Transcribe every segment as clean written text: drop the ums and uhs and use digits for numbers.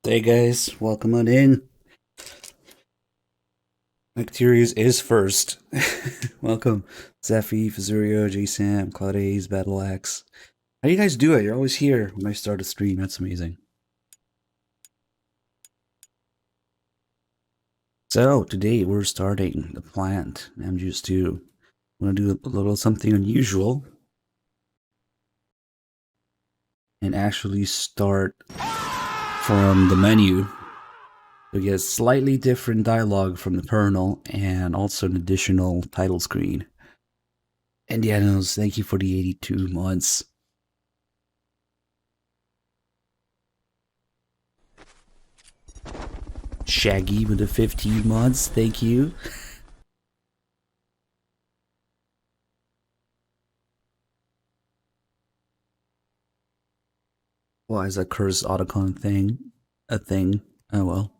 Hey guys, welcome on in. Acterius is first. Welcome. Zephy, Fazurio, JSam, Claudes, Battle Axe. How do you guys do it? You're always here when I start a stream. That's amazing. So, today we're starting the plant, MGS2. I'm going to do a little something unusual and actually start from the menu. We get slightly different dialogue from the kernel and also an additional title screen. Indianos, thank you for the 82 months. Shaggy with the 15 months, thank you. Why is that cursed autocon thing a thing? Oh well.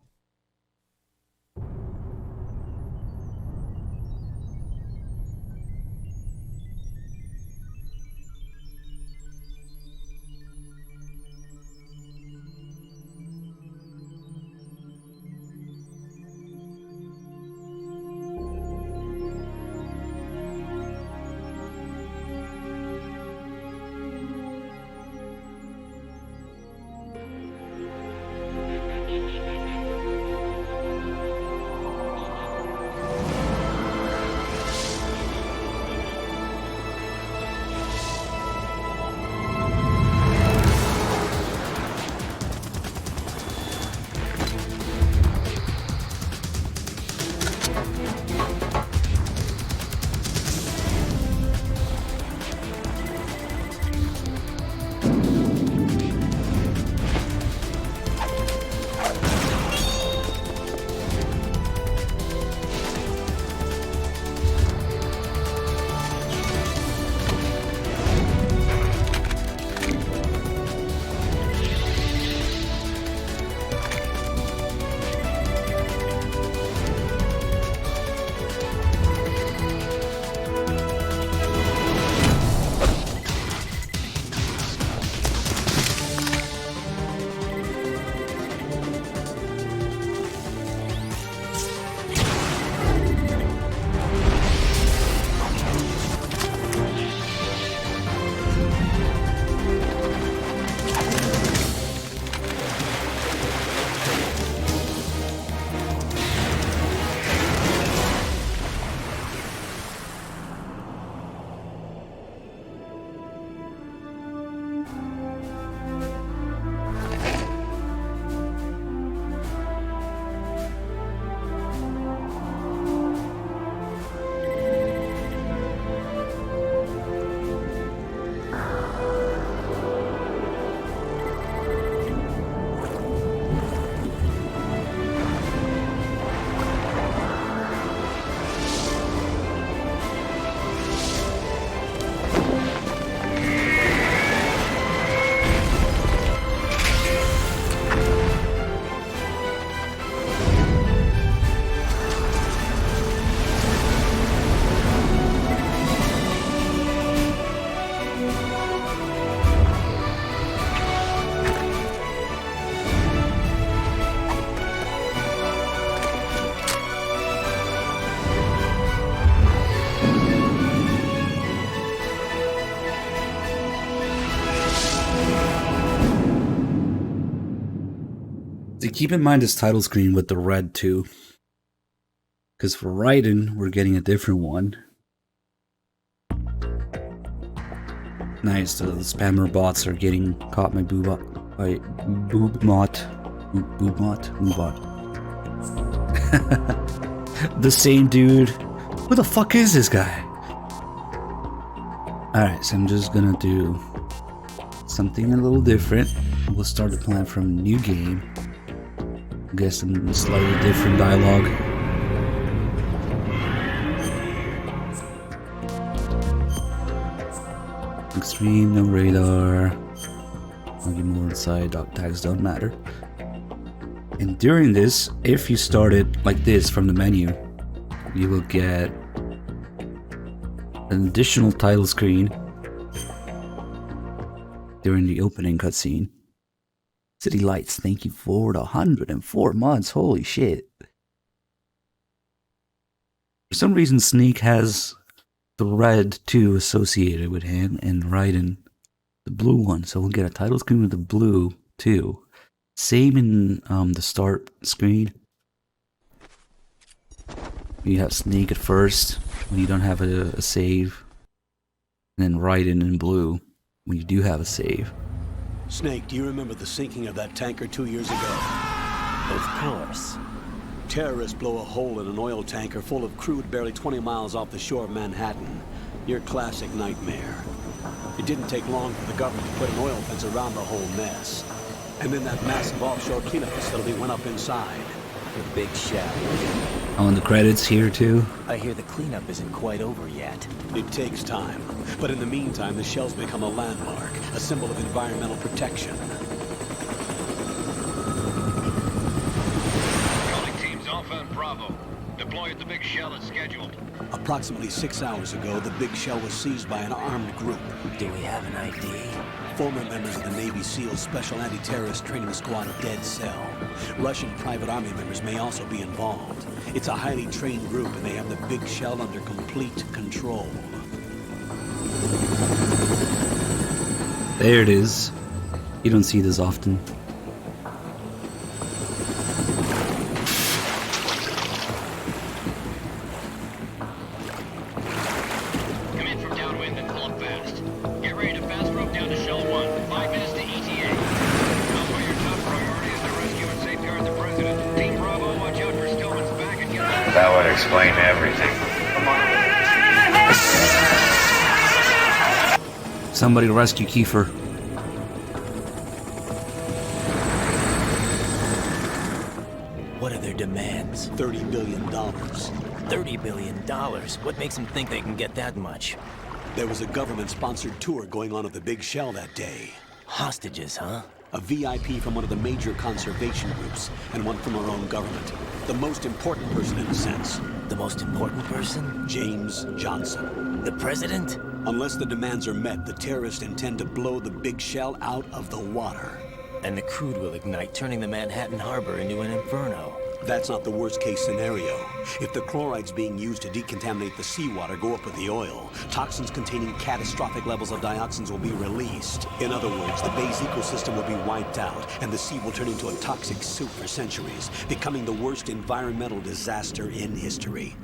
So keep in mind this title screen with the red too. Because for Raiden, we're getting a different one. Nice, the spammer bots are getting caught by Boobmot. The same dude. Who the fuck is this guy? Alright, so I'm just gonna do something a little different. We'll start the plan from new game. Get some slightly different dialogue. Extreme, no radar. I'll get more inside, dog tags don't matter. And during this, if you start it like this from the menu, you will get an additional title screen during the opening cutscene. City Lights, thank you for the 104 months. Holy shit. For some reason, Snake has the red 2 associated with him and Raiden the blue one. So we'll get a title screen with the blue 2. Same in the start screen. You have Snake at first when you don't have a save. And then Raiden in blue when you do have a save. Snake, do you remember the sinking of that tanker 2 years ago? Of course. Terrorists blow a hole in an oil tanker full of crude barely 20 miles off the shore of Manhattan. Your classic nightmare. It didn't take long for the government to put an oil fence around the whole mess. And then that massive offshore cleanup facility went up inside. The big shell. On the credits here too. I hear the cleanup isn't quite over yet. It takes time. But in the meantime, the shell's become a landmark, a symbol of environmental protection. Calling teams Alpha and Bravo. Deploy at the big shell as scheduled. Approximately 6 hours ago, the big shell was seized by an armed group. Do we have an ID? Former members of the Navy SEAL Special Anti-Terrorist Training Squad Dead Cell. Russian private army members may also be involved. It's a highly trained group and they have the big shell under complete control. There it is. You don't see this often. Come in from downwind and pull up fast. Get ready to fast rope down to Shell 1. 5 minutes to ETA. Elsewhere, your top priority is to rescue and safeguard the president. Team Bravo, watch out for Stillman's back and get out. That would explain everything. Somebody rescue Kiefer. What are their demands? $30 billion. $30 billion? What makes them think they can get that much? There was a government-sponsored tour going on at the big shell that day. Hostages, huh? A VIP from one of the major conservation groups, and one from our own government. The most important person in a sense. The most important person? James Johnson. The president? Unless the demands are met, the terrorists intend to blow the big shell out of the water. And the crude will ignite, turning the Manhattan harbor into an inferno. That's not the worst-case scenario. If the chlorides being used to decontaminate the seawater go up with the oil, toxins containing catastrophic levels of dioxins will be released. In other words, the bay's ecosystem will be wiped out, and the sea will turn into a toxic soup for centuries, becoming the worst environmental disaster in history.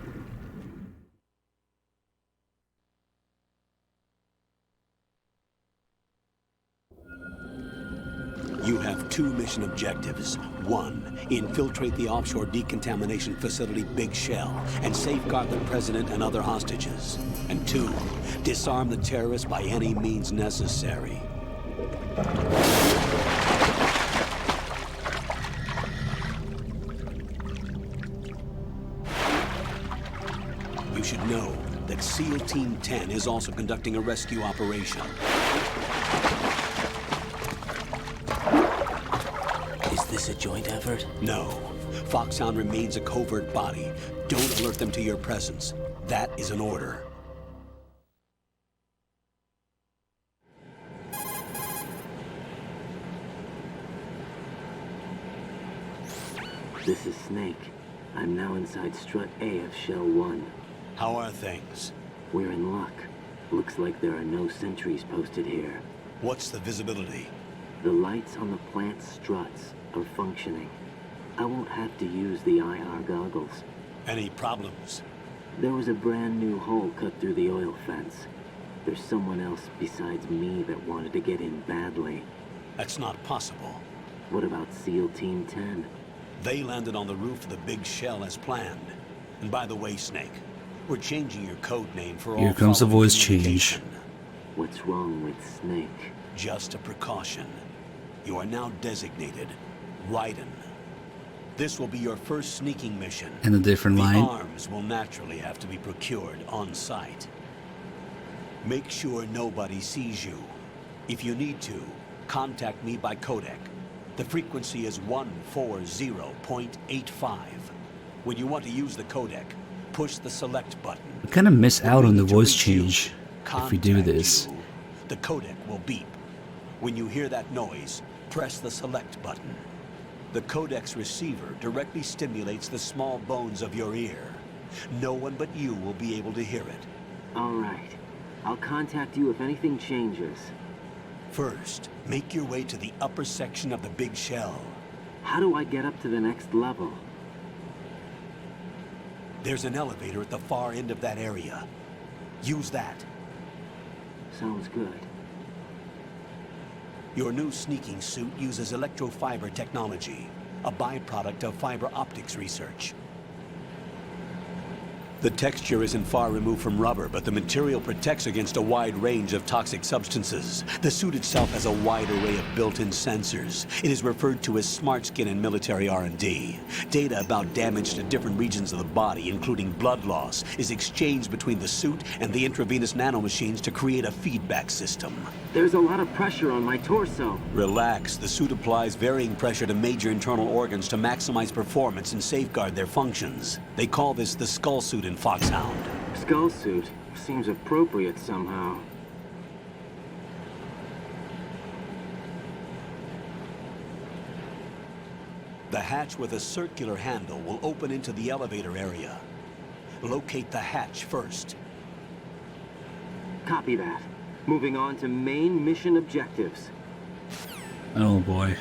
You have 2 mission objectives. 1, infiltrate the offshore decontamination facility Big Shell and safeguard the president and other hostages. And 2, disarm the terrorists by any means necessary. You should know that SEAL Team 10 is also conducting a rescue operation. Is this a joint effort? No. Foxhound remains a covert body. Don't alert them to your presence. That is an order. This is Snake. I'm now inside Strut A of Shell 1. How are things? We're in luck. Looks like there are no sentries posted here. What's the visibility? The lights on the plant's struts are functioning. I won't have to use the IR goggles. Any problems? There was a brand new hole cut through the oil fence. There's someone else besides me that wanted to get in badly. That's not possible. What about SEAL Team 10? They landed on the roof of the Big Shell as planned. And by the way, Snake, we're changing your code name for all. Here comes a following voice change. communication. What's wrong with Snake? Just a precaution. You are now designated Raiden. This will be your first sneaking mission. And a different The line. arms will naturally have to be procured on site. Make sure nobody sees you. If you need to, contact me by codec. The frequency is 140.85. When you want to use the codec, push the select button. We kind of miss out on the When we need to voice reach you, change if we do contact this. you. The codec will beep. When you hear that noise, Press the select button. The codec's receiver directly stimulates the small bones of your ear. No one but you will be able to hear it. All right. I'll contact you if anything changes. First, make your way to the upper section of the big shell. How do I get up to the next level? There's an elevator at the far end of that area. Use that. Sounds good. Your new sneaking suit uses electrofiber technology, a byproduct of fiber optics research. The texture isn't far removed from rubber, but the material protects against a wide range of toxic substances. The suit itself has a wide array of built-in sensors. It is referred to as smart skin in military R&D. Data about damage to different regions of the body, including blood loss, is exchanged between the suit and the intravenous nanomachines to create a feedback system. There's a lot of pressure on my torso. Relax. The suit applies varying pressure to major internal organs to maximize performance and safeguard their functions. They call this the skull suit in Foxhound. Skull suit seems appropriate somehow. The hatch with a circular handle will open into the elevator area. Locate the hatch first. Copy that. Moving on to main mission objectives. Oh boy.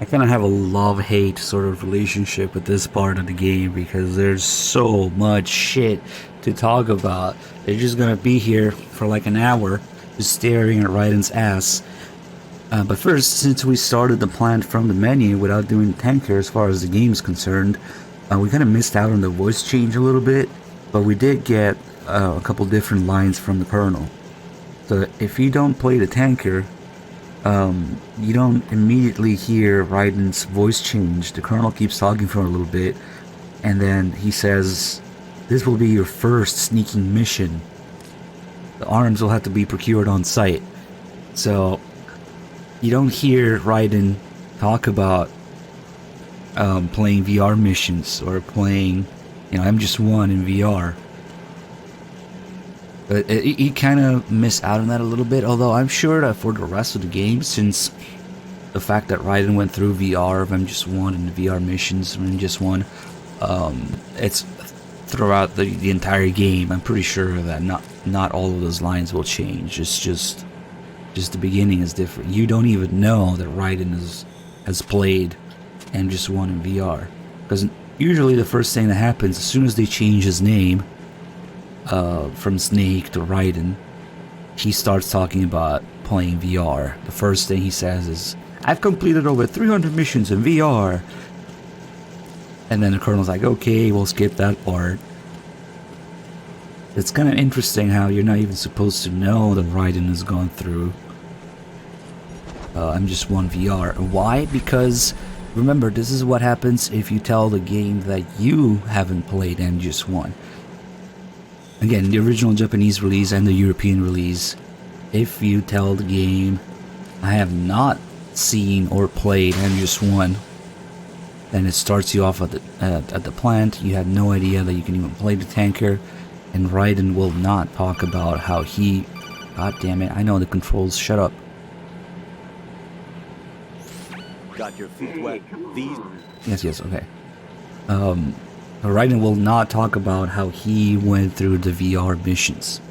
I kind of have a love-hate sort of relationship with this part of the game because there's so much shit to talk about. They're just gonna be here for like an hour just staring at Raiden's ass. But first, since we started the plant from the menu without doing the tanker as far as the game's concerned, we kind of missed out on the voice change a little bit, but we did get a couple different lines from the Colonel. So if you don't play the tanker, you don't immediately hear Raiden's voice change. The Colonel keeps talking for a little bit, and then he says, "This will be your first sneaking mission. The arms will have to be procured on site." So you don't hear Raiden talk about playing VR missions or playing, MGS1 in VR. But you kind of miss out on that a little bit, although I'm sure that for the rest of the game, since the fact that Raiden went through VR of MGS1 and the VR missions of MGS1, it's throughout the entire game. I'm pretty sure that not all of those lines will change. It's just the beginning is different. You don't even know that Raiden has played MGS1 in VR, because usually the first thing that happens as soon as they change his name from Snake to Raiden, he starts talking about playing VR. The first thing he says is, "I've completed over 300 missions in VR." And then the Colonel's like, "Okay, we'll skip that part." It's kind of interesting how you're not even supposed to know that Raiden has gone through MGS1 VR. Why? Because remember, this is what happens if you tell the game that you haven't played MGS1. Again, the original Japanese release and the European release, if you tell the game, "I have not seen or played MGS1," then it starts you off at the plant. You have no idea that you can even play the tanker, and Raiden will not talk about how he... God damn it, I know the controls, shut up. Got your feet wet? These... Yes, okay. Raiden will not talk about how he went through the VR missions.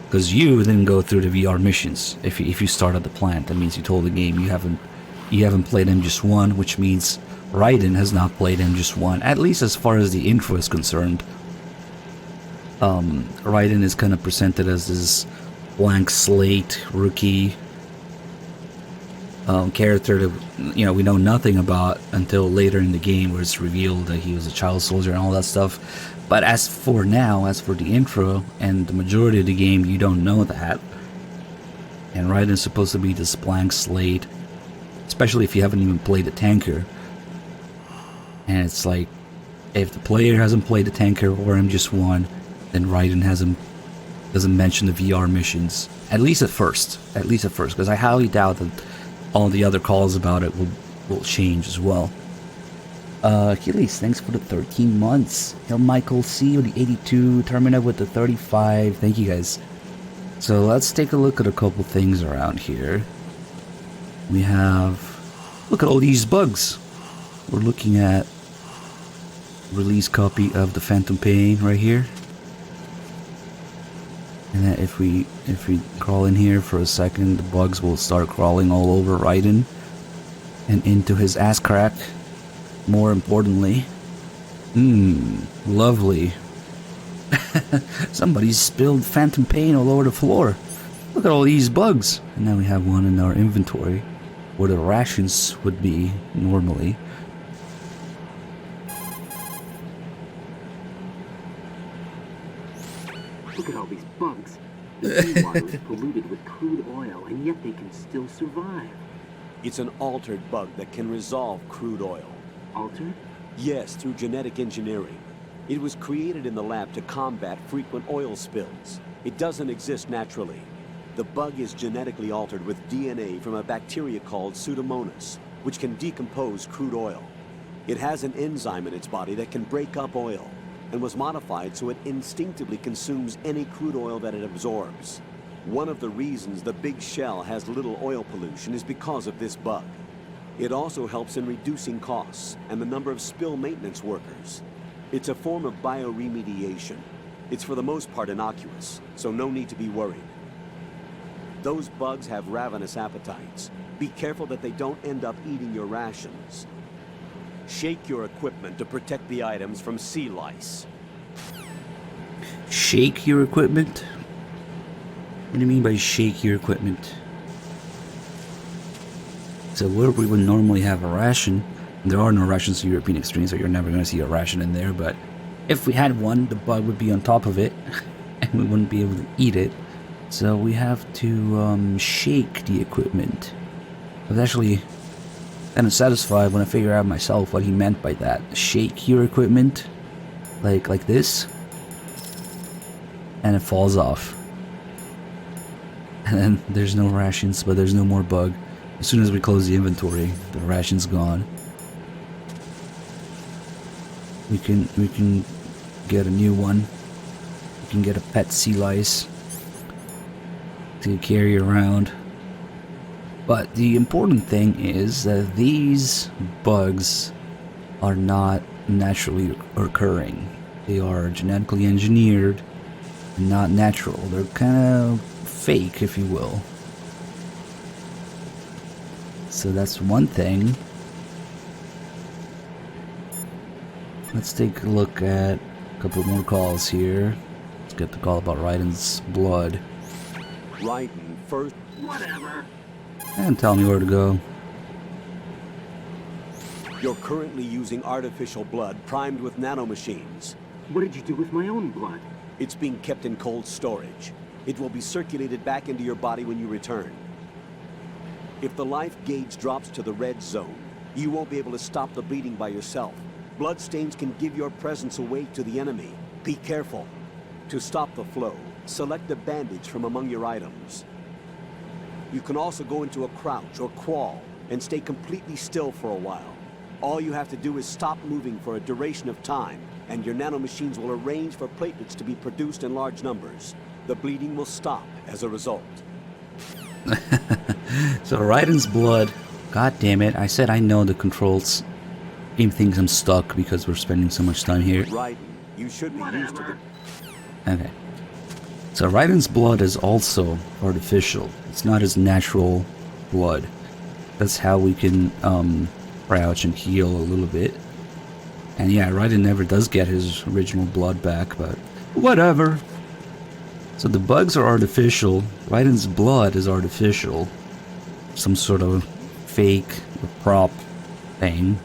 Because you didn't go through the VR missions. If you start at the plant, that means you told the game you haven't played MGS1, which means Raiden has not played MGS1, at least as far as the intro is concerned. Raiden is kind of presented as this blank slate rookie character that we know nothing about until later in the game, where it's revealed that he was a child soldier and all that stuff. But as for the intro and the majority of the game, you don't know that. And Raiden's supposed to be this blank slate, especially if you haven't even played the tanker. And it's like, if the player hasn't played the tanker or MGS1, then Raiden doesn't mention the VR missions, at least at first, because I highly doubt that all the other calls about it will change as well. Achilles, thanks for the 13 months. Hill Michael C with the 82, Terminator with the 35. Thank you guys. So let's take a look at a couple things around here. We have... Look at all these bugs. We're looking at release copy of the Phantom Pain right here. And then if we crawl in here for a second, the bugs will start crawling all over Raiden and into his ass crack. More importantly, lovely. Somebody spilled Phantom Pain all over the floor. Look at all these bugs. And now we have one in our inventory where the rations would be normally. Look at all these bugs. The seawater is polluted with crude oil, and yet they can still survive. It's an altered bug that can resolve crude oil. Altered? Yes, through genetic engineering. It was created in the lab to combat frequent oil spills. It doesn't exist naturally. The bug is genetically altered with DNA from a bacteria called Pseudomonas, which can decompose crude oil. It has an enzyme in its body that can break up oil, and was modified so it instinctively consumes any crude oil that it absorbs. One of the reasons the Big Shell has little oil pollution is because of this bug. It also helps in reducing costs and the number of spill maintenance workers. It's a form of bioremediation. It's for the most part innocuous, so no need to be worried. Those bugs have ravenous appetites. Be careful that they don't end up eating your rations. Shake your equipment to protect the items from sea lice. Shake your equipment? What do you mean by shake your equipment? So where we would normally have a ration, there are no rations in European Extreme, so you're never going to see a ration in there, but if we had one, the bug would be on top of it, and we wouldn't be able to eat it. So we have to shake the equipment. I was actually kind of satisfied when I figured out myself what he meant by that. Shake your equipment, like this, and it falls off. And then there's no rations, but there's no more bug. As soon as we close the inventory, the ration's gone. We can get a new one. We can get a pet sea lice to carry around. But the important thing is that these bugs are not naturally occurring. They are genetically engineered and not natural. They're kind of fake, if you will. So that's one thing. Let's take a look at a couple more calls here. Let's get the call about Raiden's blood. Raiden first. Whatever. And tell me where to go. You're currently using artificial blood primed with nanomachines. What did you do with my own blood? It's being kept in cold storage. It will be circulated back into your body when you return. If the life gauge drops to the red zone, you won't be able to stop the bleeding by yourself. Bloodstains can give your presence away to the enemy. Be careful. To stop the flow, select a bandage from among your items. You can also go into a crouch or crawl and stay completely still for a while. All you have to do is stop moving for a duration of time, and your nanomachines will arrange for platelets to be produced in large numbers. The bleeding will stop as a result. So Raiden's blood. God damn it! I said I know the controls. Game thinks I'm stuck because we're spending so much time here. Raiden, you should be used to the... Okay. So Raiden's blood is also artificial. It's not his natural blood. That's how we can crouch and heal a little bit. And yeah, Raiden never does get his original blood back, but whatever. So the bugs are artificial. Raiden's blood is artificial. Some sort of fake or prop thing.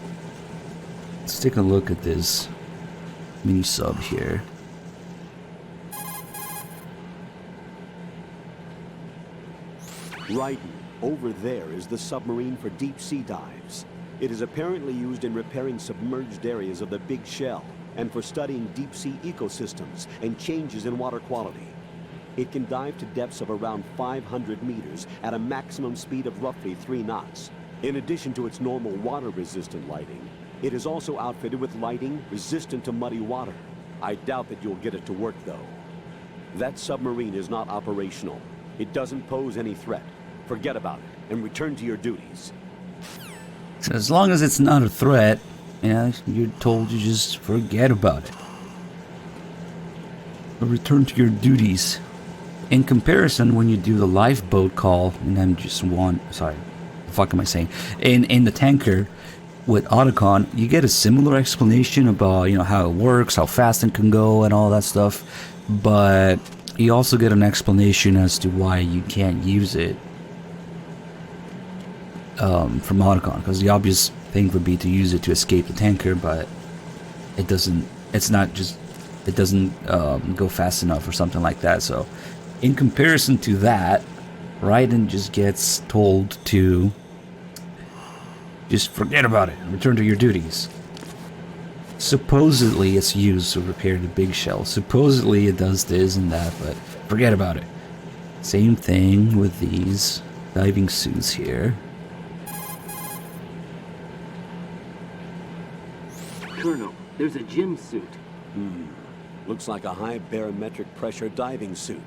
Let's take a look at this mini sub here. Raiden, over there is the submarine for deep sea dives. It is apparently used in repairing submerged areas of the Big Shell and for studying deep sea ecosystems and changes in water quality. It can dive to depths of around 500 meters at a maximum speed of roughly 3 knots. In addition to its normal water-resistant lighting, it is also outfitted with lighting resistant to muddy water. I doubt that you'll get it to work, though. That submarine is not operational. It doesn't pose any threat. Forget about it. and return to your duties. So as long as it's not a threat, yeah, you're told to just forget about it. Return to your duties. In comparison, when you do the lifeboat call in MGS1, sorry, the fuck am I saying? In the tanker with Otacon, you get a similar explanation about, you know, how it works, how fast it can go, and all that stuff. But you also get an explanation as to why you can't use it from Otacon, because the obvious thing would be to use it to escape the tanker, but it doesn't. It's not just. It doesn't go fast enough or something like that. So, in comparison to that, Raiden just gets told to just forget about it and return to your duties. Supposedly it's used to repair the big shell. Supposedly it does this and that, but forget about it. Same thing with these diving suits here. Colonel, there's a gym suit. Looks like a high barometric pressure diving suit.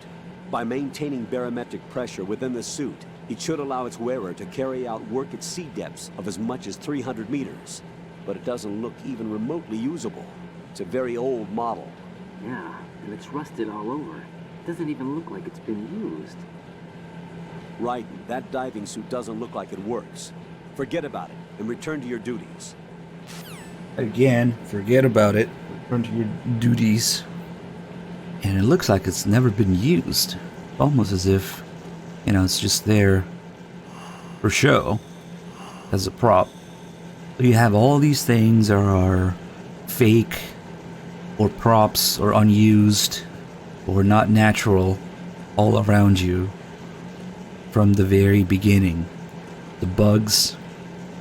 By maintaining barometric pressure within the suit, it should allow its wearer to carry out work at sea depths of as much as 300 meters. But it doesn't look even remotely usable. It's a very old model. Yeah, and it's rusted all over. It doesn't even look like it's been used. Right, that diving suit doesn't look like it works. Forget about it and return to your duties. Again, forget about it. Return to your duties. And it looks like it's never been used. Almost as if, you know, it's just there for show as a prop. You have all these things that are fake or props or unused or not natural all around you from the very beginning. The bugs,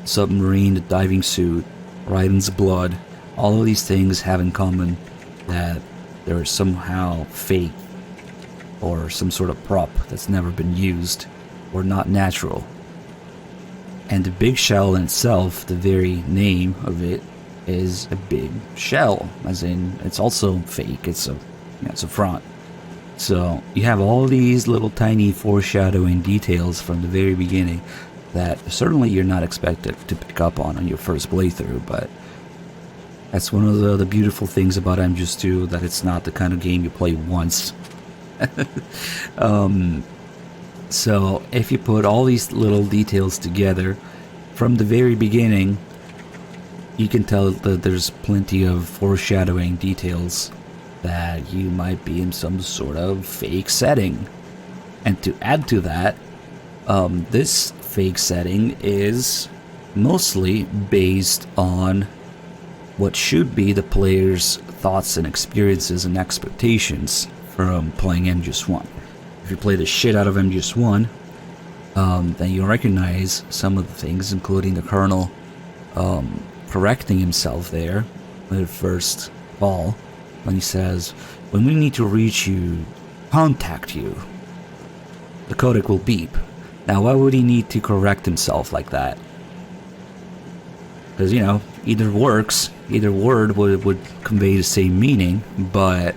submarine, the diving suit, Raiden's blood, all of these things have in common that they're somehow fake or some sort of prop that's never been used or not natural. And the big shell in itself, the very name of it, is a big shell, as in it's also fake. It's a front. So you have all these little tiny foreshadowing details from the very beginning that certainly you're not expected to pick up on your first playthrough, but that's one of the beautiful things about MGS2, that it's not the kind of game you play once. So if you put all these little details together from the very beginning, you can tell that there's plenty of foreshadowing details that you might be in some sort of fake setting. And to add to that, this fake setting is mostly based on what should be the player's thoughts and experiences and expectations from playing MGS1. If you play the shit out of MGS1, then you'll recognize some of the things, including the Colonel correcting himself there at the first call, when he says, "When we need to reach you, contact you, the codec will beep." Now, why would he need to correct himself like that? Because, you know, either works, either word would convey the same meaning, but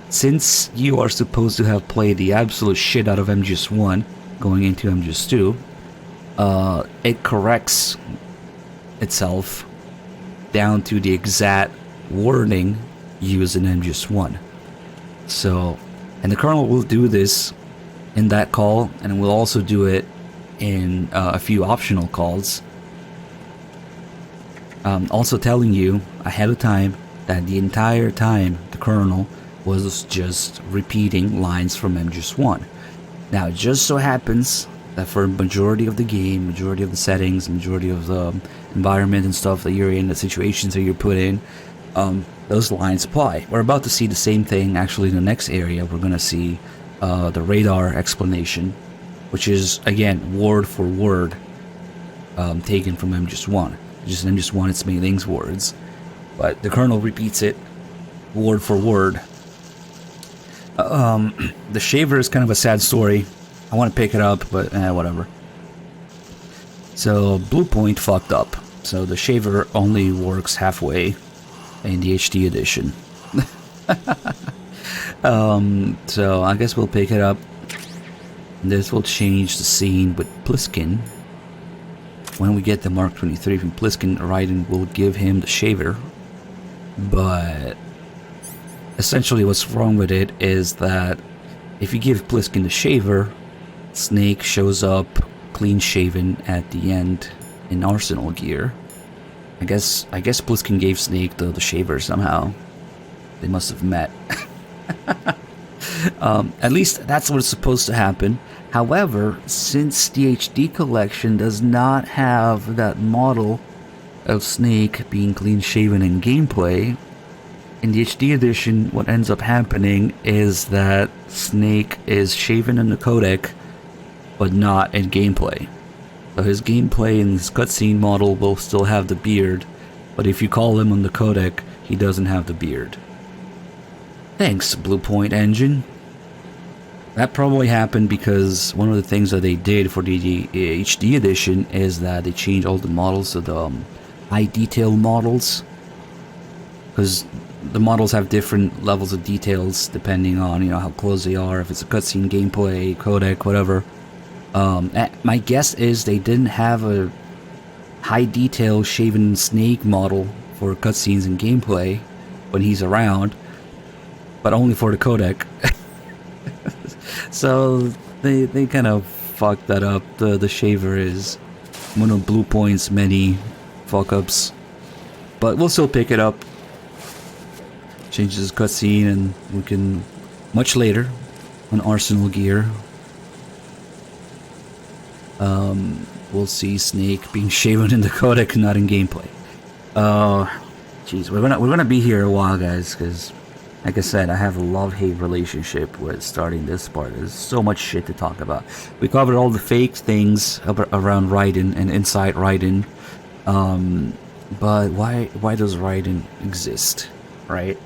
since you are supposed to have played the absolute shit out of MGS1 going into MGS2, it corrects itself down to the exact wording used in MGS1. So, and the Colonel will do this in that call, and will also do it in a few optional calls. Also telling you ahead of time that the entire time the Colonel was just repeating lines from MGS1. Now, it just so happens that for a majority of the game, majority of the settings, majority of the environment and stuff that you're in, the situations that you're put in, those lines apply. We're about to see the same thing actually in the next area. We're going to see the radar explanation, which is, again, word for word taken from MGS1. Just in MGS1, it's Mei Ling's words, but the Colonel repeats it word for word. The shaver is kind of a sad story. I want to pick it up, but whatever. So Blue Point fucked up. So the shaver only works halfway in the HD edition. So I guess we'll pick it up This will change the scene with Pliskin. When we get the Mark 23 from Pliskin, Raiden will give him the shaver. But essentially what's wrong with it is that if you give Pliskin the shaver, Snake shows up clean shaven at the end in Arsenal gear. I guess Pliskin gave Snake the shaver somehow. They must have met. At least that's what's supposed to happen. However, since the HD collection does not have that model of Snake being clean shaven in gameplay, in the HD edition what ends up happening is that Snake is shaven in the codec but not in gameplay. So his gameplay and his cutscene model will still have the beard, but if you call him on the codec, he doesn't have the beard. Thanks, Blue Point Engine. That probably happened because one of the things that they did for the HD edition is that they changed all the models to the high detail models. Because the models have different levels of details depending on, you know, how close they are, if it's a cutscene, gameplay, codec, whatever. My guess is they didn't have a high detail shaven Snake model for cutscenes and gameplay when he's around, but only for the codec. So they kind of fucked that up. The shaver is one of Blue Point's many fuck ups, but we'll still pick it up. Changes cutscene, and we can much later on Arsenal gear. We'll see Snake being shaven in the codec, not in gameplay. Jeez, we're gonna be here a while, guys, because like I said, I have a love-hate relationship with starting this part. There's so much shit to talk about. We covered all the fake things around Raiden and inside Raiden. But why does Raiden exist, right?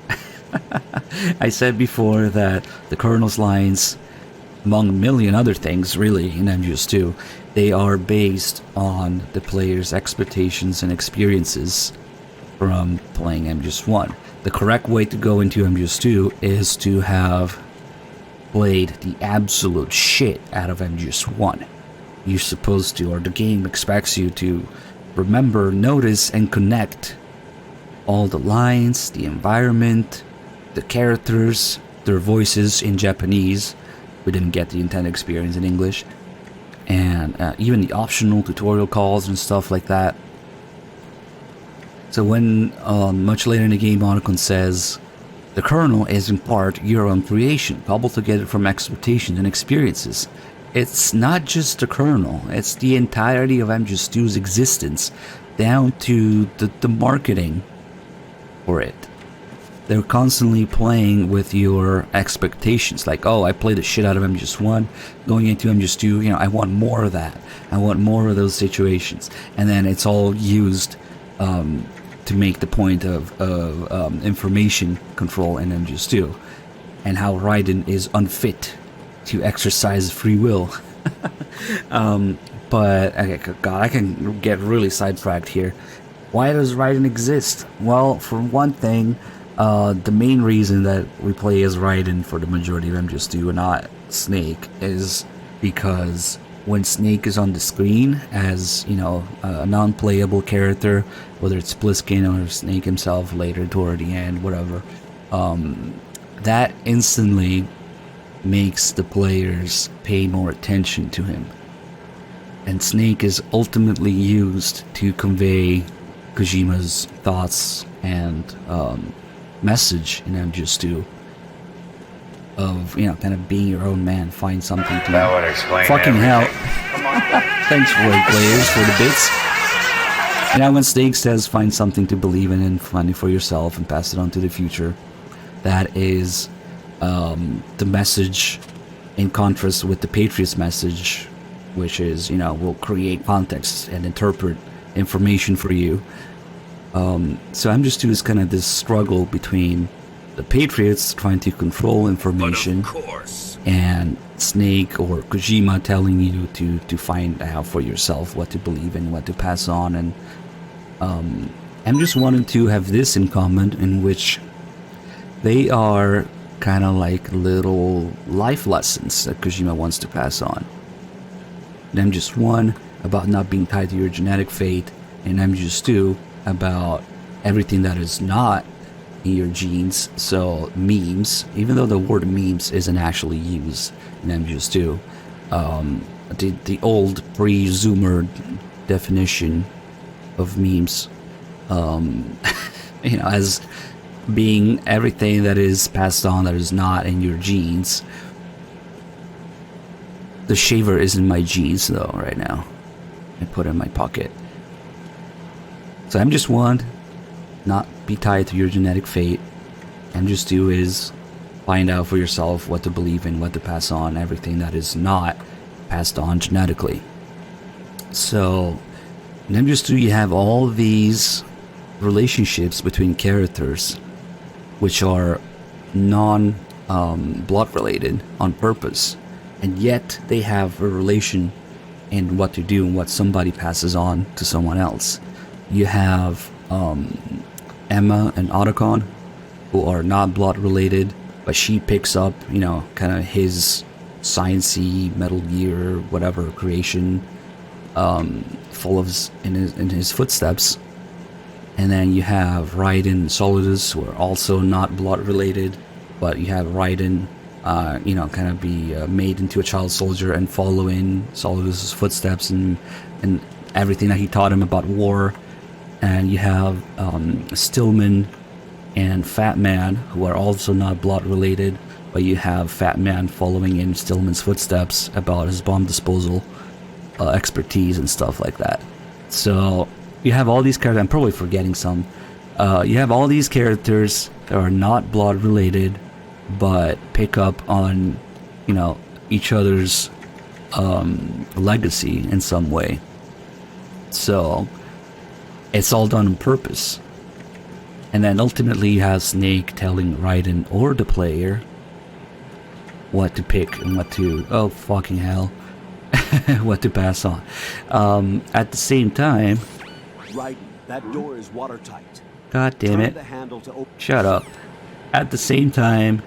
I said before that the Colonel's lines, among a million other things really in MGS2, they are based on the player's expectations and experiences from playing MGS1. The correct way to go into MGS2 is to have played the absolute shit out of MGS1. You're supposed to, or the game expects you to remember, notice, and connect all the lines, the environment, the characters, their voices in Japanese. We didn't get the intended experience in English. And even the optional tutorial calls and stuff like that. So when much later in the game Otacon says, the Colonel is in part your own creation, cobbled together from expectations and experiences. It's not just the Colonel, it's the entirety of MGS2's existence, down to the marketing for it. They're constantly playing with your expectations, like, oh, I played the shit out of MGS1, going into MGS2, you know, I want more of that. I want more of those situations. And then it's all used to make the point of information control in MGS2, and how Raiden is unfit to exercise free will. But okay, God, I can get really sidetracked here. Why does Raiden exist? Well, for one thing, the main reason that we play as Raiden for the majority of MGS2 and not Snake is because when Snake is on the screen as, you know, a non-playable character, whether it's Pliskin or Snake himself later toward the end, whatever, that instantly makes the players pay more attention to him. And Snake is ultimately used to convey Kojima's thoughts and message in MGS2 of, you know, kind of being your own man, find something to That would explain fucking hell. everything. Thanks, Roy Players, for the bits. And now when Snake says find something to believe in and find it for yourself and pass it on to the future, that is the message in contrast with the Patriot's message, which is, you know, we'll create context and interpret information for you. So MGS2 is kind of this struggle between the Patriots trying to control information, But of course. and Snake or Kojima telling you to find out for yourself what to believe in, what to pass on. And MGS1 and 2 have this in common, in which they are kind of like little life lessons that Kojima wants to pass on. And MGS1 about not being tied to your genetic fate, and MGS2 about everything that is not in your genes. So memes, even though the word memes isn't actually used in MGS2, the old pre-Zoomer definition of memes, you know, as being everything that is passed on that is not in your genes. The shaver is in my jeans though right now. I put it in my pocket. So MGS1, not be tied to your genetic fate. MGS2 is find out for yourself what to believe in, what to pass on, everything that is not passed on genetically. So in MGS2 you have all these relationships between characters which are non-blood related on purpose, and yet they have a relation in what to do and what somebody passes on to someone else. You have Emma and Otacon, who are not blood related, but she picks up, you know, kind of his sciencey Metal Gear whatever creation, follows in his footsteps. And then you have Raiden and Solidus, who are also not blood related, but you have Raiden, you know, kind of be made into a child soldier and follow in Solidus's footsteps and everything that he taught him about war. And you have Stillman and Fat Man, who are also not blood related, but you have Fat Man following in Stillman's footsteps about his bomb disposal expertise and stuff like that. So you have all these characters. I'm probably forgetting some. You have all these characters that are not blood related, but pick up on, you know, each other's legacy in some way. So it's all done on purpose. And then ultimately you have Snake telling Raiden or the player what to pick and what to, oh fucking hell, what to pass on. At the same time, Raiden, that door is watertight. God damn Turn it, the handle to open. shut up. At the same time,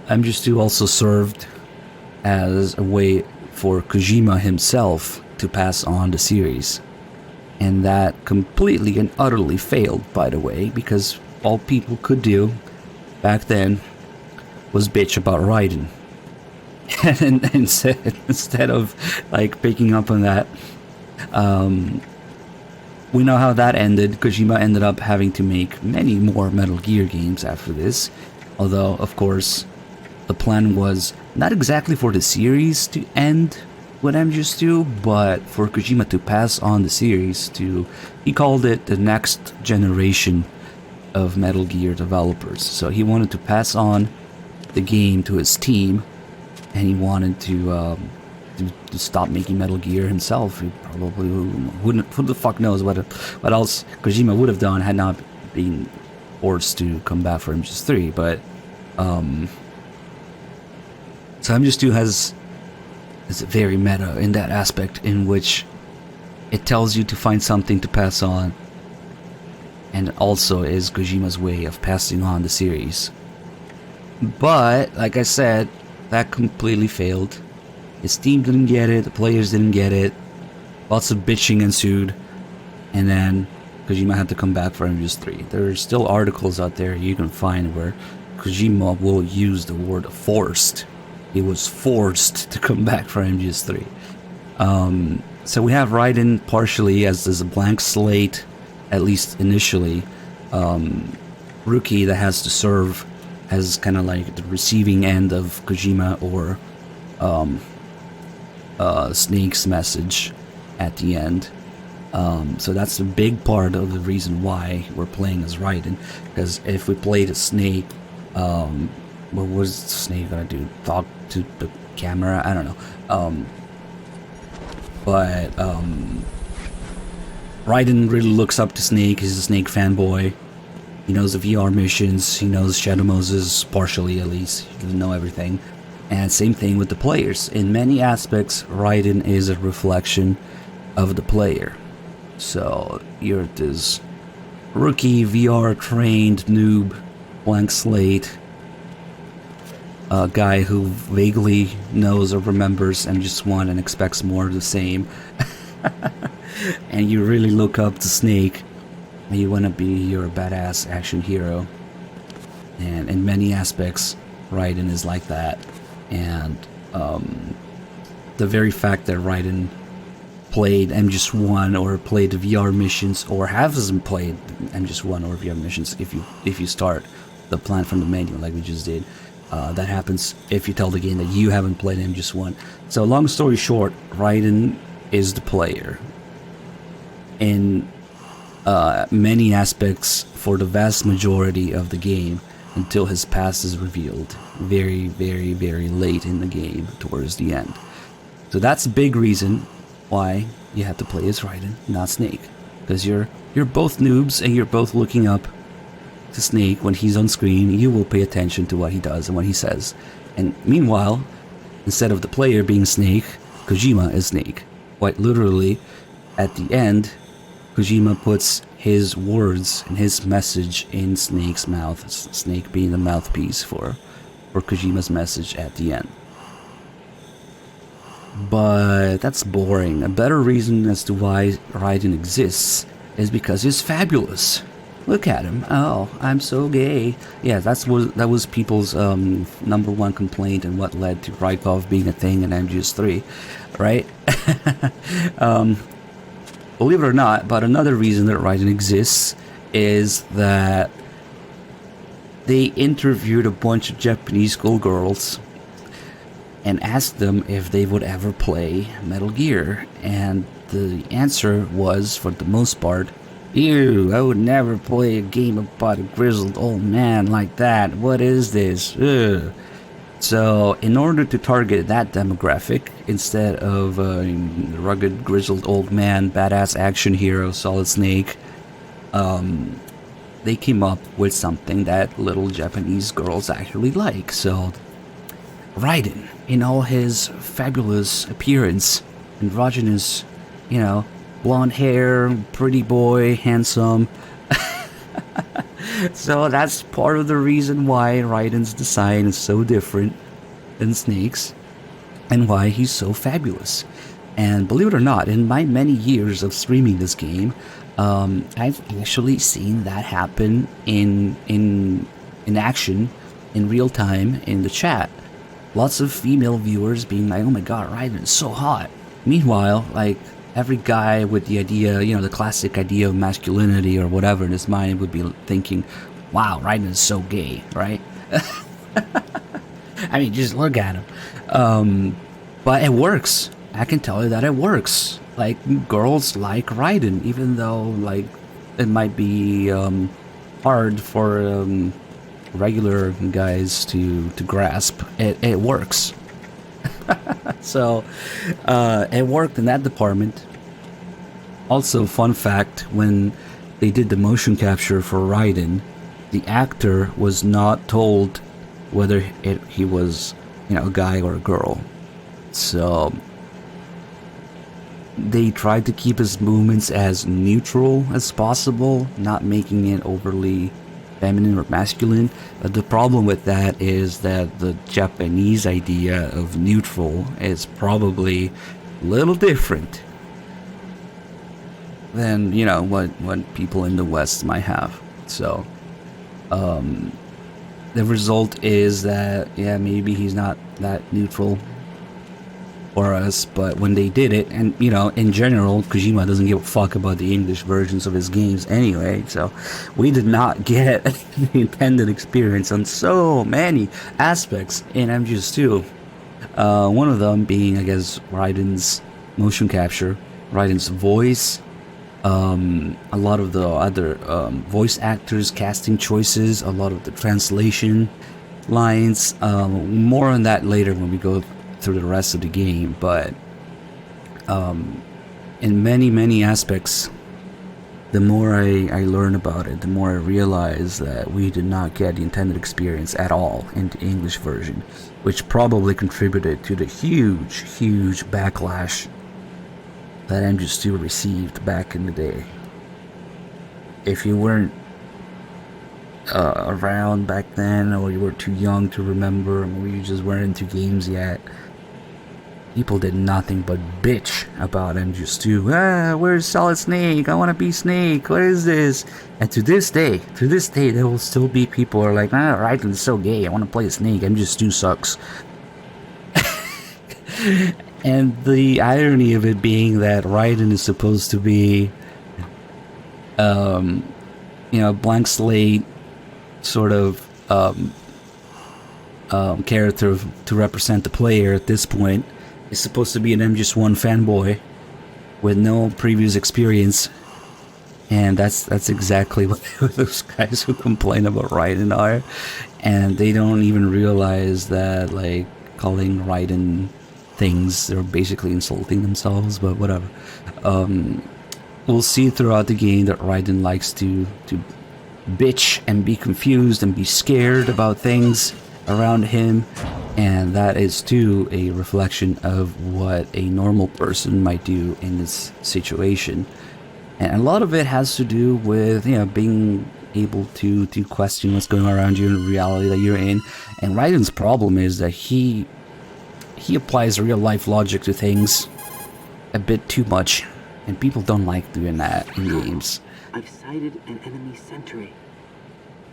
MGS2 also served as a way for Kojima himself to pass on the series. And that completely and utterly failed, by the way, because all people could do back then was bitch about Raiden. And instead of like picking up on that, we know how that ended. Kojima ended up having to make many more Metal Gear games after this. Although, of course, the plan was not exactly for the series to end with MGS2, but for Kojima to pass on the series to, he called it the next generation of Metal Gear developers. So he wanted to pass on the game to his team, and he wanted to stop making Metal Gear himself. He probably wouldn't, who the fuck knows what else Kojima would have done had not been forced to come back for MGS3, but so MGS2 is very meta in that aspect, in which it tells you to find something to pass on, and also is Kojima's way of passing on the series. But like I said, that completely failed. His team didn't get it, the players didn't get it, lots of bitching ensued, and then Kojima had to come back for MGS3. There are still articles out there you can find where Kojima will use the word forced. He was forced to come back for MGS3. So we have Raiden partially as a blank slate, at least initially. Rookie that has to serve as kind of like the receiving end of Kojima or Snake's message at the end. So that's a big part of the reason why we're playing as Raiden. Because if we played as Snake, what was Snake gonna do? Talk to the camera? I don't know. But Raiden really looks up to Snake. He's a Snake fanboy. He knows the VR missions. He knows Shadow Moses, partially at least. He doesn't know everything. And same thing with the players. In many aspects, Raiden is a reflection of the player. So you're this rookie, VR trained noob, blank slate, a guy who vaguely knows or remembers MGS1 and expects more of the same. And you really look up to Snake, and you want to be your badass action hero. And in many aspects, Raiden is like that. And the very fact that Raiden played MGS1 or played the VR missions, or hasn't played MGS1 or VR missions, if you start the plan from the menu like we just did, that happens if you tell the game that you haven't played MGS1. So long story short, Raiden is the player in many aspects for the vast majority of the game, until his past is revealed very, very, very late in the game towards the end. So that's a big reason why you have to play as Raiden, not Snake, because you're both noobs and you're both looking up to Snake when he's on screen. You will pay attention to what he does and what he says. And meanwhile, instead of the player being Snake, Kojima is Snake. Quite literally, at the end, Kojima puts his words and his message in Snake's mouth, Snake being the mouthpiece for Kojima's message at the end. But that's boring. A better reason as to why Raiden exists is because he's fabulous. Look at him. Oh, I'm so gay. Yeah, that was people's number one complaint, and what led to Rykov being a thing in MGS3, right? Believe it or not, but another reason that Raiden exists is that they interviewed a bunch of Japanese schoolgirls and asked them if they would ever play Metal Gear, and the answer was, for the most part, "Ew, I would never play a game about a grizzled old man like that. What is this? Ugh." So, in order to target that demographic, instead of rugged, grizzled old man, badass action hero, Solid Snake, they came up with something that little Japanese girls actually like. So, Raiden, in all his fabulous appearance, androgynous, blonde hair, pretty boy, handsome. So that's part of the reason why Raiden's design is so different than Snake's, and why he's so fabulous. And believe it or not, in my many years of streaming this game, I've actually seen that happen in action, in real time, in the chat. Lots of female viewers being like, "Oh my god, Raiden is so hot." Meanwhile, like, every guy with the idea, the classic idea of masculinity or whatever in his mind would be thinking, "Wow, Raiden is so gay," right? I mean, just look at him. But it works. I can tell you that it works. Like, girls like Raiden, even though, like, it might be hard for regular guys to grasp. It works. So, it worked in that department. Also, fun fact, when they did the motion capture for Raiden, the actor was not told whether he was, a guy or a girl. So, they tried to keep his movements as neutral as possible, not making it overly feminine or masculine. But the problem with that is that the Japanese idea of neutral is probably a little different than, what people in the West might have. So, the result is that, yeah, maybe he's not that neutral for us, but when they did it, and, in general, Kojima doesn't give a fuck about the English versions of his games anyway, so we did not get the intended experience on so many aspects in MGS2. One of them being, I guess, Raiden's motion capture, Raiden's voice, a lot of the other voice actors' casting choices, a lot of the translation lines. More on that later when we go through the rest of the game, but in many aspects, the more I learn about it, the more I realize that we did not get the intended experience at all in the English version, which probably contributed to the huge backlash that MGS2 received back in the day. If you weren't around back then, or you were too young to remember, or you just weren't into games yet, people did nothing but bitch about MGS2. Where's Solid Snake? I want to be Snake. What is this? And to this day, there will still be people who are like, Raiden's so gay. I want to play Snake. MGS2 sucks. And the irony of it being that Raiden is supposed to be, blank slate sort of character to represent the player at this point, is supposed to be an MGS1 fanboy with no previous experience, and that's exactly what those guys who complain about Raiden are, and they don't even realize that, like, calling Raiden things, they're basically insulting themselves, but whatever. We'll see throughout the game that Raiden likes to bitch and be confused and be scared about things around him, and that is too a reflection of what a normal person might do in this situation. And a lot of it has to do with, being able to question what's going on around you in the reality that you're in. And Raiden's problem is that he applies real life logic to things a bit too much, and people don't like doing that in games. I've sighted an enemy sentry.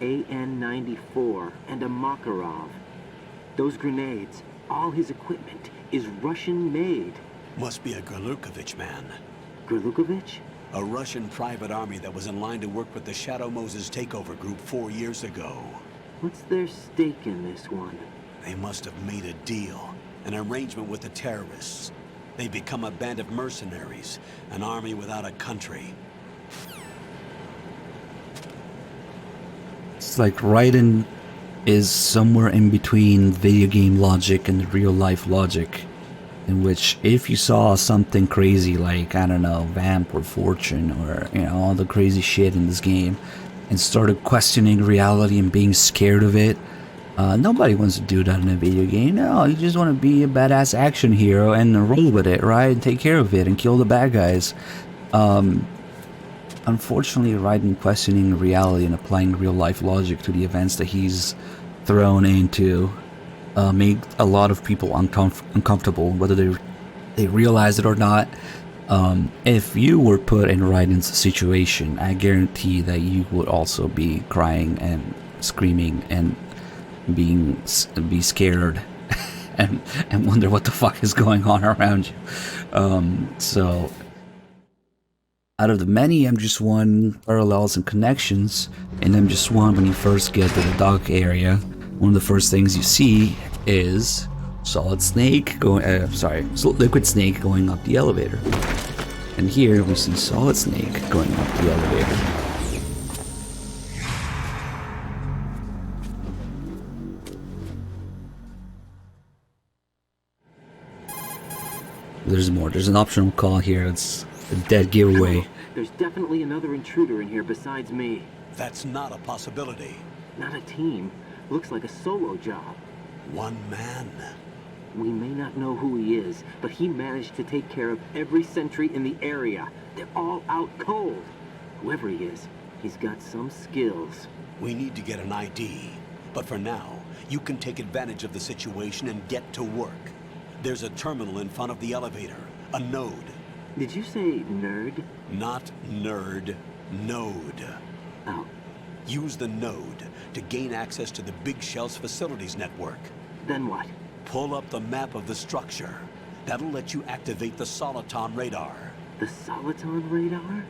AN-94 and a Makarov. Those grenades, all his equipment, is Russian-made. Must be a Gorlukovich man. Gorlukovich? A Russian private army that was in line to work with the Shadow Moses takeover group 4 years ago. What's their stake in this one? They must have made a deal, an arrangement with the terrorists. They become a band of mercenaries, an army without a country. It's like Raiden is somewhere in between video game logic and real life logic, in which if you saw something crazy like, I don't know, Vamp or Fortune or, all the crazy shit in this game, and started questioning reality and being scared of it, nobody wants to do that in a video game. No, you just want to be a badass action hero and roll with it, right? And take care of it and kill the bad guys. Unfortunately, Raiden questioning reality and applying real-life logic to the events that he's thrown into made a lot of people uncomfortable, whether they realize it or not. If you were put in Raiden's situation, I guarantee that you would also be crying and screaming and be scared and wonder what the fuck is going on around you. So out of the many MGS1 parallels and connections, in MGS1, when you first get to the dock area, one of the first things you see is Liquid Snake going up the elevator. And here we see Solid Snake going up the elevator. There's more. There's an optional call here. It's a dead giveaway. There's definitely another intruder in here besides me. That's not a possibility. Not a team. Looks like a solo job. One man. We may not know who he is, but he managed to take care of every sentry in the area. They're all out cold. Whoever he is, he's got some skills. We need to get an ID. But for now, you can take advantage of the situation and get to work. There's a terminal in front of the elevator. A node. Did you say nerd? Not nerd. Node. Oh. Use the node to gain access to the Big Shell's facilities network. Then what? Pull up the map of the structure. That'll let you activate the Soliton radar. The Soliton radar?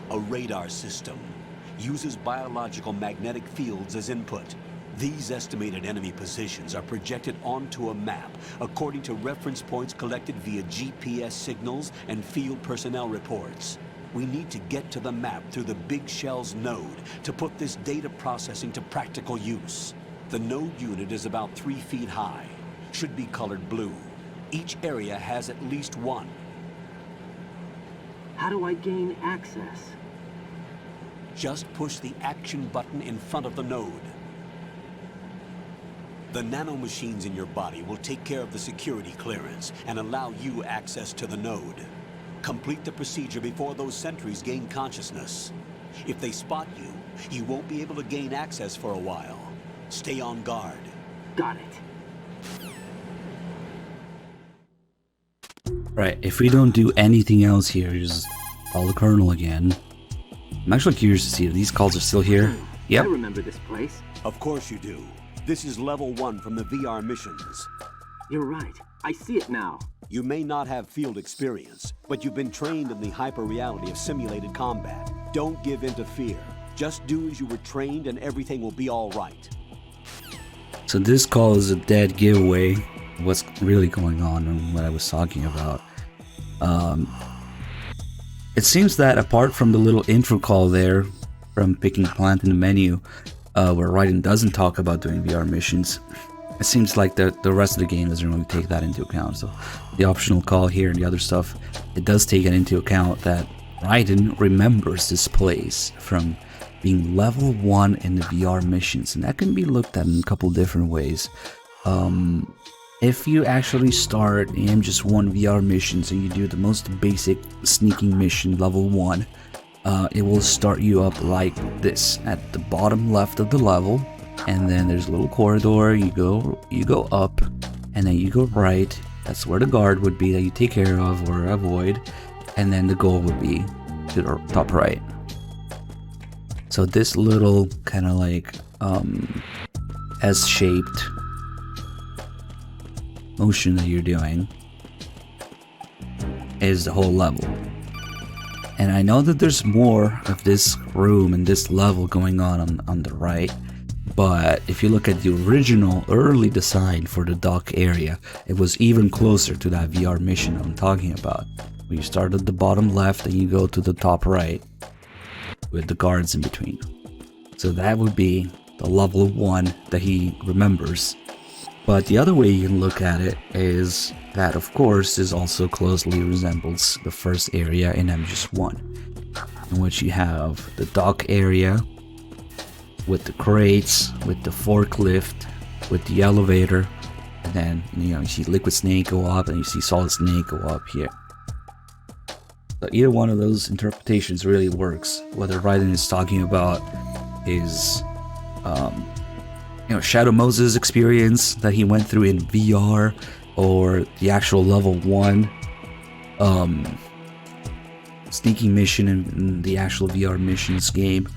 A radar system. Uses biological magnetic fields as input. These estimated enemy positions are projected onto a map according to reference points collected via GPS signals and field personnel reports. We need to get to the map through the Big Shell's node to put this data processing to practical use. The node unit is about 3 feet high. Should be colored blue. Each area has at least one. How do I gain access? Just push the action button in front of the node. The nanomachines in your body will take care of the security clearance and allow you access to the node. Complete the procedure before those sentries gain consciousness. If they spot you, You won't be able to gain access for a while. Stay on guard. Got it. Right, if we don't do anything else here, just call the Colonel again. I'm actually curious to see if these calls are still here. Yep. I remember this place. Of course you do. This is level 1 from the VR missions. You're right. I see it now. You may not have field experience, but you've been trained in the hyper-reality of simulated combat. Don't give in to fear. Just do as you were trained and everything will be all right. So this call is a dead giveaway. What's really going on and what I was talking about. It seems that apart from the little intro call there from picking plant in the menu, where Raiden doesn't talk about doing VR missions, it seems like the rest of the game doesn't really take that into account. So the optional call here and the other stuff, it does take it into account that Raiden remembers this place from being level 1 in the VR missions, and that can be looked at in a couple different ways. If you actually start the MGS1 VR missions and you do the most basic sneaking mission level 1, it will start you up like this at the bottom left of the level, and then there's a little corridor. You go up, and then you go right. That's where the guard would be that you take care of or avoid, and then the goal would be to the top right. So this little kind of like S-shaped motion that you're doing is the whole level. And I know that there's more of this room and this level going on the right, but if you look at the original early design for the dock area, it was even closer to that VR mission I'm talking about. Where you start at the bottom left and you go to the top right with the guards in between. So that would be the level 1 that he remembers. But the other way you can look at it is that, of course, is also closely resembles the first area in MGS1, in which you have the dock area with the crates, with the forklift, with the elevator, and then you see Liquid Snake go up and you see Solid Snake go up here. So either one of those interpretations really works, whether Raiden is talking about his Shadow Moses experience that he went through in VR, or the actual level 1 sneaking mission in the actual VR missions game.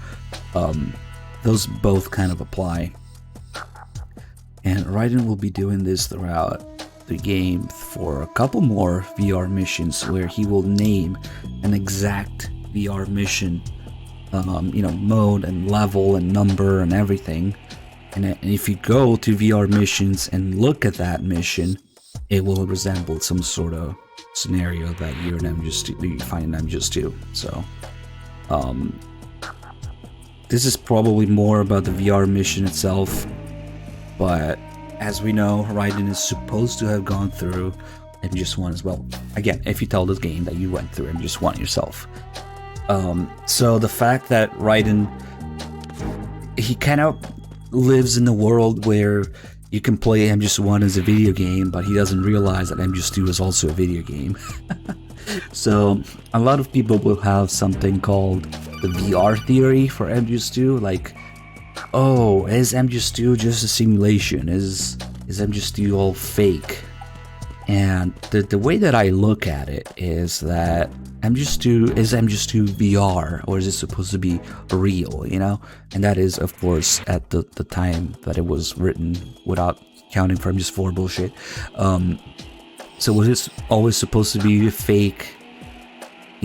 Those both kind of apply. And Raiden will be doing this throughout the game for a couple more VR missions where he will name an exact VR mission, mode and level and number and everything. And if you go to VR missions and look at that mission, it will resemble some sort of scenario that you find in MGS2. So, this is probably more about the VR mission itself, but as we know, Raiden is supposed to have gone through MGS1 as well. Again, if you tell this game that you went through MGS1 yourself. So the fact that Raiden, he kind of lives in a world where you can play MGS1 as a video game, but he doesn't realize that MGS2 is also a video game. So a lot of people will have something called the VR theory for MGS2, like, oh, is MGS2 just a simulation? Is MGS2 all fake? And the way that I look at it is that is MGS2 VR, or is it supposed to be real, And that is, of course, at the time that it was written, without counting for MGS4 bullshit. So was it always supposed to be a fake,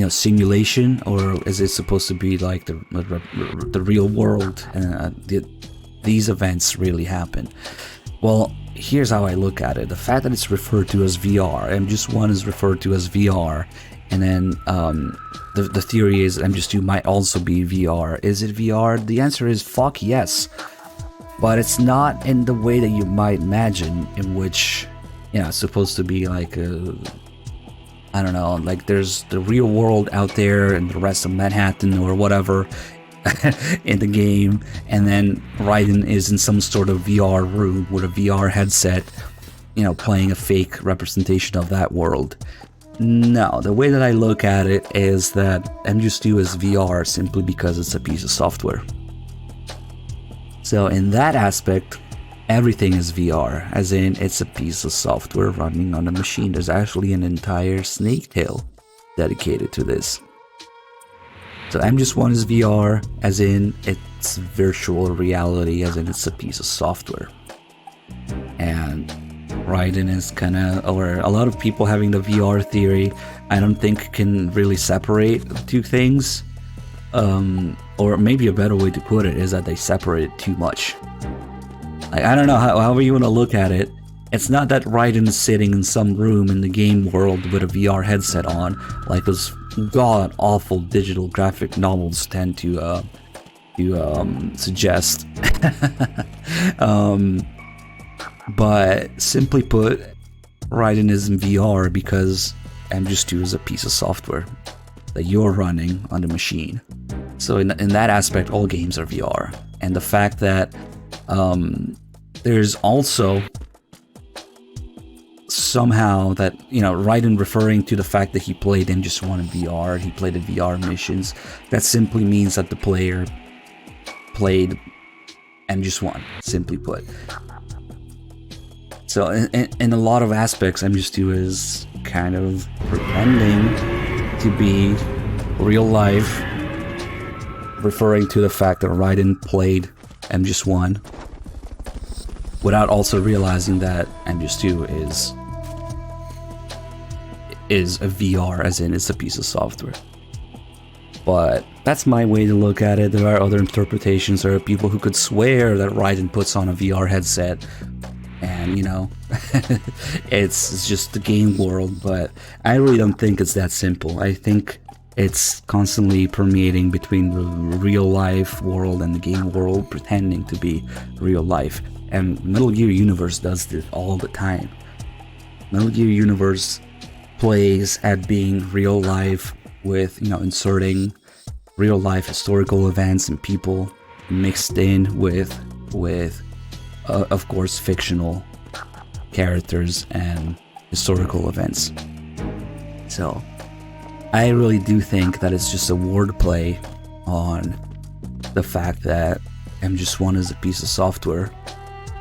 simulation, or is it supposed to be like the real world? These events really happen. Well, here's how I look at it. The fact that it's referred to as VR, MGS1 is referred to as VR, and then the theory is MGS2 might also be VR. Is it VR? The answer is fuck yes. But it's not in the way that you might imagine, in which, it's supposed to be like I don't know, like there's the real world out there and the rest of Manhattan or whatever in the game, and then Raiden is in some sort of VR room with a VR headset, playing a fake representation of that world. No, the way that I look at it is that MGS2 is VR simply because it's a piece of software. So in that aspect, everything is VR, as in it's a piece of software running on a machine. There's actually an entire Snake Tale dedicated to this. So MGS1 is VR, as in it's virtual reality, as in it's a piece of software. And Raiden is kind of, or a lot of people having the VR theory, I don't think can really separate the two things. Or maybe a better way to put it is that they separate it too much. Like, I don't know, however you want to look at it, it's not that Raiden is sitting in some room in the game world with a VR headset on, like those god-awful digital graphic novels tend to suggest. But simply put, Raiden is in VR because MGS2 is a piece of software that you're running on the machine. So in that aspect, all games are VR. And the fact that there's also somehow that, you know, Raiden referring to the fact that he played MGS1 in VR, he played the VR missions, that simply means that the player played MGS1, simply put. So in a lot of aspects, MGS2 is kind of pretending to be real life, referring to the fact that Raiden played MGS1, without also realizing that MGS2 is a VR, as in it's a piece of software. But that's my way to look at it. There are other interpretations. There are people who could swear that Raiden puts on a VR headset and, you know, it's just the game world, but I really don't think it's that simple. I think it's constantly permeating between the real life world and the game world, pretending to be real life. And Metal Gear Universe does this all the time. Metal Gear Universe plays at being real life with, you know, inserting real life historical events and people mixed in with of course, fictional characters and historical events. So I really do think that it's just a wordplay on the fact that MGS1 is a piece of software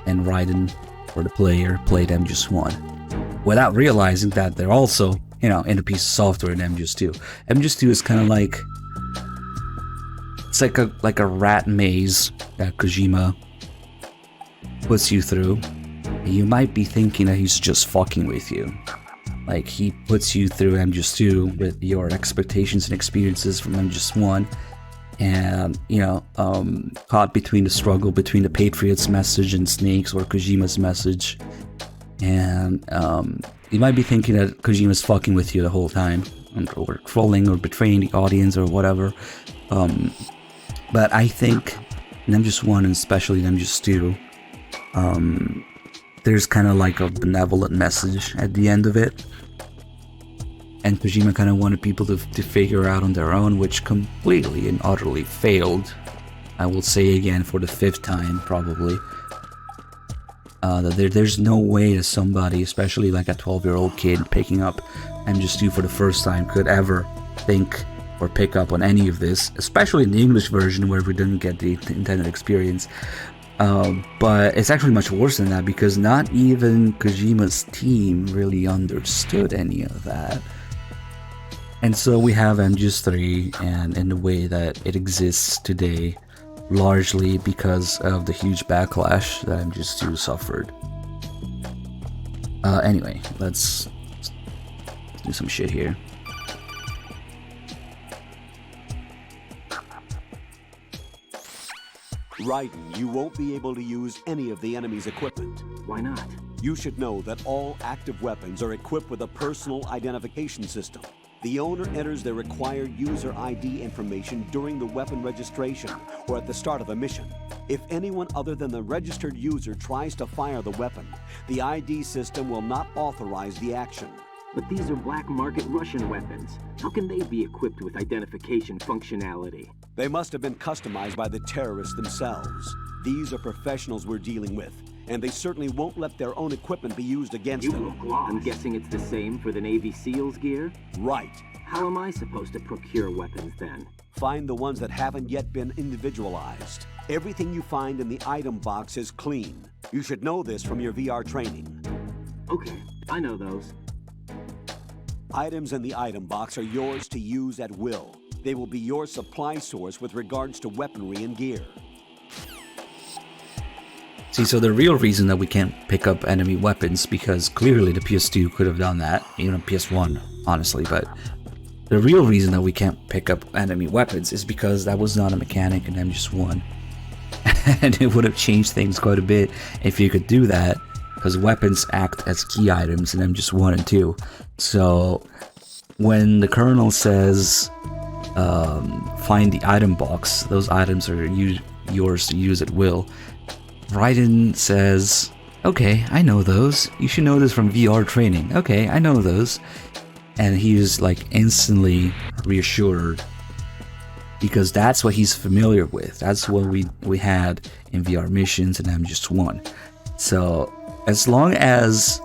and Raiden, or the player, played MGS1 without realizing that they're also, you know, in a piece of software in MGS2. MGS2 is kind of like, it's like a rat maze that Kojima puts you through. You might be thinking that he's just fucking with you. Like, he puts you through MGS2 with your expectations and experiences from MGS1, and, you know, caught between the struggle between the Patriots message and Snake's or Kojima's message. And you might be thinking that Kojima's fucking with you the whole time, or trolling or betraying the audience or whatever. But I think in MGS1, and especially in MGS2, there's kind of like a benevolent message at the end of it. And Kojima kind of wanted people to figure out on their own, which completely and utterly failed. I will say again for the 5th time, probably. That there's no way that somebody, especially like a 12-year-old kid picking up MGS2 for the first time, could ever think or pick up on any of this, especially in the English version where we didn't get the intended experience. But it's actually much worse than that, because not even Kojima's team really understood any of that. And so we have MGS3, and in the way that it exists today, largely because of the huge backlash that MGS2 suffered. Anyway, let's do some shit here. Raiden, you won't be able to use any of the enemy's equipment. Why not? You should know that all active weapons are equipped with a personal identification system. The owner enters their required user ID information during the weapon registration or at the start of a mission. If anyone other than the registered user tries to fire the weapon, the ID system will not authorize the action. But these are black market Russian weapons. How can they be equipped with identification functionality? They must have been customized by the terrorists themselves. These are professionals we're dealing with, and they certainly won't let their own equipment be used against them. I'm guessing it's the same for the Navy SEALs gear? Right. How am I supposed to procure weapons then? Find the ones that haven't yet been individualized. Everything you find in the item box is clean. You should know this from your VR training. Okay, I know those. Items in the item box are yours to use at will. They will be your supply source with regards to weaponry and gear. See, so the real reason that we can't pick up enemy weapons, because clearly the PS2 could have done that, even PS1, honestly, but the real reason that we can't pick up enemy weapons is because that was not a mechanic in MGS1. And it would have changed things quite a bit if you could do that, because weapons act as key items in MGS1 and 2. So when the colonel says, find the item box, those items are yours to use at will. Raiden says, okay, I know those. You should know this from VR training. Okay, I know those. And he's like instantly reassured, because that's what he's familiar with. That's what we had in VR missions and MGS1. So as long as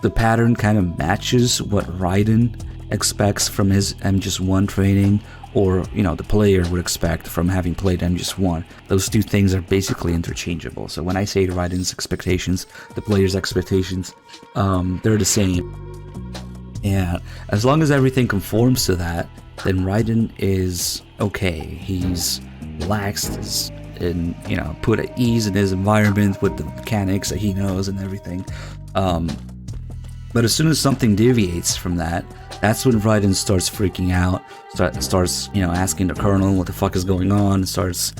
the pattern kind of matches what Raiden expects from his MGS1 training, or the player would expect from having played MGS1, those two things are basically interchangeable. So when I say Raiden's expectations, the player's expectations, they're the same. And as long as everything conforms to that, then Raiden is okay. He's relaxed and put at ease in his environment with the mechanics that he knows and everything. But as soon as something deviates from that, that's when Raiden starts freaking out, starts asking the colonel what the fuck is going on, starts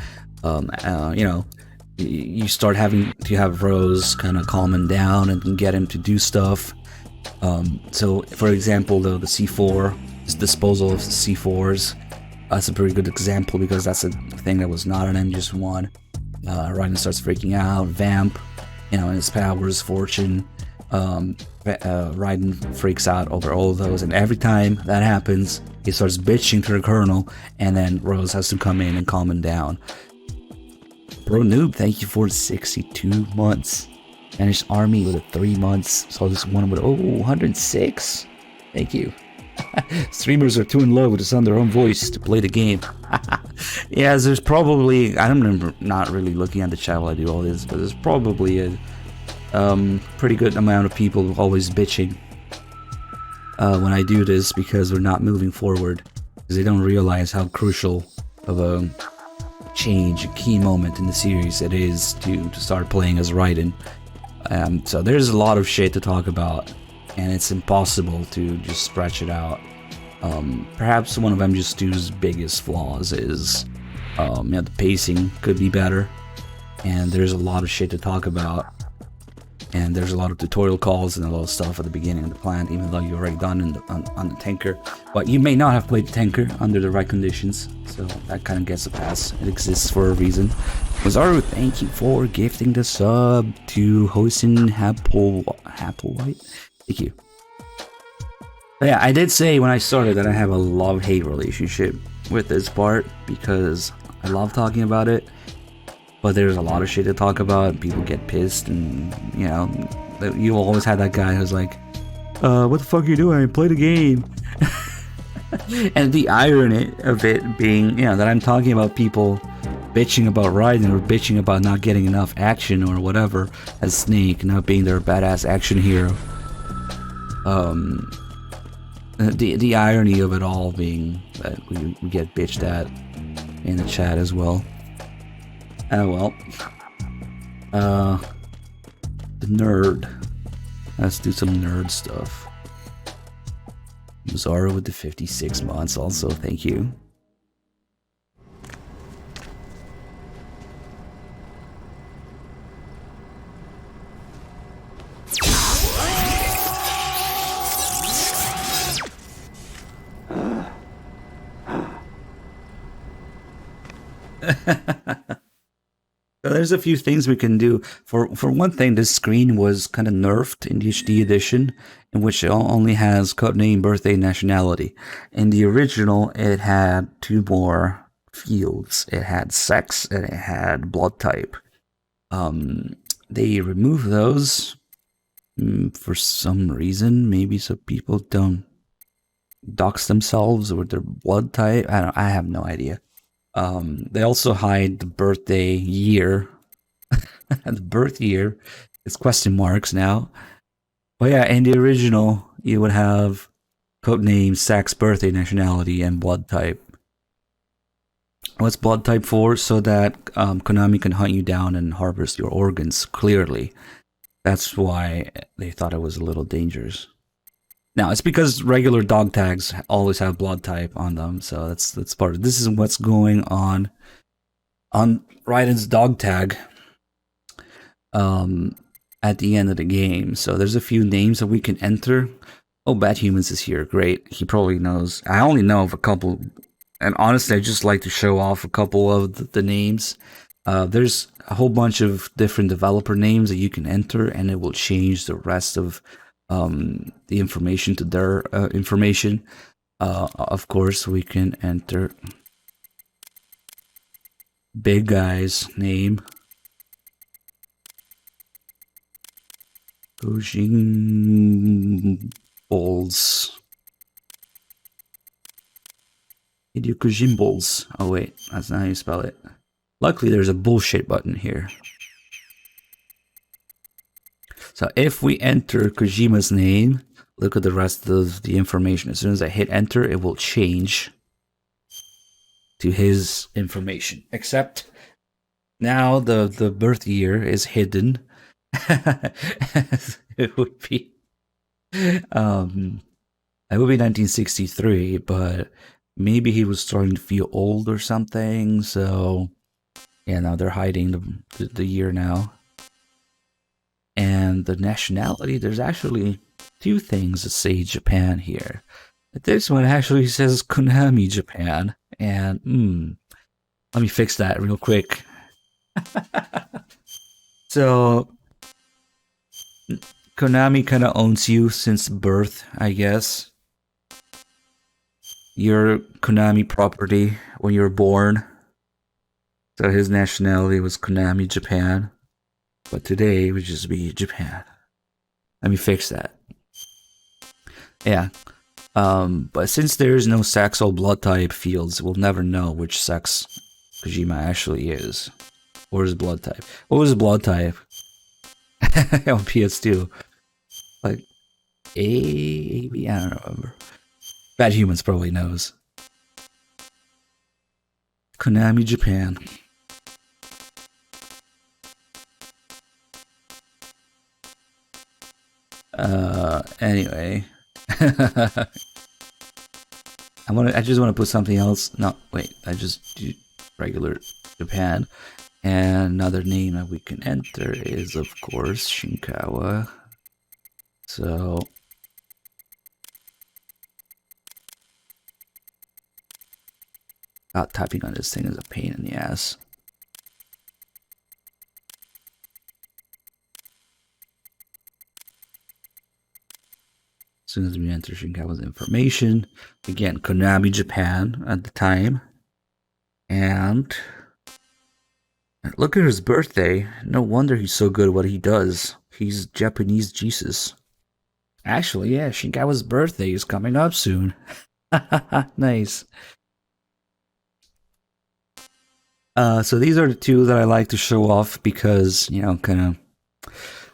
you start having to have Rose kind of calm him down and get him to do stuff. So for example, the C4, his disposal of C4s, that's a pretty good example, because that's a thing that was not an MGS1. Raiden starts freaking out. Vamp, and his powers, fortune. Raiden freaks out over all of those, and every time that happens, he starts bitching to the colonel, and then Rose has to come in and calm him down. Bro Noob, thank you for 62 months. Finished Army with 3 months. Saw this one with 106. Thank you. Streamers are too in love with the sound of their own voice to play the game. Yeah, there's probably, I'm not really looking at the chat while I do all this, but there's probably a pretty good amount of people always bitching when I do this, because we're not moving forward, because they don't realize how crucial of a change, a key moment in the series it is to start playing as Raiden. So there's a lot of shit to talk about, and it's impossible to just stretch it out. Perhaps one of MGS2's biggest flaws is the pacing could be better, and there's a lot of shit to talk about. And there's a lot of tutorial calls and a lot of stuff at the beginning of the plant, even though you're already done on the tanker. But you may not have played the tanker under the right conditions, so that kind of gets a pass. It exists for a reason. Mazaru, thank you for gifting the sub to Hoisin Applewhite. Thank you. But yeah, I did say when I started that I have a love-hate relationship with this part, because I love talking about it. But there's a lot of shit to talk about. People get pissed, and you always have that guy who's like, what the fuck are you doing? Play the game. And the irony of it being, that I'm talking about people bitching about Raiden, or bitching about not getting enough action or whatever, as Snake not being their badass action hero. The irony of it all being that we get bitched at in the chat as well. Well, the nerd. Let's do some nerd stuff. Zara with the 56 months also, thank you. There's a few things we can do. For one thing, this screen was kind of nerfed in the HD edition, in which it only has codename, birthday, nationality. In the original, it had 2 more fields. It had sex and it had blood type. They removed those for some reason, maybe so people don't dox themselves with their blood type. I have no idea. They also hide the birthday year. The birth year is question marks now. But yeah, in the original, you would have codename, sex, birthday, nationality, and blood type. What's blood type for? So that Konami can hunt you down and harvest your organs clearly. That's why they thought it was a little dangerous. Now, it's because regular dog tags always have blood type on them, so that's part of it. This is what's going on Raiden's dog tag at the end of the game. So there's a few names that we can enter. Oh, Bad Humans is here. Great. He probably knows. I only know of a couple, and honestly, I just like to show off a couple of the names. There's a whole bunch of different developer names that you can enter, and it will change the rest of the information to their information. Of course, we can enter big guy's name. Kojimballs. Hideo Kojimballs. Oh wait, that's not how you spell it. Luckily, there's a bullshit button here. So if we enter Kojima's name, look at the rest of the information. As soon as I hit enter, it will change to his information. Except now the birth year is hidden. It would be it would be 1963, but maybe he was starting to feel old or something. So yeah, now they're hiding the year now. And the nationality, there's actually two things that say Japan here. This one actually says Konami Japan. And let me fix that real quick. So Konami kind of owns you since birth, I guess. You're Konami property when you were born. So his nationality was Konami Japan. But today would just be Japan. Let me fix that. Yeah. But since there's no sex or blood type fields, we'll never know which sex Kojima actually is. Or his blood type. What was his blood type? On PS2. Like A, B, I don't remember. Bad Humans probably knows. Konami Japan. Anyway. I just want to put something else. No, wait, I just do regular Japan. And another name that we can enter is, of course, Shinkawa. So typing on this thing is a pain in the ass. As soon as we enter Shinkawa's information, again, Konami Japan at the time. And look at his birthday. No wonder he's so good at what he does. He's Japanese Jesus. Actually, yeah, Shinkawa's birthday is coming up soon. Nice. So these are the two that I like to show off because, you know, kind of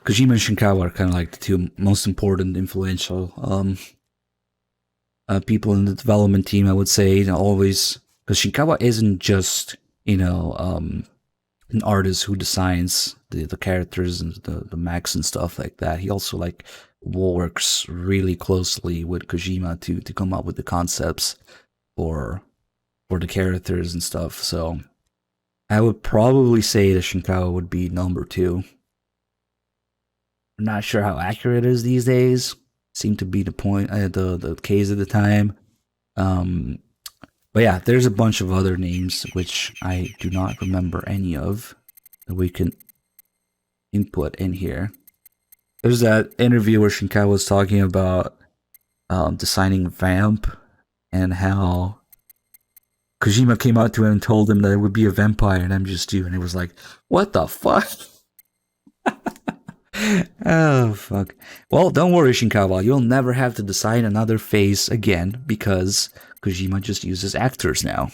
Kojima and Shinkawa are kind of like the two most important, influential people in the development team, I would say. You know, always, because Shinkawa isn't just, you know, an artist who designs the characters and the mechs and stuff like that. He also like works really closely with Kojima to come up with the concepts for the characters and stuff. So I would probably say that Shinkawa would be number 2. I'm not sure how accurate it is these days. Seemed to be the point, the case at the time. But yeah, there's a bunch of other names which I do not remember any of that we can input in here. There's that interview where Shinkawa was talking about designing Vamp and how Kojima came out to him and told him that it would be a vampire in MGS2, and it was like, what the fuck? Oh, fuck. Well, don't worry, Shinkawa. You'll never have to design another face again because Kojima just uses actors now.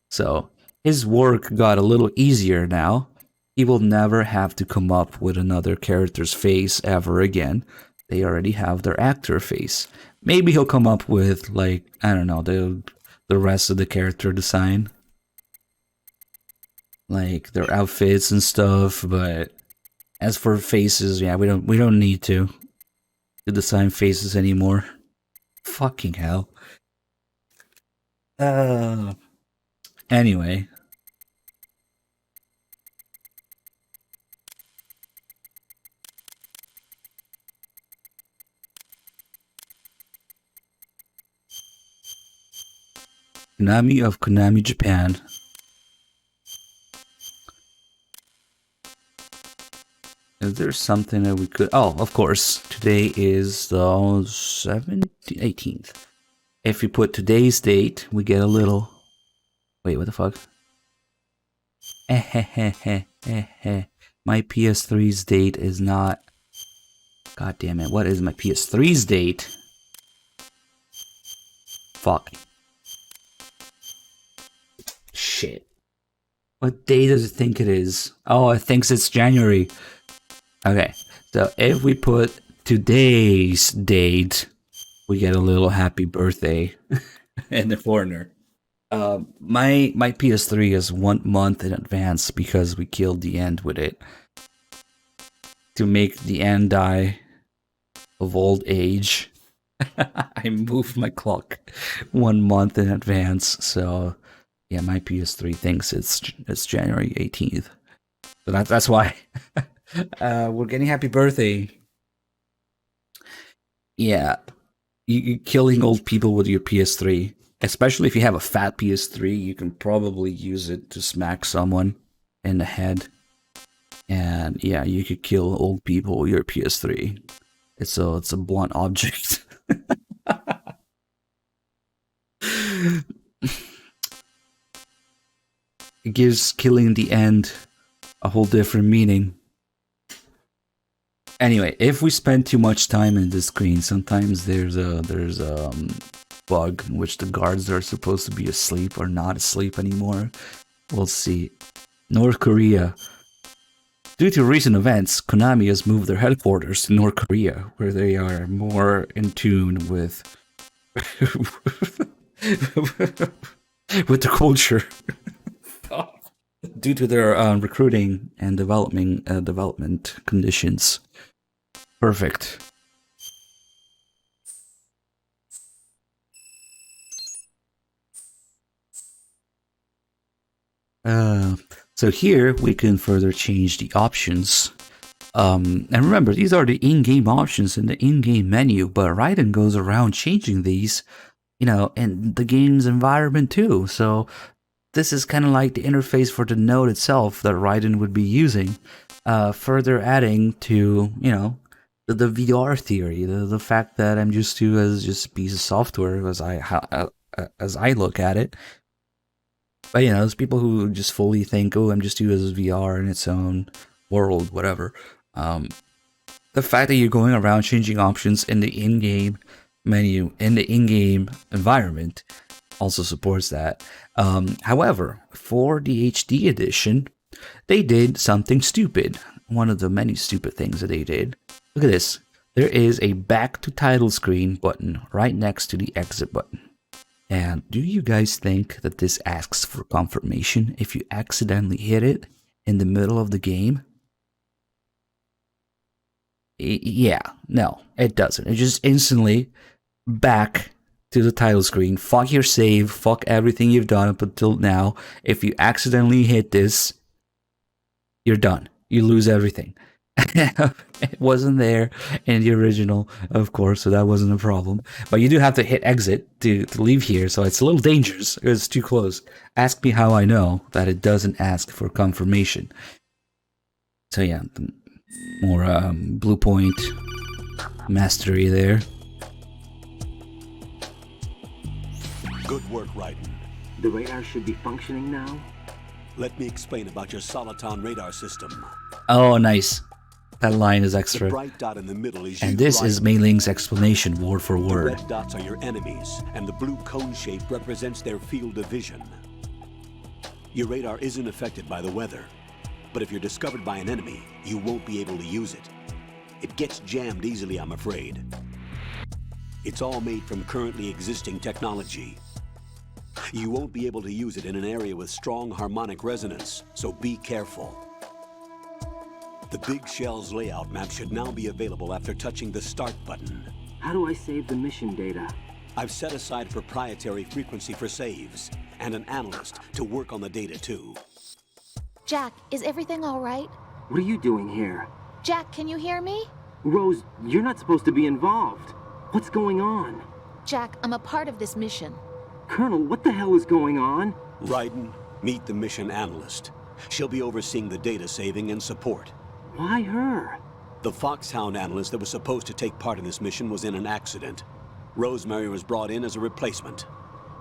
So his work got a little easier now. He will never have to come up with another character's face ever again. They already have their actor face. Maybe he'll come up with, like, I don't know, the rest of the character design, like their outfits and stuff. But as for faces, yeah, we don't need to design faces anymore. Fucking hell. Anyway. Konami of Konami Japan. Is there something that we could... Oh, of course. Today is the 18th. If we put today's date, we get a little... Wait, what the fuck? My PS3's date is not... God damn it, what is my PS3's date? Fuck. Shit. What day does it think it is? Oh, it thinks it's January. Okay, so if we put today's date, we get a little happy birthday in the corner. My PS3 is 1 month in advance because we killed the end with it. To make the end die of old age, I moved my clock 1 month in advance. So yeah, my PS3 thinks it's January 18th. So that's why. We're getting happy birthday. Yeah, you killing old people with your PS3, especially if you have a fat PS3, you can probably use it to smack someone in the head. And yeah, you could kill old people with your PS3. It's a blunt object. It gives killing the end a whole different meaning. Anyway, if we spend too much time in the screen, sometimes there's a bug in which the guards are supposed to be asleep or not asleep anymore. We'll see. North Korea. Due to recent events, Konami has moved their headquarters to North Korea, where they are more in tune with with the culture. Due to their recruiting and development conditions. Perfect. So here we can further change the options. And remember, these are the in-game options in the in-game menu, but Raiden goes around changing these, you know, in the game's environment too. So this is kind of like the interface for the node itself that Raiden would be using, further adding to, you know, the VR theory, the fact that I'm used to as just a piece of software as I look at it. But you know, there's people who just fully think, oh, I'm just used as VR in its own world, whatever. The fact that you're going around changing options in the in-game menu, in the in-game environment, also supports that. However, for the HD edition, they did something stupid. One of the many stupid things that they did. Look at this. There is a back to title screen button right next to the exit button. And do you guys think that this asks for confirmation if you accidentally hit it in the middle of the game? Yeah, no, it doesn't. It just instantly back to the title screen. Fuck your save, fuck everything you've done up until now. If you accidentally hit this, you're done. You lose everything. It wasn't there in the original, of course, so that wasn't a problem. But you do have to hit exit to leave here, so it's a little dangerous. It's too close. Ask me how I know that it doesn't ask for confirmation. So yeah, more blue point mastery there. Good work, Raiden. The radar should be functioning now. Let me explain about your Soliton radar system. Oh, nice. That line is The extra. bright dot in the middle is And you, this is Raiden. Mei Ling's explanation, word for The word. red dots are your enemies, and the blue cone shape represents their field of vision. Your radar isn't affected by the weather. But if you're discovered by an enemy, you won't be able to use it. It gets jammed easily, I'm afraid. It's all made from currently existing technology. You won't be able to use it in an area with strong harmonic resonance, so be careful. The Big Shell's layout map should now be available after touching the Start button. How do I save the mission data? I've set aside a proprietary frequency for saves, and an analyst to work on the data too. Jack, is everything all right? What are you doing here? Jack, can you hear me? Rose, you're not supposed to be involved. What's going on? Jack, I'm a part of this mission. Colonel, what the hell is going on? Raiden, meet the mission analyst. She'll be overseeing the data saving and support. Why her? The Foxhound analyst that was supposed to take part in this mission was in an accident. Rosemary was brought in as a replacement.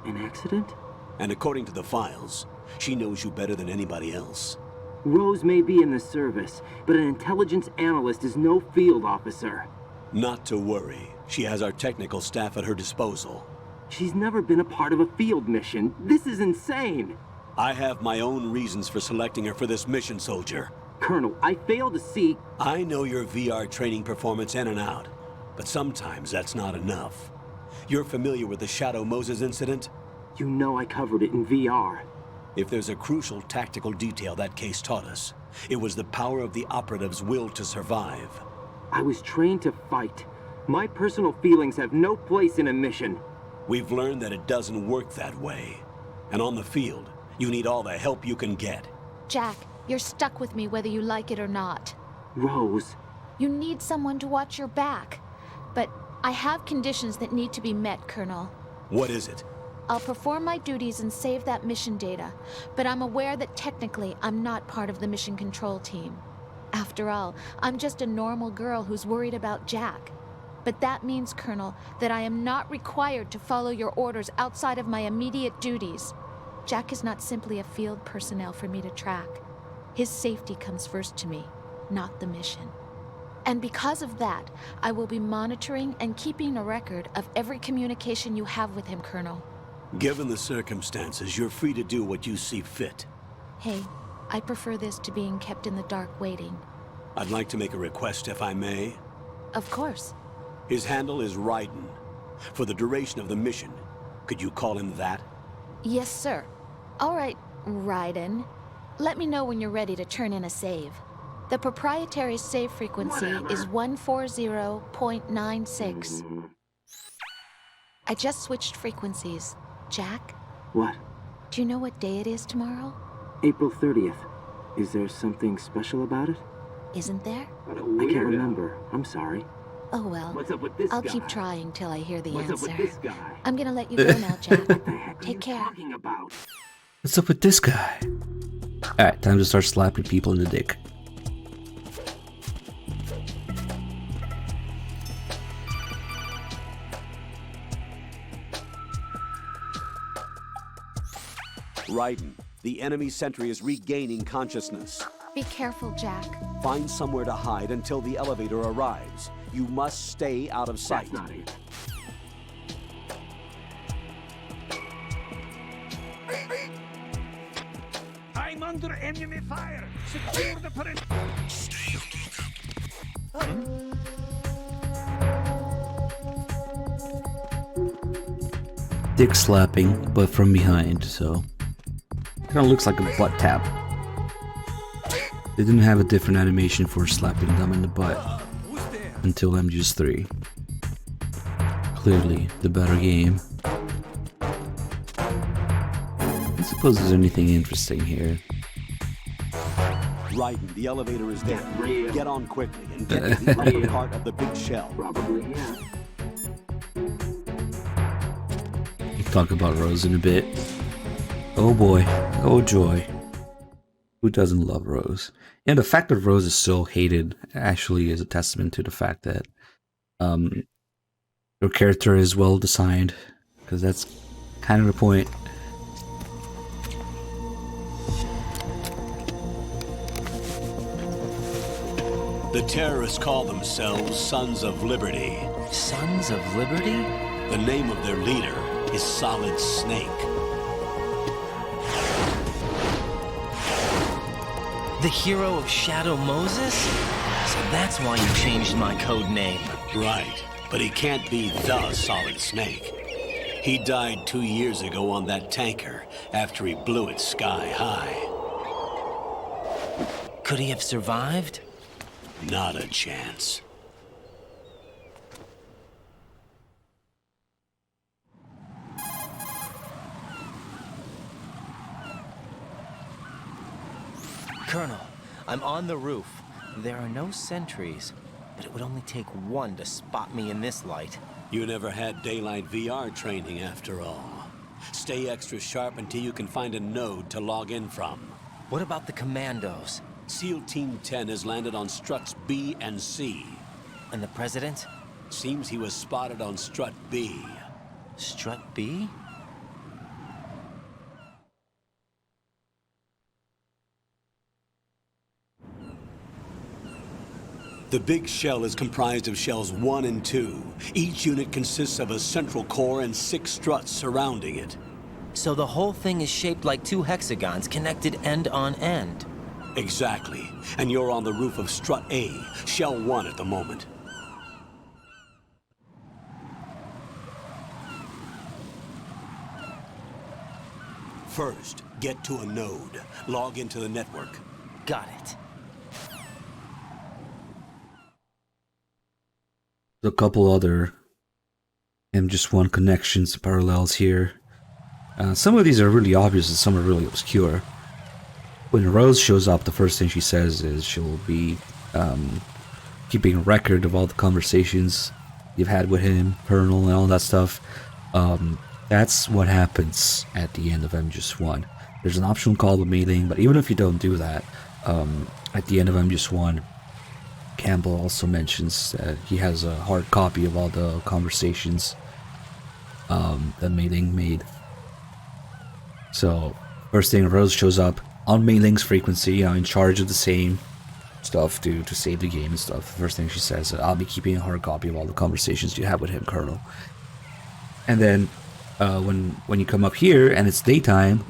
An accident? And according to the files, she knows you better than anybody else. Rose may be in the service, but an intelligence analyst is no field officer. Not to worry. She has our technical staff at her disposal. She's never been a part of a field mission. This is insane. I have my own reasons for selecting her for this mission, soldier. Colonel, I fail to see... I know your VR training performance in and out, but sometimes that's not enough. You're familiar with the Shadow Moses incident? You know I covered it in VR. If there's a crucial tactical detail that case taught us, it was the power of the operative's will to survive. I was trained to fight. My personal feelings have no place in a mission. We've learned that it doesn't work that way. And on the field, you need all the help you can get. Jack, you're stuck with me whether you like it or not. Rose. You need someone to watch your back. But I have conditions that need to be met, Colonel. What is it? I'll perform my duties and save that mission data, but I'm aware that technically I'm not part of the mission control team. After all, I'm just a normal girl who's worried about Jack. But that means, Colonel, that I am not required to follow your orders outside of my immediate duties. Jack is not simply a field personnel for me to track. His safety comes first to me, not the mission. And because of that, I will be monitoring and keeping a record of every communication you have with him, Colonel. Given the circumstances, you're free to do what you see fit. Hey, I prefer this to being kept in the dark waiting. I'd like to make a request, if I may. Of course. His handle is Raiden. For the duration of the mission, could you call him that? Yes, sir. All right, Raiden. Let me know when you're ready to turn in a save. The proprietary save frequency is 140.96. I just switched frequencies. Jack, What? do you know what day it is tomorrow? April 30th. Is there something special about it? Isn't there? I can't remember. I'm sorry. Oh well. What's up with this I'll guy? keep trying till I hear the What's answer. up with this guy? I'm gonna let you go now, Jack. What the heck Take are care. you talking about? What's up with this guy? Alright, time to start slapping people in the dick. Raiden, the enemy sentry is regaining consciousness. Be careful, Jack. Find somewhere to hide until the elevator arrives. You must stay out of sight. That's not it. I'm under enemy fire. Secure the perimeter. Dick slapping, but from behind, so kind of looks like a butt tap. They didn't have a different animation for slapping them in the butt until MGS3. Clearly, the better game. I suppose there's anything interesting here. Raiden, the elevator is there. Real. Get on quickly and get to the upper part of the big shell. Probably, yeah. We'll talk about Rose in a bit. Oh boy, oh joy. Who doesn't love Rose? And the fact that Rose is so hated actually is a testament to the fact that her character is well designed, because that's kind of the point. The terrorists call themselves Sons of Liberty. Sons of Liberty? The name of their leader is Solid Snake. The hero of Shadow Moses? So that's why you changed my code name. Right, but he can't be the Solid Snake. He died 2 years ago on that tanker after he blew it sky high. Could he have survived? Not a chance. Colonel, I'm on the roof. There are no sentries, but it would only take one to spot me in this light. You never had daylight VR training after all. Stay extra sharp until you can find a node to log in from. What about the commandos? SEAL Team 10 has landed on struts B and C. And the president? Seems he was spotted on strut B. Strut B? The big shell is comprised of shells 1 and 2. Each unit consists of a central core and 6 struts surrounding it. So the whole thing is shaped like 2 hexagons connected end on end. Exactly. And you're on the roof of strut A, shell 1 at the moment. First, get to a node. Log into the network. Got it. A couple other MGS1 connections, parallels here. Some of these are really obvious and some are really obscure. When Rose shows up, the first thing she says is she'll be keeping a record of all the conversations you've had with him, Colonel, and all that stuff. That's what happens at the end of MGS1. There's an optional call to meeting, but even if you don't do that, at the end of MGS1, Campbell also mentions that he has a hard copy of all the conversations that Mei Ling made. So, first thing, Rose shows up on Mei Ling's frequency, in charge of the same stuff to save the game and stuff. First thing she says, I'll be keeping a hard copy of all the conversations you have with him, Colonel. And then, when you come up here and it's daytime,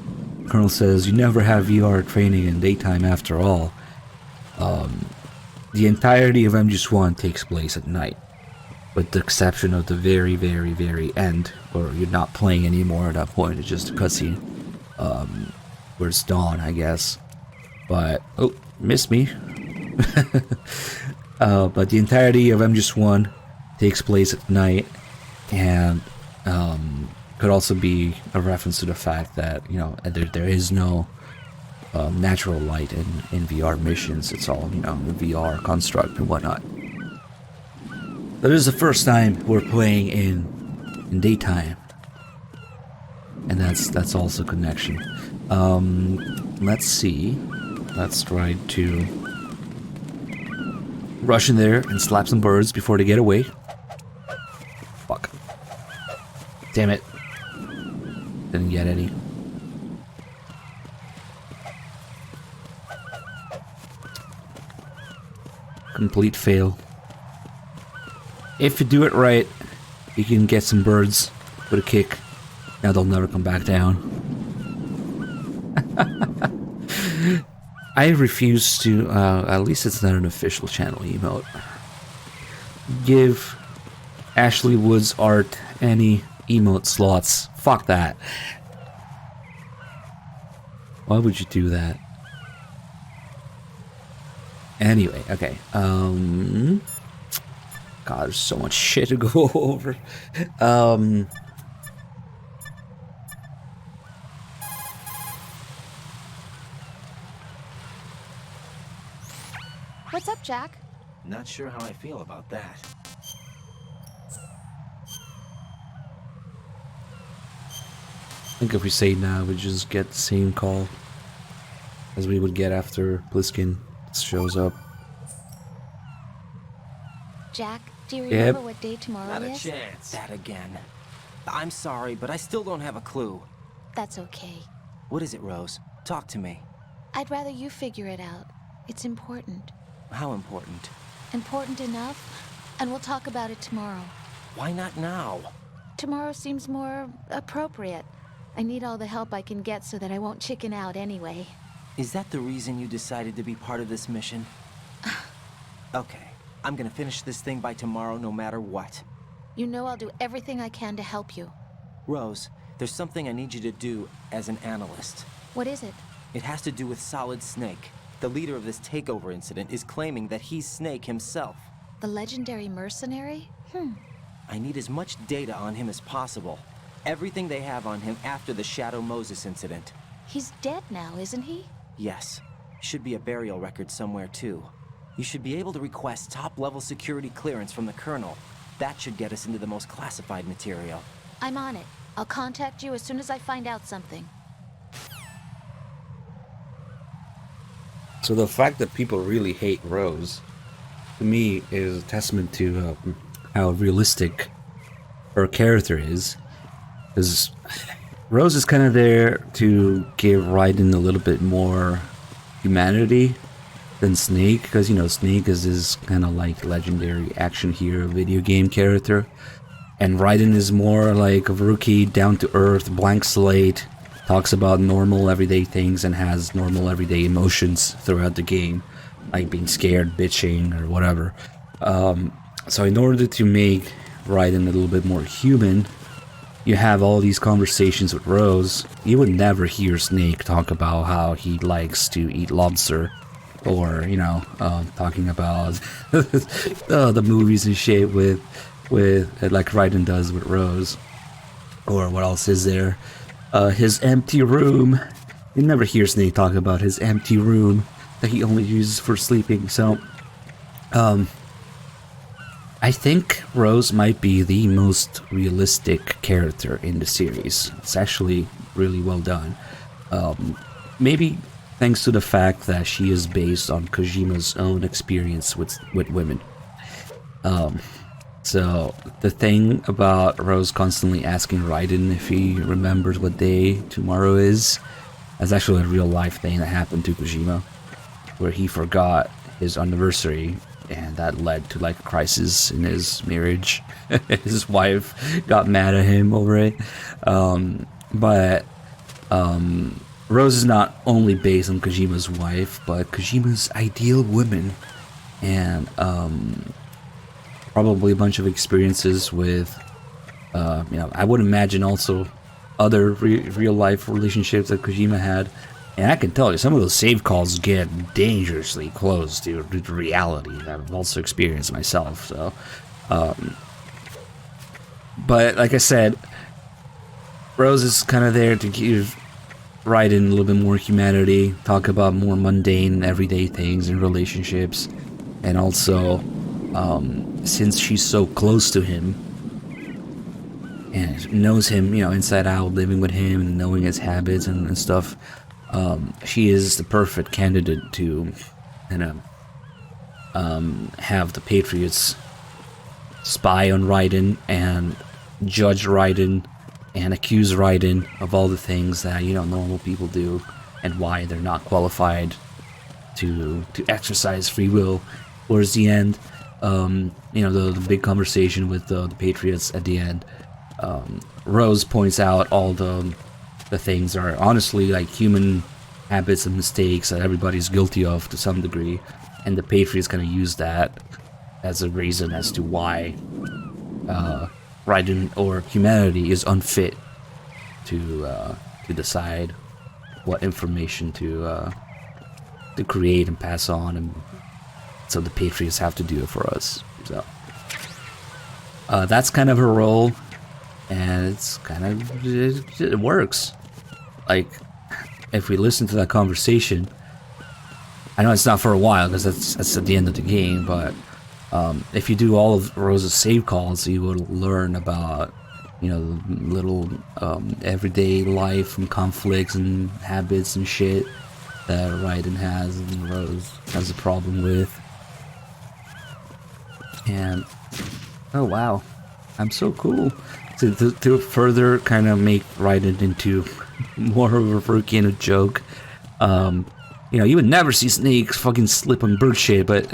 Colonel says, you never have VR training in daytime after all. The entirety of MGS1 takes place at night, with the exception of the very, very, very end, where you're not playing anymore at that point. It's just a cutscene, where it's dawn, I guess. But oh, missed me. But the entirety of MGS1 takes place at night, and could also be a reference to the fact that there is no natural light in VR missions. It's all, a VR construct and whatnot. But this is the first time we're playing in daytime, and that's also connection. Let's see. Let's try to rush in there and slap some birds before they get away. Fuck. Damn it. Didn't get any. Complete fail. If you do it right, you can get some birds with a kick. Now they'll never come back down. I refuse to, at least it's not an official channel emote, give Ashley Wood's art any emote slots. Fuck that. Why would you do that? Anyway, okay. God, there's so much shit to go over. What's up, Jack? Not sure how I feel about that. I think if we say now, we just get the same call as we would get after Bliskin shows up. Jack, do you remember what day tomorrow Not a is? chance. That again. I'm sorry, but I still don't have a clue. That's okay. What is it, Rose? Talk to me. I'd rather you figure it out. It's important. How important? Important enough, and we'll talk about it tomorrow. Why not now? Tomorrow seems more appropriate. I need all the help I can get so that I won't chicken out anyway. Is that the reason you decided to be part of this mission? Okay, I'm gonna finish this thing by tomorrow no matter what. You know I'll do everything I can to help you. Rose, there's something I need you to do as an analyst. What is it? It has to do with Solid Snake. The leader of this takeover incident is claiming that he's Snake himself. The legendary mercenary? I need as much data on him as possible. Everything they have on him after the Shadow Moses incident. He's dead now, isn't he? Yes. Should be a burial record somewhere too. You should be able to request top-level security clearance from the Colonel. That should get us into the most classified material. I'm on it. I'll contact you as soon as I find out something. So the fact that people really hate Rose, to me, is a testament to how realistic her character is. Because Rose is kind of there to give Raiden a little bit more humanity than Snake, because, you know, Snake is this kind of like legendary action hero video game character, and Raiden is more like a rookie, down-to-earth, blank slate, talks about normal everyday things and has normal everyday emotions throughout the game, like being scared, bitching, or whatever. So in order to make Raiden a little bit more human, you have all these conversations with Rose. You would never hear Snake talk about how he likes to eat lobster, or, you know, talking about the movies and shit with like Raiden does with Rose. Or what else is there? His empty room. You never hear Snake talk about his empty room that he only uses for sleeping. So, I think Rose might be the most realistic character in the series. It's actually really well done. Maybe thanks to the fact that she is based on Kojima's own experience with women. So the thing about Rose constantly asking Raiden if he remembers what day tomorrow is actually a real life thing that happened to Kojima, where he forgot his anniversary, and that led to like a crisis in his marriage. His wife got mad at him over it. But Rose is not only based on Kojima's wife, but Kojima's ideal woman, and probably a bunch of experiences with, you know, I would imagine also other real life relationships that Kojima had. And I can tell you, some of those save calls get dangerously close to reality that I've also experienced myself. So, but like I said, Rose is kind of there to give Raiden a little bit more humanity, talk about more mundane, everyday things and relationships, and also, since she's so close to him and knows him, you know, inside out, living with him and knowing his habits and stuff. She is the perfect candidate to, you know, have the Patriots spy on Raiden and judge Raiden and accuse Raiden of all the things that, you know, normal people do, and why they're not qualified to exercise free will. Towards the end, you know, the big conversation with the Patriots at the end, Rose points out all the things are honestly like human habits and mistakes that everybody's guilty of to some degree, and the Patriots kind of use that as a reason as to why Raiden or humanity is unfit to decide what information to create and pass on, and so the Patriots have to do it for us. So that's kind of her role, and it's kind of it works. Like, if we listen to that conversation, I know it's not for a while because that's at the end of the game, but if you do all of Rose's save calls, you will learn about, you know, little everyday life and conflicts and habits and shit that Raiden has and Rose has a problem with. And oh wow, I'm so cool. To further kind of make Raiden into more of a rookie and a joke. You know, you would never see Snake fucking slip on bird shit, but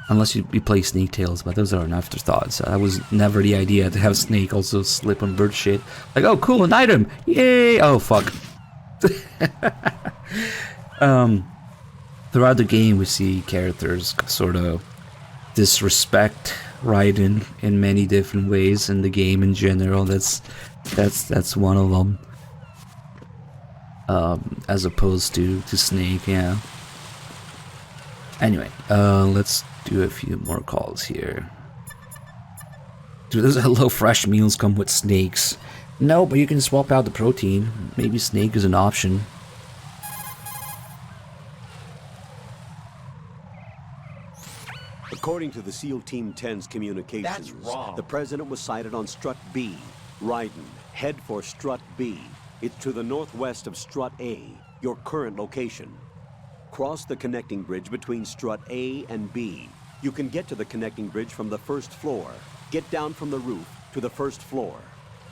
unless you play Snake Tales, but those are an afterthought. So that was never the idea to have Snake also slip on bird shit. Like, oh cool, an item, yay! Oh fuck. Throughout the game, we see characters sort of disrespect Raiden in many different ways in the game in general. That's one of them. As opposed to Snake, yeah. Anyway, let's do a few more calls here. Do those HelloFresh meals come with snakes? No, but you can swap out the protein. Maybe snake is an option. According to the SEAL Team 10's communications, the president was sighted on Strut B. Raiden, head for Strut B. It's to the northwest of Strut A, your current location. Cross the connecting bridge between Strut A and B. You can get to the connecting bridge from the first floor. Get down from the roof to the first floor.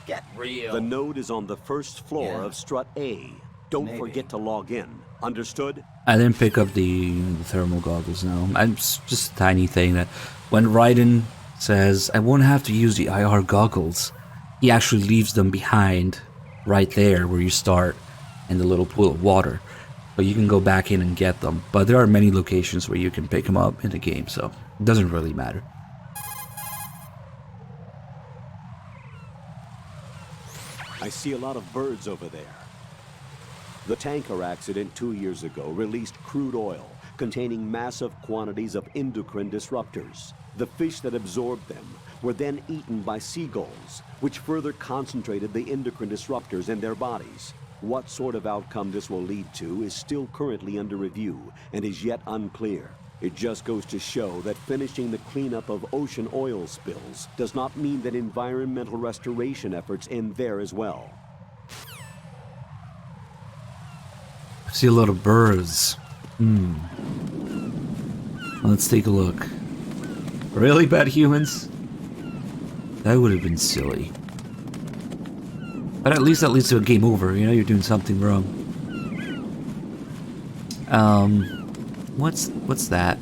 Get real. The node is on the first floor of Strut A. Don't forget to log in. Understood? I didn't pick up the thermal goggles now. It's just a tiny thing that when Raiden says, I won't have to use the IR goggles, he actually leaves them behind right there where you start in the little pool of water. But you can go back in and get them. But there are many locations where you can pick them up in the game, so it doesn't really matter. I see a lot of birds over there. The tanker accident 2 years ago released crude oil containing massive quantities of endocrine disruptors. The fish that absorbed them were then eaten by seagulls, which further concentrated the endocrine disruptors in their bodies. What sort of outcome this will lead to is still currently under review and is yet unclear. It just goes to show that finishing the cleanup of ocean oil spills does not mean that environmental restoration efforts end there as well. I see a lot of birds. Let's take a look. Really bad humans? That would have been silly. But at least that leads to a game over, you know, you're doing something wrong. What's that?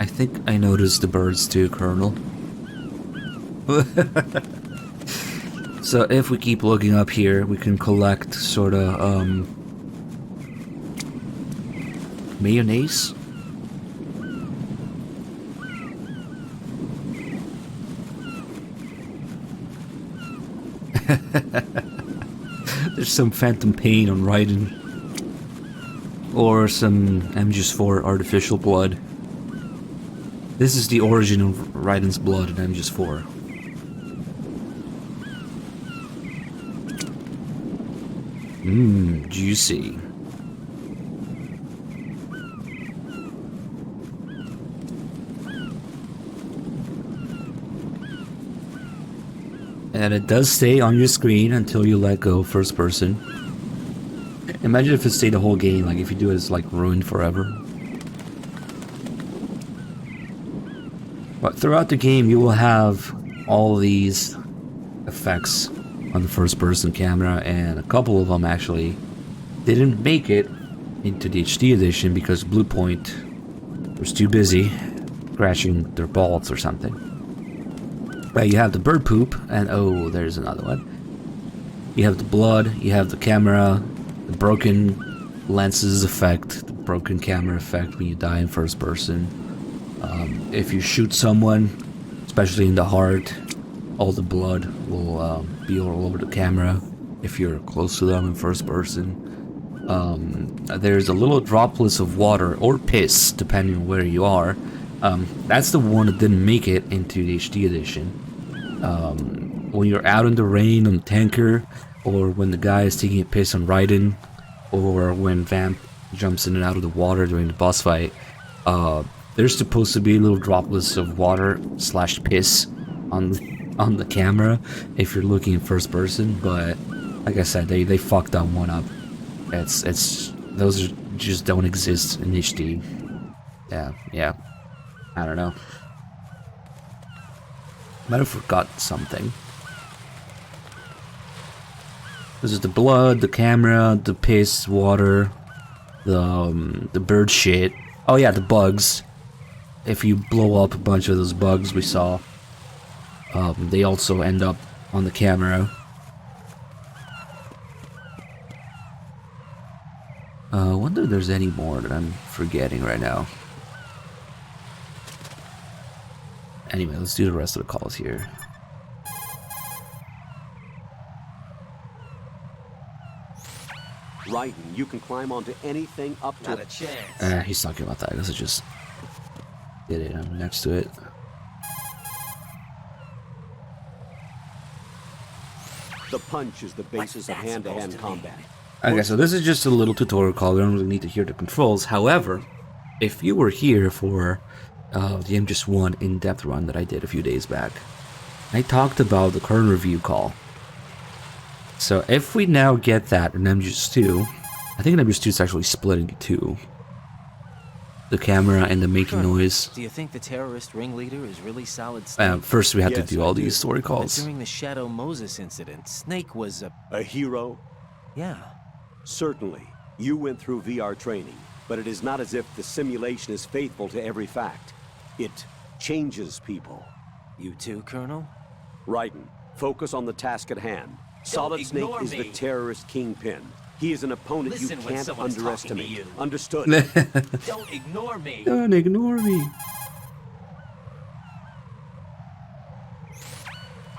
I think I noticed the birds too, Colonel. So if we keep looking up here, we can collect sorta, mayonnaise? There's some phantom pain on Raiden. Or some MGS4 artificial blood. This is the origin of Raiden's blood in MGS4. Juicy. And it does stay on your screen until you let go first person. Imagine if it stayed the whole game, like if you do it, it's like ruined forever. But throughout the game, you will have all these effects on the first person camera, and a couple of them actually didn't make it into the HD edition because Bluepoint was too busy crashing their balls or something. But you have the bird poop, and oh, there's another one. You have the blood, you have the camera, the broken lenses effect, the broken camera effect when you die in first person. If you shoot someone, especially in the heart, all the blood will be all over the camera if you're close to them in first person. There's a little droplets of water or piss, depending on where you are. That's the one that didn't make it into the HD edition. When you're out in the rain on the tanker, or when the guy is taking a piss on Raiden, or when Vamp jumps in and out of the water during the boss fight, there's supposed to be little droplets of water / piss on the camera if you're looking in first person, but like I said, they fucked that one up. Those just don't exist in HD. Yeah. I don't know. Might have forgot something. This is the blood, the camera, the piss, water, the bird shit. Oh yeah, the bugs. If you blow up a bunch of those bugs we saw, they also end up on the camera. I wonder if there's any more that I'm forgetting right now. Anyway, let's do the rest of the calls here. Raiden, you can climb onto anything up to Not a chance. He's talking about that. I guess I just did it. I'm next to it. The punch is the basis of hand-to-hand combat. Okay, so this is just a little tutorial call. You don't really need to hear the controls. However, if you were here for the MGS1 in-depth run that I did a few days back, I talked about the current review call. So if we now get that in MGS2, I think in MGS2 is actually split into two. The camera and the making noise. Do you think the terrorist ringleader is really solid Snake? First we have to Yes, do I all do. these story But calls. during the Shadow Moses incident, Snake was a... A hero? Yeah. Certainly. You went through VR training, but it is not as if the simulation is faithful to every fact. It changes people. You too, Colonel? Raiden, focus on the task at hand. Solid Snake ignore is the me. terrorist kingpin. He is an opponent Listen you when can't someone's talking to underestimate. you. Understood? Don't ignore me. Don't ignore me.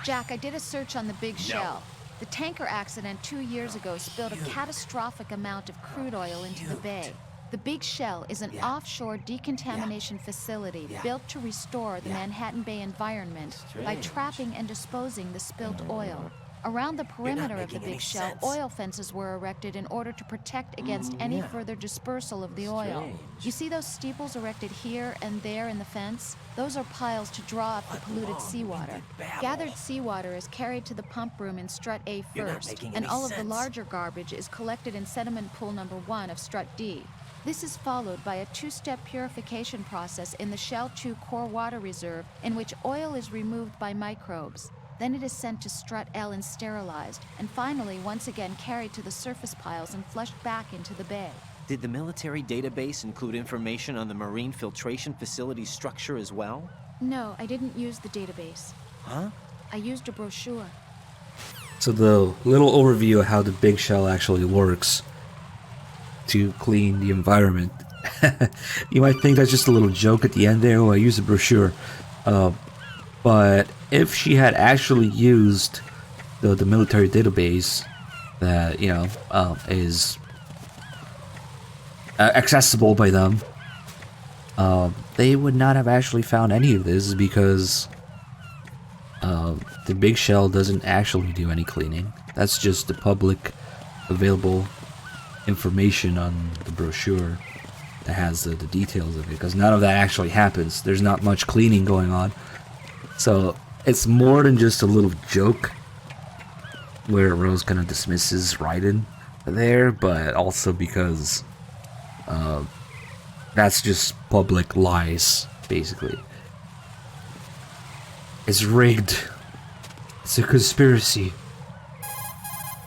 Jack, I did a search on the Big Shell. The tanker accident 2 years ago spilled a catastrophic amount of crude oil into the bay. The Big Shell is an offshore decontamination facility built to restore the Manhattan Bay environment by trapping and disposing the spilt oil. Around the perimeter of the making any Big Shell, sense. oil fences were erected in order to protect against any further dispersal of the oil. Strange. You see those steeples erected here and there in the fence? Those are piles to draw up the polluted seawater. Gathered seawater is carried to the pump room in Strut A You're not first, making and any all of the sense. larger garbage is collected in sediment pool number 1 of Strut D. This is followed by a two-step purification process in the Shell 2 core water reserve in which oil is removed by microbes. Then it is sent to Strut L and sterilized, and finally once again carried to the surface piles and flushed back into the bay. Did the military database include information on the marine filtration facility's structure as well? No, I didn't use the database. Huh? I used a brochure. So the little overview of how the Big Shell actually works to clean the environment. You might think that's just a little joke at the end there. Oh, I used a brochure. But if she had actually used the military database that, you know, is accessible by them, they would not have actually found any of this because the Big Shell doesn't actually do any cleaning. That's just the public available information on the brochure that has the details of it, because none of that actually happens. There's not much cleaning going on. So it's more than just a little joke where Rose kind of dismisses Raiden there, but also because that's just public lies, basically. It's rigged. It's a conspiracy.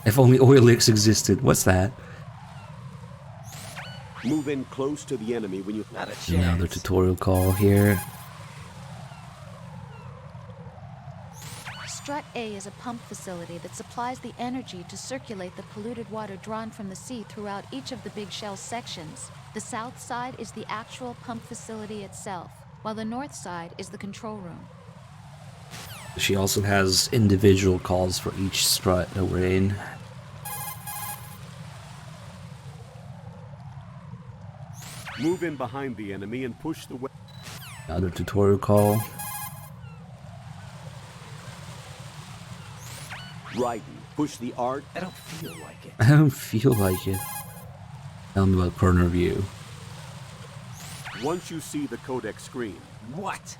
If only oil leaks existed. What's that? Move in close to the enemy when you... Not a chance. Another tutorial call here. Strut A is a pump facility that supplies the energy to circulate the polluted water drawn from the sea throughout each of the Big Shell sections. The south side is the actual pump facility itself, while the north side is the control room. She also has individual calls for each strut that we're in. Move in behind the enemy and push the... Another tutorial call. Raiden, push the art. I don't feel like it. I don't feel like it. Tell me about corner view. Once you see the codec screen, What?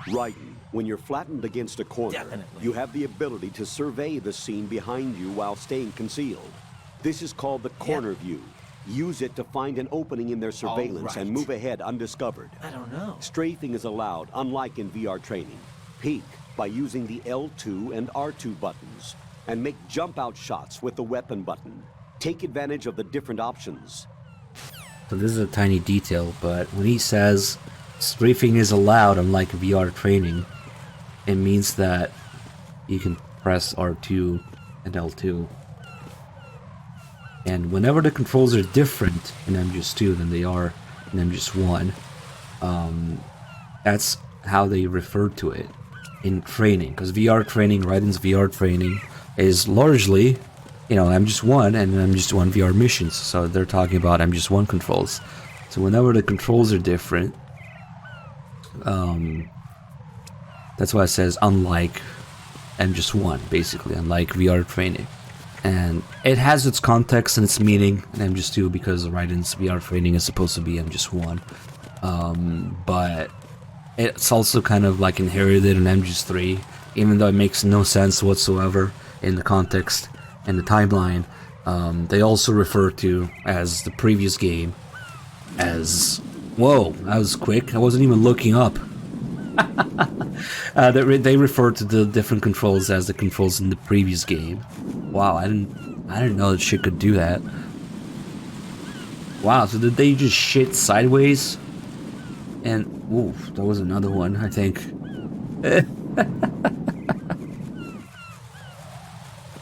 Raiden, when you're flattened against a corner, Definitely. you have the ability to survey the scene behind you while staying concealed. This is called the corner view. Use it to find an opening in their surveillance and right. move ahead undiscovered. I don't know. Strafing is allowed, unlike in VR training. Peek by using the L2 and R2 buttons, and make jump-out shots with the weapon button. Take advantage of the different options. So this is a tiny detail, but when he says strafing is allowed, unlike VR training, it means that you can press R2 and L2. And whenever the controls are different in MGS2 than they are in MGS1, that's how they refer to it in training. Because VR training, Raiden's VR training, is largely, you know, MGS1 and MGS1 VR missions. So they're talking about MGS1 controls. So whenever the controls are different, that's why it says unlike MGS1, basically, unlike VR training. And it has its context and its meaning in MGS2 because Raiden's VR training is supposed to be MGS1. But it's also kind of like inherited in MGS3, even though it makes no sense whatsoever in the context and the timeline. They also refer to as the previous game as... Whoa, that was quick. I wasn't even looking up. They refer to the different controls as the controls in the previous game. Wow, I didn't know that shit could do that. Wow, so did they just shit sideways? And ooh, that was another one, I think.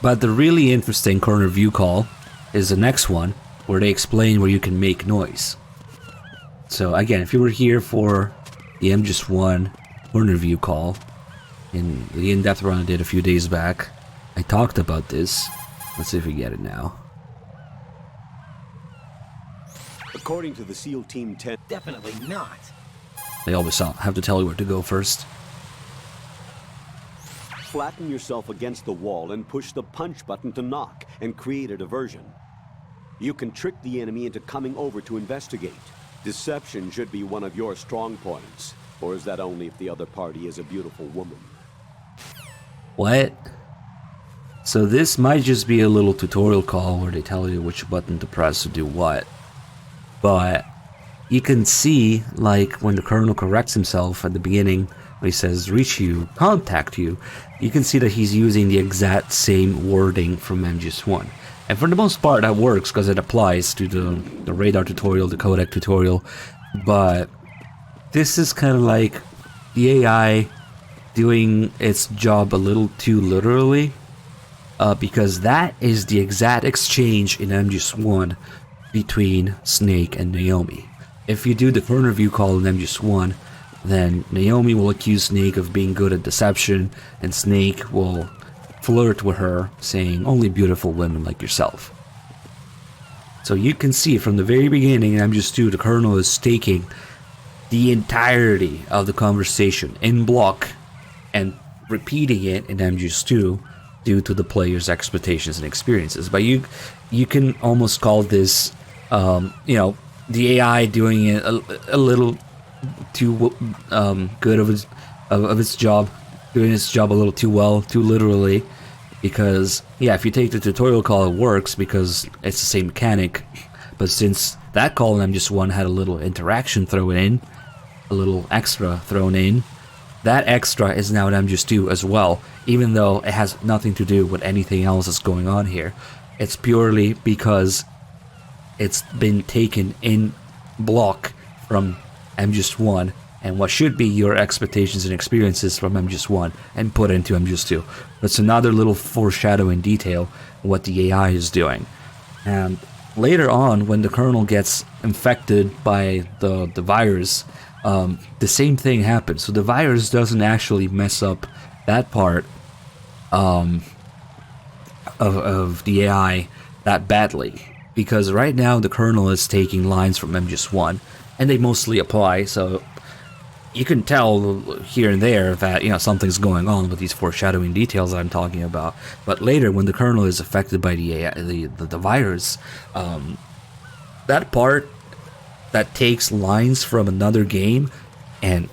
But the really interesting corner view call is the next one, where they explain where you can make noise. So again, if you were here for the MGS1 corner view call in the in-depth run I did a few days back, I talked about this. Let's see if we get it now. According to the SEAL Team 10... Definitely not. They always have to tell you where to go first. Flatten yourself against the wall and push the punch button to knock and create a diversion. You can trick the enemy into coming over to investigate. Deception should be one of your strong points. Or is that only if the other party is a beautiful woman? What? So this might just be a little tutorial call where they tell you which button to press to do what. But you can see, like, when the Colonel corrects himself at the beginning, when he says reach you, contact you, you can see that he's using the exact same wording from MGS1. And for the most part that works because it applies to the radar tutorial, the codec tutorial. But this is kind of like the AI doing its job a little too literally. Because that is the exact exchange in MGS1 between Snake and Naomi. If you do the corner view call in MGS1, then Naomi will accuse Snake of being good at deception, and Snake will flirt with her, saying only beautiful women like yourself. So you can see from the very beginning in MGS2, the Colonel is taking the entirety of the conversation in block and repeating it in MGS2 due to the player's expectations and experiences. But you can almost call this, you know, the AI doing it a little too good of its job, doing its job a little too well, too literally. Because yeah, if you take the tutorial call, it works because it's the same mechanic. But since that call in MGS1 had a little interaction thrown in, a little extra thrown in, that extra is now in MGS2 as well, even though it has nothing to do with anything else that's going on here. It's purely because it's been taken in block from MGS1 and what should be your expectations and experiences from MGS1 and put into MGS2. That's another little foreshadowing detail of what the AI is doing. And later on, when the Colonel gets infected by the virus, the same thing happens. So the virus doesn't actually mess up that part of the AI that badly, because right now the Colonel is taking lines from MGS1 and they mostly apply, so you can tell here and there that, you know, something's going on with these foreshadowing details I'm talking about. But later, when the Colonel is affected by the AI, the virus, that part that takes lines from another game and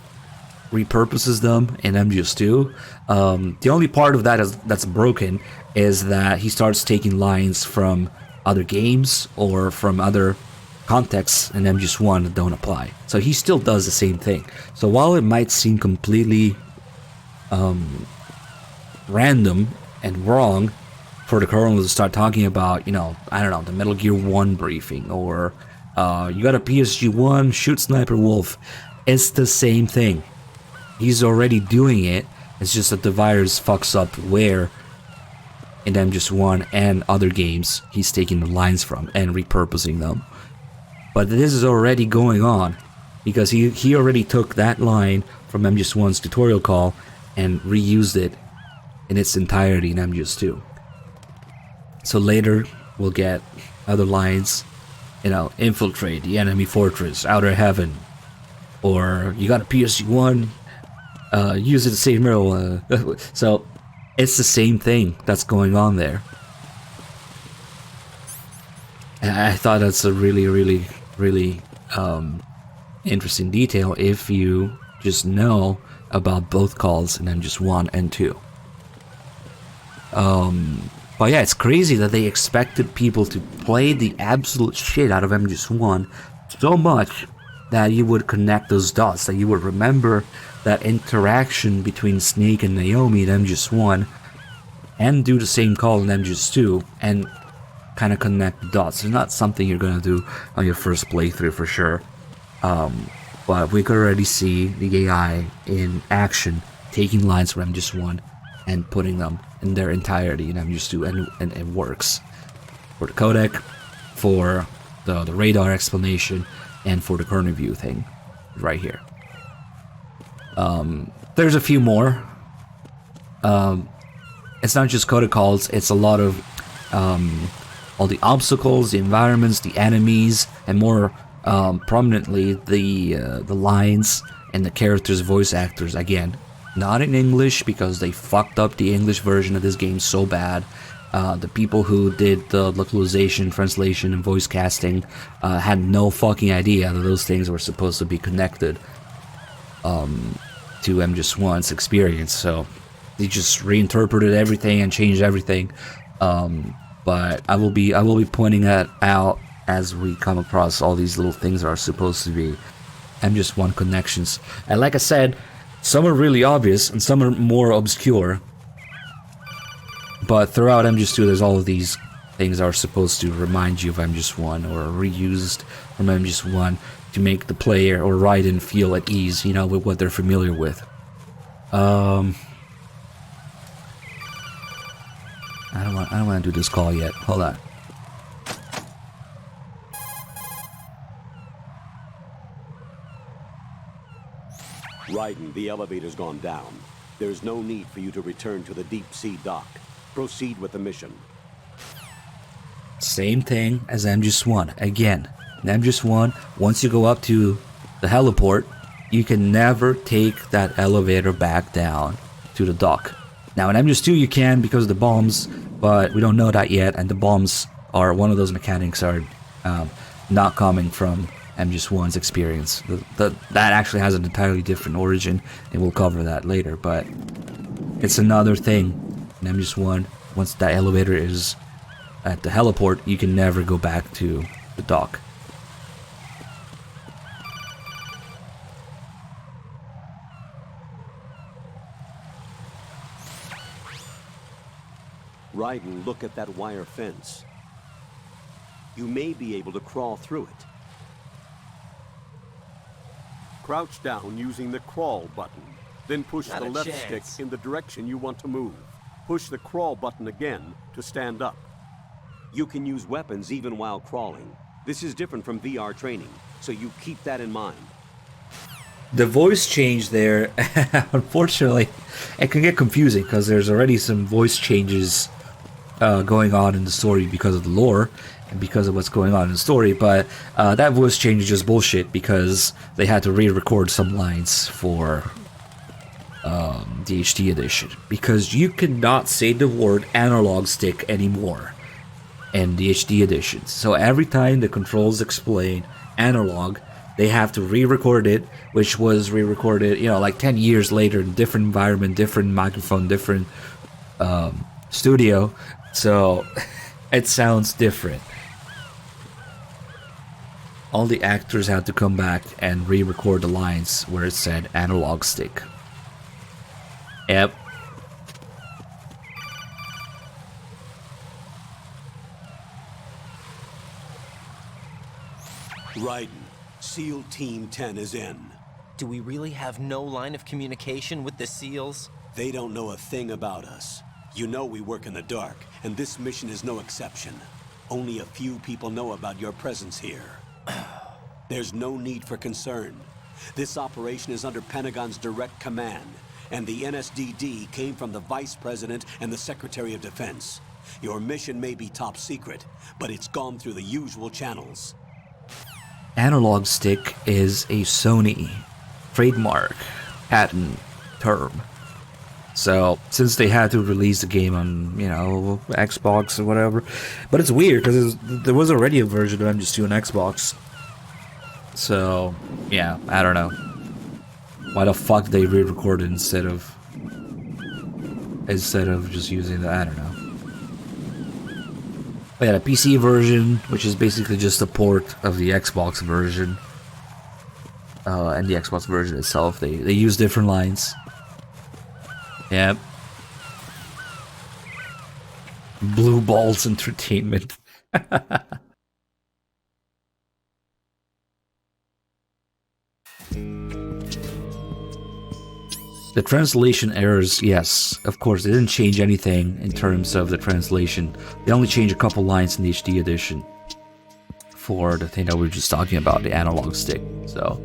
repurposes them in MGS2. The only part of that that's broken is that he starts taking lines from other games or from other contexts in MGS1 that don't apply. So he still does the same thing. So while it might seem completely random and wrong for the Colonel to start talking about, you know, I don't know, the Metal Gear 1 briefing, or you got a PSG-1, shoot Sniper Wolf, it's the same thing. He's already doing it. It's just that the virus fucks up where in MGS1 and other games he's taking the lines from and repurposing them. But this is already going on, because he already took that line from MGS1's tutorial call and reused it in its entirety in MGS2. So later we'll get other lines, you know, infiltrate the enemy fortress, outer heaven, or you got a PSU-1, use it to save Meryl. So it's the same thing that's going on there. And I thought that's a really interesting detail if you just know about both calls in MGS1 and 2. But yeah, it's crazy that they expected people to play the absolute shit out of MGS1 so much that you would connect those dots, that you would remember that interaction between Snake and Naomi in MGS1 and do the same call in MGS2 and kind of connect the dots. It's not something you're going to do on your first playthrough for sure. But we could already see the AI in action, taking lines from MGS1 and putting them in their entirety in MGS2, and it works. For the codec, for the radar explanation, and for the kernel view thing right here. There's a few more. It's not just codec calls, it's a lot of all the obstacles, the environments, the enemies, and more prominently the lines and the characters' voice actors. Again, not in English, because they fucked up the English version of this game so bad. The people who did the localization, translation, and voice casting had no fucking idea that those things were supposed to be connected to MGS1's experience, so they just reinterpreted everything and changed everything. But I will be pointing that out as we come across all these little things that are supposed to be MGS1 connections. And like I said, some are really obvious and some are more obscure. But throughout MGS2, there's all of these things that are supposed to remind you of MGS1 or reused from MGS1 to make the player or Raiden feel at ease, you know, with what they're familiar with. I don't want to do this call yet. Hold on. Raiden, the elevator's gone down. There's no need for you to return to the deep sea dock. Proceed with the mission. Same thing as MGS1. Again, in MGS1, once you go up to the heliport, you can never take that elevator back down to the dock. Now in MGS2 you can because of the bombs, but we don't know that yet, and the bombs are one of those mechanics are not coming from MGS1's experience. That actually has an entirely different origin, and we'll cover that later, but it's another thing in MGS1. Once that elevator is at the heliport, you can never go back to the dock. Raiden, look at that wire fence. You may be able to crawl through it. Crouch down using the crawl button. Then push Not the a left chance. stick in the direction you want to move. Push the crawl button again to stand up. You can use weapons even while crawling. This is different from VR training, so you keep that in mind. The voice change there, unfortunately, it can get confusing because there's already some voice changes going on in the story because of the lore and because of what's going on in the story, but that voice change is just bullshit because they had to re-record some lines for the HD edition, because you cannot say the word analog stick anymore in the HD edition. So every time the controls explain analog, they have to re-record it, which was re-recorded, you know, like 10 years later in different environment, different microphone, different studio. So it sounds different. All the actors had to come back and re-record the lines where it said analog stick. Yep. Raiden, SEAL Team 10 is in. Do we really have no line of communication with the SEALs? They don't know a thing about us. You know we work in the dark, and this mission is no exception. Only a few people know about your presence here. There's no need for concern. This operation is under Pentagon's direct command, and the NSDD came from the Vice President and the Secretary of Defense. Your mission may be top secret, but it's gone through the usual channels. Analog stick is a Sony trademark patent term. So, since they had to release the game on, you know, Xbox or whatever. But it's weird, because there was already a version of MGS2 on Xbox. So, yeah, I don't know. Why the fuck they re-recorded instead of just using the, I don't know. But yeah, the PC version, which is basically just a port of the Xbox version. And the Xbox version itself, they use different lines. Yep. Blue Balls Entertainment. The translation errors, yes, of course, they didn't change anything in terms of the translation. They only changed a couple lines in the HD edition for the thing that we were just talking about, the analog stick. So,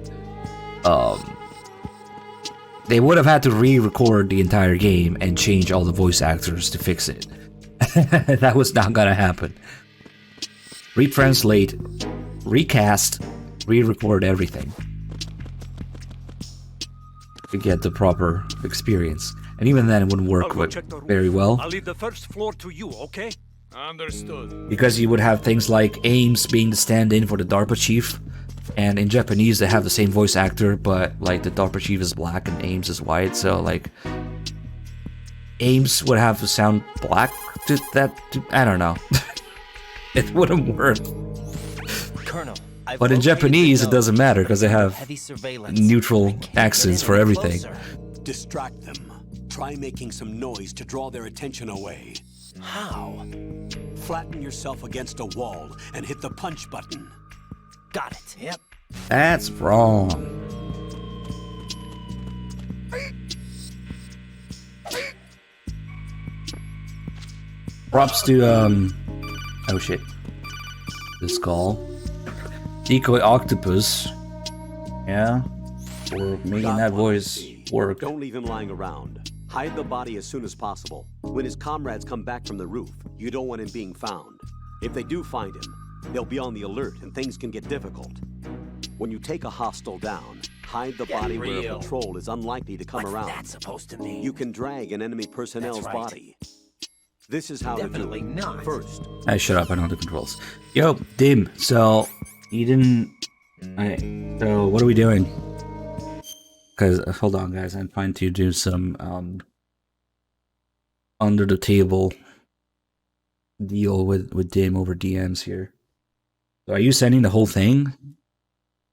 they would have had to re-record the entire game and change all the voice actors to fix it. That was not gonna happen. Retranslate, recast, re-record everything to get the proper experience. And even then, it wouldn't work very well. I'll leave the first floor to you, okay? Understood. Because you would have things like Ames being the stand-in for the DARPA chief. And in Japanese, they have the same voice actor, but like the DARPA chief is black and Ames is white. So like, Ames would have to sound black. I don't know. It wouldn't work. Colonel, But in Japanese, it doesn't matter because they have neutral accents for everything. Distract them. Try making some noise to draw their attention away. How? Flatten yourself against a wall and hit the punch button. Got it. Yep. That's wrong. Props to, oh shit. The skull. Decoy Octopus. Yeah. For making that voice work. Don't leave him lying around. Hide the body as soon as possible. When his comrades come back from the roof, you don't want him being found. If they do find him, they'll be on the alert and things can get difficult. When you take a hostile down, hide the body where a patrol is unlikely to come around. What's that supposed to mean? You can drag an enemy personnel's right. body. This is how Definitely to do it. not. First, Hey, shut up, I know the controls. Yo, Dim, so, you didn't... so, what are we doing? Because, hold on guys, I'm trying to do some, under the table deal with Dim over DMs here. So are you sending the whole thing?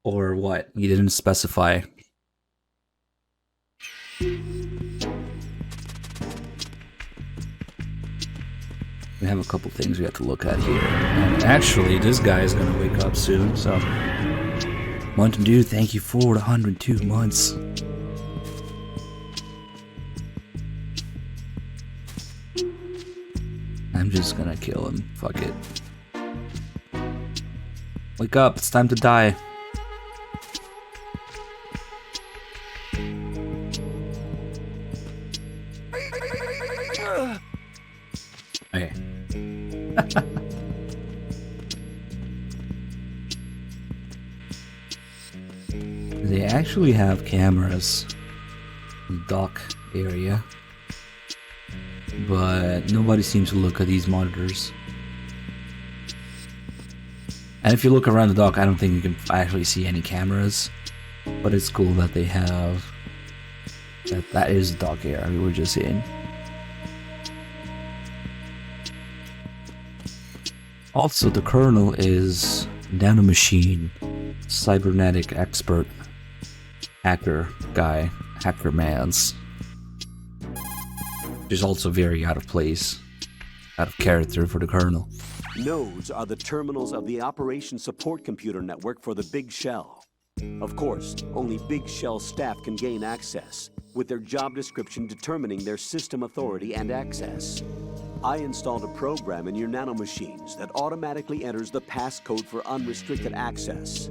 Or what? You didn't specify. We have a couple things we have to look at here. And actually, this guy is going to wake up soon, so... Mountain Dew, thank you for the 102 months. I'm just gonna kill him. Fuck it. Wake up, it's time to die. Okay. They actually have cameras in the dock area, but nobody seems to look at these monitors. And if you look around the dock, I don't think you can actually see any cameras, but it's cool that they have that is the dock area we were just in. Also, the Colonel is nanomachine, cybernetic expert, hacker guy, hacker mans. Which is also very out of place, out of character for the Colonel. nodes are the terminals of the Operation Support Computer Network for the Big Shell. Of course, only Big Shell staff can gain access, with their job description determining their system authority and access. I installed a program in your nanomachines that automatically enters the passcode for unrestricted access.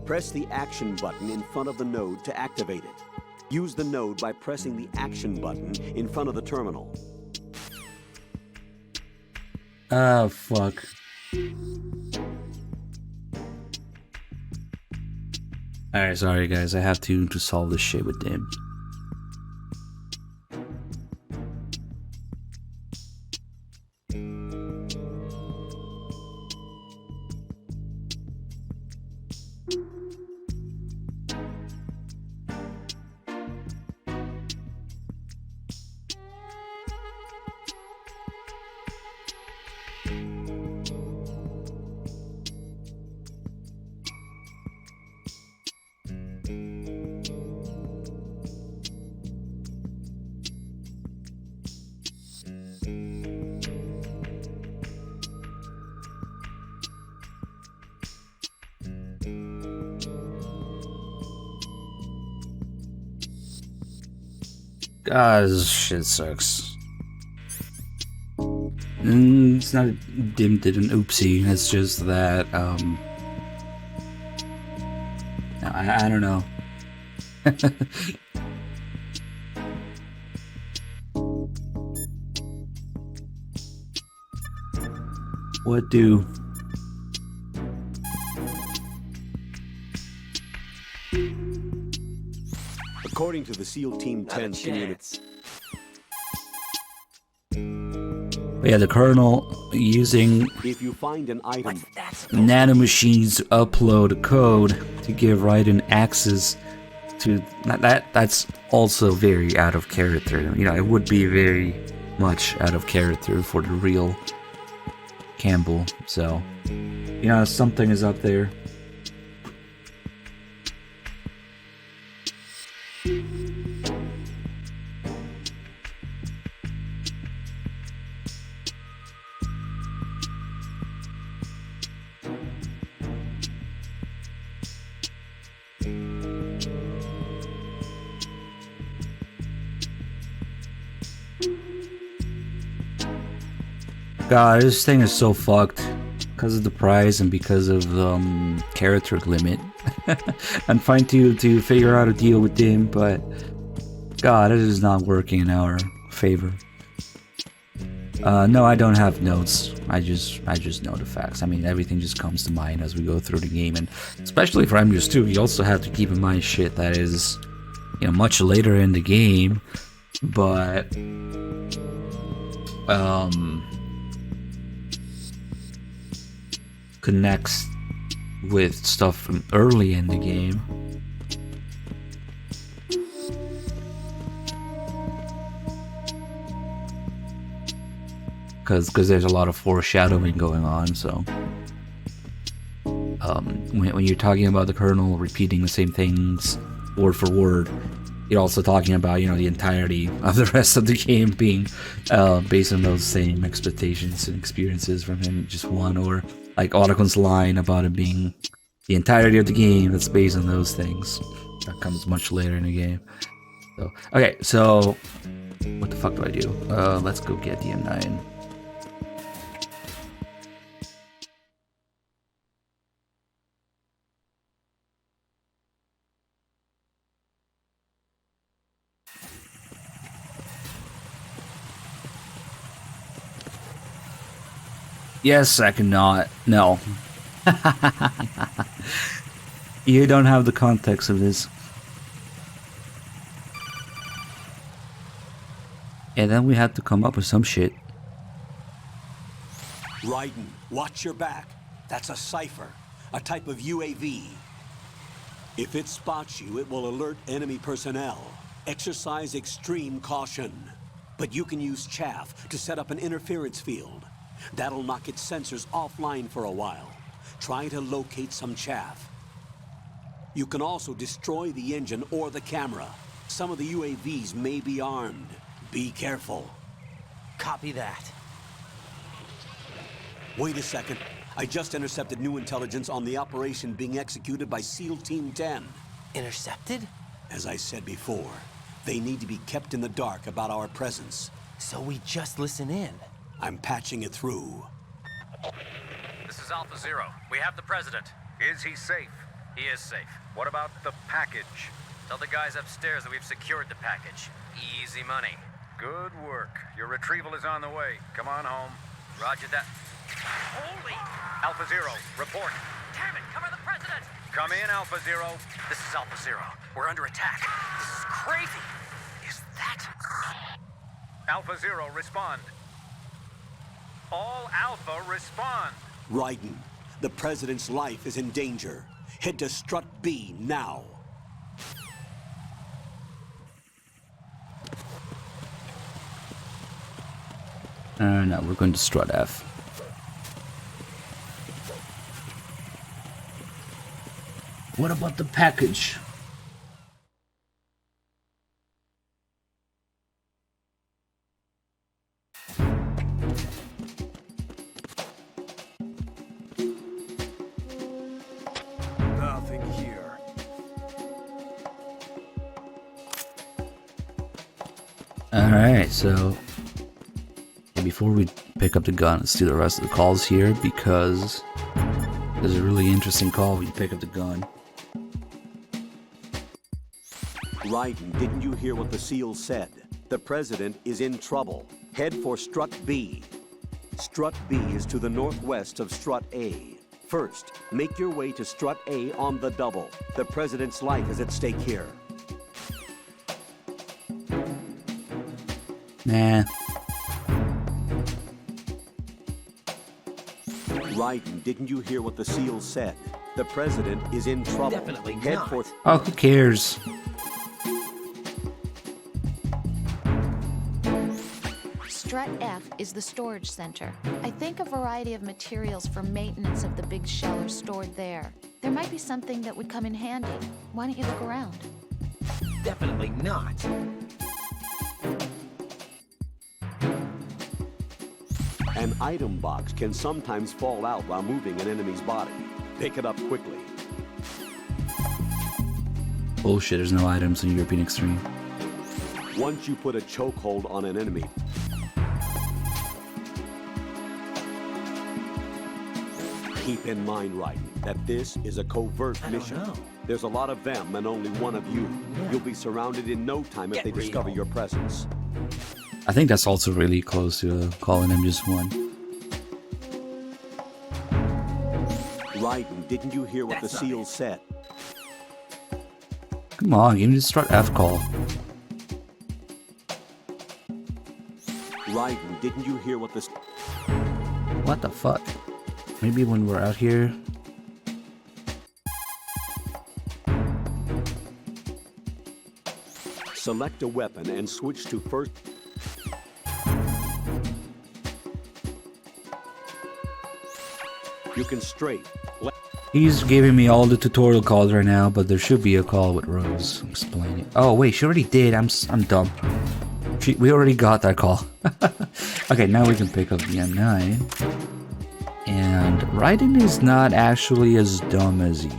Press the action button in front of the node to activate it. Use the node by pressing the action button in front of the terminal. Oh, fuck. Alright, sorry guys, I have to solve this shit with them. God, this shit sucks. It's not a Dim did an oopsie, it's just that, I don't know. What do? According to the SEAL Team 10's community. Yeah, the Colonel using If you find an item, nanomachines upload code to give Raiden access to that's also very out of character. You know, it would be very much out of character for the real Campbell. So, you know, something is up there. God, this thing is so fucked because of the price and because of character limit. I'm trying to figure out a deal with them, but God, it is not working in our favor. No, I don't have notes. I just know the facts. I mean, everything just comes to mind as we go through the game, and especially for MGS2, you also have to keep in mind shit that is, you know, much later in the game, but connects with stuff from early in the game. Because there's a lot of foreshadowing going on, so when you're talking about the Colonel repeating the same things word for word, you're also talking about, you know, the entirety of the rest of the game being based on those same expectations and experiences from him, just one, or like Otacon's line about it being the entirety of the game that's based on those things. That comes much later in the game. So, okay, so what the fuck do I do? Let's go get the M9. Yes, I cannot. No. You don't have the context of this. And then we had to come up with some shit. Raiden, watch your back. That's a cipher, a type of UAV. If it spots you, it will alert enemy personnel. Exercise extreme caution. But you can use chaff to set up an interference field. That'll knock its sensors offline for a while. Try to locate some chaff. You can also destroy the engine or the camera. Some of the UAVs may be armed. Be careful. Copy that. Wait a second. I just intercepted new intelligence on the operation being executed by SEAL Team 10. Intercepted? As I said before, They need to be kept in the dark about our presence. So we just listen in. I'm patching it through. This is Alpha Zero. We have the president. Is he safe? He is safe. What about the package? Tell the guys upstairs that we've secured the package. Easy money. Good work. Your retrieval is on the way. Come on home. Roger that. Holy! Alpha Zero, report. Damn it, cover the president! Come in, Alpha Zero. This is Alpha Zero. We're under attack. This is crazy. Is that... Alpha Zero, respond. All Alpha, respond. Raiden, the president's life is in danger. Head to Strut B now. No, we're going to Strut F. What about the package? Nothing here. Alright, so before we pick up the gun, let's do the rest of the calls here because there's a really interesting call when you pick up the gun. Raiden, didn't you hear what the SEAL said? The president is in trouble. Head for Strut B. Strut B is to the northwest of Strut A. First, make your way to Strut A on the double. The president's life is at stake here. Nah. Raiden, didn't you hear what the SEAL said? The president is in trouble. Definitely Head not. for... Oh, who cares? Strut F is the storage center. I think a variety of materials for maintenance of the big shell are stored there. There might be something that would come in handy. Why don't you look around? Definitely not. An item box can sometimes fall out while moving an enemy's body. Pick it up quickly. Bullshit, there's no items in European Extreme. Once you put a chokehold on an enemy, keep in mind, Raiden, that this is a covert mission. know. There's a lot of them and only one of you. Yeah. You'll be surrounded in no time if Get they discover real. your presence. I think that's also really close to calling MGS1. Raiden, didn't you hear what That's the not SEAL it. said? Come on, give me the Strut F call. Raiden, didn't you hear what the... What the fuck? Maybe when we're out here. Select a weapon and switch to first... You can straight. He's giving me all the tutorial calls right now, but there should be a call with Rose explaining. Oh wait, she already did. I'm dumb. We already got that call. Okay, now we can pick up the M9. And Raiden is not actually as dumb as he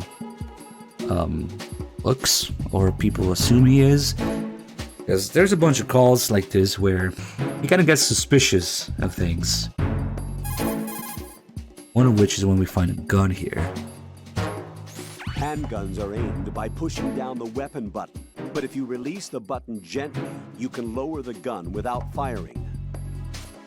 looks, or people assume he is. Because there's a bunch of calls like this where he kind of gets suspicious of things. One of which is when we find a gun here. Handguns are aimed by pushing down the weapon button. But if you release the button gently, you can lower the gun without firing.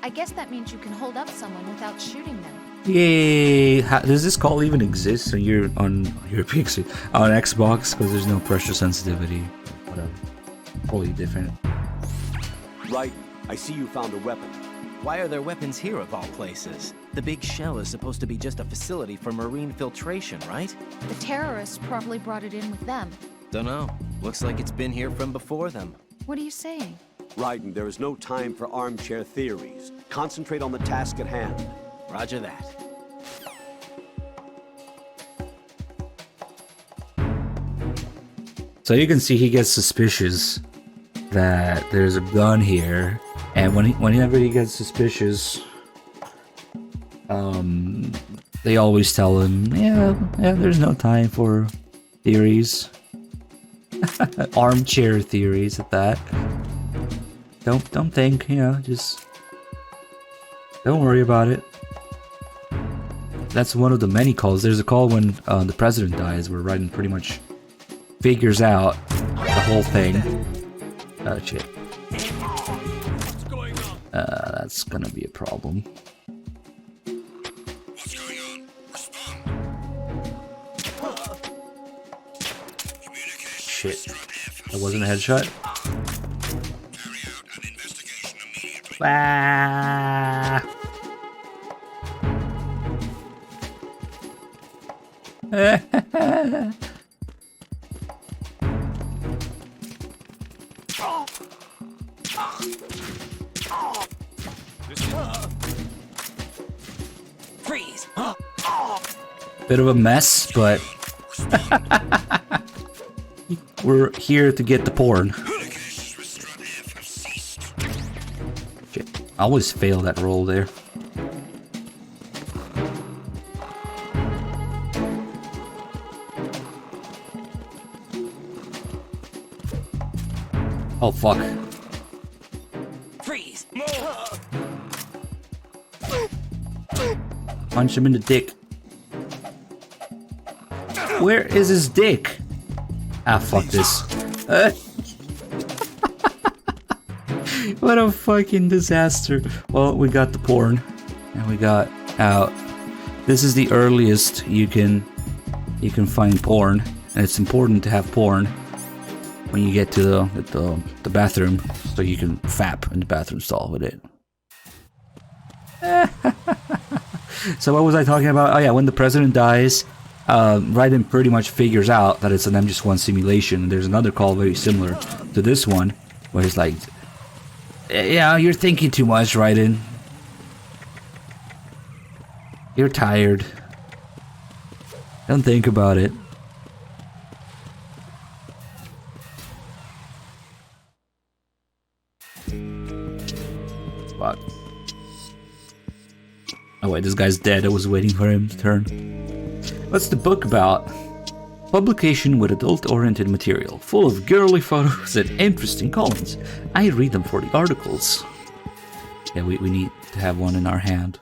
I guess that means you can hold up someone without shooting them. Yay! Does this call even exist on your PC, on Xbox? Because there's no pressure sensitivity. Whatever. Totally different. Right, I see you found a weapon. Why are there weapons here of all places? The big shell is supposed to be just a facility for marine filtration, right? The terrorists probably brought it in with them. Dunno. Looks like it's been here from before them. What are you saying? Raiden, there is no time for armchair theories. Concentrate on the task at hand. Roger that. So you can see he gets suspicious that there's a gun here, and whenever he gets suspicious, they always tell him, yeah, there's no time for theories. Armchair theories at that. Don't think, you know, just don't worry about it. That's one of the many calls. There's a call when the president dies, where Raiden pretty much figures out the whole thing. Oh shit. What's going on? That's gonna be a problem. What's going on? Respond. Communication Shit. Strut F That wasn't a headshot. Carry out an investigation immediately. Ah. Freeze! Bit of a mess, but we're here to get the porn. Communications with Strut F have ceased. Shit. I always fail that roll there. Oh fuck. Freeze! Punch him in the dick. Where is his dick? Ah, fuck this. What a fucking disaster. Well, we got the porn. And we got out. This is the earliest you can find porn. And it's important to have porn when you get to the bathroom, so you can fap in the bathroom stall with it. So what was I talking about? Oh yeah, when the president dies, Raiden pretty much figures out that it's an MGS1 simulation. There's another call very similar to this one, where he's like, yeah, you're thinking too much, Raiden. You're tired. Don't think about it. Fuck. Oh wait, this guy's dead. I was waiting for him to turn. What's the book about? Publication with adult-oriented material, full of girly photos and interesting columns. I read them for the articles. Yeah, we need to have one in our hand.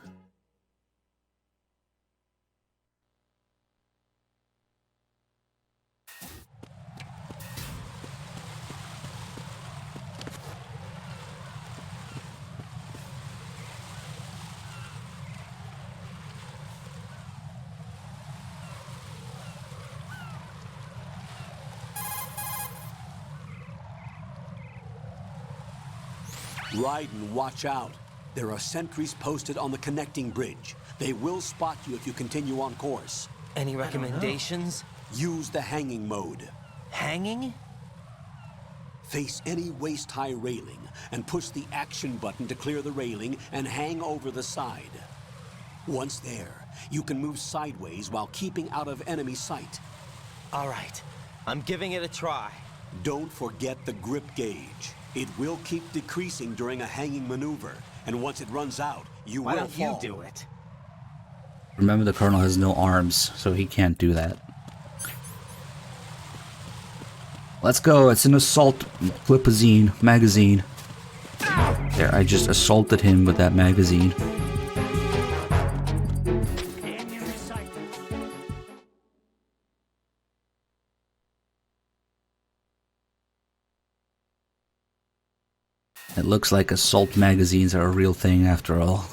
Raiden, watch out. There are sentries posted on the connecting bridge. They will spot you if you continue on course. Any recommendations? Use the hanging mode. Hanging? Face any waist-high railing and push the action button to clear the railing and hang over the side. Once there, you can move sideways while keeping out of enemy sight. All right, I'm giving it a try. Don't forget the grip gauge. It will keep decreasing during a hanging maneuver, and once it runs out, you Why will don't fall. you do it? Remember, the Colonel has no arms, so he can't do that. Let's go. It's an assault flipazine magazine. There, I just assaulted him with that magazine. It looks like assault magazines are a real thing after all.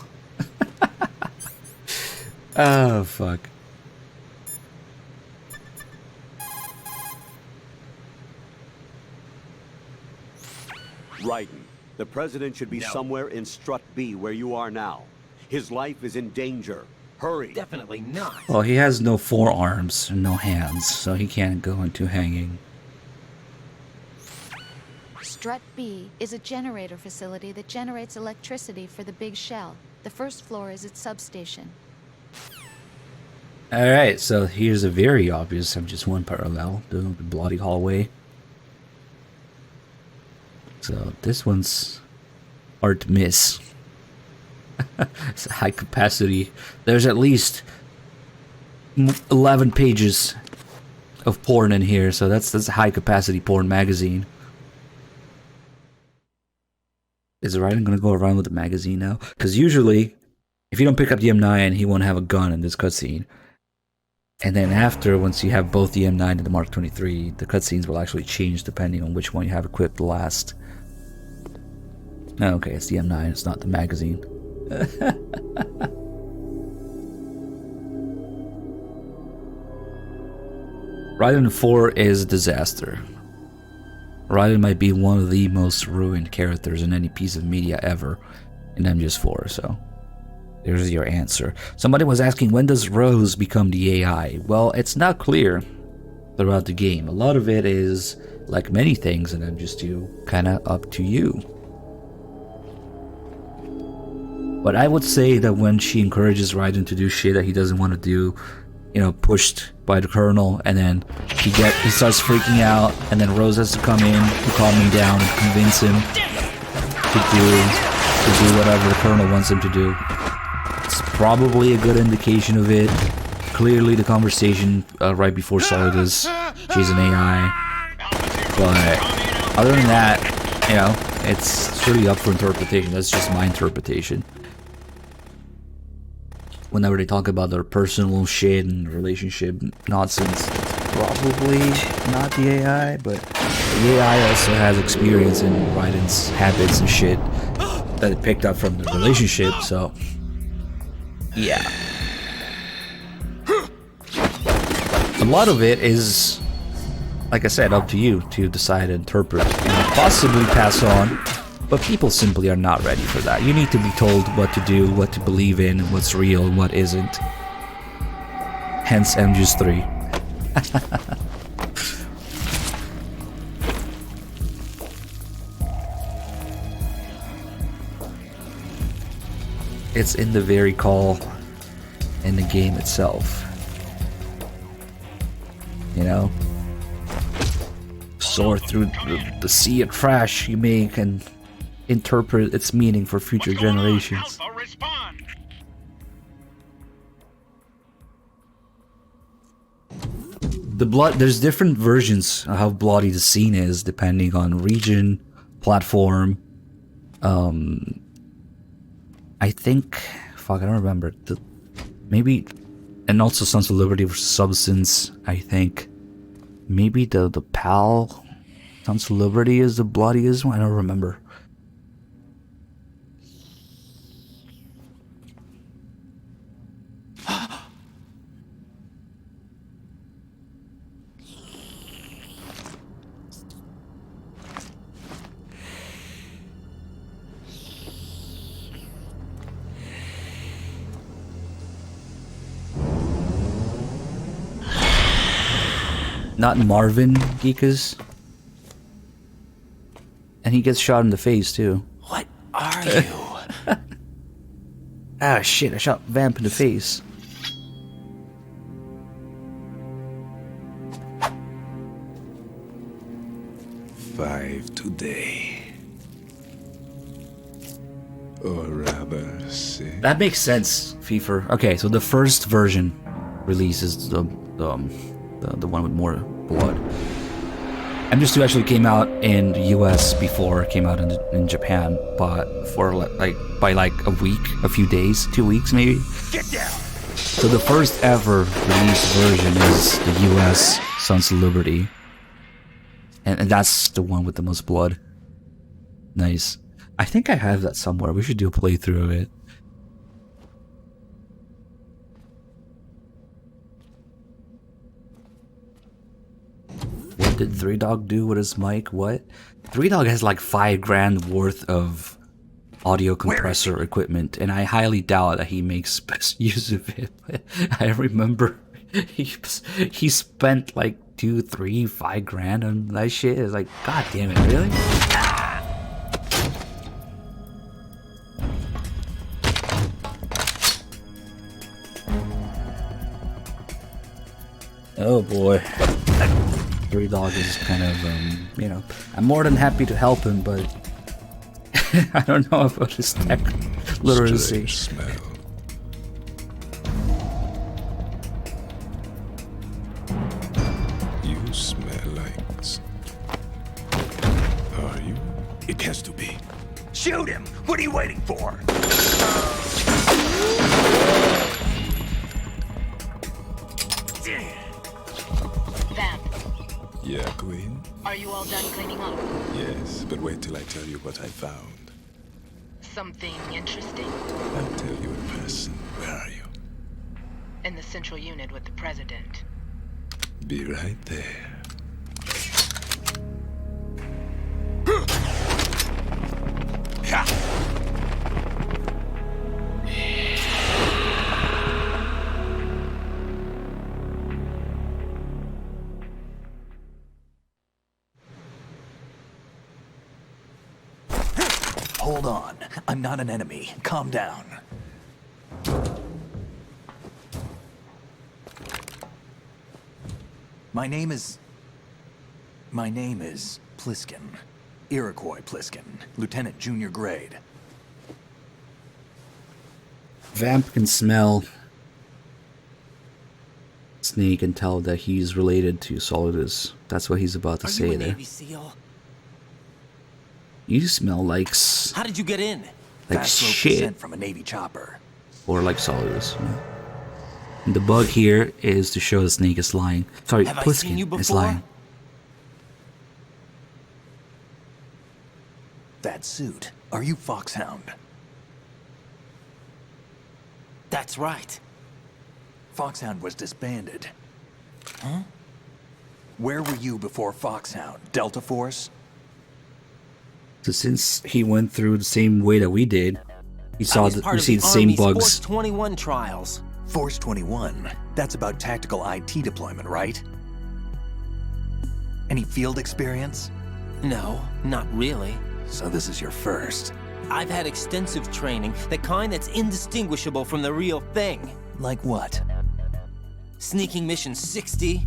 Oh, fuck. Raiden, the president should be somewhere in Strut B where you are now. His life is in danger. Hurry. Definitely not. Well, he has no forearms and no hands, so he can't go into hanging. Strut B is a generator facility that generates electricity for the big shell. The first floor is its substation. Alright, so here's a very obvious MGS1 parallel, the bloody hallway. So this one's hard to miss. It's a high capacity. There's at least 11 pages of porn in here, so that's a high capacity porn magazine. Is Raiden gonna go around with the magazine now? Because usually, if you don't pick up the M9, he won't have a gun in this cutscene. And then after, once you have both the M9 and the Mark 23, the cutscenes will actually change depending on which one you have equipped last. Okay, it's the M9, it's not the magazine. Raiden 4 is a disaster. Raiden might be one of the most ruined characters in any piece of media ever in MGS4, so there's your answer. Somebody was asking, when does Rose become the AI? Well, it's not clear throughout the game. A lot of it is, like many things in MGS2, kinda up to you. But I would say that when she encourages Raiden to do shit that he doesn't want to do, you know, pushed by the Colonel, and then he starts freaking out, and then Rose has to come in to calm him down and convince him to do whatever the Colonel wants him to do. It's probably a good indication of it. Clearly the conversation right before started is she's an AI. But other than that, you know, it's really up for interpretation. That's just my interpretation. Whenever they talk about their personal shit and relationship nonsense, it's probably not the AI, but the AI also has experience in Raiden's habits and shit that it picked up from the relationship, so yeah. A lot of it is, like I said, up to you to decide and interpret and possibly pass on. But people simply are not ready for that. You need to be told what to do, what to believe in, what's real and what isn't. Hence MGS3. It's in the very call in the game itself. You know? Soar through the sea of trash you make and interpret its meaning for future generations. The blood, there's different versions of how bloody the scene is depending on region, platform. I think, fuck, I don't remember. Maybe, and also Sons of Liberty versus Substance. I think maybe the PAL Sons of Liberty is the bloodiest one. I don't remember. Not Marvin Geekas. And he gets shot in the face too. What are you? Ah shit, I shot Vamp in the face. Five today. Or rather, six. That makes sense, FIFA. Okay, so the first version releases the one with more blood. MGS2 actually came out in the US before it came out in Japan, but for by a week, a few days, 2 weeks maybe. Get down! So the first ever released version is the US Sons of Liberty. And that's the one with the most blood. Nice. I think I have that somewhere. We should do a playthrough of it. What did Three Dog do with his mic? What? Three Dog has like $5,000 worth of audio compressor equipment, and I highly doubt that he makes best use of it. I remember he spent like 2, 3, $5,000 on that shit. It's like, god damn it, really? Oh boy. Three Dog is kind of, you know, I'm more than happy to help him, but I don't know about his tech literacy. Smell. You smell like... Are you? It has to be. Shoot him! What are you waiting for? Vamp, Yeah, Queen? are you all done cleaning up? Yes, but wait till I tell you what I found. Something interesting? I'll tell you in person. Where are you? In the central unit with the president. Be right there. Hold on. I'm not an enemy. Calm down. My name is Pliskin. Iroquois Pliskin. Lieutenant Junior Grade. Vamp can smell Snake and tell that he's related to Solidus. That's what he's about to Are say you a there. Navy SEAL? You smell like How did you get in? Fast rope shit, descent from a Navy chopper. or like Solidus. You know? And the bug here is to show the Snake is lying. Sorry, Have I seen you Pliskin is before? lying. That suit. Are you Foxhound? That's right. Foxhound was disbanded. Huh? Where were you before Foxhound? Delta Force? So since he went through the same way that we did, he I saw was the, part we of see the the same Army's bugs. Force 21 trials. Force 21. That's about tactical IT deployment, right? Any field experience? No, not really. So this is your first. I've had extensive training, the kind that's indistinguishable from the real thing. Like what? Sneaking mission 60,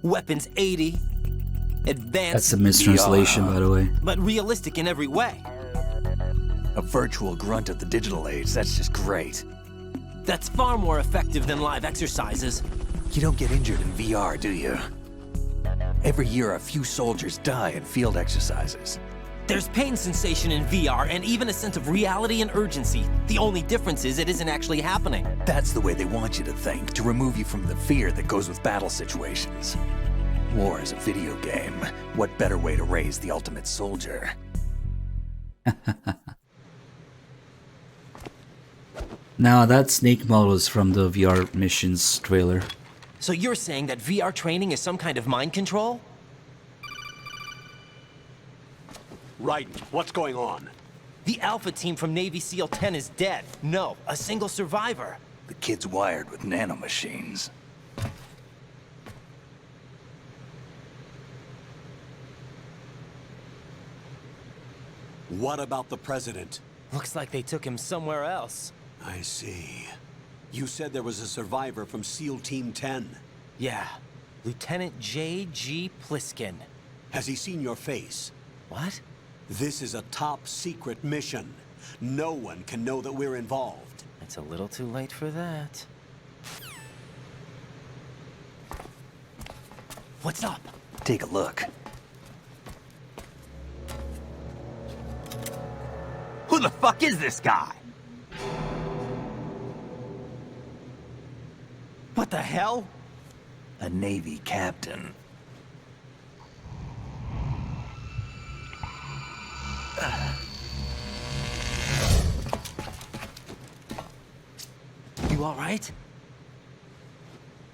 weapons 80, advanced That's a mistranslation, by the way. but realistic in every way. A virtual grunt of the digital age. That's just great. That's far more effective than live exercises. You don't get injured in VR, do you? Every year, a few soldiers die in field exercises. There's pain sensation in VR and even a sense of reality and urgency. The only difference is it isn't actually happening. That's the way they want you to think, to remove you from the fear that goes with battle situations. War is a video game. What better way to raise the ultimate soldier? Now that Snake model is from the VR missions trailer. So you're saying that VR training is some kind of mind control? Right. What's going on? The Alpha team from Navy SEAL 10 is dead. No, a single survivor. The kid's wired with nanomachines. What about the president? Looks like they took him somewhere else. I see. You said there was a survivor from SEAL Team 10. Yeah, Lieutenant J.G. Pliskin. Has he seen your face? What? This is a top secret mission. No one can know that we're involved. It's a little too late for that. What's up? Take a look. Who the fuck is this guy? What the hell? A Navy captain. You all right?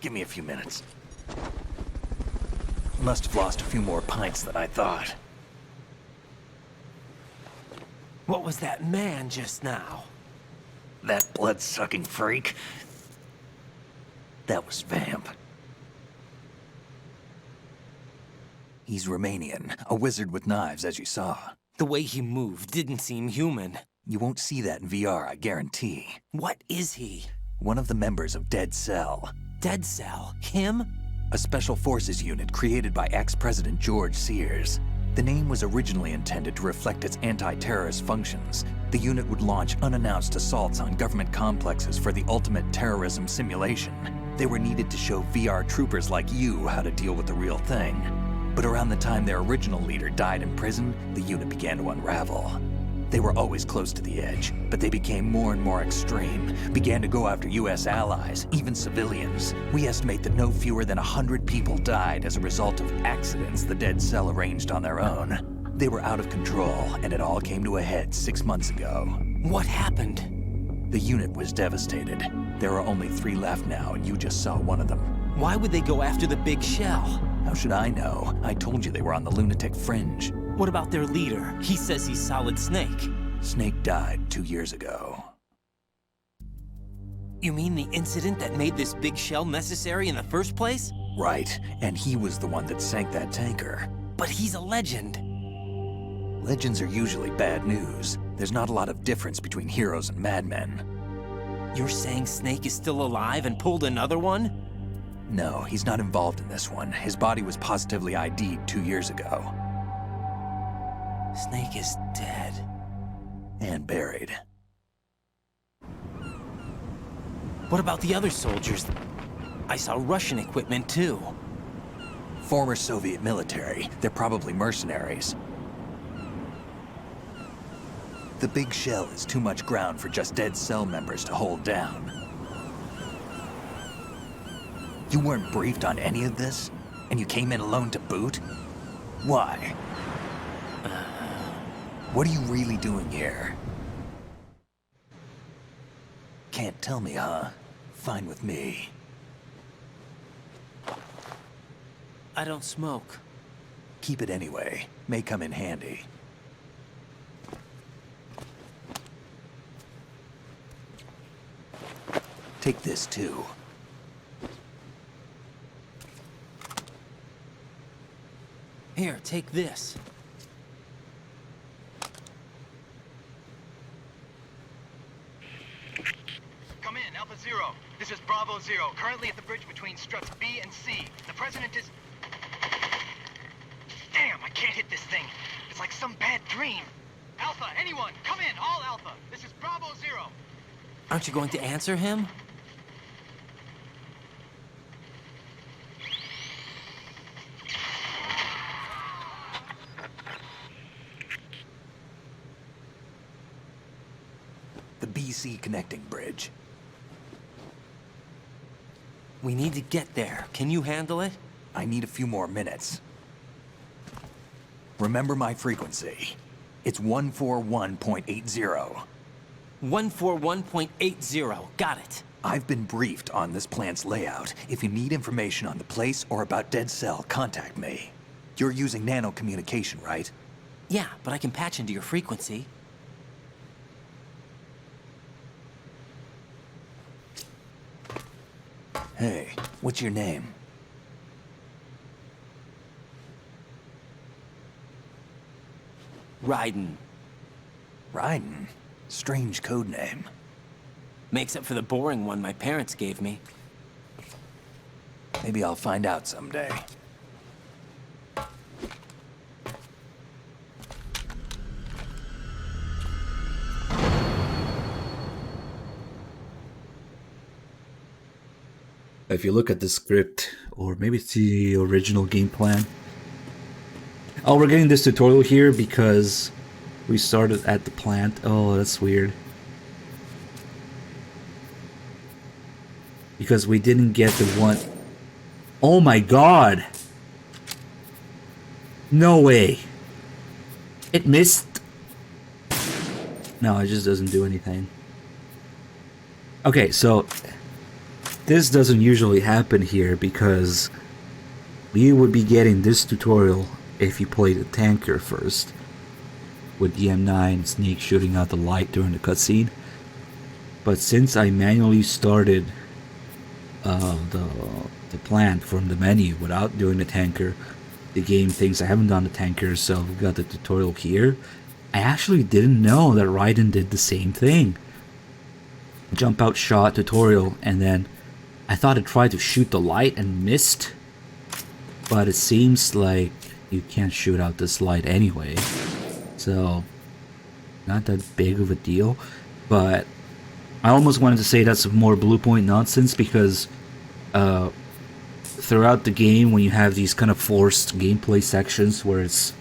Give me a few minutes. Must have lost a few more pints than I thought. What was that man just now? That blood-sucking freak? That was Vamp. He's Romanian, a wizard with knives, as you saw. The way he moved didn't seem human. You won't see that in VR, I guarantee. What is he? One of the members of Dead Cell. Dead Cell? Him? A special forces unit created by ex-President George Sears. The name was originally intended to reflect its anti-terrorist functions. The unit would launch unannounced assaults on government complexes for the ultimate terrorism simulation. They were needed to show VR troopers like you how to deal with the real thing. But around the time their original leader died in prison, the unit began to unravel. They were always close to the edge, but they became more and more extreme, began to go after US allies, even civilians. We estimate that no fewer than 100 people died as a result of accidents the Dead Cell arranged on their own. They were out of control, and it all came to a head 6 months ago. What happened? The unit was devastated. There are only 3 left now, and you just saw one of them. Why would they go after the big shell? How should I know? I told you they were on the lunatic fringe. What about their leader? He says he's Solid Snake. Snake died 2 years ago. You mean the incident that made this big shell necessary in the first place? Right, and he was the one that sank that tanker. But he's a legend. Legends are usually bad news. There's not a lot of difference between heroes and madmen. You're saying Snake is still alive and pulled another one? No, he's not involved in this one. His body was positively ID'd 2 years ago. Snake is dead. And buried. What about the other soldiers? I saw Russian equipment too. Former Soviet military. They're probably mercenaries. The big shell is too much ground for just Dead Cell members to hold down. You weren't briefed on any of this? And you came in alone to boot? Why? What are you really doing here? Can't tell me, huh? Fine with me. I don't smoke. Keep it anyway. May come in handy. Take this too. Here, take this. Come in, Alpha Zero. This is Bravo Zero, currently at the bridge between struts B and C. The President is... Damn, I can't hit this thing. It's like some bad dream. Alpha, anyone, come in, all Alpha. This is Bravo Zero. Aren't you going to answer him? The BC connecting bridge. We need to get there. Can you handle it? I need a few more minutes. Remember my frequency. It's 141.80. 141.80. Got it. I've been briefed on this plant's layout. If you need information on the place or about Dead Cell, contact me. You're using nano communication, right? Yeah, but I can patch into your frequency. Hey, what's your name? Raiden. Raiden? Strange code name. Makes up for the boring one my parents gave me. Maybe I'll find out someday. If you look at the script, or maybe it's the original game plan. Oh, we're getting this tutorial here because we started at the plant. Oh, that's weird. Because we didn't get the one... Oh my god! No way! It missed... No, it just doesn't do anything. Okay, so... This doesn't usually happen here because we would be getting this tutorial if you play the tanker first, with the M9 Snake shooting out the light during the cutscene. But since I manually started the plant from the menu without doing the tanker, the game thinks I haven't done the tanker, so we got the tutorial here. I actually didn't know that Raiden did the same thing. Jump out shot tutorial, and then I thought it tried to shoot the light and missed, but it seems like you can't shoot out this light anyway, so not that big of a deal. But I almost wanted to say that's more Blue Point nonsense, because throughout the game, when you have these kind of forced gameplay sections where it's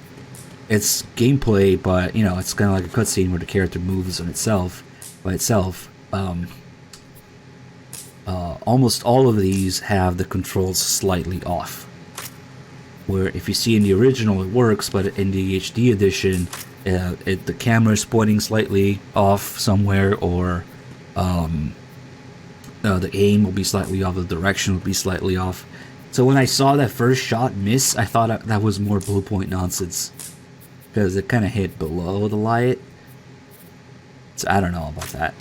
gameplay, but you know, it's kind of like a cutscene where the character moves on itself by itself. Almost all of these have the controls slightly off. Where if you see in the original it works, but in the HD edition, the camera is pointing slightly off somewhere, or the aim will be slightly off, the direction will be slightly off. So when I saw that first shot miss, I thought that was more blue point nonsense, because it kind of hit below the light. So I don't know about that.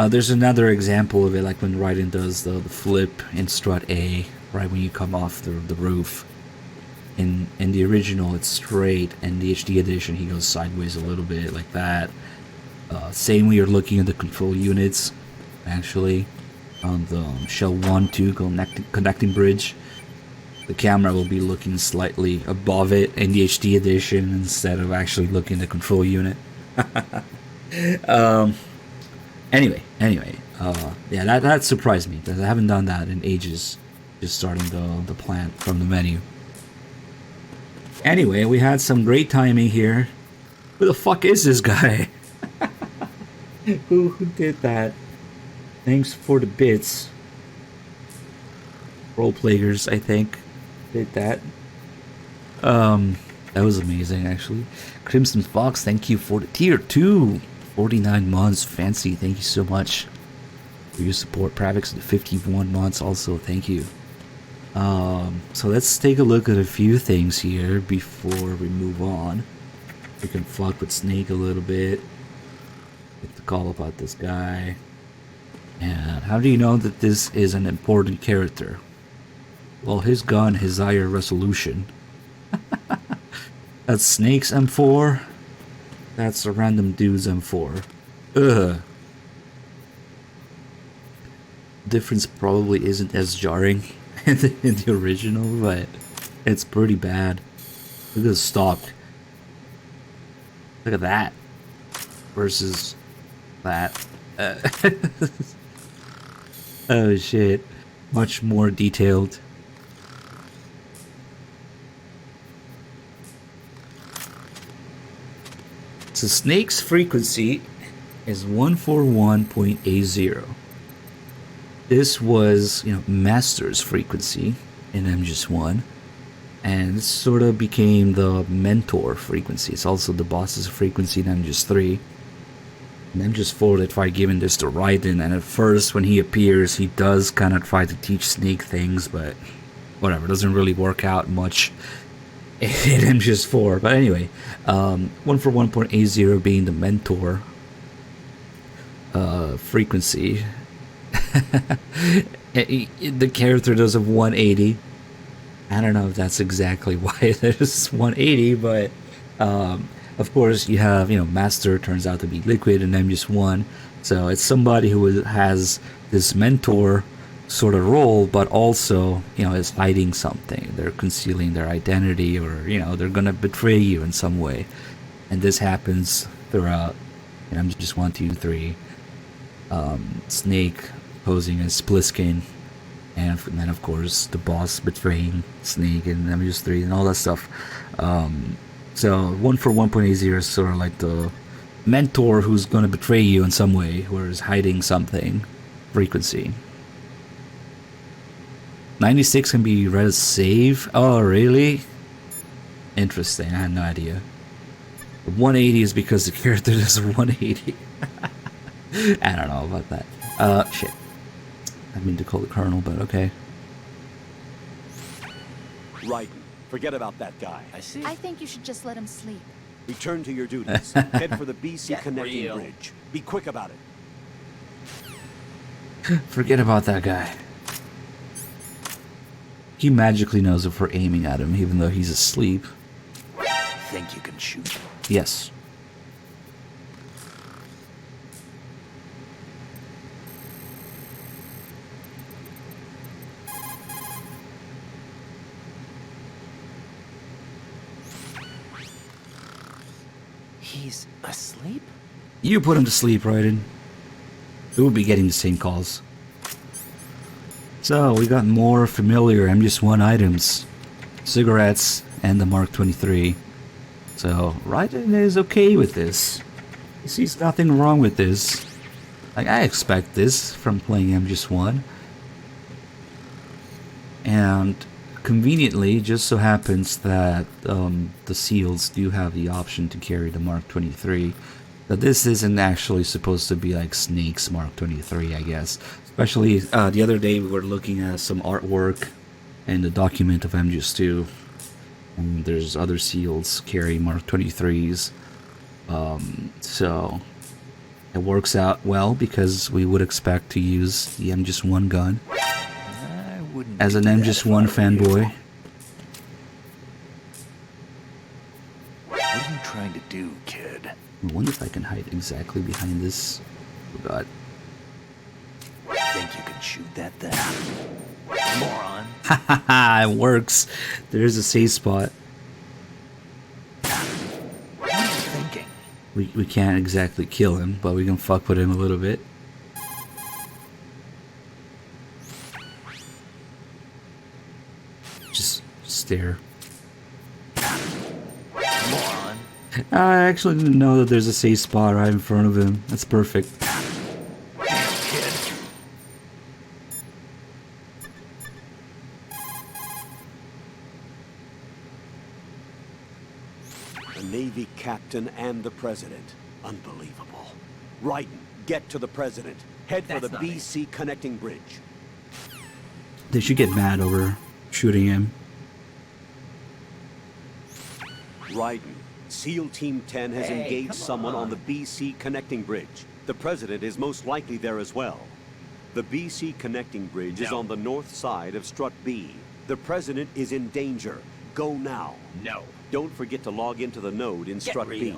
There's another example of it, like when Raiden does the flip in strut A, right when you come off the roof. In the original, it's straight, and the HD edition, he goes sideways a little bit, like that. Same when you're looking at the control units, actually. On the Shell 1-2 connecting bridge, the camera will be looking slightly above it in the HD edition instead of actually looking at the control unit. Anyway, yeah, that surprised me, because I haven't done that in ages, just starting the plant from the menu. Anyway, we had some great timing here. Who the fuck is this guy? Who did that? Thanks for the bits. Role players, I think, did that. That was amazing, actually. Crimson Fox, thank you for the tier 2. 49 months, fancy. Thank you so much for your support. Pravix, the 51 months, also thank you. So let's take a look at a few things here before we move on. We can fuck with Snake a little bit. Get the call about this guy. And how do you know that this is an important character? Well, his gun, his higher resolution. That's Snake's M4. That's a random dude's M4. Ugh. Difference probably isn't as jarring in the original, but it's pretty bad. Look at the stock. Look at that. Versus that. Oh shit. Much more detailed. So Snake's frequency is 141.80. This was, you know, Master's frequency in MGS1, and it sort of became the mentor frequency. It's also the boss's frequency in MGS3. And MGS4, they try giving this to Raiden, and at first when he appears, he does kind of try to teach Snake things, but whatever, doesn't really work out much in MGS4. But anyway, 141.80 being the mentor frequency. The character does a 180. I don't know if that's exactly why it is 180, but of course you have, you know, Master turns out to be Liquid in MGS1, so it's somebody who has this mentor sort of role, but also, you know, is hiding something. They're concealing their identity, or, you know, they're gonna betray you in some way, and this happens throughout, you know, MGS 1, 2, 3. Snake posing as Pliskin, and then of course the boss betraying Snake and MGS3 and all that stuff. So 141.80 is sort of like the mentor who's going to betray you in some way, or is hiding something frequency. 96 can be read as save. Oh really? Interesting, I had no idea. 180 is because the character does 180. I don't know about that. Shit. I mean to call the Colonel, but okay. Raiden, forget about that guy. I see. I think you should just let him sleep. Return to your duties. Head for the BC connecting bridge. Be quick about it. Forget about that guy. He magically knows if we're aiming at him, even though he's asleep. Think you can shoot? Yes. He's asleep? You put him to sleep, Raiden. We would be getting the same calls. This So we got more familiar MGS1 items, cigarettes, and the Mark 23. So Raiden is okay with this. He sees nothing wrong with this. Like, I expect this from playing MGS1. And conveniently, it just so happens that the SEALs do have the option to carry the Mark 23. But this isn't actually supposed to be like Snake's Mark 23, I guess. Especially the other day we were looking at some artwork in the document of MGS2. And there's other SEALs carrying Mark 23s. So it works out well because we would expect to use the MGS1 gun. As an MGS1 fanboy. What are you trying to do, kid? I wonder if I can hide exactly behind this. Oh god. Think you can shoot that thing? Moron. Hahaha, it works. There's a safe spot. What are you thinking? We can't exactly kill him, but we can fuck with him a little bit. Just stare. Moron. I actually didn't know that there's a safe spot right in front of him. That's perfect. Damn, kid. The Navy captain and the president. Unbelievable. Raiden, get to the president. Head for the BC connecting bridge. They should get mad over shooting him. Raiden, SEAL Team 10 has engaged someone on the BC connecting bridge. The president is most likely there as well. The BC connecting bridge is on the north side of Strut B. The president is in danger. Go now. No. Don't forget to log into the node in Strut B.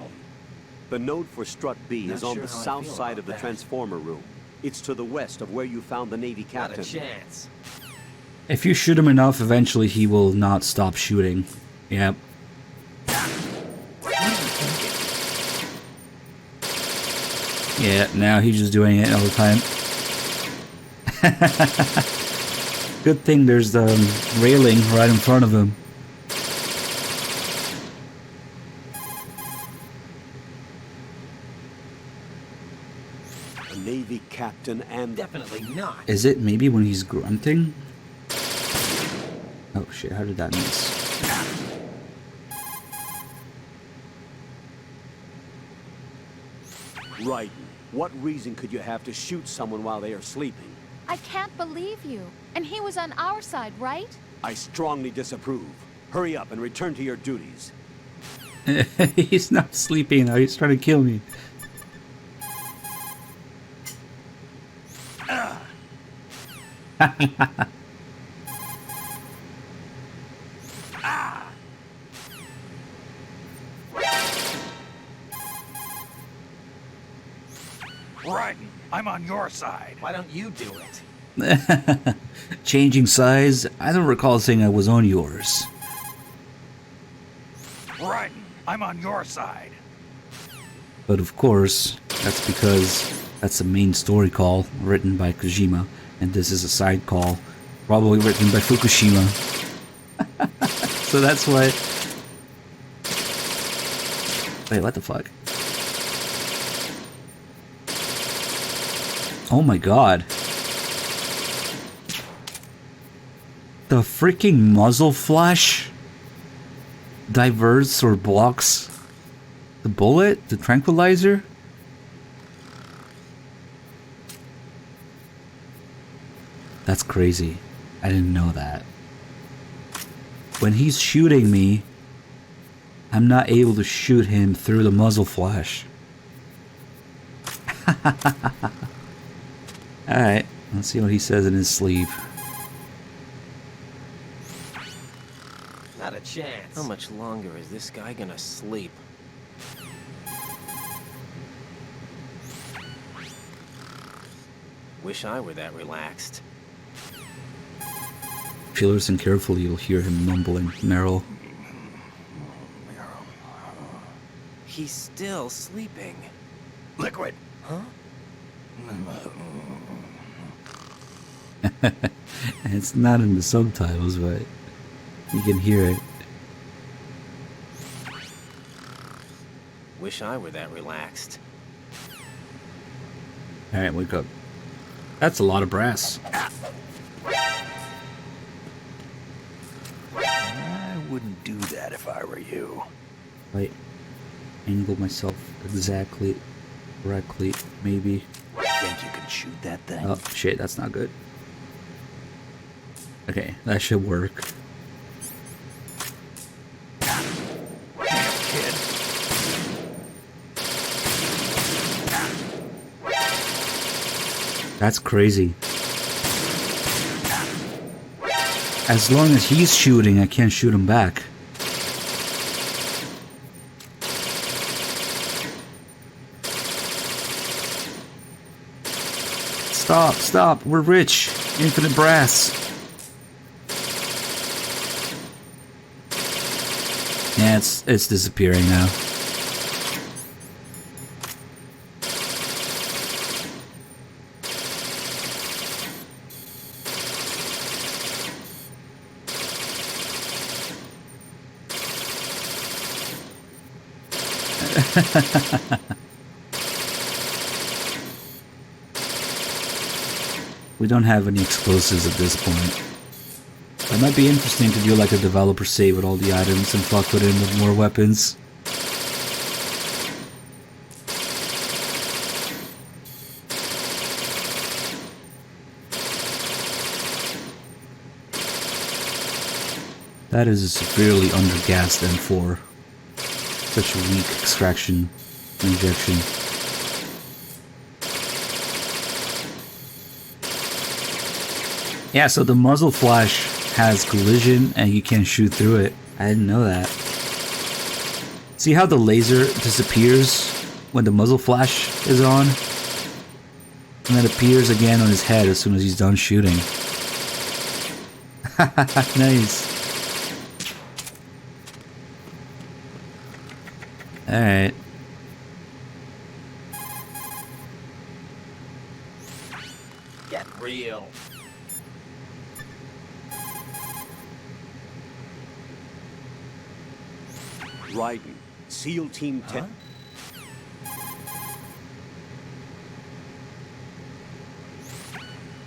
The node for Strut B is on the south side of the transformer room. It's to the west of where you found the Navy captain. Not a chance. If you shoot him enough, eventually he will not stop shooting. Yep. Yeah, now he's just doing it all the time. Good thing there's the railing right in front of him. The Navy captain and... Definitely not. Is it maybe when he's grunting? Oh shit, how did that miss? Raiden, what reason could you have to shoot someone while they are sleeping? I can't believe you. And he was on our side, right? I strongly disapprove. Hurry up and return to your duties. He's not sleeping though, he's trying to kill me. Raiden, I'm on your side. Why don't you do it? Changing sides? I don't recall saying I was on yours. Raiden, I'm on your side. But of course, that's because that's a main story call written by Kojima, and this is a side call probably written by Fukushima. So that's why... Wait, what the fuck? Oh my god. The freaking muzzle flash diverts or blocks the bullet, the tranquilizer. That's crazy. I didn't know that. When he's shooting me, I'm not able to shoot him through the muzzle flash. Alright, let's see what he says in his sleeve. Not a chance. How much longer is this guy gonna sleep? Wish I were that relaxed. If you listen carefully, you'll hear him mumbling, Meryl. He's still sleeping. Liquid. Huh? It's not in the subtitles, but you can hear it. Wish I were that relaxed. Alright, wake up. That's a lot of brass. I wouldn't do that if I were you. Right. Angle myself exactly correctly, maybe. Think you can shoot that thing? Oh, shit, that's not good. Okay, that should work. Kid. That's crazy. As long as he's shooting, I can't shoot him back. Stop, stop, we're rich. Infinite brass. Yeah, it's disappearing now. We don't have any explosives at this point. It might be interesting to do like a developer save with all the items and fuck with him with more weapons. That is a severely undergassed M4. Such a weak extraction injection. Yeah, so the muzzle flash has collision and you can't shoot through it. I didn't know that. See how the laser disappears when the muzzle flash is on? And then appears again on his head as soon as he's done shooting. Nice. Alright. Get real. Raiden, SEAL Team 10.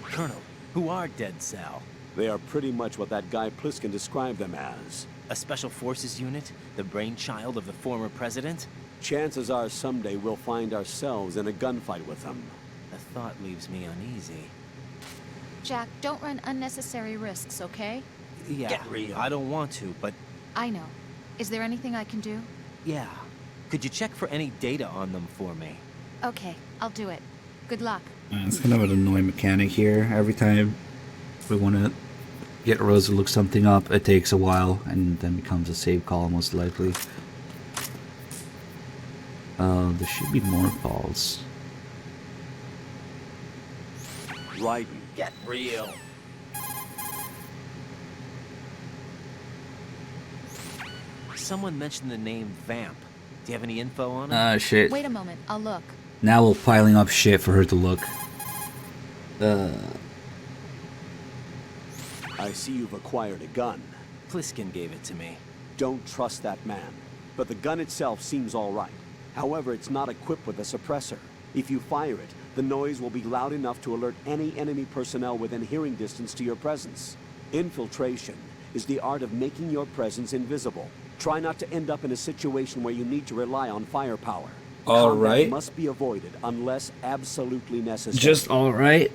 Colonel, who are Dead Cell? They are pretty much what that guy Pliskin described them as. A special forces unit? The brainchild of the former president? Chances are someday we'll find ourselves in a gunfight with them. The thought leaves me uneasy. Jack, don't run unnecessary risks, okay? Yeah, Get real. I don't want to, but I know. Is there anything I can do? yeah. Could you check for any data on them for me? Okay, I'll do it. Good luck. It's kind of an annoying mechanic here. Every time we want to get Rose to look something up, it takes a while and then becomes a save call most likely. There should be more calls. Raiden, Get real. Someone mentioned the name Vamp. Do you have any info on it? Shit. Wait a moment, I'll look. Now we're piling up shit for her to look. I see you've acquired a gun. Pliskin gave it to me. Don't trust that man. But the gun itself seems all right. However, it's not equipped with a suppressor. If you fire it, the noise will be loud enough to alert any enemy personnel within hearing distance to your presence. Infiltration is the art of making your presence invisible. Try not to end up in a situation where you need to rely on firepower. All Combat right. must be avoided unless absolutely necessary. Just alright.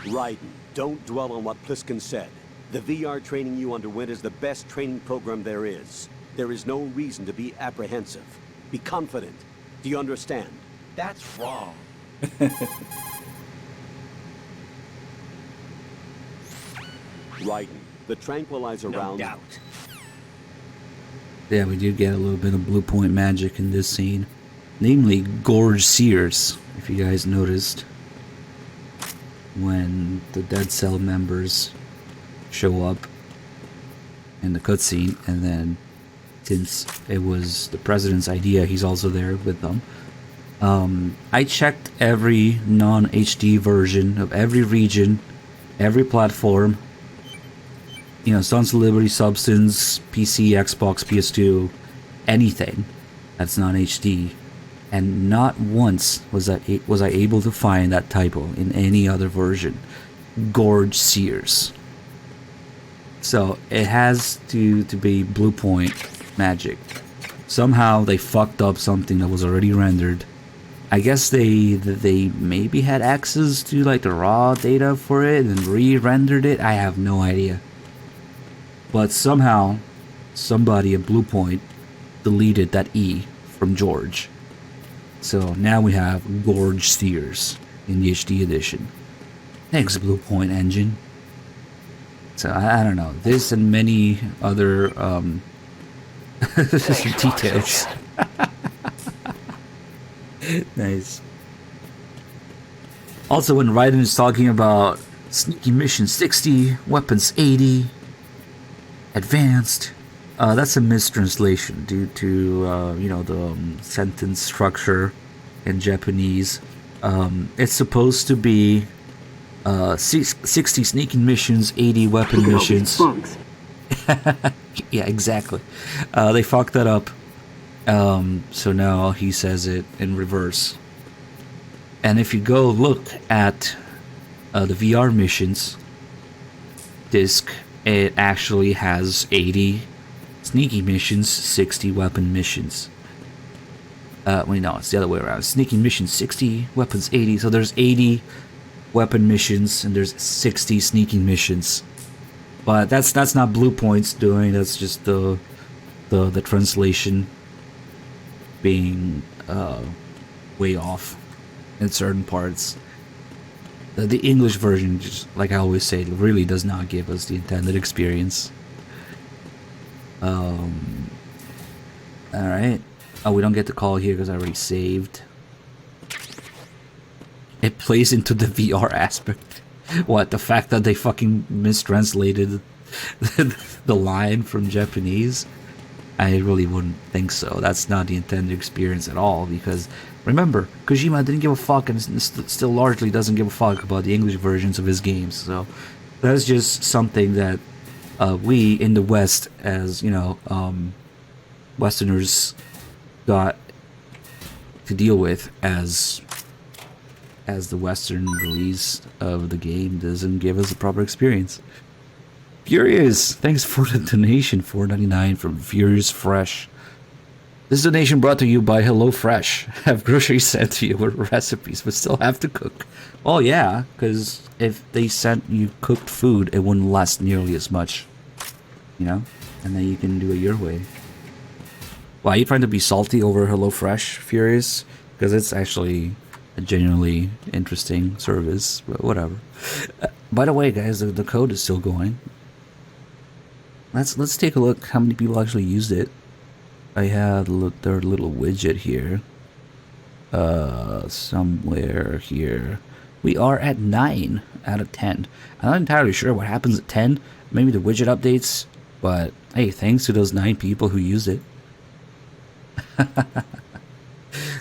Raiden, don't dwell on what Pliskin said. The VR training you underwent is the best training program there is. There is no reason to be apprehensive. Be confident. Do you understand? That's wrong. Raiden, the tranquilizer No rounds... doubt. Yeah, we do get a little bit of blue point magic in this scene. Namely, Gorge Sears, if you guys noticed. When the Dead Cell members show up in the cutscene, and then since it was the president's idea, he's also there with them. I checked every non-HD version of every region, every platform. You know, Sons of Liberty, Substance, PC, Xbox, PS2, anything that's non-HD, and not once was I able to find that typo in any other version. Gorge Sears. So it has to be Blue Point magic. Somehow they fucked up something that was already rendered. I guess they maybe had access to like the raw data for it and re-rendered it. I have no idea. But somehow somebody at Blue Point deleted that E from George. So now we have Gorge Sears in the HD edition. Thanks, Blue Point Engine. So I don't know. This and many other details. Nice. Also, when Raiden is talking about Sneaky Mission 60, Weapons 80, Advanced, that's a mistranslation due to you know, the sentence structure in Japanese. It's supposed to be 60 sneaking missions, 80 weapon missions. Yeah, exactly. They fucked that up. So now he says it in reverse. And if you go look at the VR missions disc, it actually has 80 sneaky missions, 60 weapon missions. Wait, no, it's the other way around. Sneaky missions 60, weapons 80. So there's 80 weapon missions and there's 60 sneaking missions. But that's not Blue Point's doing. That's just the translation being way off in certain parts. The English version, just like I always say, really does not give us the intended experience. Alright. Oh, we don't get the call here because I already saved. It plays into the VR aspect. What, the fact that they fucking mistranslated the line from Japanese? I really wouldn't think so. That's not the intended experience at all, because remember, Kojima didn't give a fuck and still largely doesn't give a fuck about the English versions of his games. So that's just something that we in the West, as you know, Westerners, got to deal with as the Western release of the game doesn't give us a proper experience. Furious, thanks for the donation, $4.99 from Furious Fresh. This donation brought to you by HelloFresh. Have groceries sent to you with recipes, but still have to cook. Oh yeah, because if they sent you cooked food, it wouldn't last nearly as much. You know? And then you can do it your way. Why, are you trying to be salty over HelloFresh, Furious? Because it's actually a genuinely interesting service, but whatever. By the way, guys, the code is still going. Let's take a look how many people actually used it. I had their little widget here. Somewhere here. We are at 9 out of 10. I'm not entirely sure what happens at 10. Maybe the widget updates. But hey, thanks to those 9 people who used it.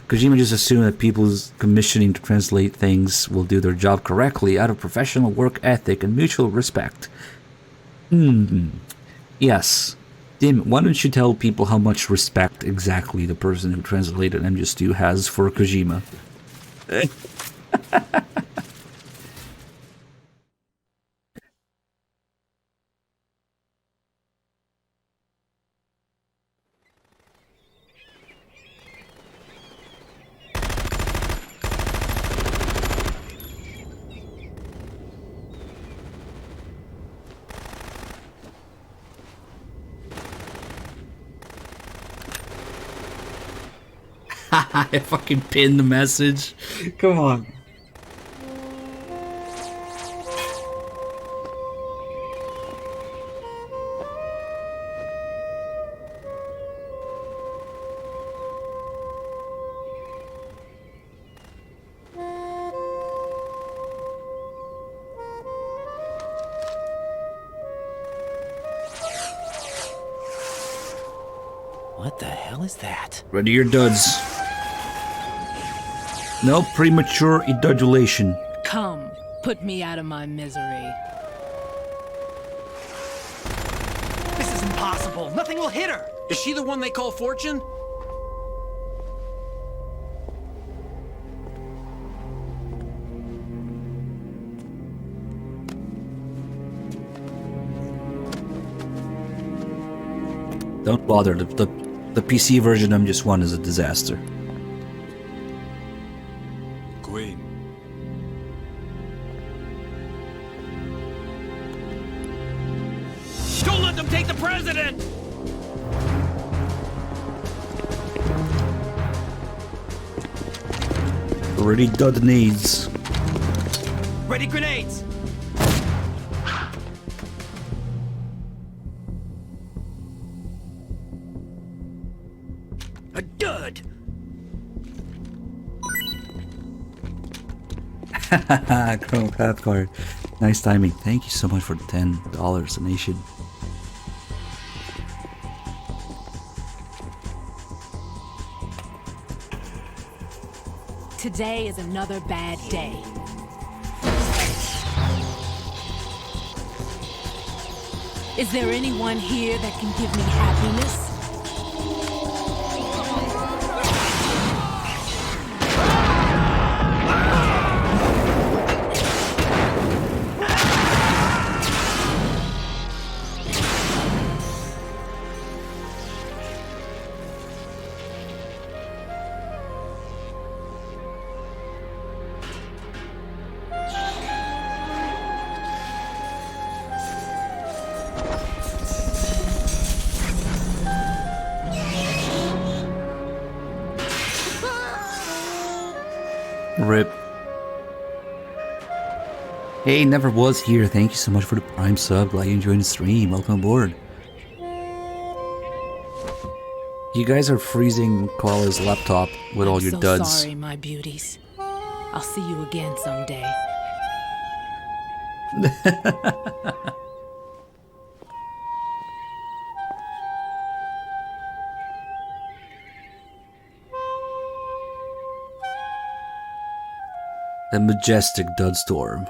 Kojima just assumed that people's commissioning to translate things will do their job correctly out of professional work ethic and mutual respect. Yes. Dim, why don't you tell people how much respect exactly the person who translated MGS2 has for Kojima? I fucking pinned the message. Come on. What the hell is that? Ready your duds. No premature ejaculation. Come, put me out of my misery. This is impossible. Nothing will hit her. Is she the one they call Fortune? Don't bother. The PC version of MGS1 is a disaster. Queen. Don't let them take the president! Already done needs. Ready grenades! A dud! Hahaha, Colonel Cathcart. Nice timing. Thank you so much for the $10 donation. Today is another bad day. Is there anyone here that can give me happiness? RIP. Hey, never was here. Thank you so much for the Prime sub. Glad you enjoyed the stream. Welcome aboard. You guys are freezing Koala's laptop with all your so duds. Sorry, my beauties. I'll see you again someday. The majestic dud storm.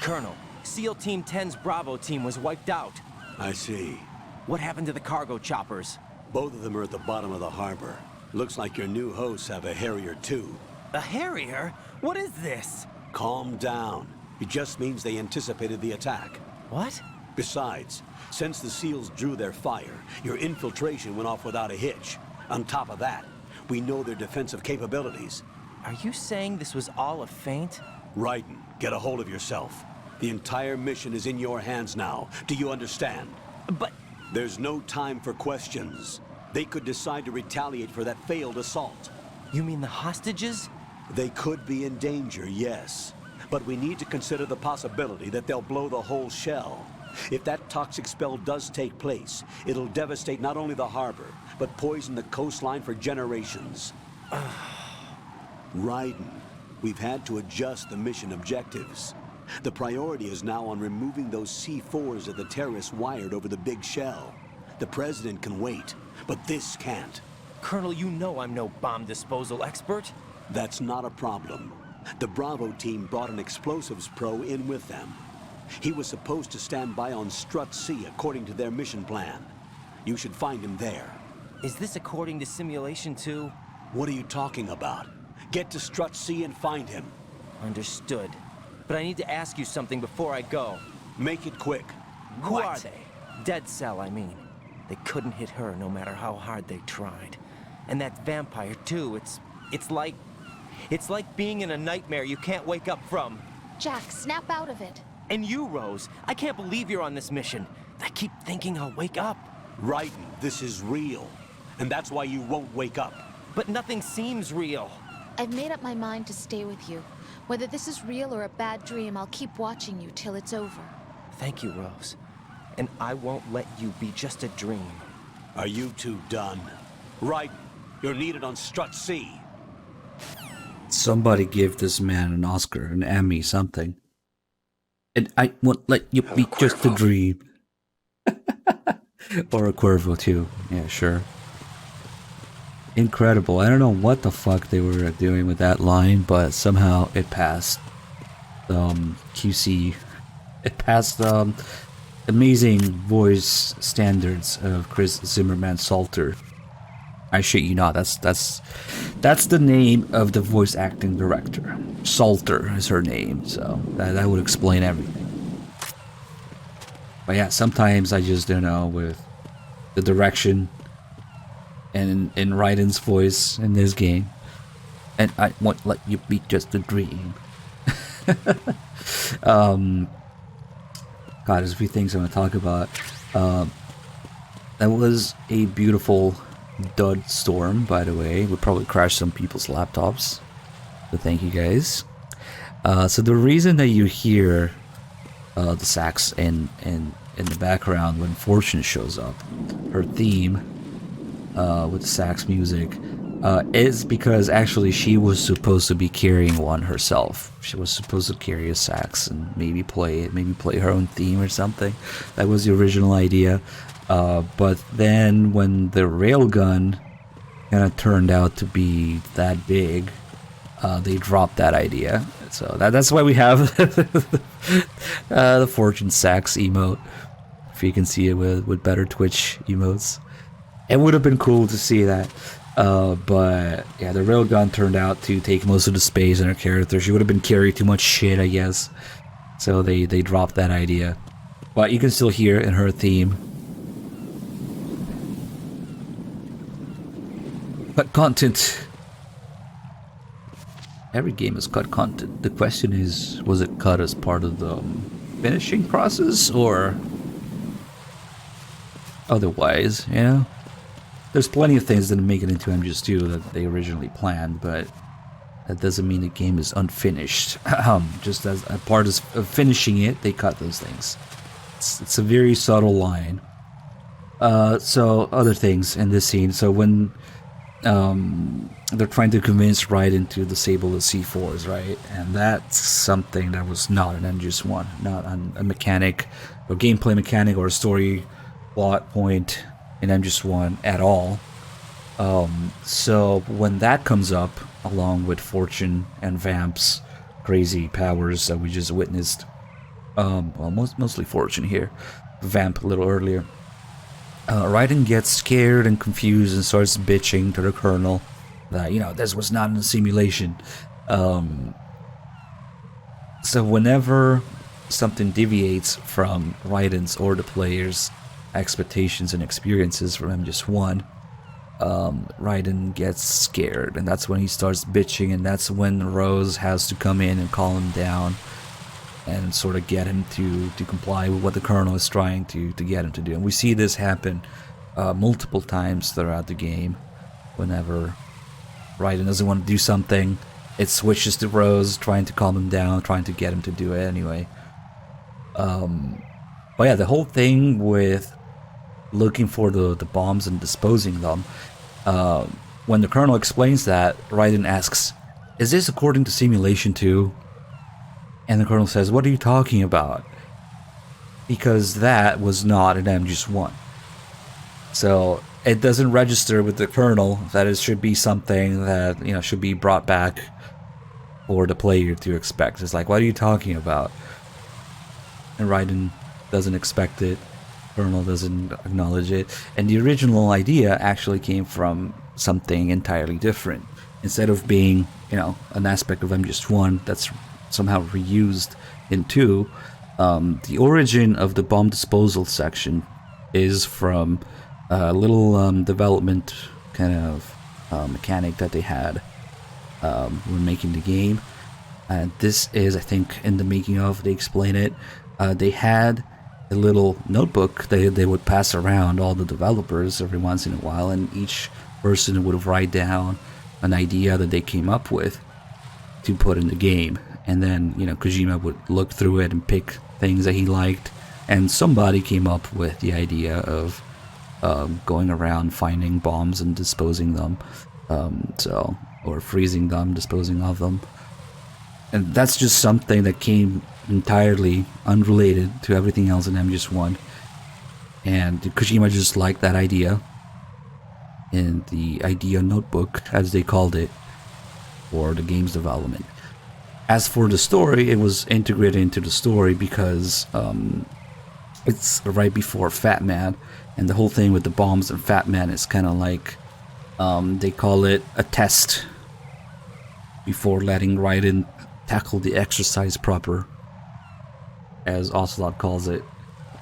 Colonel, SEAL Team 10's Bravo team was wiped out. I see. What happened to the cargo choppers? Both of them are at the bottom of the harbor. Looks like your new hosts have a Harrier too. A Harrier? What is this? Calm down. It just means they anticipated the attack. What? Besides, since the SEALs drew their fire, your infiltration went off without a hitch. On top of that, we know their defensive capabilities. Are you saying this was all a feint? Raiden, get a hold of yourself. The entire mission is in your hands now. Do you understand? But... There's no time for questions. They could decide to retaliate for that failed assault. You mean the hostages? They could be in danger, yes. But we need to consider the possibility that they'll blow the whole shell. If that toxic spell does take place, it'll devastate not only the harbor, but poison the coastline for generations. Raiden, we've had to adjust the mission objectives. The priority is now on removing those C4s that the terrorists wired over the big shell. The President can wait, but this can't. Colonel, you know I'm no bomb disposal expert. That's not a problem. The Bravo team brought an explosives pro in with them. He was supposed to stand by on Strut C according to their mission plan. You should find him there. Is this according to simulation too? What are you talking about? Get to Strut C and find him. Understood. But I need to ask you something before I go. Make it quick. Who are they? Dead Cell, I mean. They couldn't hit her no matter how hard they tried. And that vampire too, it's like being in a nightmare you can't wake up from. Jack, snap out of it. And you, Rose, I can't believe you're on this mission. I keep thinking I'll wake up. Raiden, this is real. And that's why you won't wake up. But nothing seems real. I've made up my mind to stay with you. Whether this is real or a bad dream, I'll keep watching you till it's over. Thank you, Rose. And I won't let you be just a dream. Are you two done? Raiden, you're needed on Strut C. Somebody give this man an Oscar, an Emmy, something. And I won't let you be just a dream. Or a Cuervo too. Yeah, sure. Incredible. I don't know what the fuck they were doing with that line, but somehow it passed QC. It passed amazing voice standards of Chris Zimmerman Salter. I shit you not. That's the name of the voice acting director. Salter is her name, so that would explain everything. But yeah, sometimes I just don't know with the direction and in Raiden's voice in this game. And I won't let you be just a dream. God, there's a few things I want to talk about. That was a beautiful dud storm, by the way. Would probably crash some people's laptops. So thank you guys. So the reason that you hear the sax in the background when Fortune shows up, her theme with the sax music, is because actually she was supposed to be carrying one herself. She was supposed to carry a sax and maybe play her own theme or something. That was the original idea. But then when the railgun kind of turned out to be that big, they dropped that idea. So that's why we have the Fortune sax emote. If you can see it with better Twitch emotes. It would have been cool to see that. But yeah, the railgun turned out to take most of the space in her character. She would have been carrying too much shit, I guess. So they dropped that idea. But you can still hear in her theme. Cut content. Every game is cut content. The question is, was it cut as part of the finishing process or otherwise, you know? There's plenty of things that make it into MGS2 that they originally planned, but that doesn't mean the game is unfinished. Just as a part of finishing it, they cut those things. It's a very subtle line. So, other things in this scene. So when they're trying to convince Raiden to disable the C4s, right? And that's something that was not an MGS1, not a mechanic, a gameplay mechanic or a story plot point in MGS1 at all. So when that comes up, along with Fortune and Vamp's crazy powers that we just witnessed, well, mostly Fortune here, Vamp a little earlier, Raiden gets scared and confused and starts bitching to the Colonel that, you know, this was not a simulation. So whenever something deviates from Raiden's or the player's expectations and experiences from MGS1, Raiden gets scared, and that's when he starts bitching, and that's when Rose has to come in and calm him down and sort of get him to comply with what the Colonel is trying to get him to do. And we see this happen multiple times throughout the game. Whenever Raiden doesn't want to do something, it switches to Rose trying to calm him down, trying to get him to do it anyway. But yeah, the whole thing with looking for the bombs and disposing them, when the Colonel explains that, Raiden asks, "Is this according to simulation too?" And the Colonel says, "What are you talking about?" Because that was not an MGS1. So it doesn't register with the Colonel that it should be something that, you know, should be brought back for the player to expect. It's like, what are you talking about? And Raiden doesn't expect it. Colonel doesn't acknowledge it. And the original idea actually came from something entirely different. Instead of being, you know, an aspect of MGS1 that's somehow reused in 2, the origin of the bomb disposal section is from a little development kind of mechanic that they had when making the game. And this is, I think, in the making of, they explain it. They had a little notebook they would pass around all the developers every once in a while, and each person would write down an idea that they came up with to put in the game. And then, you know, Kojima would look through it and pick things that he liked, and somebody came up with the idea of going around finding bombs and disposing them, or freezing them, disposing of them. And that's just something that came entirely unrelated to everything else in MGS1. And Kojima just liked that idea. In the idea notebook, as they called it, for the game's development. As for the story, it was integrated into the story because it's right before Fat Man, and the whole thing with the bombs and Fat Man is kind of like, they call it a test before letting Raiden tackle the exercise proper, as Ocelot calls it.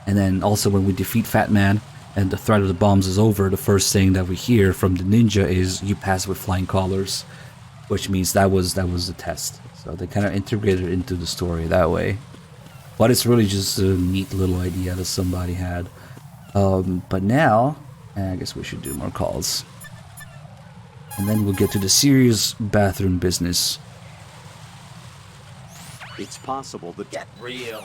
And then also when we defeat Fat Man and the threat of the bombs is over, the first thing that we hear from the ninja is, "You pass with flying colors," which means that was the test. So they kind of integrated it into the story that way. But it's really just a neat little idea that somebody had. But now, I guess we should do more calls. And then we'll get to the serious bathroom business. It's possible that... Get real.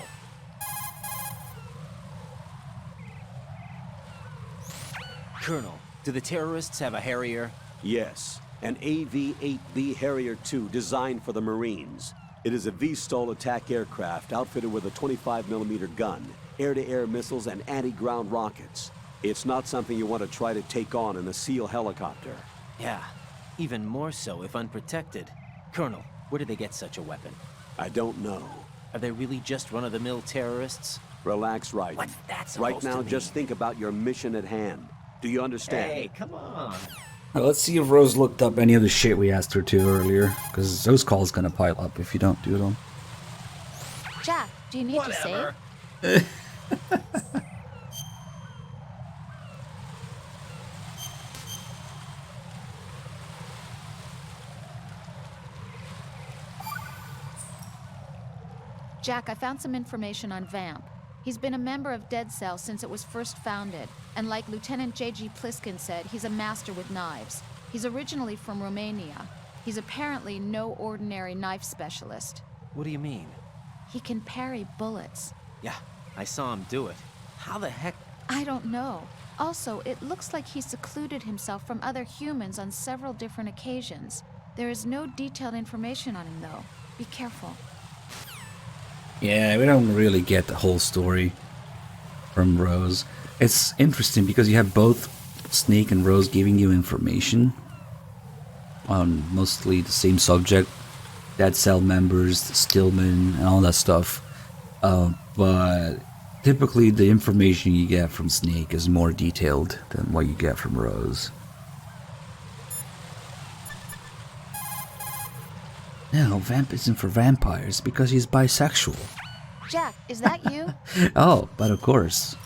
Colonel, do the terrorists have a Harrier? Yes, an AV-8B Harrier II designed for the Marines. It is a VSTOL attack aircraft outfitted with a 25mm gun, air-to-air missiles, and anti-ground rockets. It's not something you want to try to take on in a SEAL helicopter. Yeah, even more so if unprotected. Colonel, where did they get such a weapon? I don't know. Are they really just run-of-the-mill terrorists? Relax, Raiden. What's that supposed Right now, to mean? just think about your mission at hand. Do you understand? Hey, come on. Now let's see if Rose looked up any of the shit we asked her to earlier, because those calls gonna pile up if you don't do them. Jack, do you need Whatever. to save? Jack, I found some information on Vamp. He's been a member of Dead Cell since it was first founded, and like Lieutenant J.G. Pliskin said, he's a master with knives. He's originally from Romania. He's apparently no ordinary knife specialist. What do you mean? He can parry bullets. Yeah, I saw him do it. How the heck? I don't know. Also, it looks like he secluded himself from other humans on several different occasions. There is no detailed information on him, though. Be careful. Yeah, we don't really get the whole story from Rose. It's interesting because you have both Snake and Rose giving you information on mostly the same subject. Dead Cell members, Stillman, and all that stuff. But typically the information you get from Snake is more detailed than what you get from Rose. No, Vamp isn't for vampires because he's bisexual. Jack, is that you? Oh, but of course.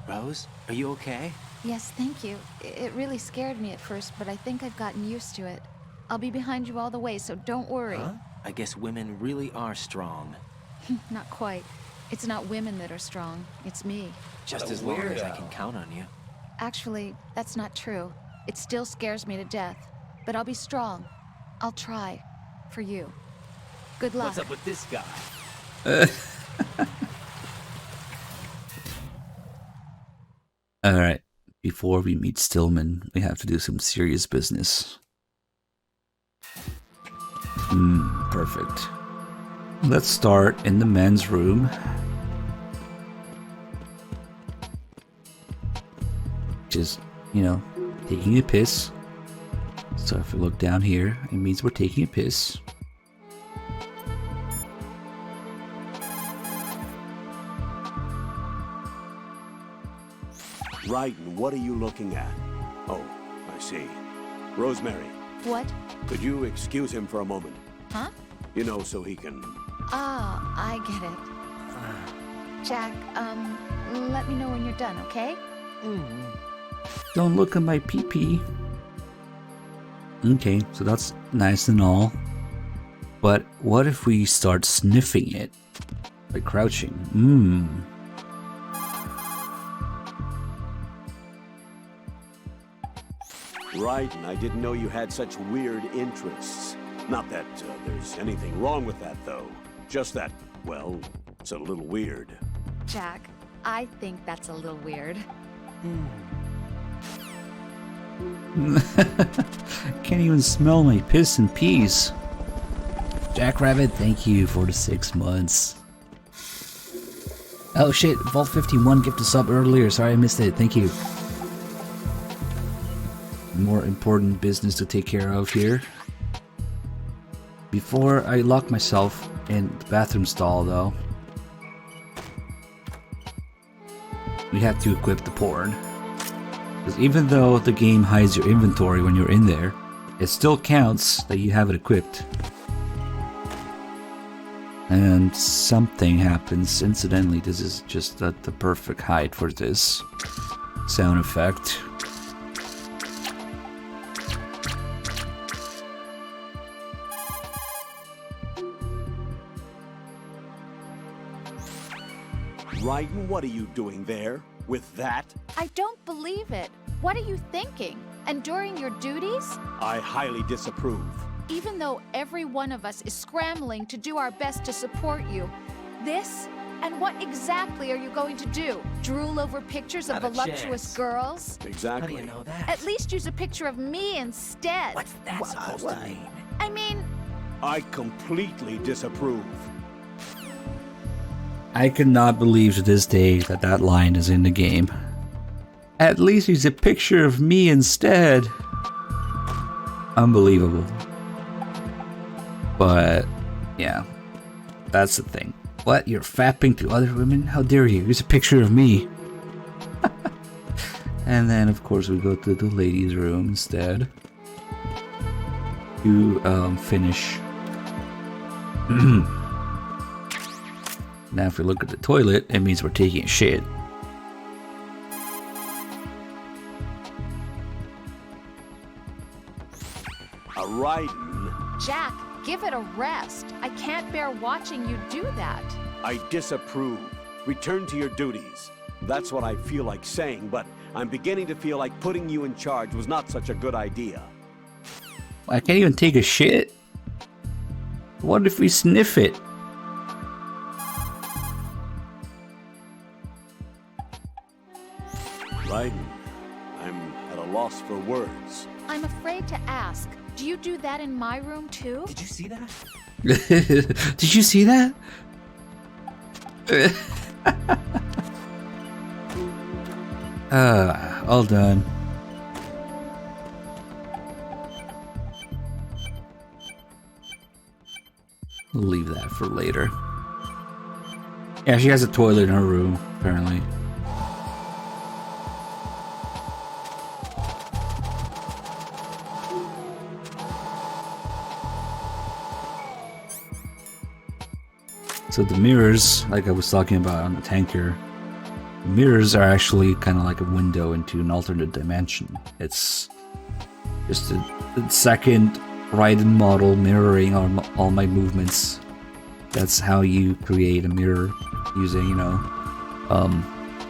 Rose, are you okay? Yes, thank you. It really scared me at first, but I think I've gotten used to it. I'll be behind you all the way, so don't worry. Huh? I guess women really are strong. Not quite. It's not women that are strong. It's me. Just as long as I can count on you. Actually, that's not true. It still scares me to death. But I'll be strong. I'll try. For you. Good luck. What's up with this guy? Alright, before we meet Stillman, we have to do some serious business. Perfect. Let's start in the men's room. Just, taking a piss. So if we look down here, it means we're taking a piss. Raiden, what are you looking at? Oh, I see. Rosemary, What? could you excuse him for a moment? Huh? So he can... Ah, I get it. Jack, let me know when you're done, okay? Don't look at my pee-pee. Okay, so that's nice and all. But what if we start sniffing it? By crouching. Raiden, I didn't know you had such weird interests. Not that there's anything wrong with that, though. Just that, well, it's a little weird. Jack, I think that's a little weird. Can't even smell my piss and peas. Jackrabbit, thank you for the 6 months. Oh shit, Vault 51 gifted a sub earlier. Sorry I missed it. Thank you. More important business to take care of here. Before I lock myself in the bathroom stall though, we have to equip the porn. Because even though the game hides your inventory when you're in there, it still counts that you have it equipped. And something happens. Incidentally, this is just the perfect height for this sound effect. Raiden, what are you doing there? With that? I don't believe it. What are you thinking? And during your duties? I highly disapprove. Even though every one of us is scrambling to do our best to support you, this? And what exactly are you going to do? Drool over pictures of Not a voluptuous chance. girls? Exactly. How do you know that? At least use a picture of me instead. What's that supposed to mean? I mean, I completely disapprove. I cannot believe to this day that that line is in the game. At least use a picture of me instead. Unbelievable. But, yeah. That's the thing. What? You're fapping to other women? How dare you? Use a picture of me. And then, of course, we go to the ladies' room instead. To, finish. Now if we look at the toilet, it means we're taking a shit. Raiden, Jack, give it a rest. I can't bear watching you do that. I disapprove. Return to your duties. That's what I feel like saying, but I'm beginning to feel like putting you in charge was not such a good idea. I can't even take a shit. What if we sniff it? Raiden, I'm at a loss for words. I'm afraid to ask. Do you do that in my room too? Did you see that? Did you see that? All done. We'll leave that for later. Yeah, she has a toilet in her room, apparently. So the mirrors, like I was talking about on the tanker, the mirrors are actually kind of like a window into an alternate dimension. It's just a second Raiden model mirroring all my movements. That's how you create a mirror using, you know,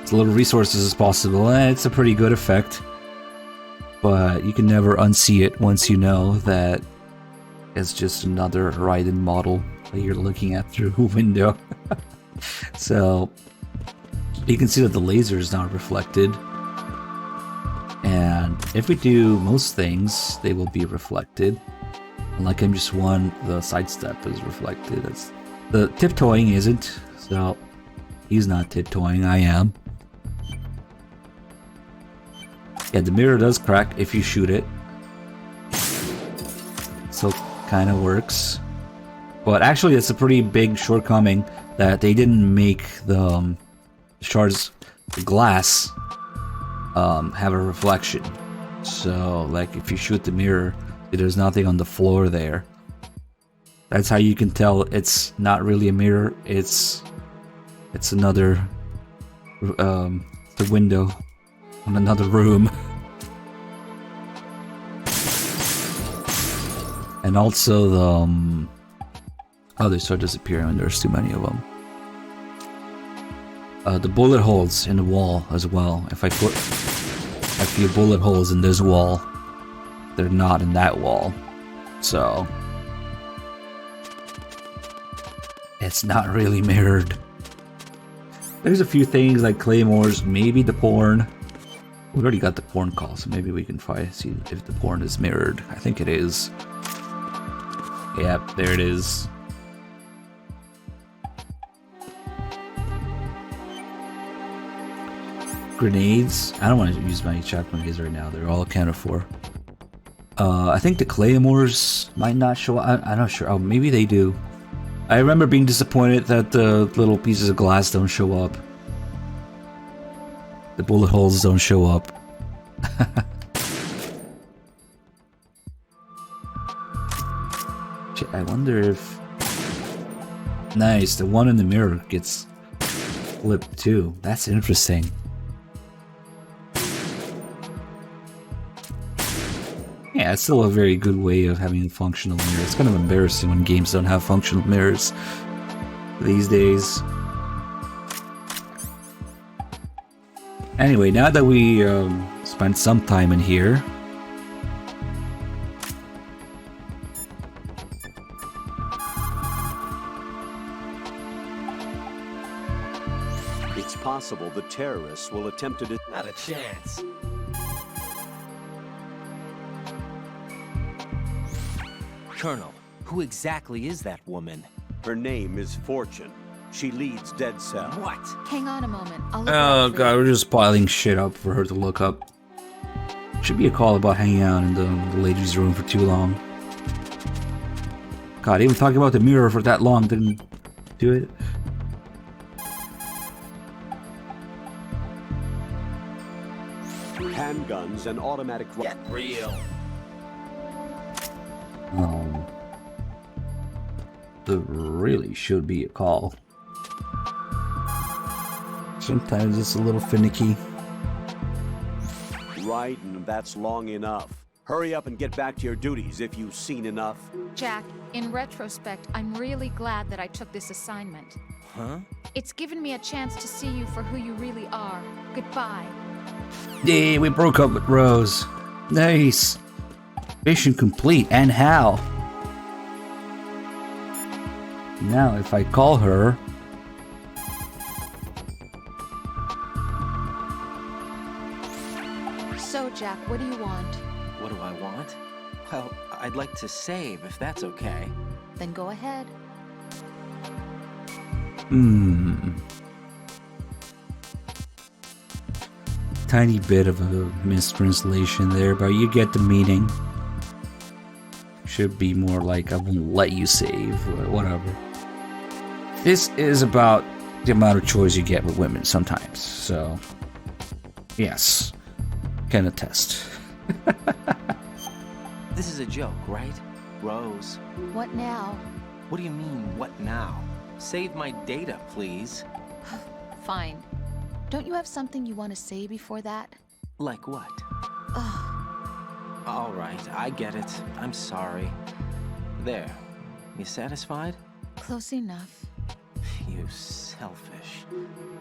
as little resources as possible. And it's a pretty good effect, but you can never unsee it once you know that it's just another Raiden model that you're looking at through a window. So you can see that the laser is not reflected, and if we do most things, they will be reflected. Like MGS1, the sidestep is reflected. The tiptoeing isn't, so he's not tiptoeing, I am. Yeah, the mirror does crack if you shoot it, so kind of works. But actually, it's a pretty big shortcoming that they didn't make the shards, the glass, have a reflection. So, like, if you shoot the mirror, there's nothing on the floor there. That's how you can tell it's not really a mirror. It's another the window in another room. And also the oh, they start disappearing when there's too many of them. The bullet holes in the wall as well. If I put a few bullet holes in this wall, they're not in that wall. So it's not really mirrored. There's a few things like claymores, maybe the porn. We already got the porn call, so maybe we can see if the porn is mirrored. I think it is. Yep, there it is. Grenades. I don't want to use my shot grenades right now. They're all accounted for. I think the claymores might not show up. I'm not sure. Oh, maybe they do. I remember being disappointed that the little pieces of glass don't show up. The bullet holes don't show up. I wonder if... Nice, the one in the mirror gets flipped too. That's interesting. Yeah, it's still a very good way of having a functional mirror. It's kind of embarrassing when games don't have functional mirrors these days. Anyway, now that we spent some time in here, it's possible the terrorists will attempt to... Not a chance. Colonel, who exactly is that woman? Her name is Fortune. She leads Dead Cell. What? Hang on a moment. I'll look oh it up god, we're just piling shit up for her to look up. Should be a call about hanging out in the ladies' room for too long. God, even talking about the mirror for that long didn't do it. Handguns and automatic... Get real. There really should be a call. Sometimes it's a little finicky. Right, and that's long enough. Hurry up and get back to your duties if you've seen enough. Jack, in retrospect, I'm really glad that I took this assignment. Huh? It's given me a chance to see you for who you really are. Goodbye. Yay, we broke up with Rose. Nice. Mission complete, and how? Now, if I call her... So, Jack, what do you want? What do I want? Well, I'd like to save, if that's okay. Then go ahead. Tiny bit of a mistranslation there, but you get the meaning. Should be more like, I won't let you save, or whatever. This is about the amount of choice you get with women sometimes, so... Yes. Can attest. This is a joke, right? Rose. What now? What do you mean, what now? Save my data, please. Fine. Don't you have something you want to say before that? Like what? All right, I get it. I'm sorry. There. You satisfied? Close enough. You selfish.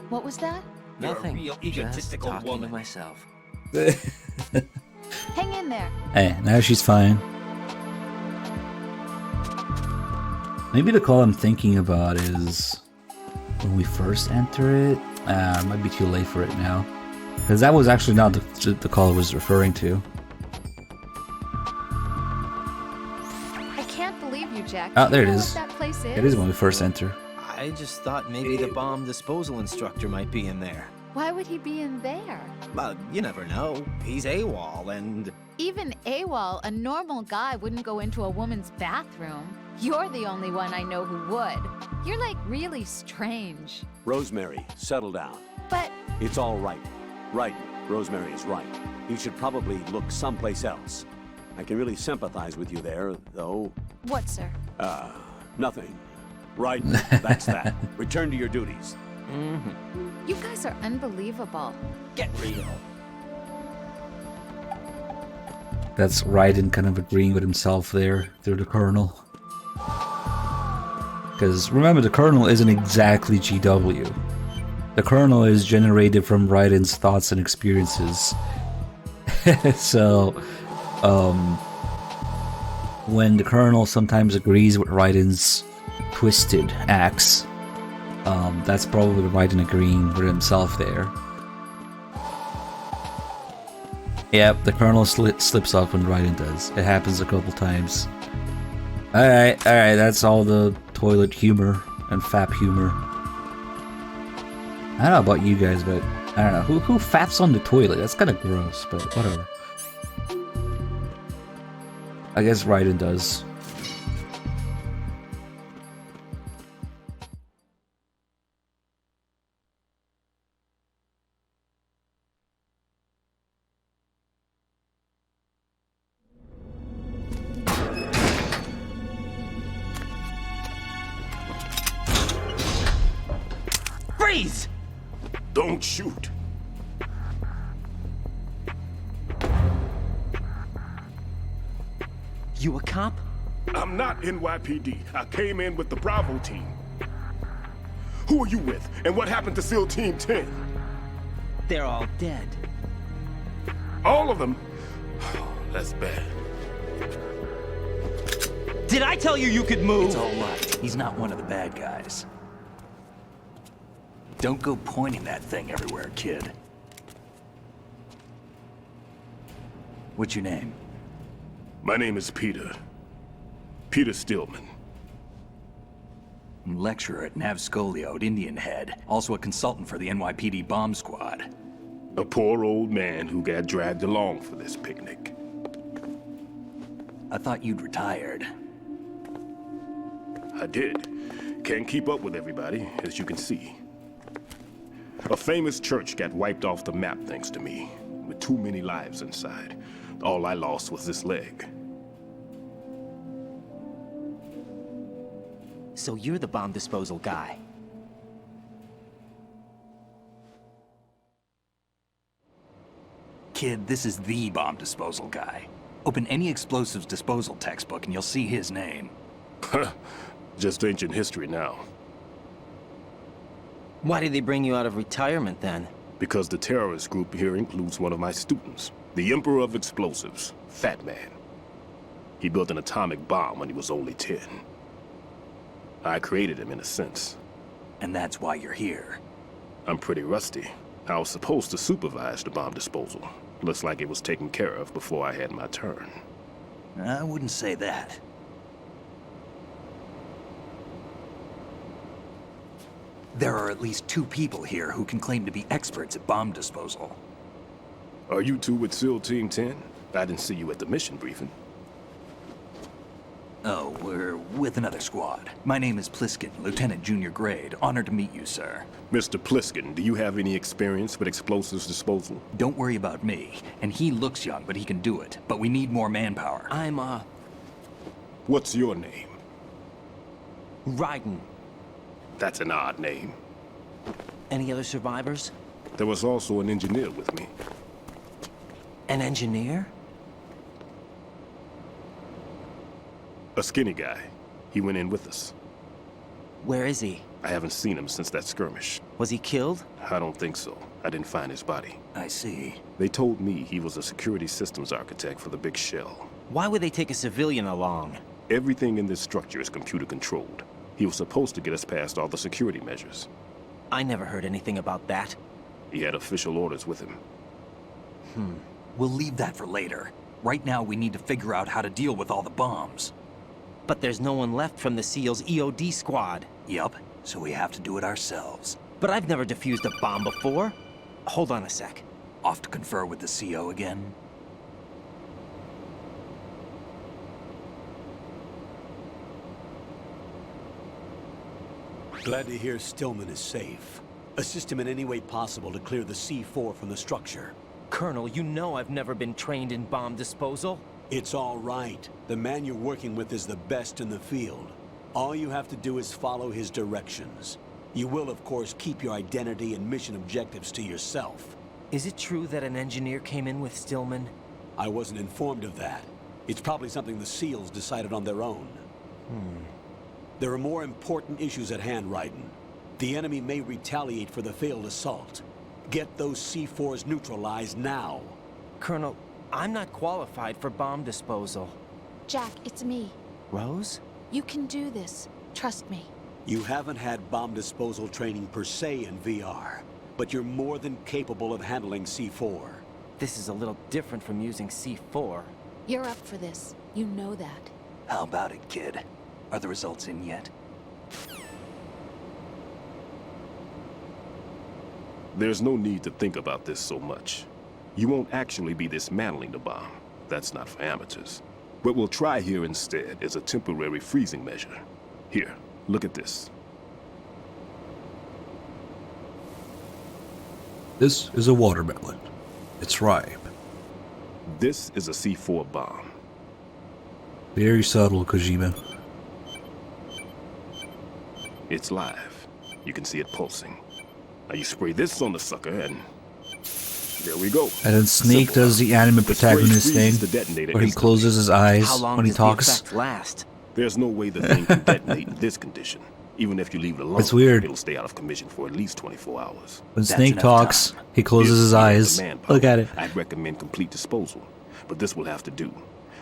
What was that? Nothing. You're a real Just egotistical talking woman. to myself. Hang in there. Hey, now she's fine. Maybe the call I'm thinking about is when we first enter it. It might be too late for it now. Because that was actually not the call I was referring to. I can't believe you, Jack. Oh, Do there you it know is. what that place is? It is when we first enter. I just thought maybe the bomb disposal instructor might be in there. Why would he be in there? Well, you never know. He's AWOL and... Even AWOL, a normal guy wouldn't go into a woman's bathroom. You're the only one I know who would. You're like really strange. Rosemary, settle down. But It's all right. Right, Rosemary is right. You should probably look someplace else. I can really sympathize with you there, though. what, sir? Nothing. Right, that's that. Return to your duties. You guys are unbelievable. Get real. That's Raiden kind of agreeing with himself there through the Colonel. Because remember, the Colonel isn't exactly GW. The Colonel is generated from Raiden's thoughts and experiences. So, when the Colonel sometimes agrees with Raiden's twisted acts, That's probably Raiden agreeing with himself there. Yep, the Colonel slips up when Raiden does. It happens a couple times. Alright, that's all the toilet humor and fap humor. I don't know about you guys, but I don't know. Who faps on the toilet? That's kind of gross, but whatever. I guess Raiden does. Freeze! Don't shoot. You a cop? I'm not NYPD. I came in with the Bravo team. Who are you with? And what happened to SEAL Team 10? They're all dead. All of them? That's bad. Did I tell you you could move? It's all right. He's not one of the bad guys. Don't go pointing that thing everywhere, kid. What's your name? My name is Peter. Peter Stillman. Lecturer at Nav Scolio at Indian Head. Also a consultant for the NYPD bomb squad. A poor old man who got dragged along for this picnic. I thought you'd retired. I did. Can't keep up with everybody, as you can see. A famous church got wiped off the map thanks to me, with too many lives inside. All I lost was this leg. So you're the bomb disposal guy. Kid, this is the bomb disposal guy. Open any explosives disposal textbook and you'll see his name. Just ancient history now. Why did they bring you out of retirement then? Because the terrorist group here includes one of my students, the Emperor of Explosives, Fat Man. He built an atomic bomb when he was only 10. I created him in a sense. And that's why you're here. I'm pretty rusty. I was supposed to supervise the bomb disposal. Looks like it was taken care of before I had my turn. I wouldn't say that. There are at least 2 people here who can claim to be experts at bomb disposal. Are you two with SEAL Team 10? I didn't see you at the mission briefing. Oh, we're with another squad. My name is Pliskin, Lieutenant Junior Grade. Honored to meet you, sir. Mr. Pliskin, do you have any experience with explosives disposal? Don't worry about me. And he looks young, but he can do it. But we need more manpower. What's your name? Raiden. That's an odd name. Any other survivors? There was also an engineer with me. An engineer? A skinny guy. He went in with us. Where is he? I haven't seen him since that skirmish. Was he killed? I don't think so. I didn't find his body. I see. They told me he was a security systems architect for the big shell. Why would they take a civilian along? Everything in this structure is computer controlled. He was supposed to get us past all the security measures. I never heard anything about that. He had official orders with him. We'll leave that for later. Right now, we need to figure out how to deal with all the bombs. But there's no one left from the SEAL's EOD squad. Yup, so we have to do it ourselves. But I've never defused a bomb before. Hold on a sec. Off to confer with the CO again? Glad to hear Stillman is safe. Assist him in any way possible to clear the C4 from the structure. Colonel, you know I've never been trained in bomb disposal. It's all right. The man you're working with is the best in the field. All you have to do is follow his directions. You will, of course, keep your identity and mission objectives to yourself. Is it true that an engineer came in with Stillman? I wasn't informed of that. It's probably something the SEALs decided on their own. There are more important issues at hand, Raiden. The enemy may retaliate for the failed assault. Get those C4s neutralized now. Colonel, I'm not qualified for bomb disposal. Jack, it's me. Rose? You can do this. Trust me. You haven't had bomb disposal training per se in VR, but you're more than capable of handling C4. This is a little different from using C4. You're up for this. You know that. How about it, kid? Are the results in yet? There's no need to think about this so much. You won't actually be dismantling the bomb. That's not for amateurs. What we'll try here instead is a temporary freezing measure. Here, look at this. This is a watermelon. It's ripe. This is a C4 bomb. Very subtle, Kojima. It's live. You can see it pulsing. Now you spray this on the sucker and... there we go. And then Snake Simple. does the anime protagonist thing, The detonator where he instantly. closes his eyes How long when he does the talks. effect last? There's no way the thing can detonate in this condition. Even if you leave it alone, It's weird. it'll stay out of commission for at least 24 hours. When That's Snake enough talks, time. he closes If his you have eyes. the manpower, Look at it. I'd recommend complete disposal, but this will have to do.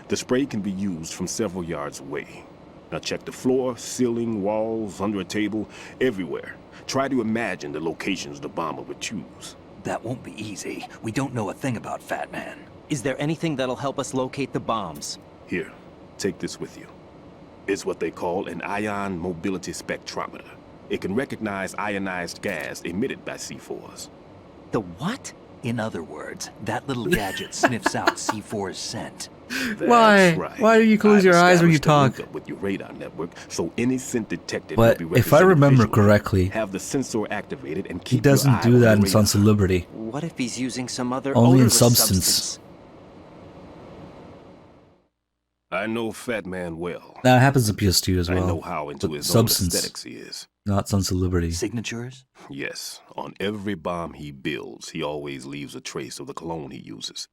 The spray can be used from several yards away. Now check the floor, ceiling, walls, under a table, everywhere. Try to imagine the locations the bomber would choose. That won't be easy. We don't know a thing about Fat Man. Is there anything that'll help us locate the bombs? Here, take this with you. It's what they call an ion mobility spectrometer. It can recognize ionized gas emitted by C4s. The what? In other words, that little gadget sniffs out C4's scent. That's Why? right. Why do you close your eyes when you established a talk? link up with your radar network, so any scent detected But will be if I represented remember visually. correctly, Have the sensor activated and he keep your doesn't eye do on that the in Sons of radar. Liberty. What if he's using some other Only in odorless substance. I know Fat Man well. That happens in PS2 as well. I know how into But his substance, own aesthetics he is. not Sons of Liberty. Signatures? Yes, on every bomb he builds, he always leaves a trace of the cologne he uses.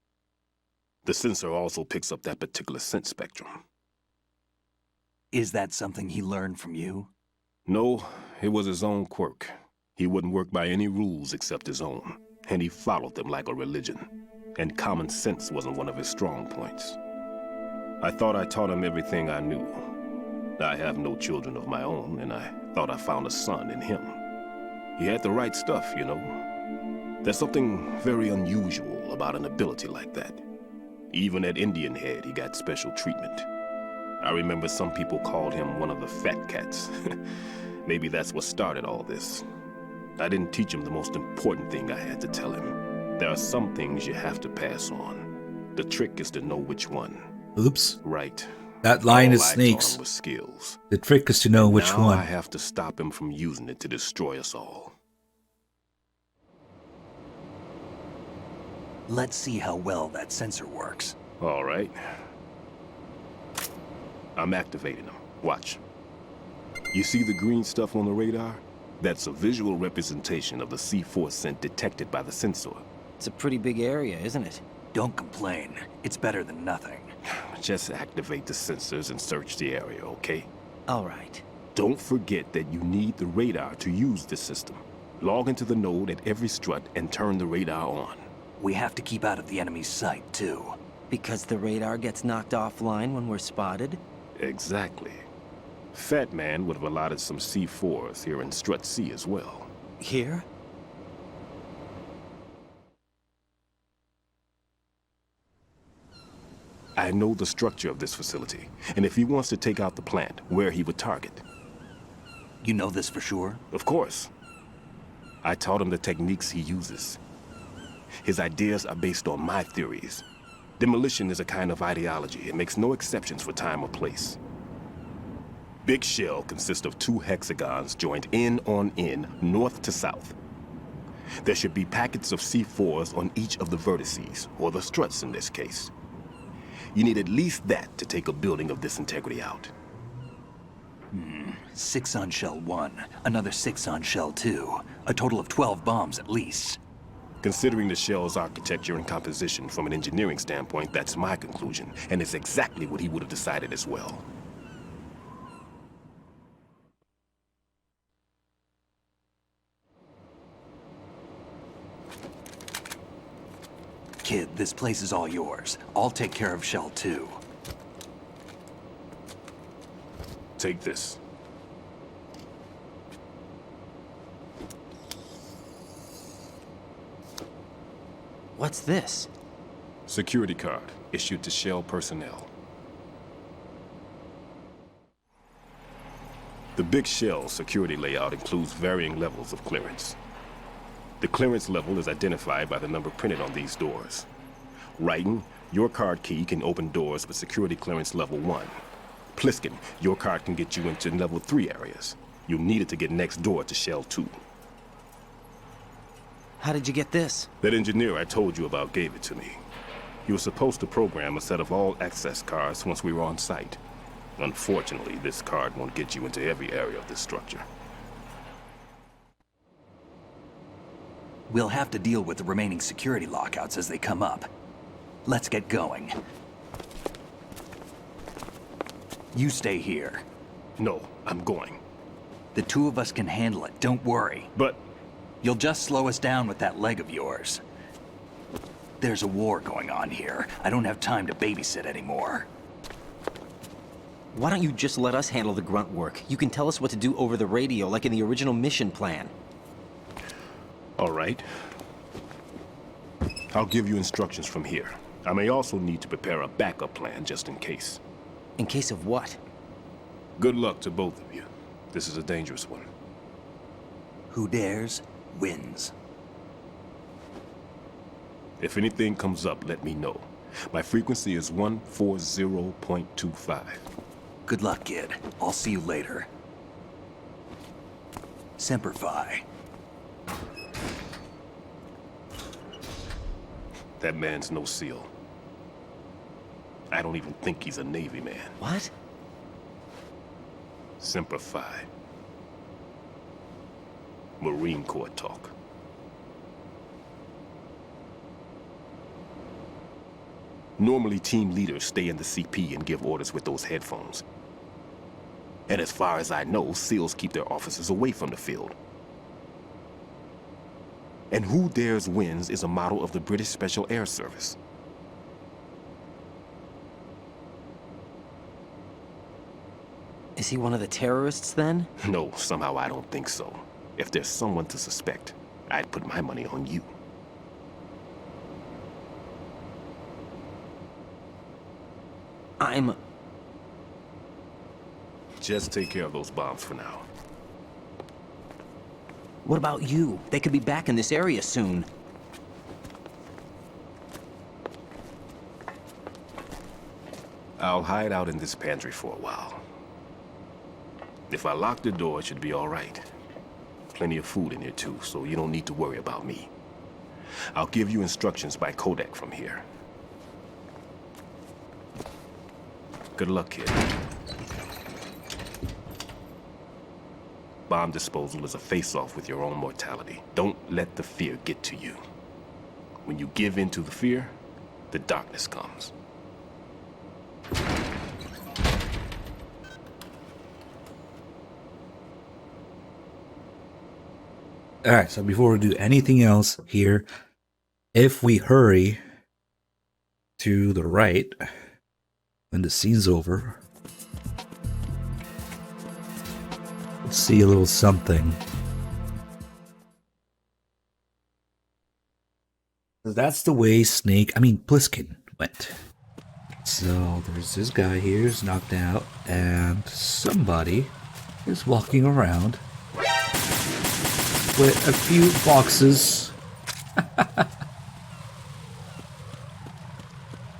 The sensor also picks up that particular scent spectrum. Is that something he learned from you? No, it was his own quirk. He wouldn't work by any rules except his own, and he followed them like a religion. And common sense wasn't one of his strong points. I thought I taught him everything I knew. I have no children of my own, and I thought I found a son in him. He had the right stuff, you know. There's something very unusual about an ability like that. Even at Indian Head, he got special treatment. I remember some people called him one of the fat cats. Maybe that's what started all this. I didn't teach him the most important thing I had to tell him. There are some things you have to pass on. The trick is to know which one. Oops. Right. That line All is I taught Snake's. him was skills. The trick is to know which Now one. I have to stop him from using it to destroy us all. Let's see how well that sensor works. All right. I'm activating them. Watch. You see the green stuff on the radar? That's a visual representation of the C4 scent detected by the sensor. It's a pretty big area, isn't it? Don't complain. It's better than nothing. Just activate the sensors and search the area, okay? All right. Don't forget that you need the radar to use this system. Log into the node at every strut and turn the radar on. We have to keep out of the enemy's sight, too. Because the radar gets knocked offline when we're spotted? Exactly. Fat Man would have allotted some C4s here in Strut C as well. Here? I know the structure of this facility, and if he wants to take out the plant, where he would target. You know this for sure? Of course. I taught him the techniques he uses. His ideas are based on my theories. Demolition is a kind of ideology. It makes no exceptions for time or place. Big shell consists of 2 hexagons joined end on end, north to south. There should be packets of C4s on each of the vertices, or the struts in this case. You need at least that to take a building of this integrity out. 6 on shell 1, another 6 on shell 2. A total of 12 bombs at least. Considering the shell's architecture and composition from an engineering standpoint, that's my conclusion, and it's exactly what he would have decided as well. Kid, this place is all yours. I'll take care of shell 2. Take this. What's this? Security card issued to Shell personnel. The big Shell security layout includes varying levels of clearance. The clearance level is identified by the number printed on these doors. Raiden, your card key can open doors with security clearance level 1. Pliskin, your card can get you into level 3 areas. You'll need it to get next door to Shell 2. How did you get this? That engineer I told you about gave it to me. He was supposed to program a set of all access cards once we were on site. Unfortunately, this card won't get you into every area of this structure. We'll have to deal with the remaining security lockouts as they come up. Let's get going. You stay here. No, I'm going. The two of us can handle it, don't worry. But... You'll just slow us down with that leg of yours. There's a war going on here. I don't have time to babysit anymore. Why don't you just let us handle the grunt work? You can tell us what to do over the radio, like in the original mission plan. All right. I'll give you instructions from here. I may also need to prepare a backup plan just in case. In case of what? Good luck to both of you. This is a dangerous one. Who dares, wins. If anything comes up, let me know. My frequency is 140.25. Good luck, kid. I'll see you later. Semper Fi. That man's no SEAL. I don't even think he's a Navy man. What? Semper Fi. Marine Corps talk. Normally, team leaders stay in the CP and give orders with those headphones. And as far as I know, SEALs keep their officers away from the field. And Who Dares Wins is a model of the British Special Air Service. Is he one of the terrorists, then? No, somehow I don't think so. If there's someone to suspect, I'd put my money on you. Just take care of those bombs for now. What about you? They could be back in this area soon. I'll hide out in this pantry for a while. If I lock the door, it should be all right. Plenty of food in here too, so you don't need to worry about me. I'll give you instructions by Kodak from here. Good luck, kid. Bomb disposal is a face-off with your own mortality. Don't let the fear get to you. When you give in to the fear, the darkness comes. Alright, so before we do anything else here, if we hurry to the right, when the scene's over, let's see a little something. That's the way Pliskin went. So there's this guy here who's knocked out, and somebody is walking around with a few boxes.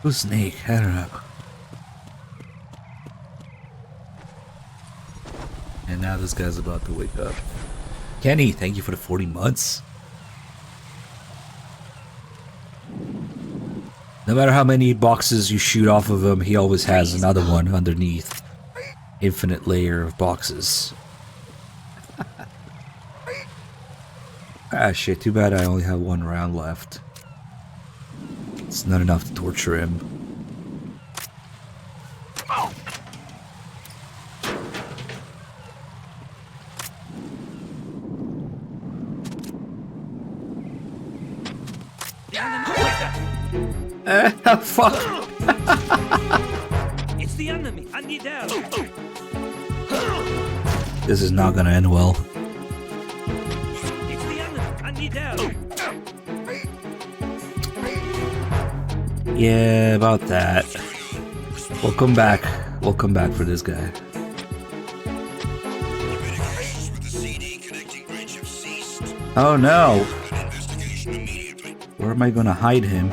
Who's Snake? I don't know. And now this guy's about to wake up. Kenny, thank you for the 40 months. No matter how many boxes you shoot off of him, he always has another one underneath. Infinite layer of boxes. Ah shit, too bad I only have one round left. It's not enough to torture him. Fuck! It's the enemy. I need help. This is not gonna end well. It's the enemy. I need help. Yeah, about that. We'll come back. We'll come back for this guy. Oh no! Where am I gonna hide him?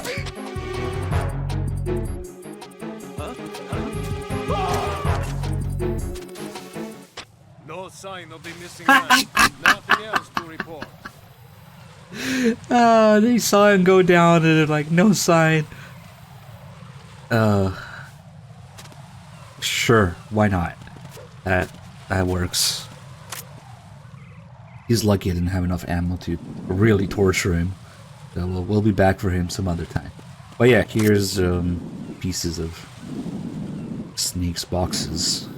No sign of the missing man. Nothing else to report. They saw him go down and they're like, no sign. Sure, why not? That works. He's lucky I didn't have enough ammo to really torture him. So we'll be back for him some other time. But yeah, here's pieces of Snake's boxes.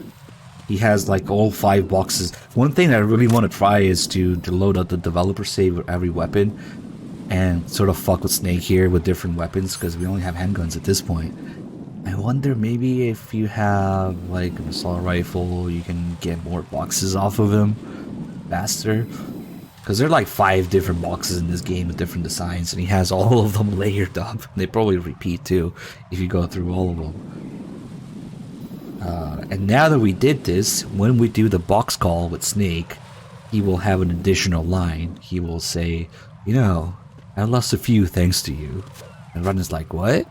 He has like all 5 boxes. One thing that I really want to try is to load up the developer save with every weapon and sort of fuck with Snake here with different weapons because we only have handguns at this point. I wonder maybe if you have like an assault rifle, you can get more boxes off of him faster. Because there are like 5 different boxes in this game with different designs and he has all of them layered up. They probably repeat too if you go through all of them. And now that we did this, when we do the box call with Snake, he will have an additional line. He will say, you know, I lost a few thanks to you. And Run is like, what?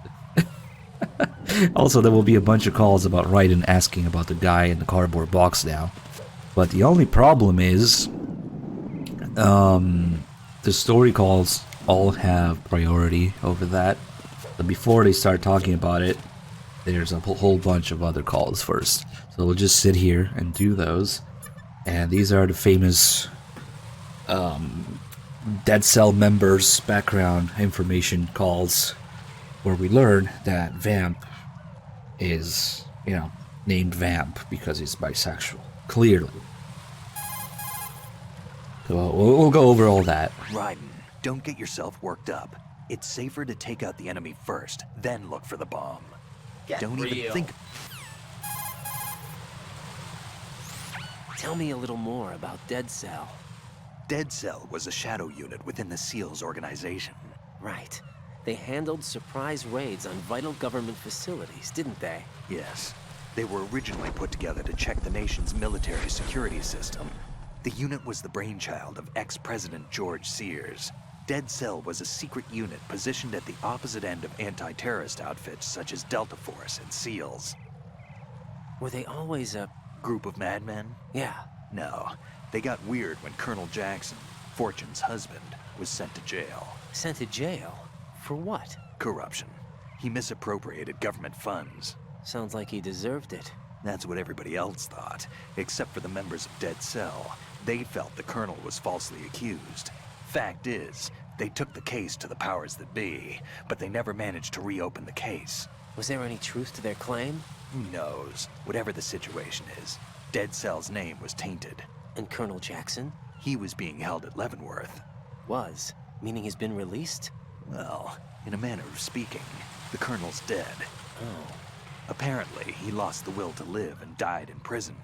Also, there will be a bunch of calls about Raiden asking about the guy in the cardboard box now. But the only problem is, the story calls all have priority over that. But before they start talking about it, there's a whole bunch of other calls first. So we'll just sit here and do those. And these are the famous Dead Cell members' background information calls where we learn that Vamp is, you know, named Vamp because he's bisexual. Clearly. So we'll go over all that. Raiden, don't get yourself worked up. It's safer to take out the enemy first, then look for the bomb. Don't even think. Tell me a little more about Dead Cell. Dead Cell was a shadow unit within the SEALs organization. Right. They handled surprise raids on vital government facilities, didn't they? Yes. They were originally put together to check the nation's military security system. The unit was the brainchild of ex-President George Sears. Dead Cell was a secret unit positioned at the opposite end of anti-terrorist outfits such as Delta Force and SEALs. Were they always a group of madmen? Yeah. No. They got weird when Colonel Jackson, Fortune's husband, was sent to jail. Sent to jail? For what? Corruption. He misappropriated government funds. Sounds like he deserved it. That's what everybody else thought, except for the members of Dead Cell. They felt the Colonel was falsely accused. Fact is, they took the case to the powers that be, but they never managed to reopen the case. Was there any truth to their claim? Who knows? Whatever the situation is, Dead Cell's name was tainted. And Colonel Jackson? He was being held at Leavenworth. Was? Meaning he's been released? Well, in a manner of speaking, the Colonel's dead. Oh. Apparently, he lost the will to live and died in prison.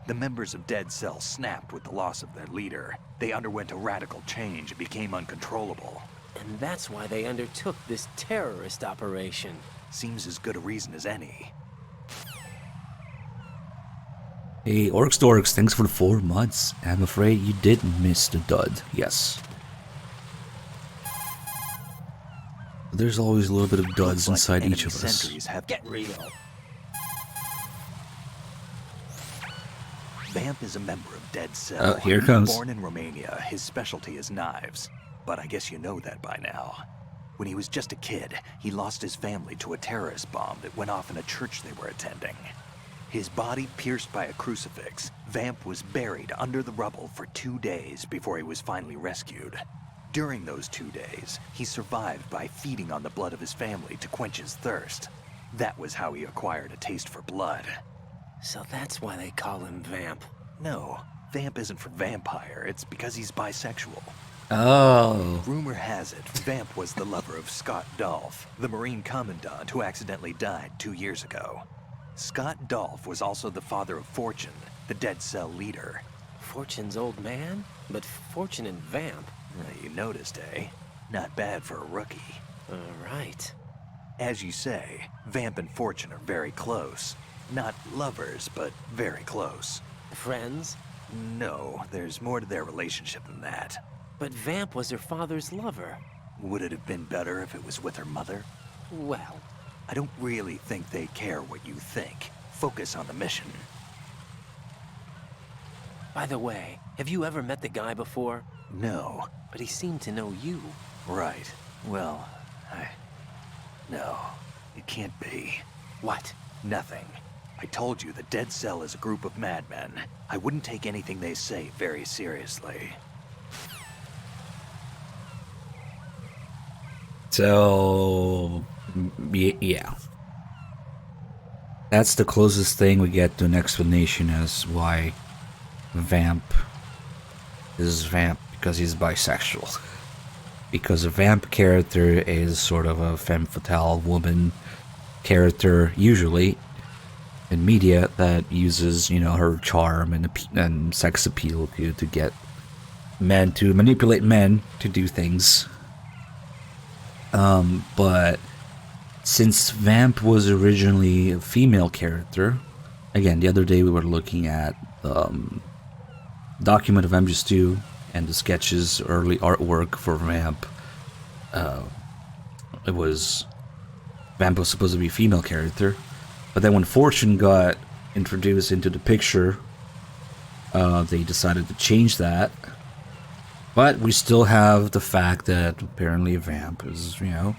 The members of Dead Cell snapped with the loss of their leader. They underwent a radical change and became uncontrollable. And that's why they undertook this terrorist operation. Seems as good a reason as any. Hey, Orcs Dorks, thanks for the 4 months. I'm afraid you did miss the dud. Yes. There's always a little bit of duds inside each of us. Get real. Vamp is a member of Dead Cell. Oh, here it comes. Born in Romania, his specialty is knives. But I guess you know that by now. When he was just a kid, he lost his family to a terrorist bomb that went off in a church they were attending. His body pierced by a crucifix, Vamp was buried under the rubble for 2 days before he was finally rescued. During those 2 days, he survived by feeding on the blood of his family to quench his thirst. That was how he acquired a taste for blood. So that's why they call him Vamp. No, Vamp isn't for vampire, it's because he's bisexual. Oh. Rumor has it, Vamp was the lover of Scott Dolph, the Marine Commandant who accidentally died 2 years ago. Scott Dolph was also the father of Fortune, the Dead Cell leader. Fortune's old man? But Fortune and Vamp? You noticed, eh? Not bad for a rookie. Right. As you say, Vamp and Fortune are very close. Not lovers, but very close. Friends? No, there's more to their relationship than that. But Vamp was her father's lover. Would it have been better if it was with her mother? Well, I don't really think they care what you think. Focus on the mission. by the way, have you ever met the guy before? No. But he seemed to know you. Right. Well, No, it can't be. What? Nothing. I told you the Dead Cell is a group of madmen. I wouldn't take anything they say very seriously. So, yeah. That's the closest thing we get to an explanation as why Vamp is Vamp, because he's bisexual. Because a Vamp character is sort of a femme fatale woman character, usually, in media that uses, you know, her charm and sex appeal to get men, to manipulate men to do things. But since Vamp was originally a female character, again, the other day we were looking at document of MGS2 and the sketches, early artwork for Vamp. Vamp was supposed to be a female character, but then when Fortune got introduced into the picture, they decided to change that. But we still have the fact that apparently Vamp is, you know,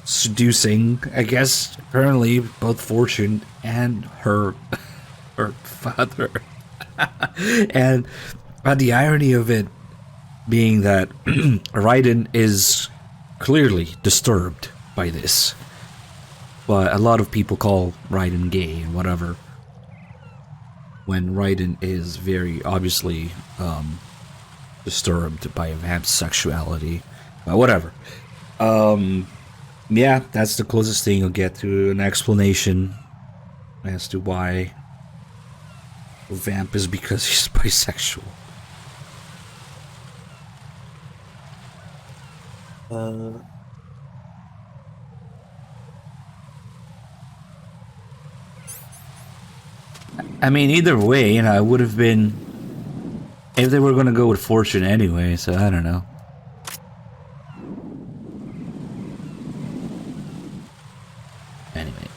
seducing, I guess, apparently both Fortune and her father. And the irony of it being that Raiden is clearly disturbed by this. But a lot of people call Raiden gay and whatever, when Raiden is very obviously disturbed by Vamp's sexuality. Whatever. Yeah, that's the closest thing you'll get to an explanation as to why Vamp is, because he's bisexual. I mean, either way, you know, it would have been if they were going to go with Fortune anyway, so I don't know. Anyway,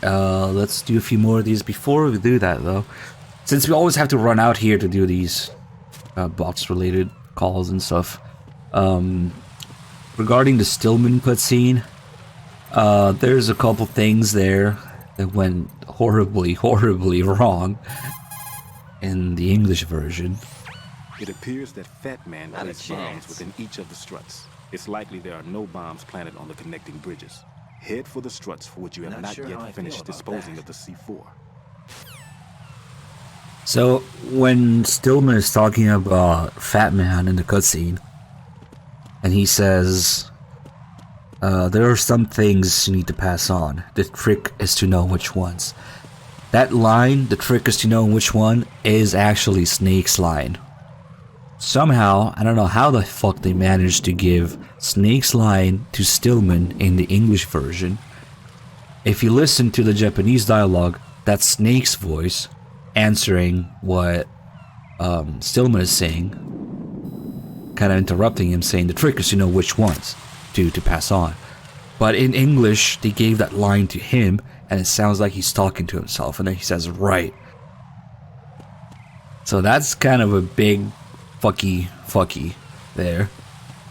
let's do a few more of these before we do that, though. Since we always have to run out here to do these bots-related calls and stuff. Regarding the Stillman cutscene, there's a couple things there that went horribly, horribly wrong in the English version. It appears that Fat Man placed bombs within each of the struts. It's likely there are no bombs planted on the connecting bridges. Head for the struts for which you have not yet finished disposing of the C4. So, when Stillman is talking about Fat Man in the cutscene, and he says, there are some things you need to pass on. The trick is to know which ones. That line, the trick is to know which one, is actually Snake's line. Somehow, I don't know how the fuck they managed to give Snake's line to Stillman in the English version. If you listen to the Japanese dialogue, that's Snake's voice answering what Stillman is saying, kind of interrupting him, saying the trick is to know which ones to pass on. But in English, they gave that line to him, and it sounds like he's talking to himself, and then he says, right. So that's kind of a big fucky there.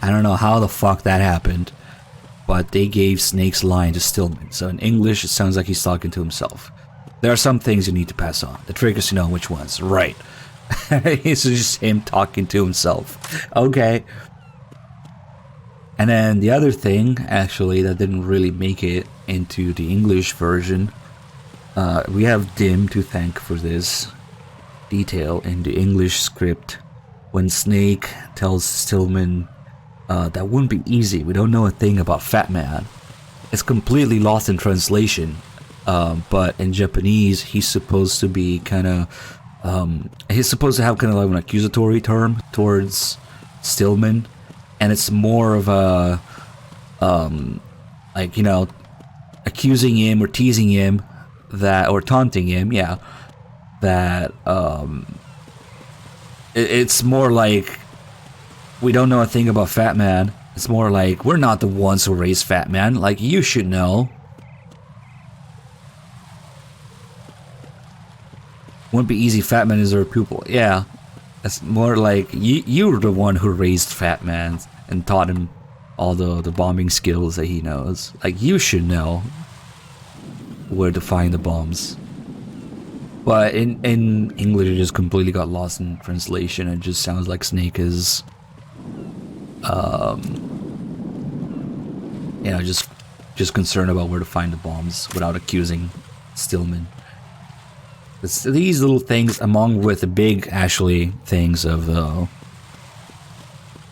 I don't know how the fuck that happened, but they gave Snake's line to Stillman. So in English, it sounds like he's talking to himself. There are some things you need to pass on. The trick is to know which ones. Right. It's just him talking to himself. Okay. And then the other thing, actually, that didn't really make it into the English version, we have Dim to thank for this detail in the English script. When Snake tells Stillman, that wouldn't be easy, we don't know a thing about Fat Man. It's completely lost in translation. But in Japanese, he's supposed to be kind of, he's supposed to have kind of like an accusatory term towards Stillman, and it's more of a, like, you know, accusing him or teasing him that, or taunting him, yeah, that it's more like we don't know a thing about Fat Man. It's more like we're not the ones who raised Fat Man. Like, you should know. Wouldn't be easy. Fat Man is our pupil. Yeah, it's more like you're the one who raised Fat Man and taught him all the bombing skills that he knows. Like, you should know where to find the bombs. But in English, it just completely got lost in translation. It just sounds like Snake is, you know, just concerned about where to find the bombs without accusing Stillman. It's these little things, among with the big, actually, things of the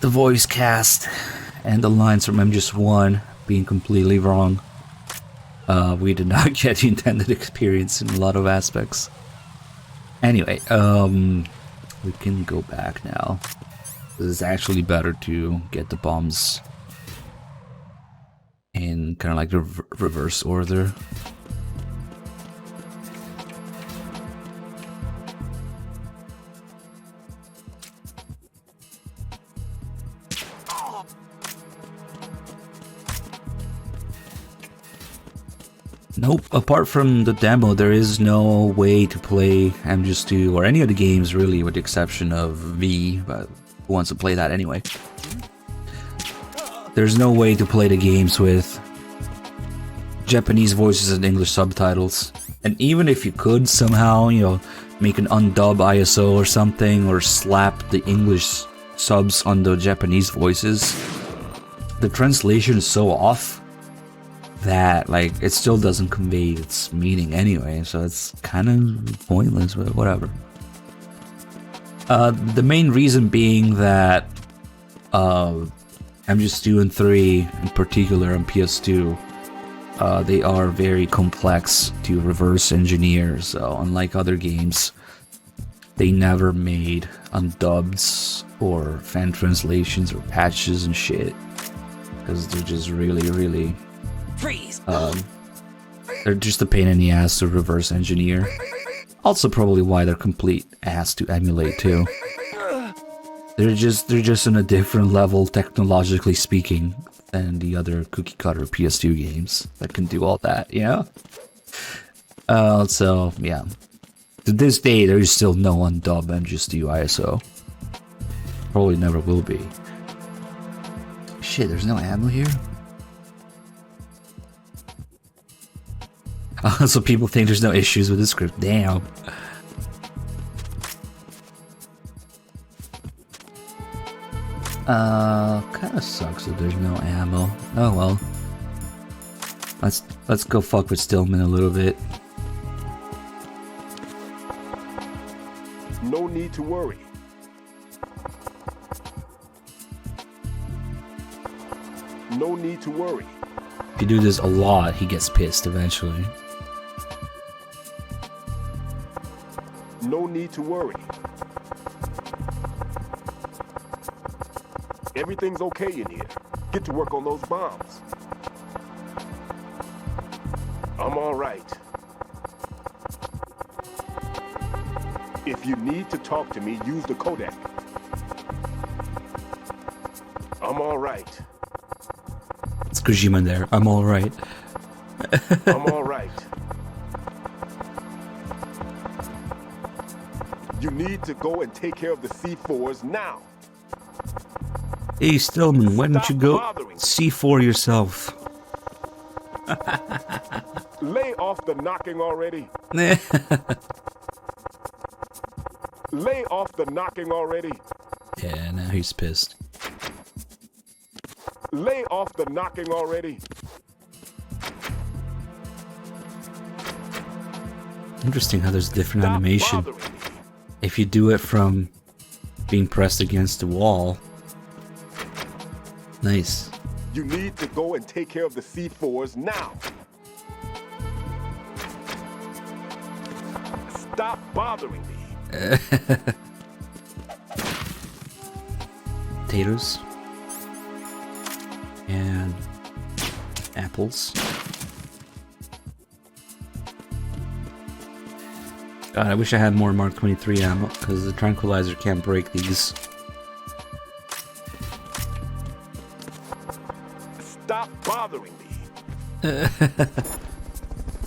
voice cast and the lines from MGS1 being completely wrong. We did not get the intended experience in a lot of aspects. Anyway, we can go back now. It's actually better to get the bombs in kind of like the reverse order. Nope, apart from the demo, there is no way to play MGS2 or any of the games really, with the exception of V, but who wants to play that anyway? There's no way to play the games with Japanese voices and English subtitles. And even if you could somehow, you know, make an undub ISO or something, or slap the English subs on the Japanese voices, the translation is so off that, like, it still doesn't convey its meaning anyway, so it's kind of pointless, but whatever. The main reason being that MGS2 and 3, in particular on PS2, they are very complex to reverse engineer, so unlike other games, they never made undubs or fan translations or patches and shit, because they're just really Freeze. They're just a pain in the ass to reverse engineer. Also probably why they're complete ass to emulate too. They're just on a different level, technologically speaking, than the other cookie cutter PS2 games that can do all that, you know? So yeah. To this day, there is still no undub MGS2 ISO. Probably never will be. Shit, there's no ammo here? So people think there's no issues with the script. Damn. Kinda sucks that there's no ammo. Oh well. Let's go fuck with Stillman a little bit. No need to worry. No need to worry. If you do this a lot, he gets pissed eventually. No need to worry. Everything's okay in here. Get to work on those bombs. I'm all right. If you need to talk to me, use the codec. I'm all right. It's Kojima there. I'm all right. I'm all right. You need to go and take care of the C4s now. Hey Stillman, why don't you go C4 yourself? Lay off the knocking already. Lay off the knocking already. Yeah, now he's pissed. Lay off the knocking already. Interesting how there's different animation. If you do it from being pressed against the wall. Nice. You need to go and take care of the C4s now. Stop bothering me. Potatoes. And apples. God, I wish I had more Mark 23 ammo, because the tranquilizer can't break these. Stop bothering me.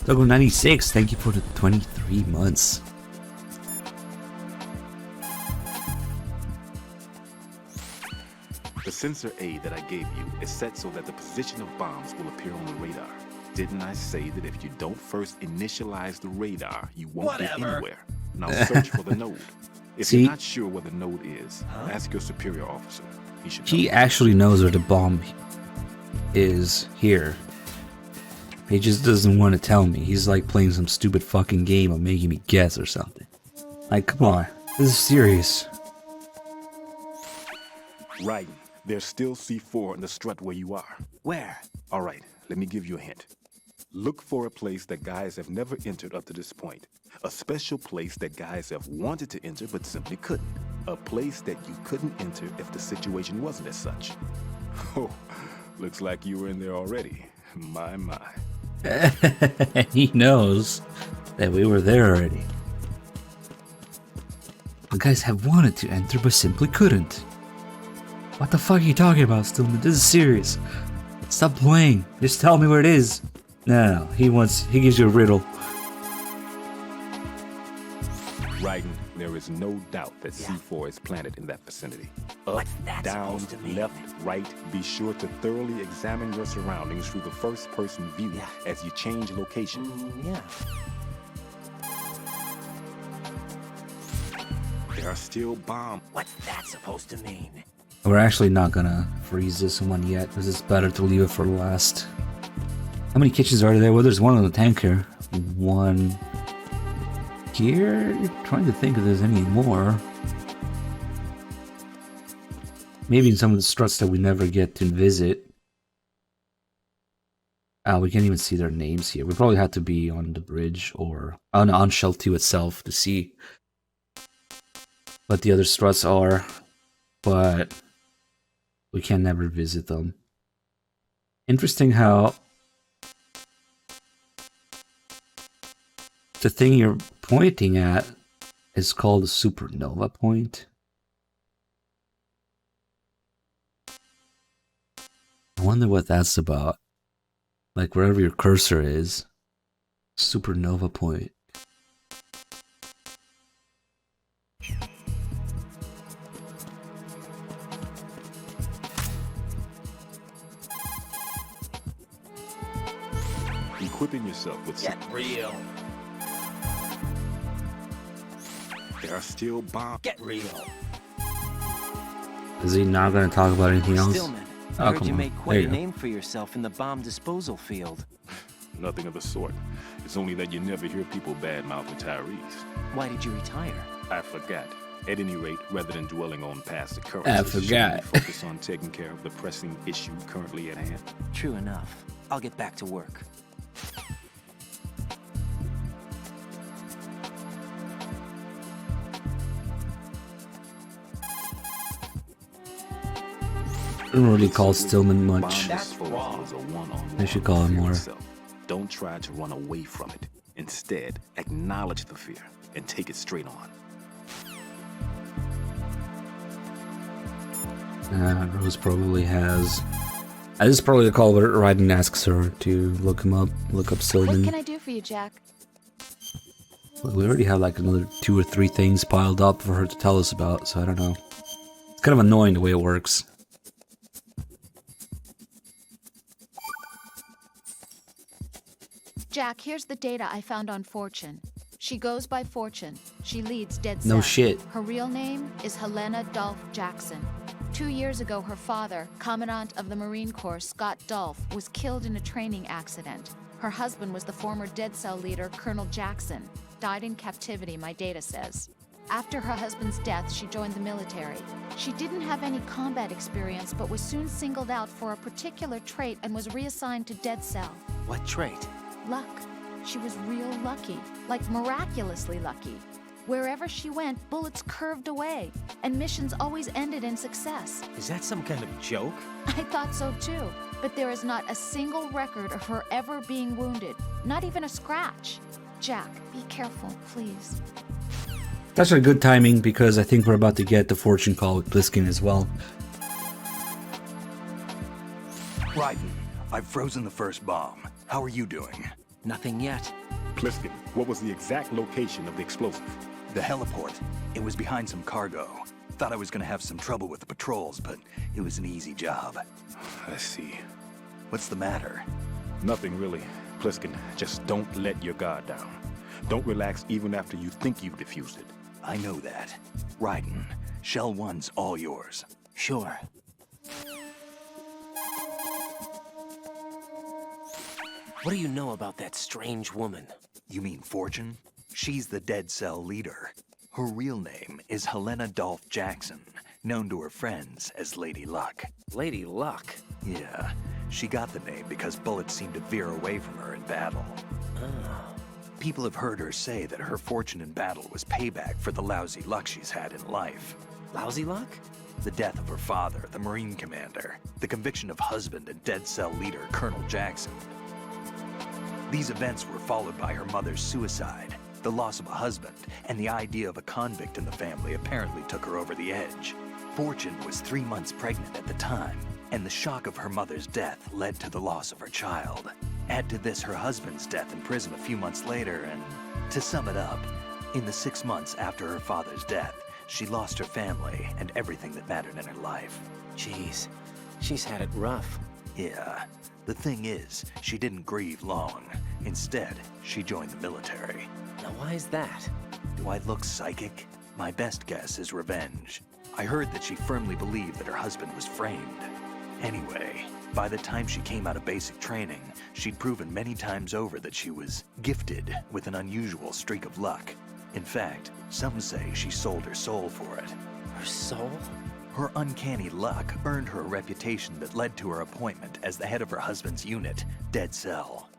Doggo 96, thank you for the 23 months. The sensor aid that I gave you is set so that the position of bombs will appear on the radar. Didn't I say that if you don't first initialize the radar, you won't get anywhere? Now search for the node. If you're not sure where the node is, ask your superior officer. He should know. He actually knows where the bomb is here. He just doesn't want to tell me. He's like playing some stupid fucking game of making me guess or something. Like, come on. This is serious. Right. There's still C4 in the strut where you are. Where? All right, let me give you a hint. Look for a place that guys have never entered up to this point. A special place that guys have wanted to enter but simply couldn't. A place that you couldn't enter if the situation wasn't as such. Oh, looks like you were in there already. My. He knows that we were there already. The guys have wanted to enter but simply couldn't. What the fuck are you talking about, Stillman? This is serious. Stop playing. Just tell me where it is. No. He gives you a riddle. Raiden, there is no doubt that C4 is planted in that vicinity. Up, down, left, right. Be sure to thoroughly examine your surroundings through the first-person view as you change location. There are still bombs. What's that supposed to mean? We're actually not gonna freeze this one yet, because it's better to leave it for last. How many kitchens are there? Well, there's one on the tank here. One here? Trying to think if there's any more. Maybe in some of the struts that we never get to visit. We can't even see their names here. We probably have to be on the bridge or on Shell 2 itself to see what the other struts are, but we can never visit them. Interesting how the thing you're pointing at is called a supernova point. I wonder what that's about. Like wherever your cursor is, supernova point. Equipping yourself with Get real. There are still bombs. Get real. Is he not going to talk about anything else? Stillman, I heard you made quite There a you name for yourself in the bomb disposal field. Nothing of the sort. It's only that you never hear people badmouth retirees. Why did you retire? I forgot. At any rate, rather than dwelling on past occurrences, I forgot. should we focus on taking care of the pressing issue currently at hand? True enough. I'll get back to work. I don't really call Stillman much. That's wrong. I should call him more. Don't try to run away from it. Instead, acknowledge the fear and take it straight on. Rose probably has. This is probably the call where Raiden asks her to look him up, look up Stillman. What can I do for you, Jack? Well, we already have like another 2 or 3 things piled up for her to tell us about, so I don't know. It's kind of annoying the way it works. Jack, here's the data I found on Fortune. She goes by Fortune. She leads Dead Cell. No shit. Her real name is Helena Dolph Jackson. 2 years ago, her father, Commandant of the Marine Corps Scott Dolph, was killed in a training accident. Her husband was the former Dead Cell leader, Colonel Jackson. Died in captivity, my data says. After her husband's death, she joined the military. She didn't have any combat experience, but was soon singled out for a particular trait and was reassigned to Dead Cell. What trait? Luck. She was real lucky, like miraculously lucky. Wherever she went, bullets curved away, and missions always ended in success. Is that some kind of joke? I thought so too, but there is not a single record of her ever being wounded, not even a scratch. Jack, be careful, please. That's a good timing because I think we're about to get the fortune call with Bliskin as well. Raiden, I've frozen the first bomb. How are you doing? Nothing yet. Pliskin, what was the exact location of the explosive? The heliport. It was behind some cargo. Thought I was gonna have some trouble with the patrols, but it was an easy job. I see. What's the matter? Nothing really. Pliskin, just don't let your guard down. Don't relax even after you think you've defused it. I know that. Raiden, Shell 1's all yours. Sure. What do you know about that strange woman? You mean Fortune? She's the Dead Cell leader. Her real name is Helena Dolph Jackson, known to her friends as Lady Luck. Lady Luck? Yeah, she got the name because bullets seemed to veer away from her in battle. Oh. People have heard her say that her fortune in battle was payback for the lousy luck she's had in life. Lousy luck? The death of her father, the Marine commander, the conviction of husband and Dead Cell leader Colonel Jackson. These events were followed by her mother's suicide, the loss of a husband, and the idea of a convict in the family apparently took her over the edge. Fortune was 3 months pregnant at the time, and the shock of her mother's death led to the loss of her child. Add to this her husband's death in prison a few months later, and to sum it up, in the 6 months after her father's death, she lost her family and everything that mattered in her life. Jeez, she's had it rough. Yeah. The thing is, she didn't grieve long. Instead, she joined the military. Now why is that? Do I look psychic? My best guess is revenge. I heard that she firmly believed that her husband was framed. Anyway, by the time she came out of basic training, she'd proven many times over that she was gifted with an unusual streak of luck. In fact, some say she sold her soul for it. Her soul? Her uncanny luck earned her a reputation that led to her appointment as the head of her husband's unit, Dead Cell.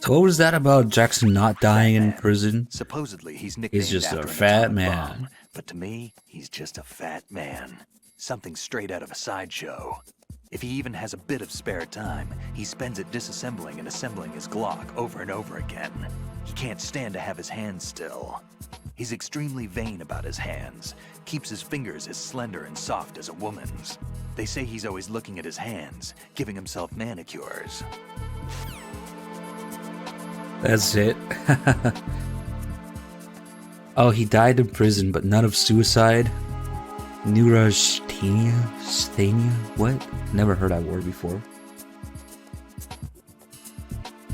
So what was that about Jackson not dying in prison? Supposedly, he's nicknamed He's just after a an fat atomic man. bomb, but to me, he's just a fat man. Something straight out of a sideshow. If he even has a bit of spare time, he spends it disassembling and assembling his Glock over and over again. He can't stand to have his hands still. He's extremely vain about his hands, keeps his fingers as slender and soft as a woman's. They say he's always looking at his hands, giving himself manicures. That's it. Oh, he died in prison, but not of suicide. Neurasthenia? What? Never heard that word before.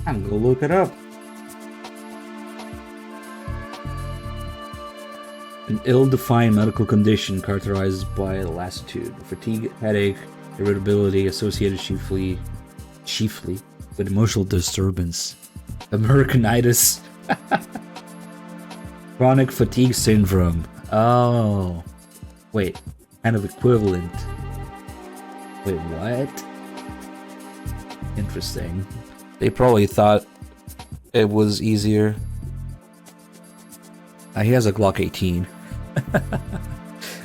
I'm gonna look it up. An ill-defined medical condition characterized by lassitude, fatigue, headache, irritability associated chiefly with emotional disturbance. Americanitis. Chronic fatigue syndrome. Oh. Wait. Kind of equivalent. Wait, what? Interesting. They probably thought it was easier. He has a Glock 18.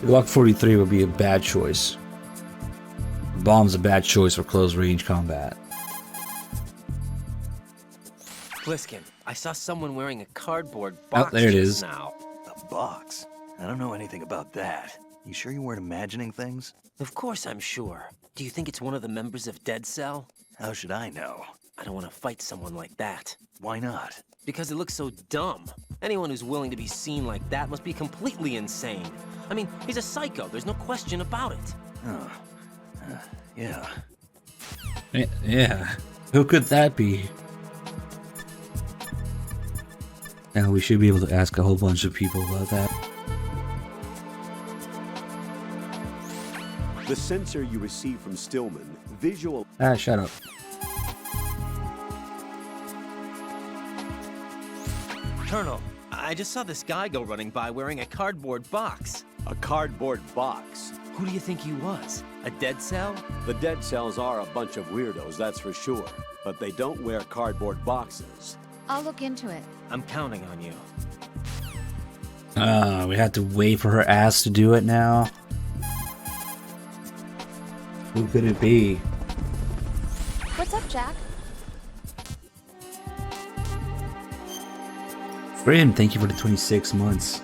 Glock 43 would be a bad choice. Bomb's a bad choice for close range combat. Bliskin, I saw someone wearing a cardboard box. Oh, there it just is. Now. A box? I don't know anything about that. You sure you weren't imagining things? Of course I'm sure. Do you think it's one of the members of Dead Cell? How should I know? I don't want to fight someone like that. Why not? Because it looks so dumb. Anyone who's willing to be seen like that must be completely insane. I mean, he's a psycho. There's no question about it. Oh. Yeah. Yeah. Who could that be? Now we should be able to ask a whole bunch of people about that. The sensor you receive from Stillman, visual... Ah, shut up. Colonel, I just saw this guy go running by wearing a cardboard box. A cardboard box? Who do you think he was? A Dead Cell? The Dead Cells are a bunch of weirdos, that's for sure. But they don't wear cardboard boxes. I'll look into it. I'm counting on you. We have to wait for her ass to do it now. Who could it be? What's up, Jack? Grim, thank you for the 26 months.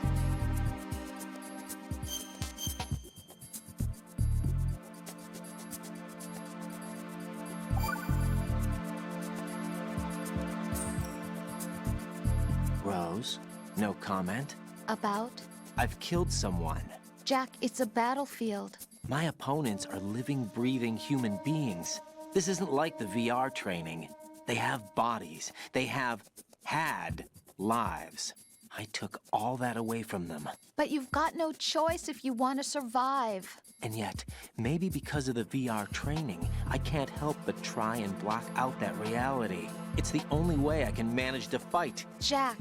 Rose, no comment? About? I've killed someone. Jack, it's a battlefield. My opponents are living, breathing human beings. This isn't like the VR training. They have bodies. They have had lives. I took all that away from them. But you've got no choice if you want to survive. And yet, maybe because of the VR training, I can't help but try and block out that reality. It's the only way I can manage to fight. Jack.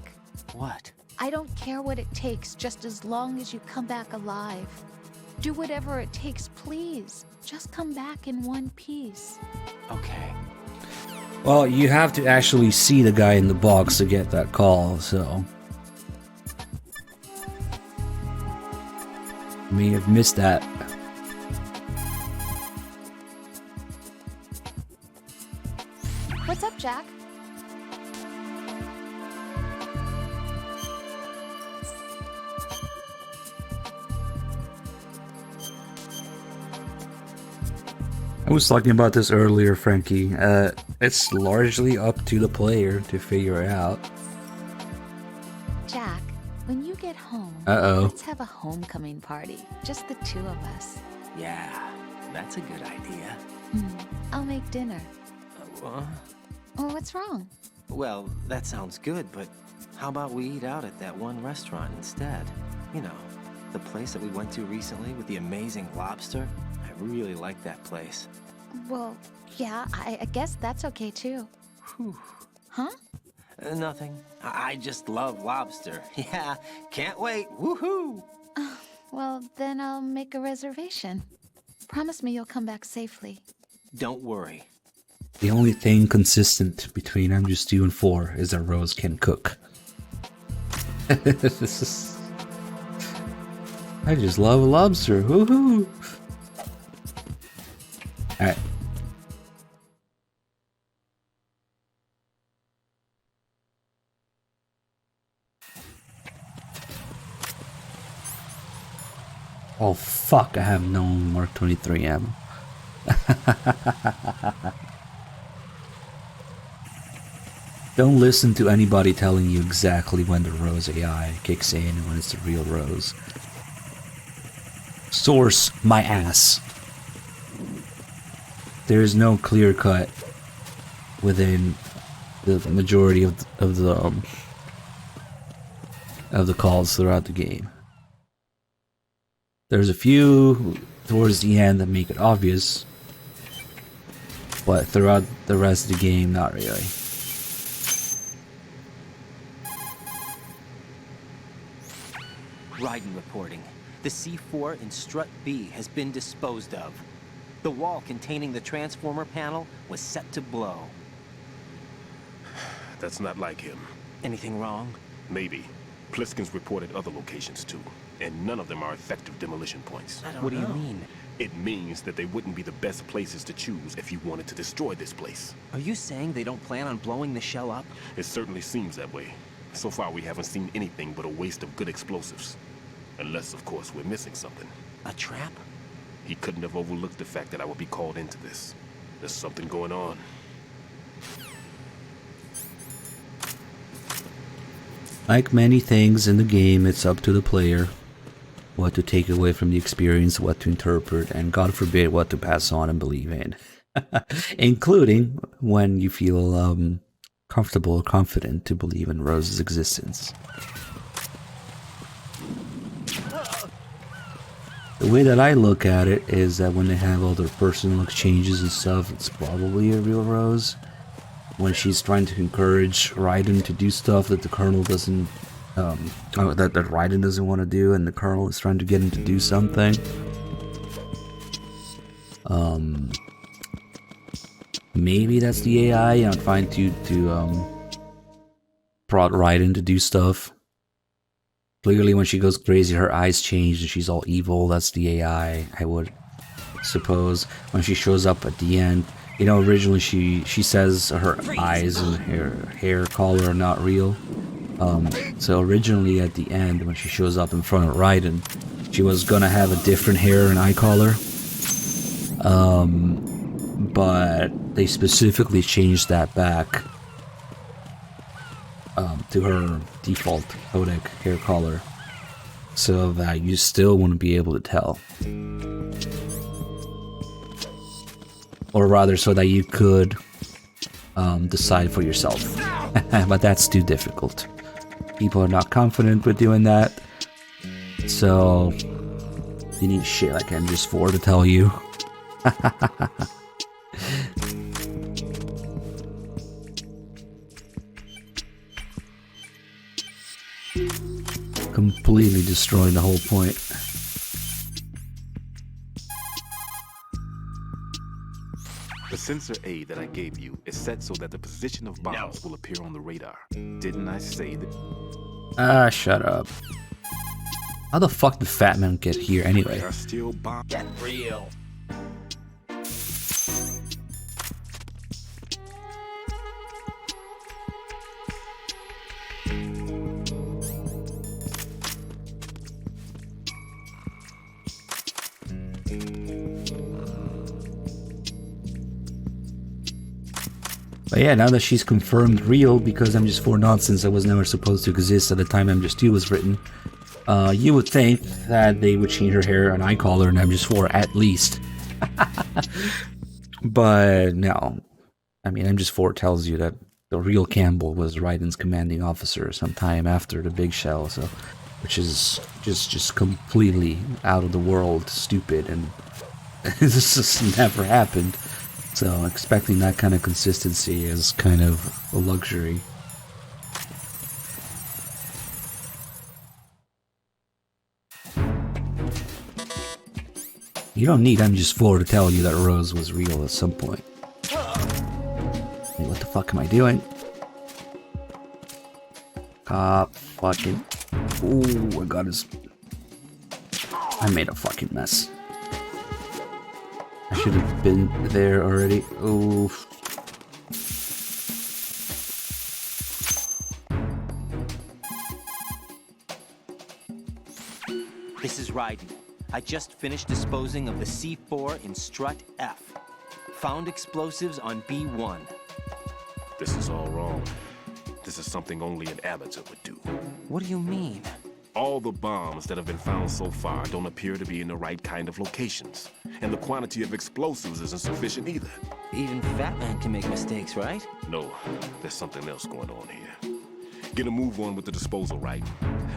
What? I don't care what it takes, just as long as you come back alive. Do whatever it takes, please. Just come back in one piece. Okay. Well, you have to actually see the guy in the box to get that call, so... You may have missed that. What's up, Jack? I was talking about this earlier, Frankie. It's largely up to the player to figure it out. Jack, when you get home, let's have a homecoming party. Just the two of us. Yeah, that's a good idea. I'll make dinner. What? Oh, what's wrong? Well, that sounds good, but how about we eat out at that one restaurant instead? You know, the place that we went to recently with the amazing lobster? I really like that place. Well, yeah, I guess that's okay too. Whew. Huh? Nothing. I just love lobster. Yeah, can't wait. Woohoo! Well, then I'll make a reservation. Promise me you'll come back safely. Don't worry. The only thing consistent between MGS2 and 4 is that Rose can cook. I just love lobster. Woohoo! Alright. Oh fuck, I have no Mark 23 ammo. Don't listen to anybody telling you exactly when the Rose AI kicks in and when it's the real Rose. Source my ass. There is no clear cut within the majority of the calls throughout the game. There's a few towards the end that make it obvious, but throughout the rest of the game, not really. Raiden reporting. The C4 in Strut B has been disposed of. The wall containing the transformer panel was set to blow. That's not like him. Anything wrong? Maybe. Pliskin's reported other locations too, and none of them are effective demolition points. What do you mean? It means that they wouldn't be the best places to choose if you wanted to destroy this place. Are you saying they don't plan on blowing the shell up? It certainly seems that way. So far we haven't seen anything but a waste of good explosives. Unless, of course, we're missing something. A trap? He couldn't have overlooked the fact that I would be called into this. There's something going on. Like many things in the game, it's up to the player what to take away from the experience, what to interpret, and God forbid what to pass on and believe in. Including when you feel comfortable or confident to believe in Rose's existence. The way that I look at it is that when they have all their personal exchanges and stuff, it's probably a real Rose. When she's trying to encourage Raiden to do stuff that the Colonel doesn't, that Raiden doesn't want to do, and the Colonel is trying to get him to do something. Maybe that's the AI, trying to prod Raiden to do stuff. Clearly, when she goes crazy, her eyes change and she's all evil. That's the AI, I would suppose. When she shows up at the end, You know, originally she says her eyes and her hair color are not real. So originally at the end, when she shows up in front of Raiden, she was gonna have a different hair and eye color. But they specifically changed that back to her default codec hair color, so that you still wouldn't be able to tell. Or rather, so that you could decide for yourself. But that's too difficult. People are not confident with doing that. So you need shit like MGS4 to tell you. Completely destroying the whole point. The sensor A that I gave you is set so that the position of bombs will appear on the radar. Didn't I say that? Ah, shut up. How the fuck did Fat Man get here anyway? There are still bombs. Get real. But yeah, now that she's confirmed real, because MGS4 nonsense that was never supposed to exist at the time MGS2 was written, you would think that they would change her hair and eye color in MGS4 at least. But no. I mean, MGS4 tells you that the real Campbell was Raiden's commanding officer sometime after the Big Shell, so which is just completely out of the world stupid, and this just never happened. So expecting that kind of consistency is kind of a luxury. You don't need MGS4 to tell you that Rose was real at some point. Wait, what the fuck am I doing? Fucking... Ooh, I got his... I made a fucking mess. I should have been there already. Oof. This is Raiden. I just finished disposing of the C4 in Strut F. Found explosives on B1. This is all wrong. This is something only an amateur would do. What do you mean? All the bombs that have been found so far don't appear to be in the right kind of locations. And the quantity of explosives isn't sufficient either. Even Fat Man can make mistakes, right? No, there's something else going on here. Get a move on with the disposal, right?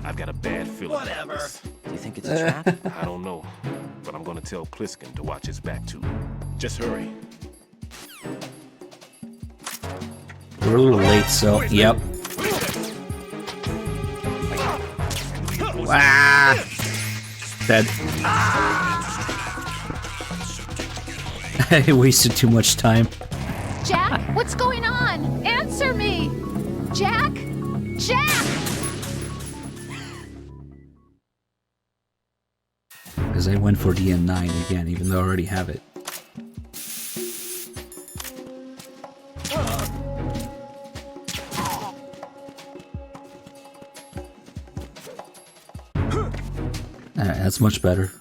I've got a bad feeling about this. Do you think it's a trap? I don't know, but I'm gonna tell Pliskin to watch his back too. Just hurry. We're a little late, so yep. Ah! Dead. I wasted too much time. Jack, what's going on? Answer me! Jack? Jack! Because I went for DN9 again, even though I already have it. Alright, that's much better.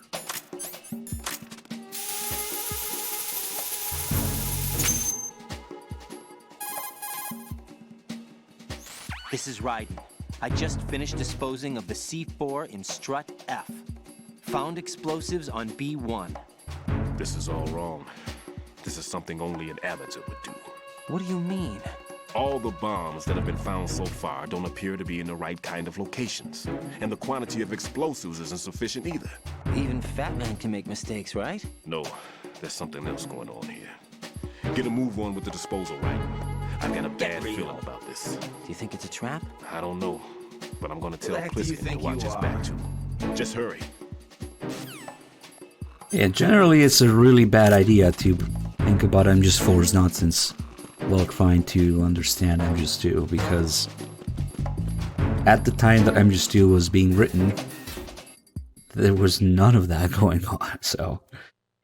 This is Raiden. I just finished disposing of the C4 in Strut F. Found explosives on B1. This is all wrong. This is something only an amateur would do. What do you mean? All the bombs that have been found so far don't appear to be in the right kind of locations. And the quantity of explosives isn't sufficient either. Even Fat Man can make mistakes, right? No, there's something else going on here. Get a move on with the disposal, right? I've got a bad feeling about this. Do you think it's a trap? I don't know, but I'm gonna tell Pliskin to watch his back too. Just hurry. Yeah, generally it's a really bad idea to think about MGS4's nonsense while trying to understand MGS2, because at the time that MGS2 was being written, there was none of that going on, so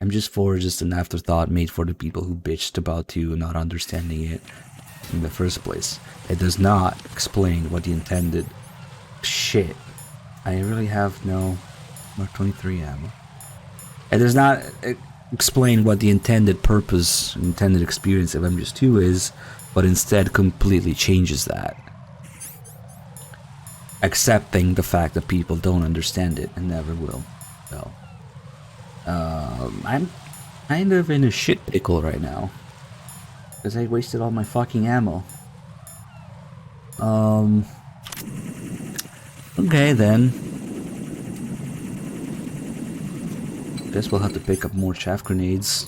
MGS4 is just an afterthought made for the people who bitched about 2 not understanding it in the first place. It does not explain what the intended... Shit. I really have no Mark 23 ammo. It does not explain what the intended purpose, intended experience of MGS2 is, but instead completely changes that. Accepting the fact that people don't understand it and never will. So, I'm kind of in a shit pickle right now. Because I wasted all my fucking ammo. Okay then. Guess we'll have to pick up more chaff grenades.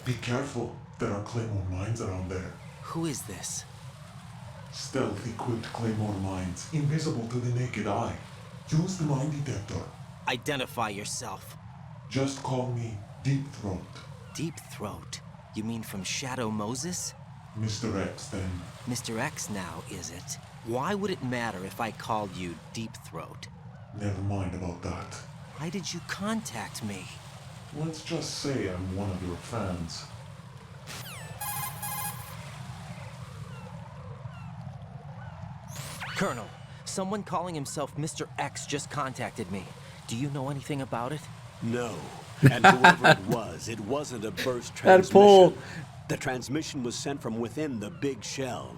Be careful, there are claymore mines around there. Who is this? Stealth equipped claymore mines, invisible to the naked eye. Use the mine detector. Identify yourself. Just call me Deep Throat. Deep Throat? You mean from Shadow Moses? Mr. X, then. Mr. X now, is it? Why would it matter if I called you Deep Throat? Never mind about that. Why did you contact me? Let's just say I'm one of your fans. Colonel, someone calling himself Mr. X just contacted me. Do you know anything about it? No. And whoever it wasn't a burst transmission. The transmission was sent from within the big shell.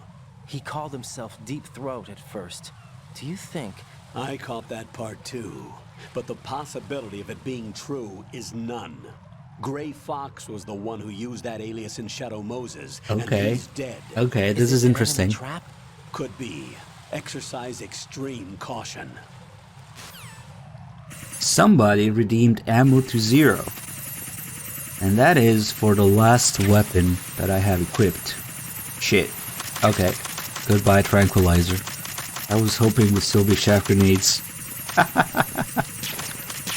He called himself Deep Throat at first. Do you think... I caught that part too. But the possibility of it being true is none. Gray Fox was the one who used that alias in Shadow Moses. Okay. And he's dead. Okay, this is interesting. Trap? Could be. Exercise extreme caution. Somebody redeemed ammo to 0. And that is for the last weapon that I have equipped. Shit. Okay. Goodbye, tranquilizer. I was hoping with still be chaff grenades.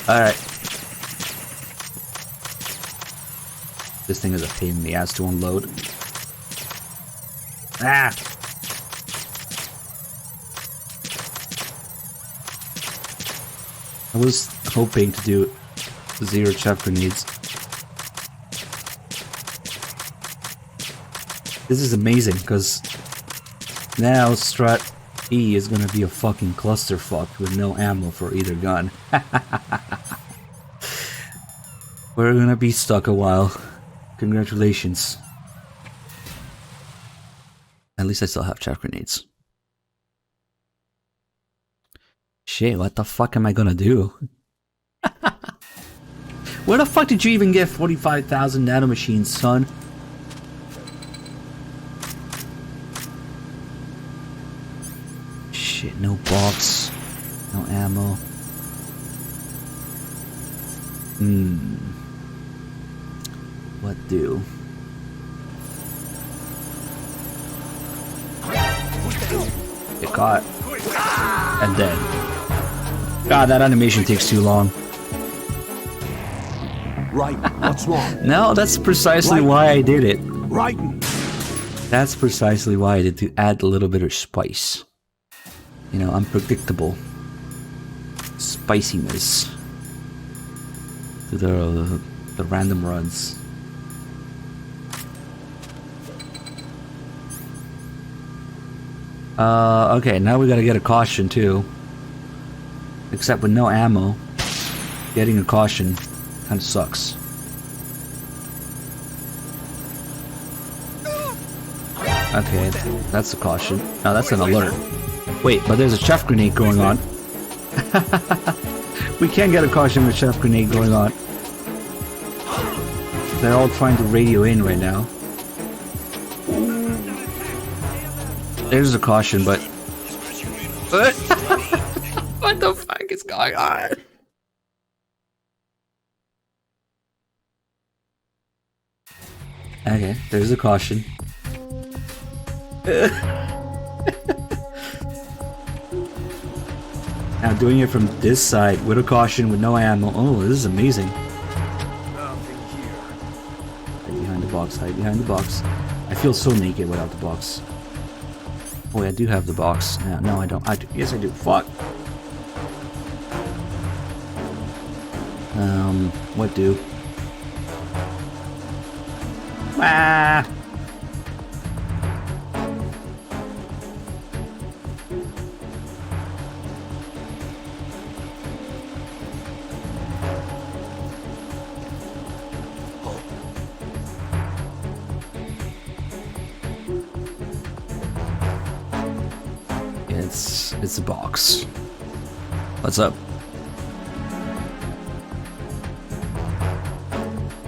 Alright. This thing is a pain in the ass to unload. Ah! I was hoping to do 0 chaff grenades. This is amazing, because now Strat E is gonna be a fucking clusterfuck with no ammo for either gun. We're gonna be stuck a while. Congratulations. At least I still have chaff grenades. Shit, what the fuck am I gonna do? Where the fuck did you even get 45,000 nanomachines, son? Shit, no box, no ammo. What do? Get caught. And dead. God, that animation takes too long. Right, what's wrong? No, that's precisely why I did it. Right. That's precisely why I did, to add a little bit of spice. You know, unpredictable spiciness to the random runs. Okay, now we gotta get a caution too. Except with no ammo, getting a caution kinda sucks. Okay, that's a caution. No, that's an alert. Wait, but there's a chaff grenade going on. We can't get a caution with a chaff grenade going on. They're all trying to radio in right now. There's a caution, but... What the fuck is going on? Okay, there's a caution. Now doing it from this side with a caution with no ammo. Oh, this is amazing. Hide behind the box, hide behind the box. I feel so naked without the box. Oh, I do have the box. No, I don't. Yes, I do. Fuck. What do? Ah! It's a box. What's up?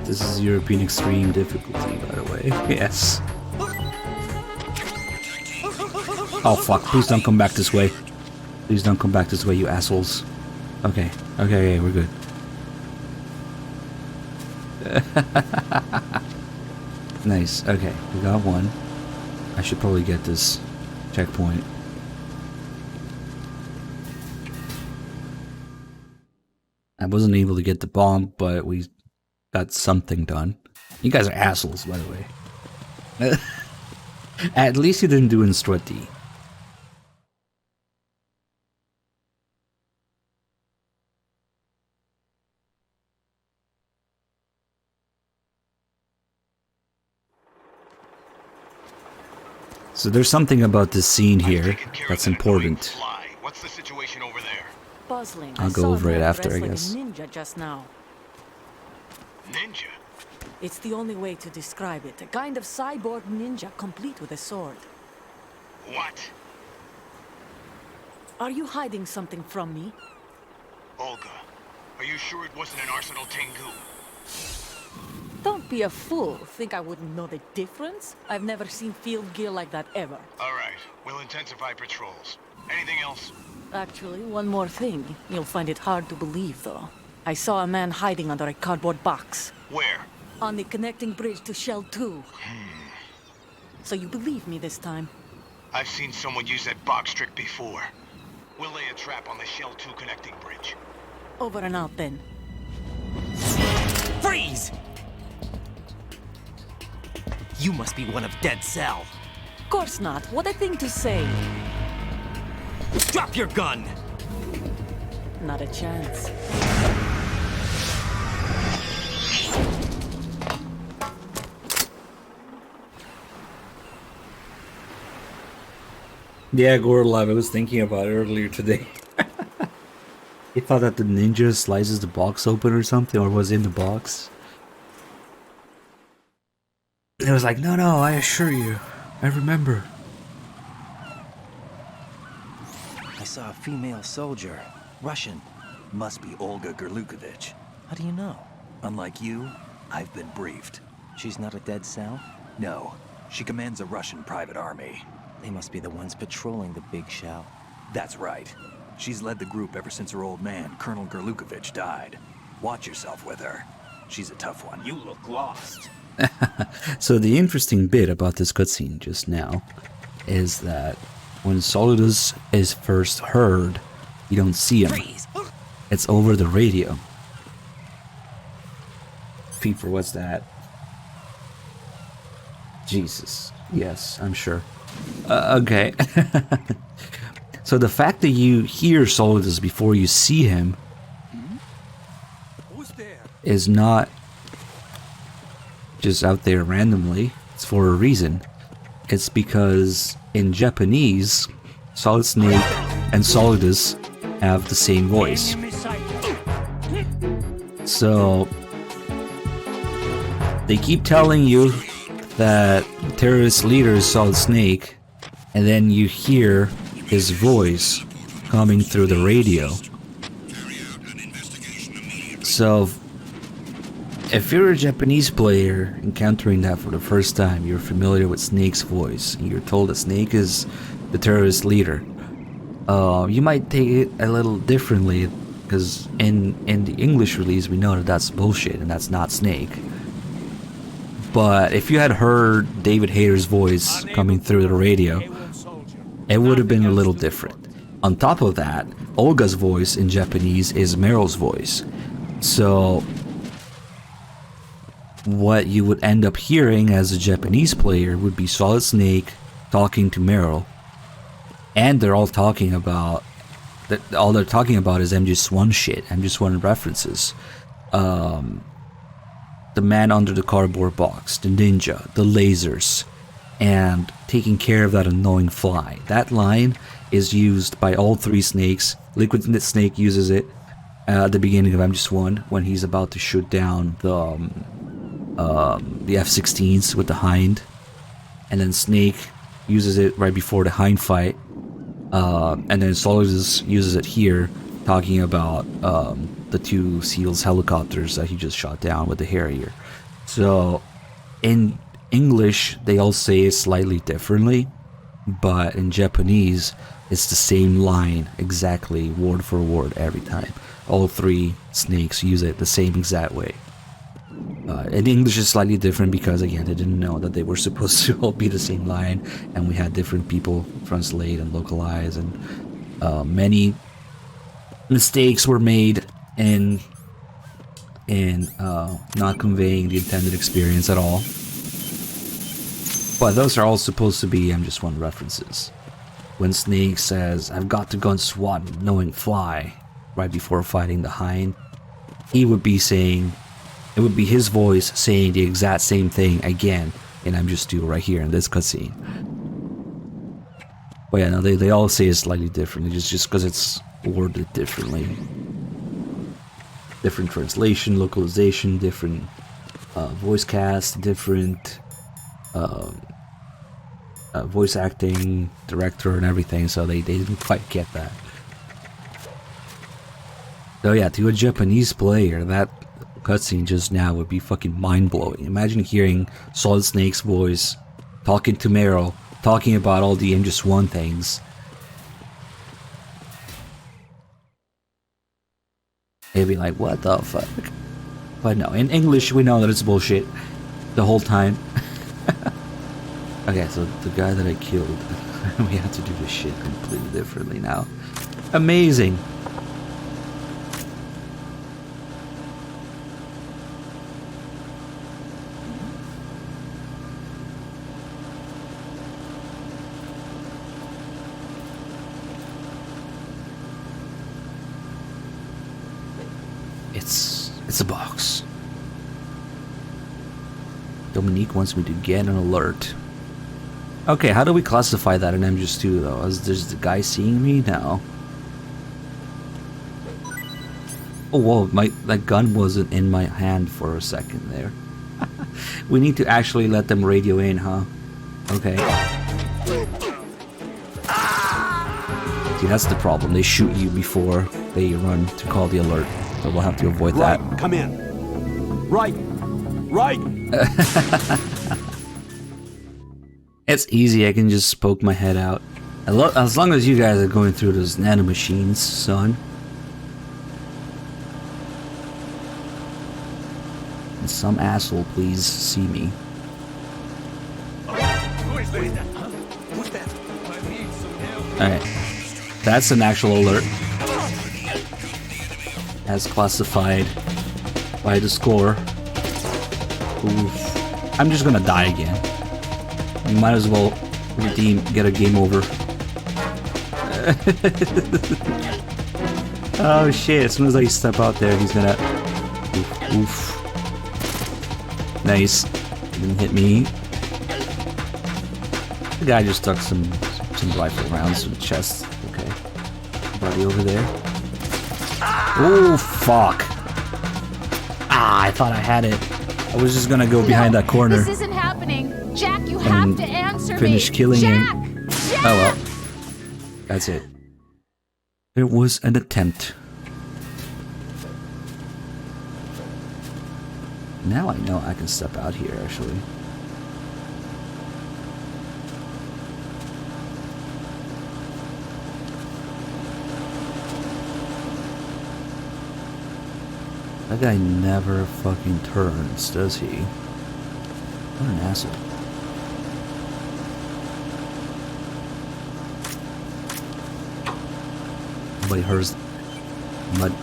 This is European Extreme difficulty, by the way. Yes. Oh fuck, please don't come back this way. Please don't come back this way, you assholes. Okay, okay, we're good. Nice, okay, we got one. I should probably get this checkpoint. I wasn't able to get the bomb, but we got something done. You guys are assholes, by the way. At least you didn't do Instrutti. So there's something about this scene here that's important. What's the situation over there? Puzzling. I'll go over it after, I guess. Like a ninja just now. Ninja? It's the only way to describe it. A kind of cyborg ninja complete with a sword. What? Are you hiding something from me? Olga, are you sure it wasn't an Arsenal Tengu? Don't be a fool. Think I wouldn't know the difference? I've never seen field gear like that ever. All right, we'll intensify patrols. Anything else? Actually, one more thing. You'll find it hard to believe, though. I saw a man hiding under a cardboard box. Where? On the connecting bridge to Shell 2. So you believe me this time? I've seen someone use that box trick before. We'll lay a trap on the Shell 2 connecting bridge. Over and out, then. Freeze! You must be one of Dead Cell. Of course not. What a thing to say. Drop your gun! Not a chance. Yeah, Gorlab, I was thinking about it earlier today. You thought that the ninja slices the box open or something, or was in the box? It was like, no, I assure you, I remember. I saw a female soldier. Russian. Must be Olga Gerlukovich. How do you know? Unlike you, I've been briefed. She's not a Dead Cell? No. She commands a Russian private army. They must be the ones patrolling the Big Shell. That's right. She's led the group ever since her old man, Colonel Gerlukovich, died. Watch yourself with her. She's a tough one. You look lost. So the interesting bit about this cutscene just now is that when Solidus is first heard, you don't see him. Freeze. It's over the radio. FIFA, what's that? Jesus. Yes, I'm sure. Okay. So the fact that you hear Solidus before you see him is not just out there randomly. It's for a reason. It's because in Japanese, Solid Snake and Solidus have the same voice. So they keep telling you that the terrorist leader is Solid Snake, and then you hear his voice coming through the radio. So if you're a Japanese player encountering that for the first time, you're familiar with Snake's voice, and you're told that Snake is the terrorist leader, you might take it a little differently, because in the English release we know that that's bullshit and that's not Snake. But if you had heard David Hayter's voice coming through the radio, it would have been a little different. On top of that, Olga's voice in Japanese is Meryl's voice. So what you would end up hearing as a Japanese player would be Solid Snake talking to Meryl, and they're all talking about all they're talking about is MGS1 shit, MGS1 references. The man under the cardboard box, the ninja, the lasers, and taking care of that annoying fly. That line is used by all three snakes. Liquid Snake uses it at the beginning of MGS1 when he's about to shoot down the F-16s with the Hind, and then Snake uses it right before the Hind fight, and then Solid uses it here, talking about the two SEALs helicopters that he just shot down with the Harrier. So in English they all say it slightly differently, but in Japanese it's the same line exactly, word for word, every time. All three snakes use it the same exact way. In English is slightly different because, again, they didn't know that they were supposed to all be the same line, and we had different people translate and localize, and many mistakes were made in not conveying the intended experience at all. But those are all supposed to be MGS1 references. When Snake says, "I've got to gun SWAT knowing fly," right before fighting the Hind, he would be saying, it would be his voice saying the exact same thing again in MGS2 right here in this cutscene. But yeah, no, they all say it slightly differently, just because it's worded differently. Different translation, localization, different voice cast, different voice acting, director, and everything, so they didn't quite get that. So yeah, to a Japanese player, that cutscene just now would be fucking mind-blowing. Imagine hearing Solid Snake's voice talking to Meryl, talking about all the MGS1 things. They'd be like, what the fuck? But no, in English we know that it's bullshit the whole time. Okay, so the guy that I killed, we have to do this shit completely differently now. Amazing! It's a box. Dominique wants me to get an alert. Okay, how do we classify that in MGS2 though? Is the guy seeing me now? Oh whoa, that gun wasn't in my hand for a second there. We need to actually let them radio in, huh? Okay. See, that's the problem. They shoot you before they run to call the alert. So we'll have to avoid that. Right, come in. Right. It's easy, I can just poke my head out. As long as you guys are going through those nanomachines, son. And some asshole please see me. Alright. That's an actual alert. As classified by the score. Oof. I'm just gonna die again. You might as well get a game over. Oh shit, as soon as I step out there, he's gonna... Oof. Nice. Didn't hit me. The guy just stuck some rifle rounds to the chest. Okay. Buddy over there. Oh, fuck. Ah, I thought I had it. I was just gonna go behind that corner. This isn't happening. Jack, you have to answer finish me. killing Jack! him. Jack! Oh well. That's it. It was an attempt. Now I know I can step out here, actually. That guy never fucking turns, does he? What an asshole.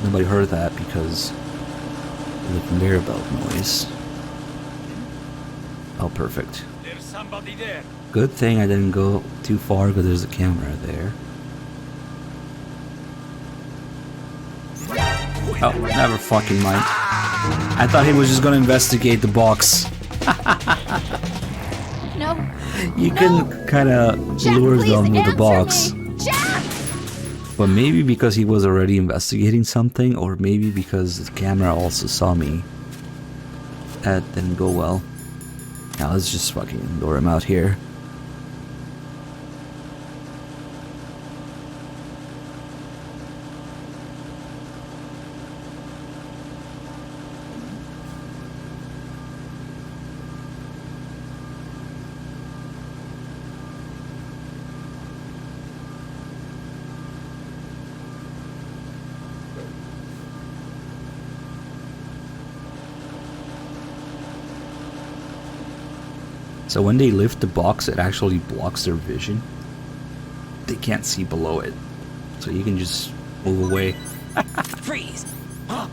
Nobody heard that because of the conveyor belt noise. Oh, perfect. There's somebody there. Good thing I didn't go too far because there's a camera there. Oh, never fucking mind. I thought he was just gonna investigate the box. No. You can kind of lure them with the box. But maybe because he was already investigating something, or maybe because the camera also saw me. That didn't go well. Now let's just fucking lure him out here. So when they lift the box, it actually blocks their vision. They can't see below it. So you can just move away. Freeze! Okay.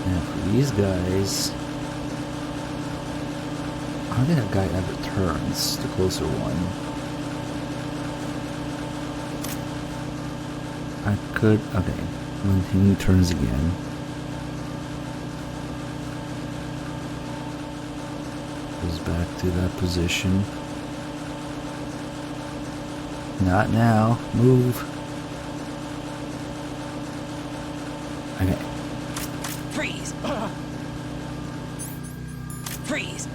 Now for these guys... I don't think that guy ever turns, the closer one. I could... okay. When he turns again. Goes back to that position. Not now. Move. Okay. Freeze! Freeze!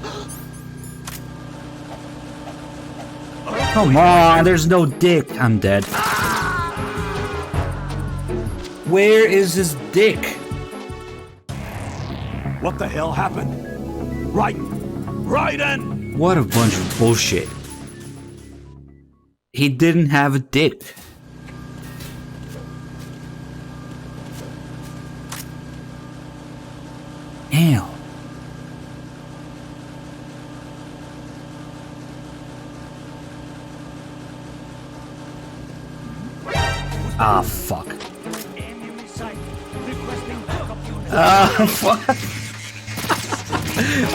Come on, there's no dick. I'm dead. Where is his dick? What the hell happened? Raiden! What a bunch of bullshit. He didn't have a dick. Damn. Ah, fuck. Ah, fuck.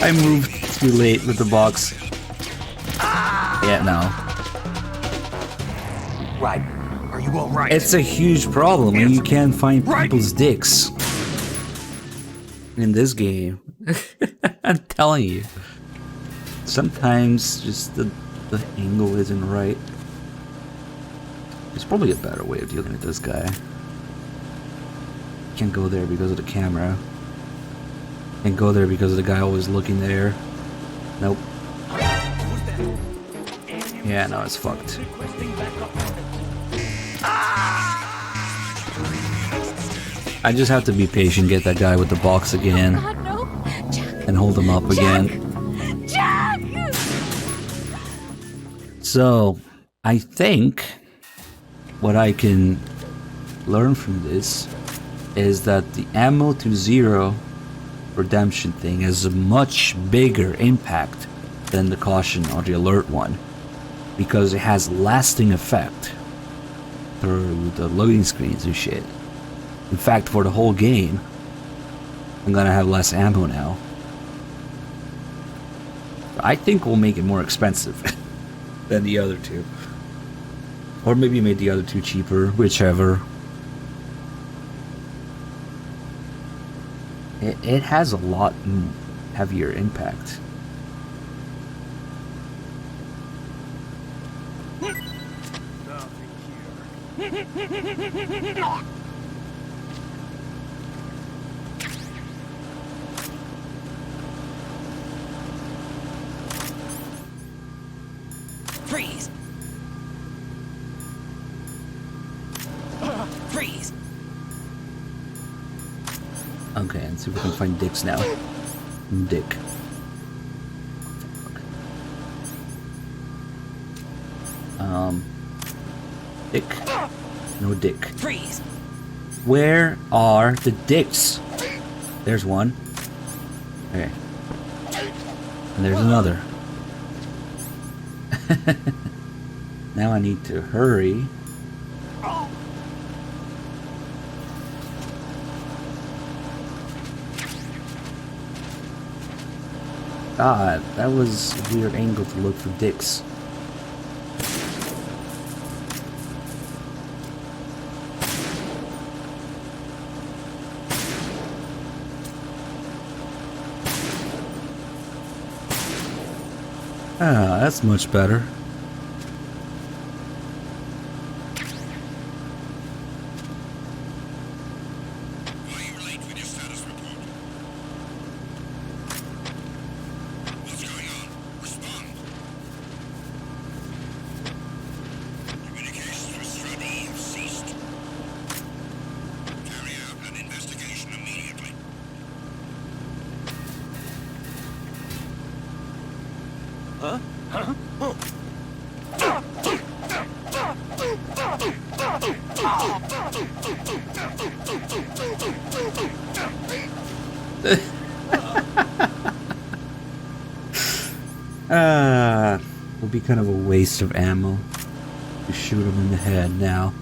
I moved too late with the box. Yeah, no. Right. Are you alright? It's a huge problem when you can't find people's dicks. In this game. I'm telling you. Sometimes just the angle isn't right. There's probably a better way of dealing with this guy. Can't go there because of the camera. Can't go there because of the guy always looking there. Nope. Yeah, no, it's fucked. I just have to be patient, get that guy with the box again. And hold him up again. So, I think what I can learn from this is that the ammo to zero redemption thing has a much bigger impact than the caution or the alert one, because it has lasting effect through the loading screens and shit. In fact, for the whole game, I'm gonna have less ammo now. I think we'll make it more expensive than the other two. Or maybe make the other two cheaper, whichever. It has a lot heavier impact. Freeze! Freeze! Okay, and see if we can find dicks now. Dick. Dick. No dick. Freeze! Where are the dicks? There's one. Okay. And there's another. Now I need to hurry. God, that was a weird angle to look for dicks. Ah, that's much better. Huh? Huh? Oh. Would be kind of a waste of ammo to shoot him in the head now.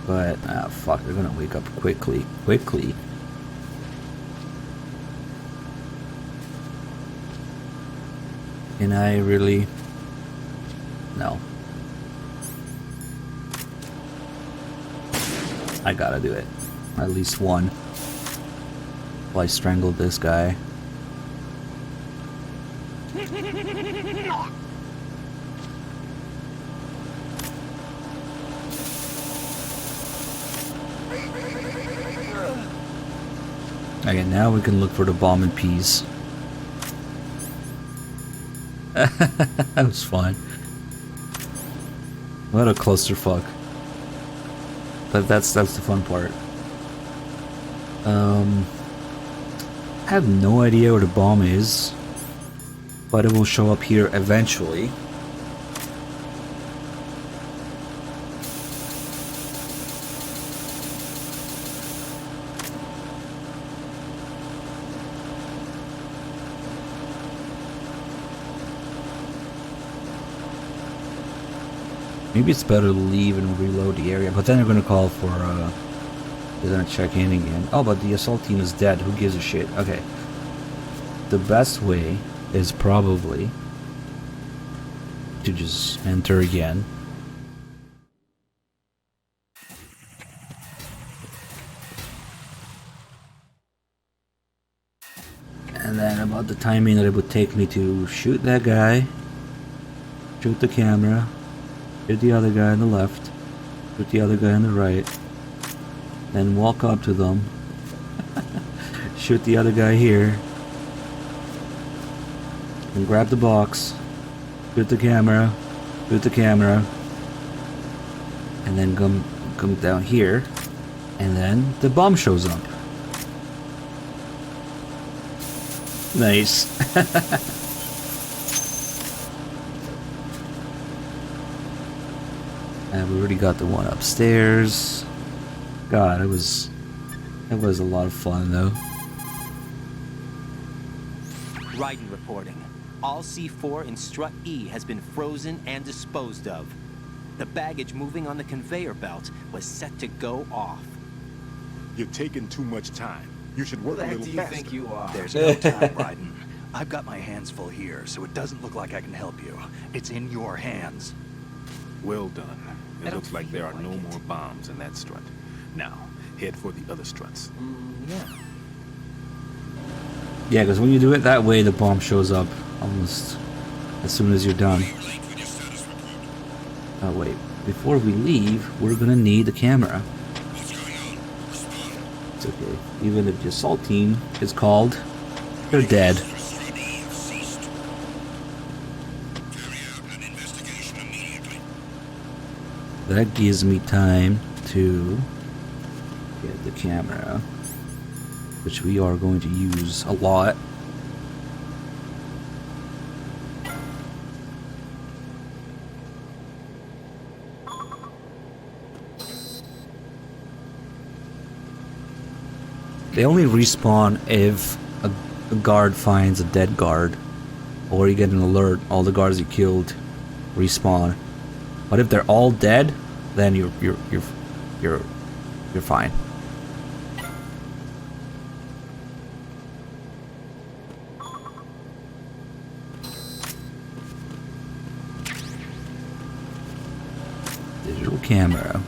But, fuck, they're gonna wake up quickly. Quickly. Can I really? No. I gotta do it. At least one. Well, I strangled this guy. Okay, now we can look for the bomb and peas. That was fun. What a clusterfuck. But that's the fun part. I have no idea where the bomb is, but it will show up here eventually. Maybe it's better to leave and reload the area, but then they're gonna call for, they're gonna check in again. Oh, but the assault team is dead, who gives a shit? Okay. The best way is probably to just enter again. And then about the timing that it would take me to shoot that guy, shoot the camera, shoot the other guy on the left, shoot the other guy on the right, then walk up to them, shoot the other guy here, and grab the box, shoot the camera, and then come down here, and then the bomb shows up. Nice. And we already got the one upstairs. God, it was a lot of fun though. Raiden reporting. All C4 in strut E has been frozen and disposed of. The baggage moving on the conveyor belt was set to go off. You're taking too much time. You should work a little faster. Who the heck do you think you are? There's no time, Raiden. I've got my hands full here, so it doesn't look like I can help you. It's in your hands. Well done. It looks like there are no more bombs in that strut. Now, head for the other struts. Yeah. Yeah, because when you do it that way, the bomb shows up almost as soon as you're done. Oh wait, before we leave, we're gonna need the camera. It's okay. Even if the assault team is called, they're dead. That gives me time to get the camera, which we are going to use a lot. They only respawn if a guard finds a dead guard. or you get an alert, all the guards you killed respawn. But if they're all dead, then you're fine. Digital camera.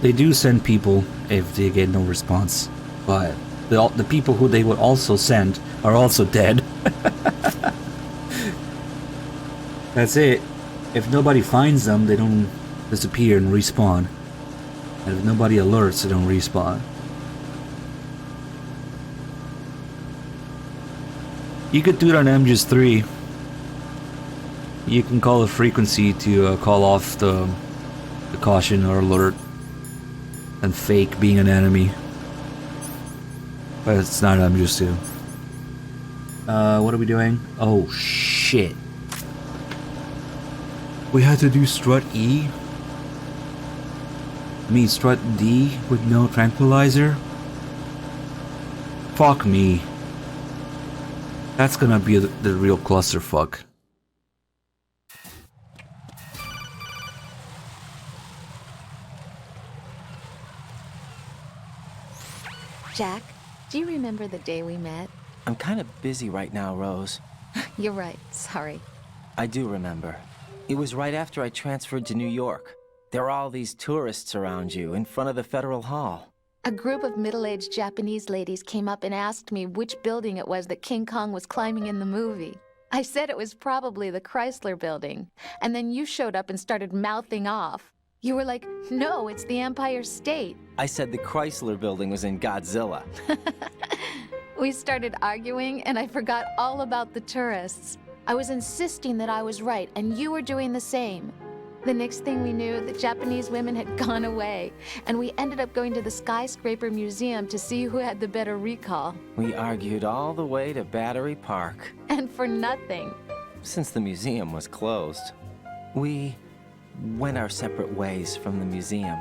They do send people if they get no response, but the people who they would also send are also dead. That's it. If nobody finds them, they don't disappear and respawn. And if nobody alerts, they don't respawn. You could do it on MGS3. You can call a frequency to call off the caution or alert and fake being an enemy. But it's not MGS2. What are we doing? Oh shit. We had to do strut E? I mean strut D with no tranquilizer? Fuck me. That's gonna be the real clusterfuck. Jack, do you remember the day we met? I'm kind of busy right now, Rose. You're right, sorry. I do remember. It was right after I transferred to New York. There are all these tourists around you in front of the Federal Hall. A group of middle-aged Japanese ladies came up and asked me which building it was that King Kong was climbing in the movie. I said it was probably the Chrysler Building, and then you showed up and started mouthing off. You were like, no, it's the Empire State. I said the Chrysler Building was in Godzilla. We started arguing, and I forgot all about the tourists. I was insisting that I was right, and you were doing the same. The next thing we knew, the Japanese women had gone away, and we ended up going to the Skyscraper Museum to see who had the better recall. We argued all the way to Battery Park. And for nothing. Since the museum was closed, we went our separate ways from the museum.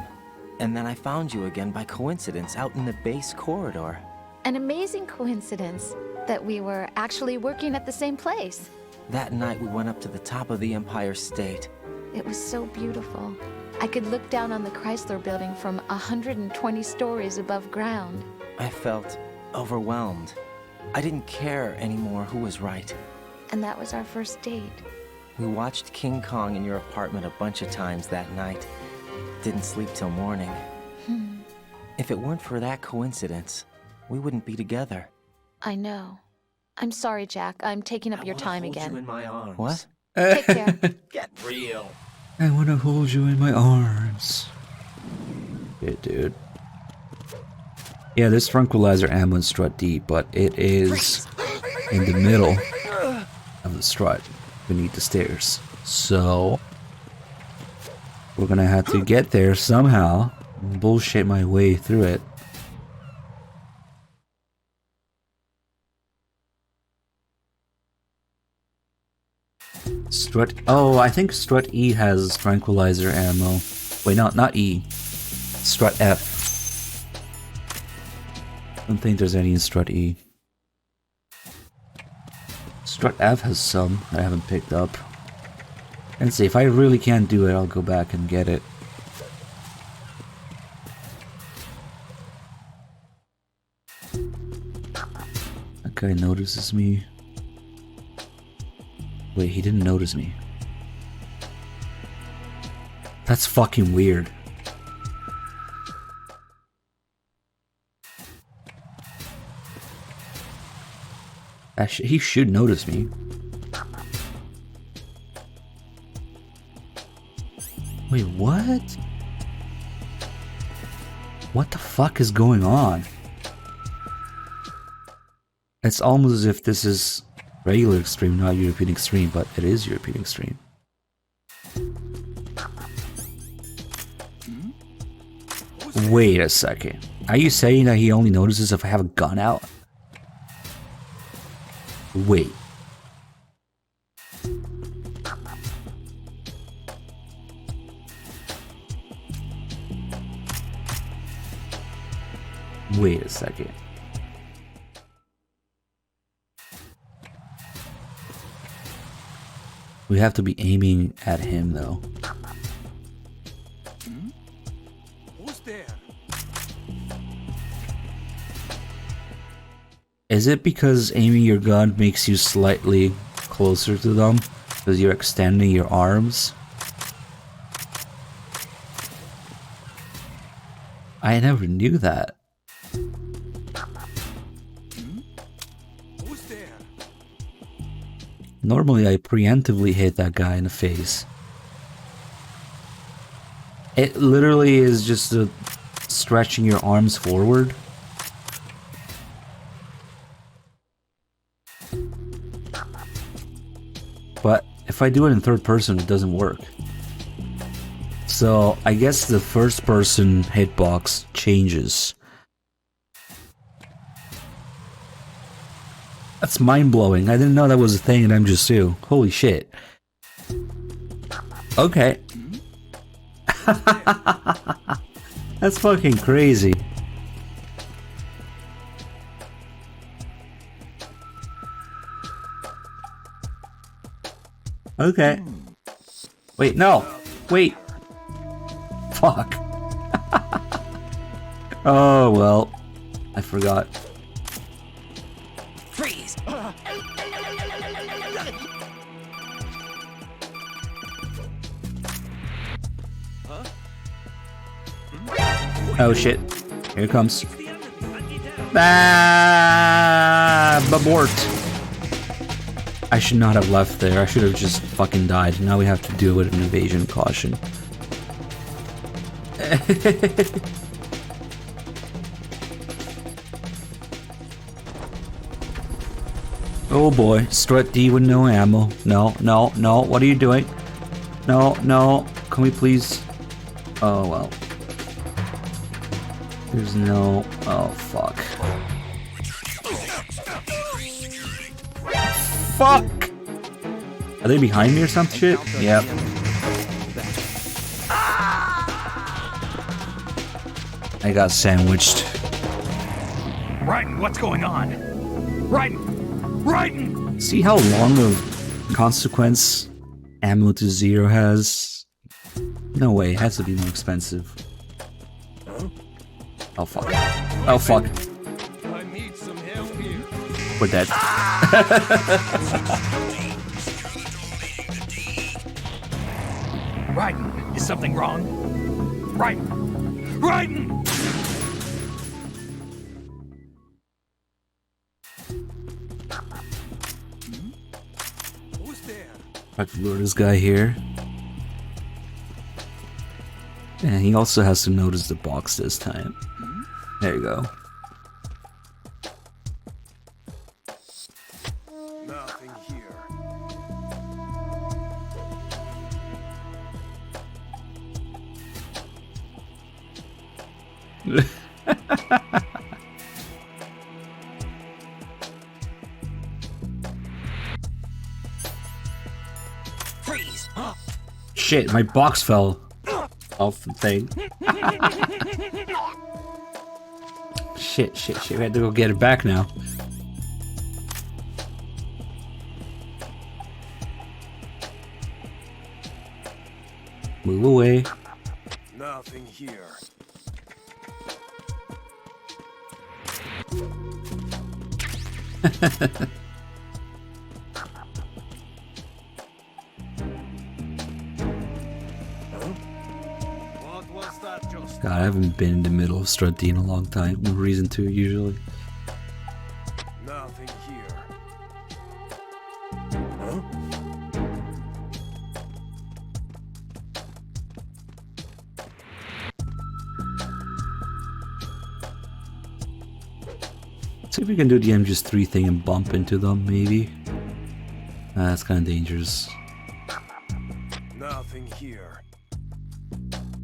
And then I found you again by coincidence out in the base corridor. An amazing coincidence that we were actually working at the same place. That night we went up to the top of the Empire State. It was so beautiful. I could look down on the Chrysler Building from 120 stories above ground. I felt overwhelmed. I didn't care anymore who was right. And that was our first date. We watched King Kong in your apartment a bunch of times that night. Didn't sleep till morning. If it weren't for that coincidence, we wouldn't be together. I know. I'm sorry, Jack. I'm taking up your time again. You in my arms. What? Take care. Get real. I want to hold you in my arms. Yeah, dude. Yeah, there's tranquilizer ammo in strut D, but it is in the middle of the strut beneath the stairs. So we're gonna have to get there somehow and bullshit my way through it. Strut. Oh, I think strut E has tranquilizer ammo. Wait, not E. Strut F. I don't think there's any in strut E. Strut F has some that I haven't picked up. And see, if I really can't do it, I'll go back and get it. That guy notices me. Wait, he didn't notice me. That's fucking weird. Actually, he should notice me. Wait, what? What the fuck is going on? It's almost as if this is regular Extreme, not European Extreme, but it is European Extreme. Wait a second. Are you saying that he only notices if I have a gun out? Wait. Wait a second. We have to be aiming at him though. Who's there? Is it because aiming your gun makes you slightly closer to them? Because you're extending your arms? I never knew that. Who's there? Normally I preemptively hit that guy in the face. It literally is just stretching your arms forward. But if I do it in third person, it doesn't work. So I guess the first person hitbox changes. That's mind-blowing. I didn't know that was a thing in MGS2. Holy shit. Okay. That's fucking crazy. Okay. Wait, no. Wait. Fuck. Oh, well. I forgot. Freeze! Oh shit. Here it comes. Ah, abort. I should not have left there. I should have just fucking died. Now we have to deal with an evasion caution. Oh boy, Strut D with no ammo. No, no, no, what are you doing? No, no, can we please? Oh well. There's no... oh fuck. Fuck! Are they behind me or some shit? Yep. I got sandwiched. Raiden, what's going on? Raiden! Raiden! See how long of consequence ammo to zero has? No way, it has to be more expensive. Oh fuck. Oh fuck. I need some help here. We're dead. Raiden, is something wrong? Raiden! Raiden! Who's there? I can lure this guy here. And he also has to notice the box this time. There you go. Nothing here. Freeze! Shit, my box fell off the thing. Shit, shit, shit. We had to go get it back now. Move away. Nothing here. What was that just? God, I haven't been in the middle of Strut D in a long time. No reason to, usually. Nothing here. See if we can do the MGS3 thing and bump into them, maybe. That's kind of dangerous. Nothing here.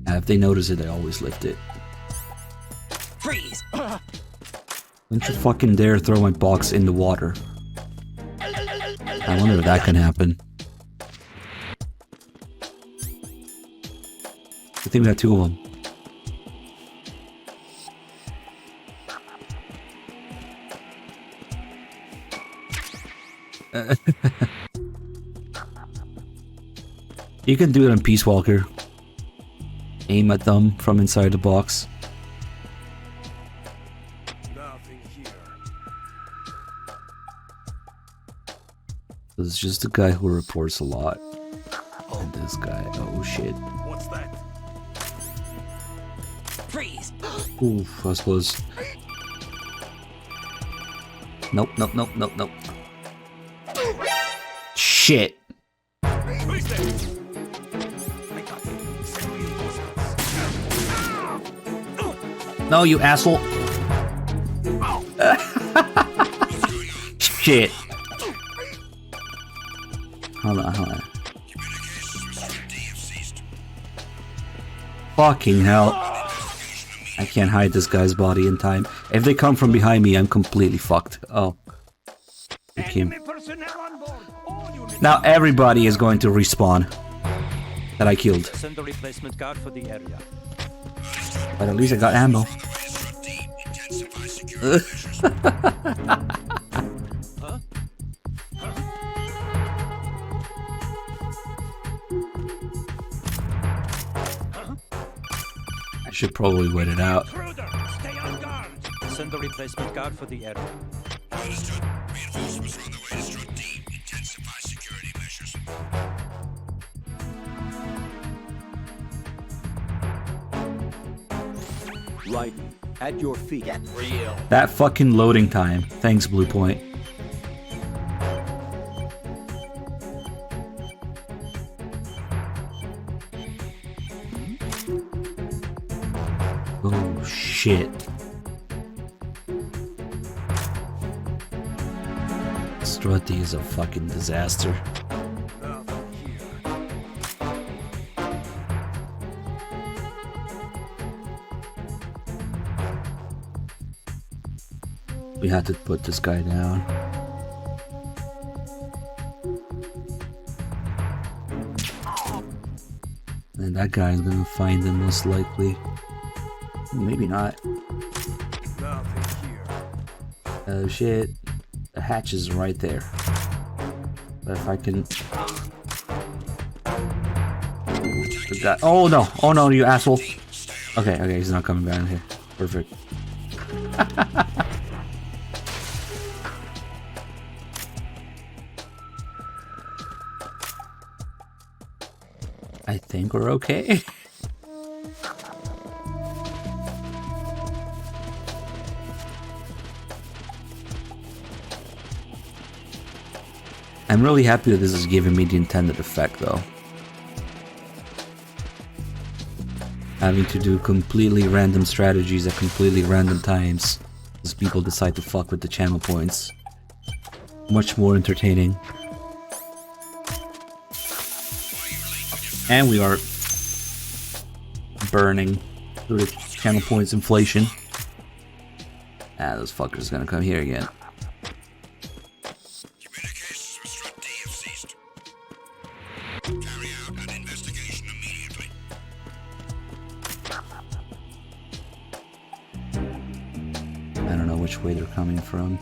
If they notice it, they always lift it. Freeze! Don't you fucking dare throw my box in the water. I wonder if that can happen. I think we got two of them. You can do it on Peace Walker. Aim at them from inside the box. It's just the guy who reports a lot. And this guy, oh shit. What's that? Freeze! Oof, that was close. Nope, nope, nope, nope, nope. Shit. No, you asshole. Shit. Hold on, hold on. Fucking hell. I can't hide this guy's body in time. If they come from behind me, I'm completely fucked. Oh. Okay. Now everybody is going to respawn that I killed. Send a replacement guard for the area. But at least I got ammo. I should probably wait it out. Send a replacement guard for the area. Understood. Reinforcements are on the way to Strut D. Intensify security measures. Right, at your feet. Get real. That fucking loading time. Thanks, Blue Point. Oh shit. Strutty is a fucking disaster. We had to put this guy down. And that guy is gonna find him most likely. Maybe not. Oh shit. The hatch is right there. But if I can... The guy... Oh no! Oh no, you asshole! Okay, okay, he's not coming down here. Perfect. I think we're okay. I'm really happy that this is giving me the intended effect though. Having to do completely random strategies at completely random times as people decide to fuck with the channel points. Much more entertaining. And we are burning through the channel points inflation. Ah, those fuckers gonna come here again. Communications with Strut D have ceased. Carry out an investigation immediately. I don't know which way they're coming from.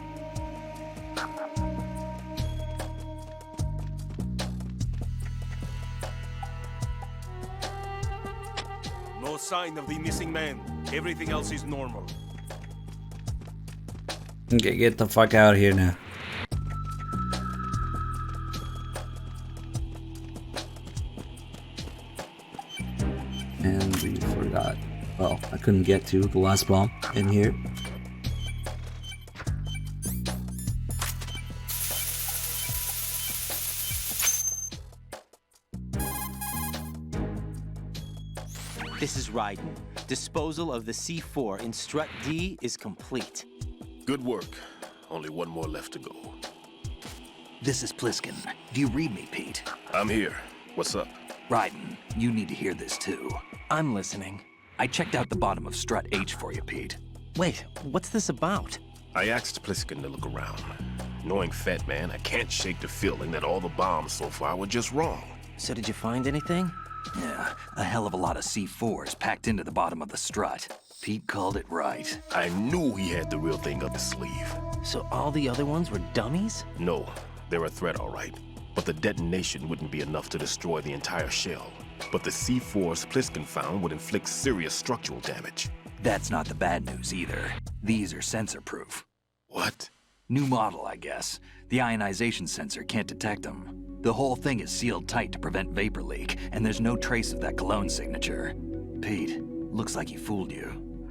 No sign of the missing man. Everything else is normal. Okay, get the fuck out of here now. And we forgot. Well, I couldn't get to the last bomb in here. This is Raiden. Disposal of the C4 in Strut D is complete. Good work. Only one more left to go. This is Pliskin. Do you read me, Pete? I'm here. What's up? Raiden, you need to hear this too. I'm listening. I checked out the bottom of Strut H for you, Pete. Wait, what's this about? I asked Pliskin to look around. Knowing Fat Man, I can't shake the feeling that all the bombs so far were just wrong. So did you find anything? Yeah, a hell of a lot of C4s packed into the bottom of the strut. Pete called it right. I knew he had the real thing up his sleeve. So all the other ones were dummies? No, They're a threat, all right. But the detonation wouldn't be enough to destroy the entire shell. But the C4s Pliskin found would inflict serious structural damage. That's not the bad news either. These are sensor-proof. What? New model, I guess. The ionization sensor can't detect them. The whole thing is sealed tight to prevent vapor leak, and there's no trace of that cologne signature. Pete, looks like he fooled you.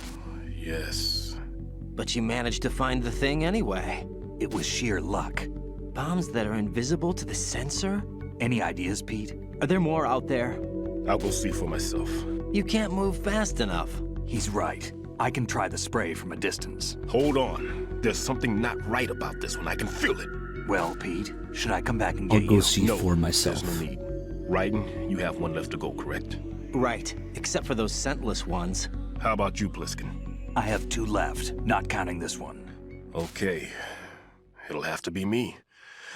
Yes. But you managed to find the thing anyway. It was sheer luck. Bombs that are invisible to the sensor? Any ideas, Pete? Are there more out there? I'll go see for myself. You can't move fast enough. He's right. I can try the spray from a distance. Hold on. There's something not right about this one. I can feel it. Well, Pete, should I come back and I'll get go you? see for myself. There's no need. Raiden, you have one left to go, correct? Right, except for those scentless ones. How about you, Pliskin? I have 2 left, not counting this one. Okay. It'll have to be me.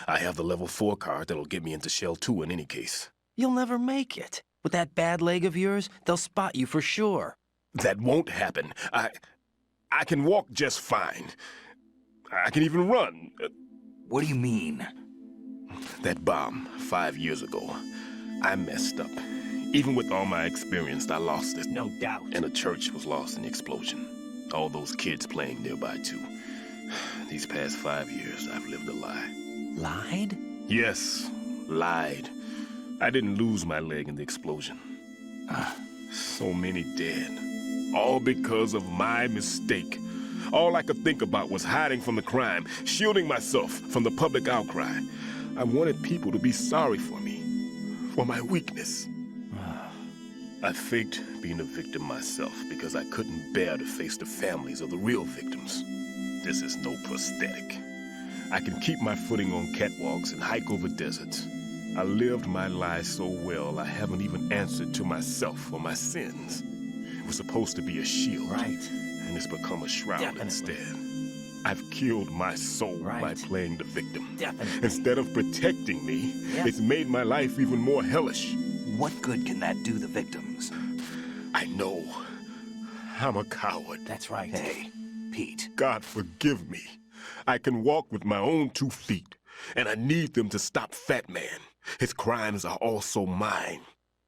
I have the level 4 card that'll get me into Shell 2 in any case. You'll never make it. With that bad leg of yours, they'll spot you for sure. That won't happen. I can walk just fine. I can even run. What do you mean? That bomb 5 years ago, I messed up. Even with all my experience, I lost it. No doubt. And a church was lost in the explosion. All those kids playing nearby, too. These past 5 years, I've lived a lie. Lied? Yes, lied. I didn't lose my leg in the explosion. So many dead. All because of my mistake. All I could think about was hiding from the crime, shielding myself from the public outcry. I wanted people to be sorry for me, for my weakness. I faked being a victim myself because I couldn't bear to face the families of the real victims. This is no prosthetic. I can keep my footing on catwalks and hike over deserts. I lived my life so well, I haven't even answered to myself for my sins. It was supposed to be a shield. Right. And it's become a shroud Definitely. instead. I've killed my soul by playing the victim. Definitely. Instead of protecting me, Yeah. it's made my life even more hellish. What good can that do the victims? I know. I'm a coward. That's right. Hey, Pete. God forgive me. I can walk with my own 2 feet, and I need them to stop Fat Man. His crimes are also mine.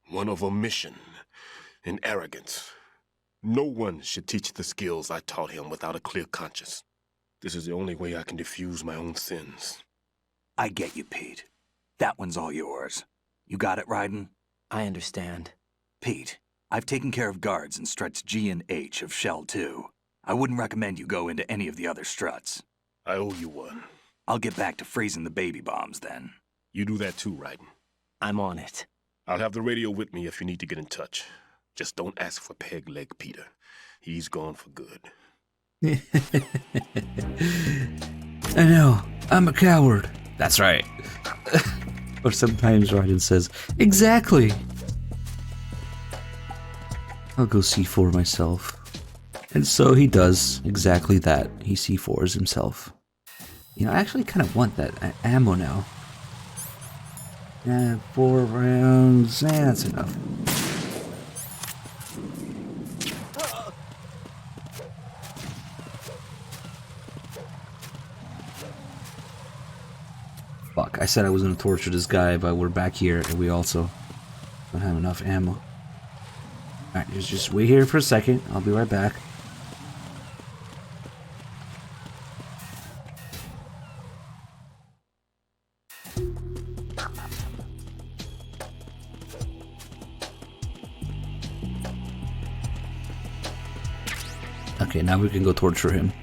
One of omission and arrogance. No one should teach the skills I taught him without a clear conscience. This is the only way I can diffuse my own sins. I get you, Pete. That one's all yours. You got it, Raiden? I understand. Pete, I've taken care of guards in struts G and H of Shell 2. I wouldn't recommend you go into any of the other struts. I owe you one. I'll get back to freezing the baby bombs then. You do that too, Raiden. I'm on it. I'll have the radio with me if you need to get in touch. Just don't ask for Peg Leg Peter. He's gone for good. I know, I'm a coward. That's right. Or sometimes Raiden says, exactly. I'll go see for myself. And so he does exactly that. He C4s himself. You know, I actually kind of want that ammo now. 4 rounds, that's enough. Fuck, I said I was gonna torture this guy, but we're back here and we also don't have enough ammo. Alright, just wait here for a second. I'll be right back. Okay, now we can go torture him.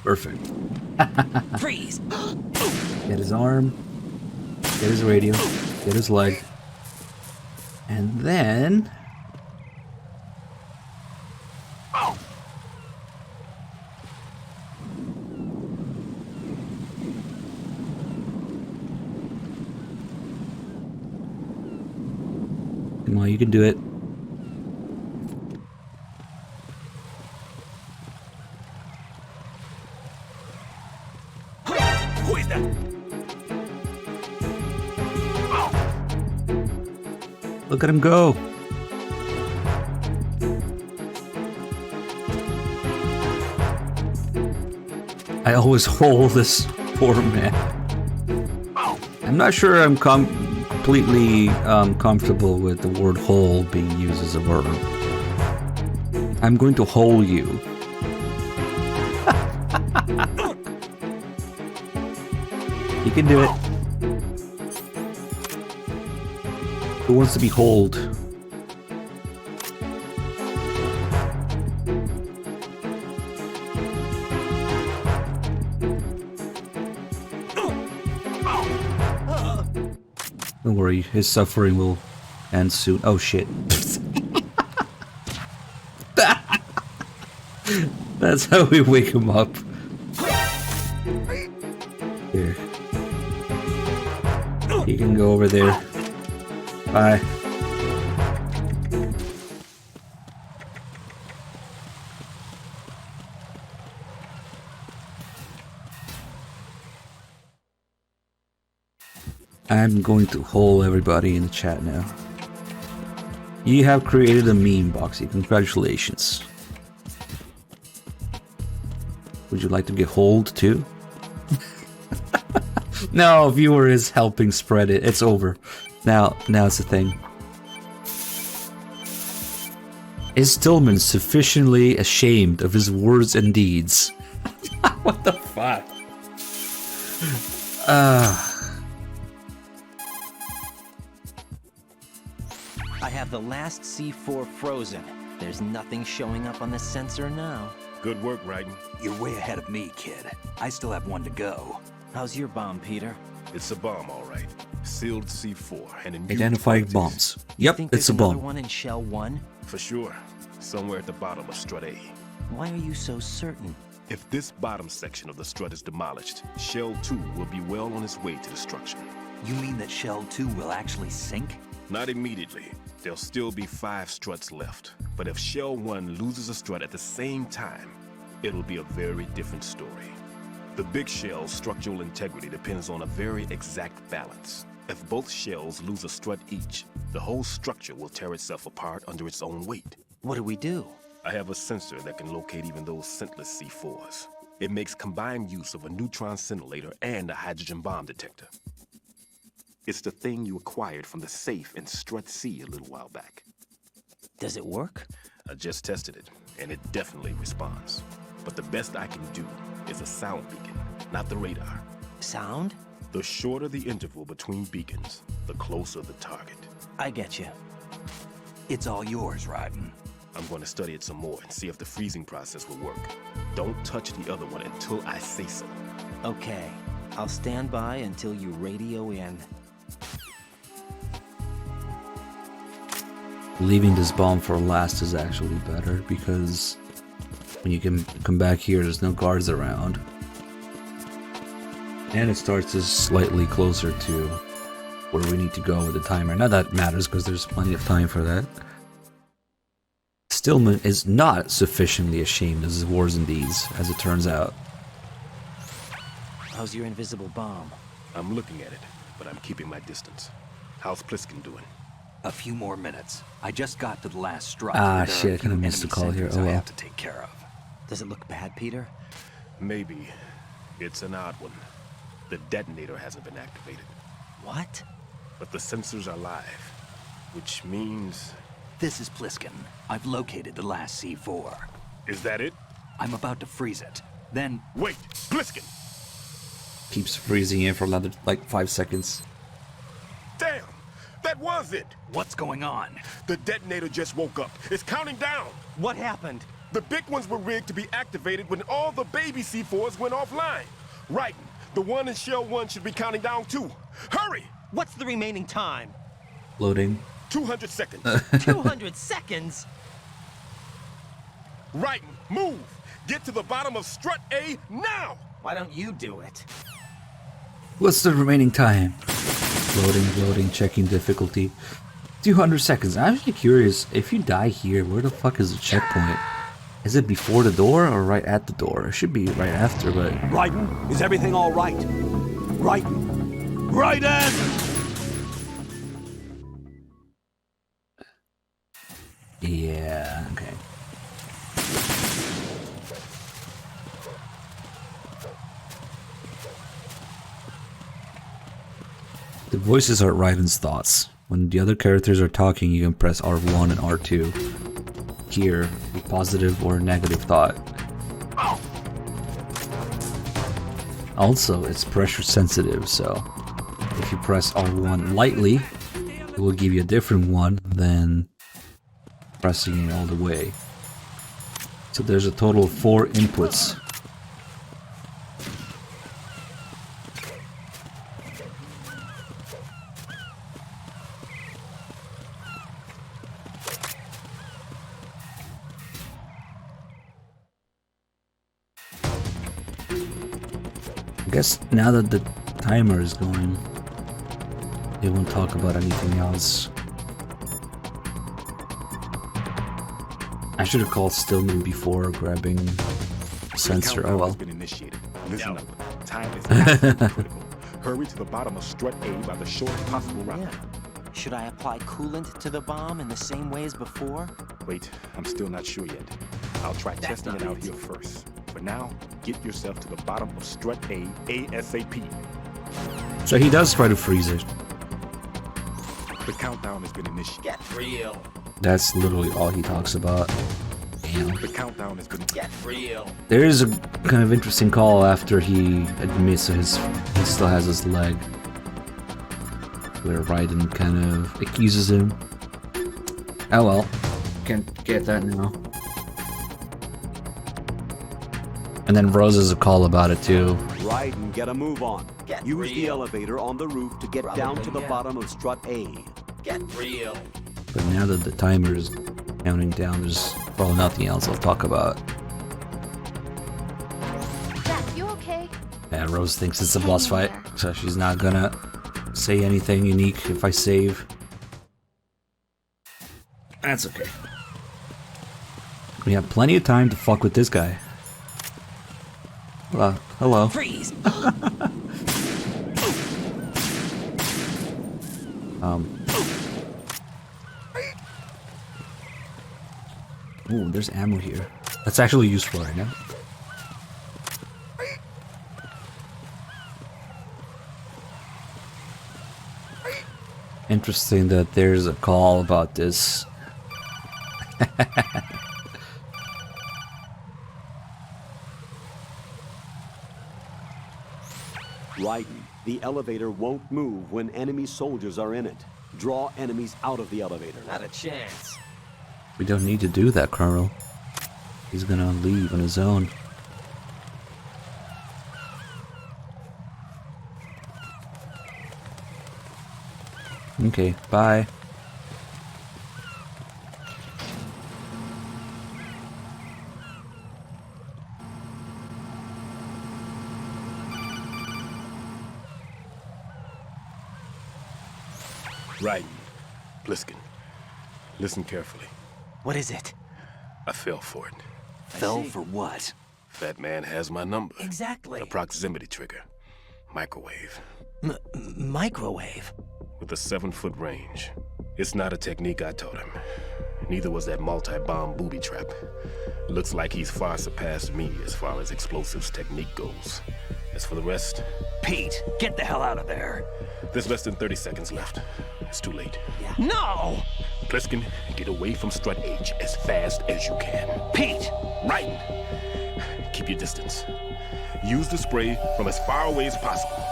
Perfect. Freeze! Get his arm, get his radio, get his leg, and then... Come on, you can do it. Look at him go. I always hold this poor man. I'm not sure I'm completely comfortable with the word hole being used as a verb. I'm going to hole you. You can do it. Who wants to be holed? Don't worry, his suffering will end soon. Oh shit. That's how we wake him up. Here. You can go over there. Bye. I'm going to hole everybody in the chat now. You have created a meme, Boxy. Congratulations. Would you like to get holed too? No, viewer is helping spread it. It's over. Now it's a thing. Is Stillman sufficiently ashamed of his words and deeds? What the fuck? I have the last C4 frozen. There's nothing showing up on the sensor now. Good work, Raiden. You're way ahead of me, kid. I still have one to go. How's your bomb, Peter? It's a bomb, all right. Sealed C4 and in Identifying bombs. Yep, it's a bomb. One in Shell 1? For sure. Somewhere at the bottom of Strut A. Why are you so certain? If this bottom section of the strut is demolished, Shell 2 will be well on its way to destruction. You mean that Shell 2 will actually sink? Not immediately. There'll still be 5 struts left. But if Shell 1 loses a strut at the same time, it'll be a very different story. The big shell's structural integrity depends on a very exact balance. If both shells lose a strut each, the whole structure will tear itself apart under its own weight. What do we do? I have a sensor that can locate even those scentless C4s. It makes combined use of a neutron scintillator and a hydrogen bomb detector. It's the thing you acquired from the safe in Strut C a little while back. Does it work? I just tested it, and it definitely responds. But the best I can do is a sound beacon, not the radar. Sound? The shorter the interval between beacons, the closer the target. I get you. It's all yours, Raiden. I'm going to study it some more and see if the freezing process will work. Don't touch the other one until I say so. Okay. I'll stand by until you radio in. Leaving this bomb for last is actually better because when you can come back here, there's no guards around. And it starts us slightly closer to where we need to go with the timer. Now that matters because there's plenty of time for that. Stillman is not sufficiently ashamed of his wars and deeds, as it turns out. How's your invisible bomb? I'm looking at it, but I'm keeping my distance. How's Pliskin doing? A few more minutes. I just got to the last strut. Ah, shit, I kind of missed the call here. Oh I well. have to take care of. Does it look bad, Peter? Maybe. It's an odd one. The detonator hasn't been activated. What? But the sensors are live, which means... This is Pliskin. I've located the last C4. Is that it? I'm about to freeze it. Then... Wait! Pliskin! Keeps freezing in for another, like, 5 seconds. Damn! That was it! What's going on? The detonator just woke up. It's counting down! What happened? The big ones were rigged to be activated when all the baby C4s went offline. Right. The one in Shell 1 should be counting down too. Hurry! What's the remaining time? Loading. 200 seconds. 200 seconds? Right. Move! Get to the bottom of Strut A now! Why don't you do it? What's the remaining time? Loading, checking difficulty. 200 seconds. I'm actually curious, if you die here, where the fuck is the checkpoint? Is it before the door or right at the door? It should be right after, but... Raiden, is everything all right? Raiden! Raiden! Yeah, okay. The voices are Raiden's thoughts. When the other characters are talking, you can press R1 and R2. Here, a positive or negative thought. Also, it's pressure sensitive, so if you press R1 lightly, it will give you a different one than pressing it all the way. So there's a total of 4 inputs. I guess now that the timer is going, they won't talk about anything else. I should have called Stillman before grabbing sensor. Oh well. Listen up. Time is absolutely critical. Hurry to the bottom of strut A by the shortest possible route. Yeah. Should I apply coolant to the bomb in the same way as before? Wait, I'm still not sure yet. I'll try testing it out here first. For now, get yourself to the bottom of strut A ASAP. So he does try to freeze it. The countdown has been initiated. Get real. That's literally all he talks about. Damn. The countdown has been Get real. There is a kind of interesting call after he admits he still has his leg, where Raiden kind of accuses him. Oh well, can't get that now. And then Rose has a call about it too. Raiden, get a move on. Use the elevator on the roof to get down to the bottom of strut A. Get real. But now that the timer is counting down, there's probably nothing else I'll talk about. Jack, you okay? Yeah, Rose thinks it's a boss fight, so she's not gonna say anything unique if I save. That's okay. We have plenty of time to fuck with this guy. Hello. Freeze. Ooh, there's ammo here. That's actually useful right now. Interesting that there's a call about this. Raiden, the elevator won't move when enemy soldiers are in it. Draw enemies out of the elevator. Not a chance. We don't need to do that, Colonel. He's gonna leave on his own. Okay, bye. Raiden, Pliskin, listen carefully. What is it? I fell for it. Fell for what? Fat man has my number. Exactly. A proximity trigger. Microwave. Microwave? With a 7-foot range. It's not a technique I taught him. Neither was that multi-bomb booby trap. Looks like he's far surpassed me as far as explosives technique goes. As for the rest... Pete, get the hell out of there. There's less than 30 seconds left. It's too late. Yeah. No! Pliskin, get away from strut H as fast as you can. Pete! Raiden! Keep your distance. Use the spray from as far away as possible.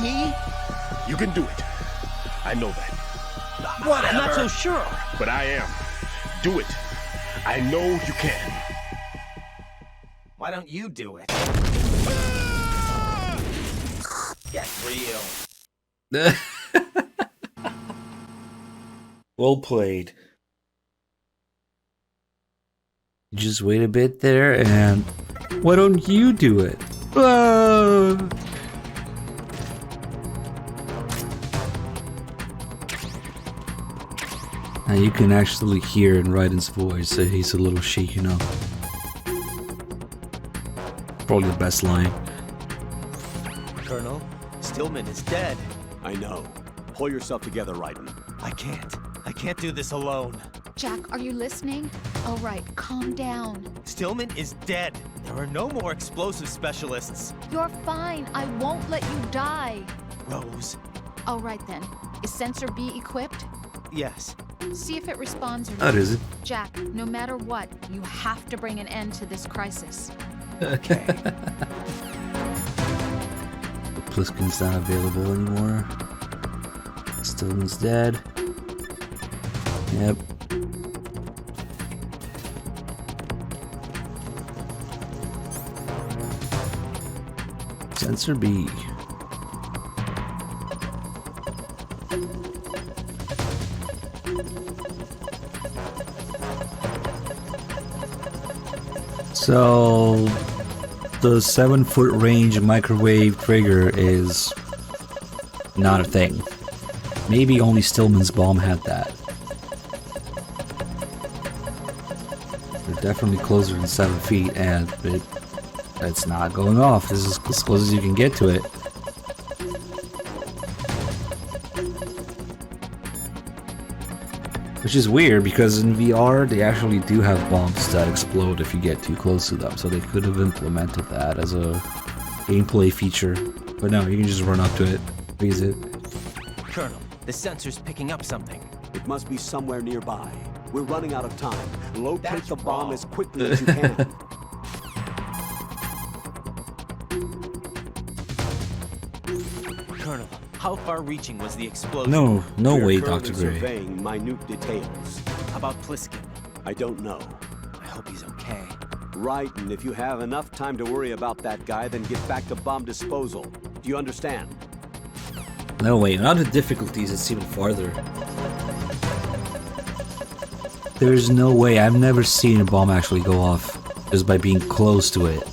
Me? You can do it. I know that. What? I'm not so sure. But I am. Do it. I know you can. Why don't you do it? Get real. Well played. Just wait a bit there and... Why don't you do it? Now you can actually hear in Raiden's voice that he's a little shaken up. Probably the best line. Colonel, Stillman is dead. I know. Pull yourself together, Raiden. I can't. I can't do this alone. Jack, are you listening? All right, calm down. Stillman is dead. There are no more explosive specialists. You're fine. I won't let you die. Rose. All right then. Is Sensor B equipped? Yes. See if it responds or not. That is it. Jack, no matter what, you have to bring an end to this crisis. Okay. Pliskin's not available anymore. Stillman's dead. Yep. Sensor B. So the 7-foot range microwave trigger is not a thing. Maybe only Stillman's bomb had that. They're definitely closer than 7 feet, and it's not going off. This is as close as you can get to it. Which is weird, because in VR, they actually do have bombs that explode if you get too close to them, so they could have implemented that as a gameplay feature. But no, you can just run up to it, freeze it. Colonel, the sensor's picking up something. It must be somewhere nearby. We're running out of time. Locate the bomb as quickly as you can. Colonel, how far-reaching was the explosion? No We're way, currently Dr. Gray. surveying minute details. How about Pliskin? I don't know. I hope he's okay. Right, and if you have enough time to worry about that guy, then get back to bomb disposal. Do you understand? No way, not the difficulties, it's even farther. There's no way, I've never seen a bomb actually go off just by being close to it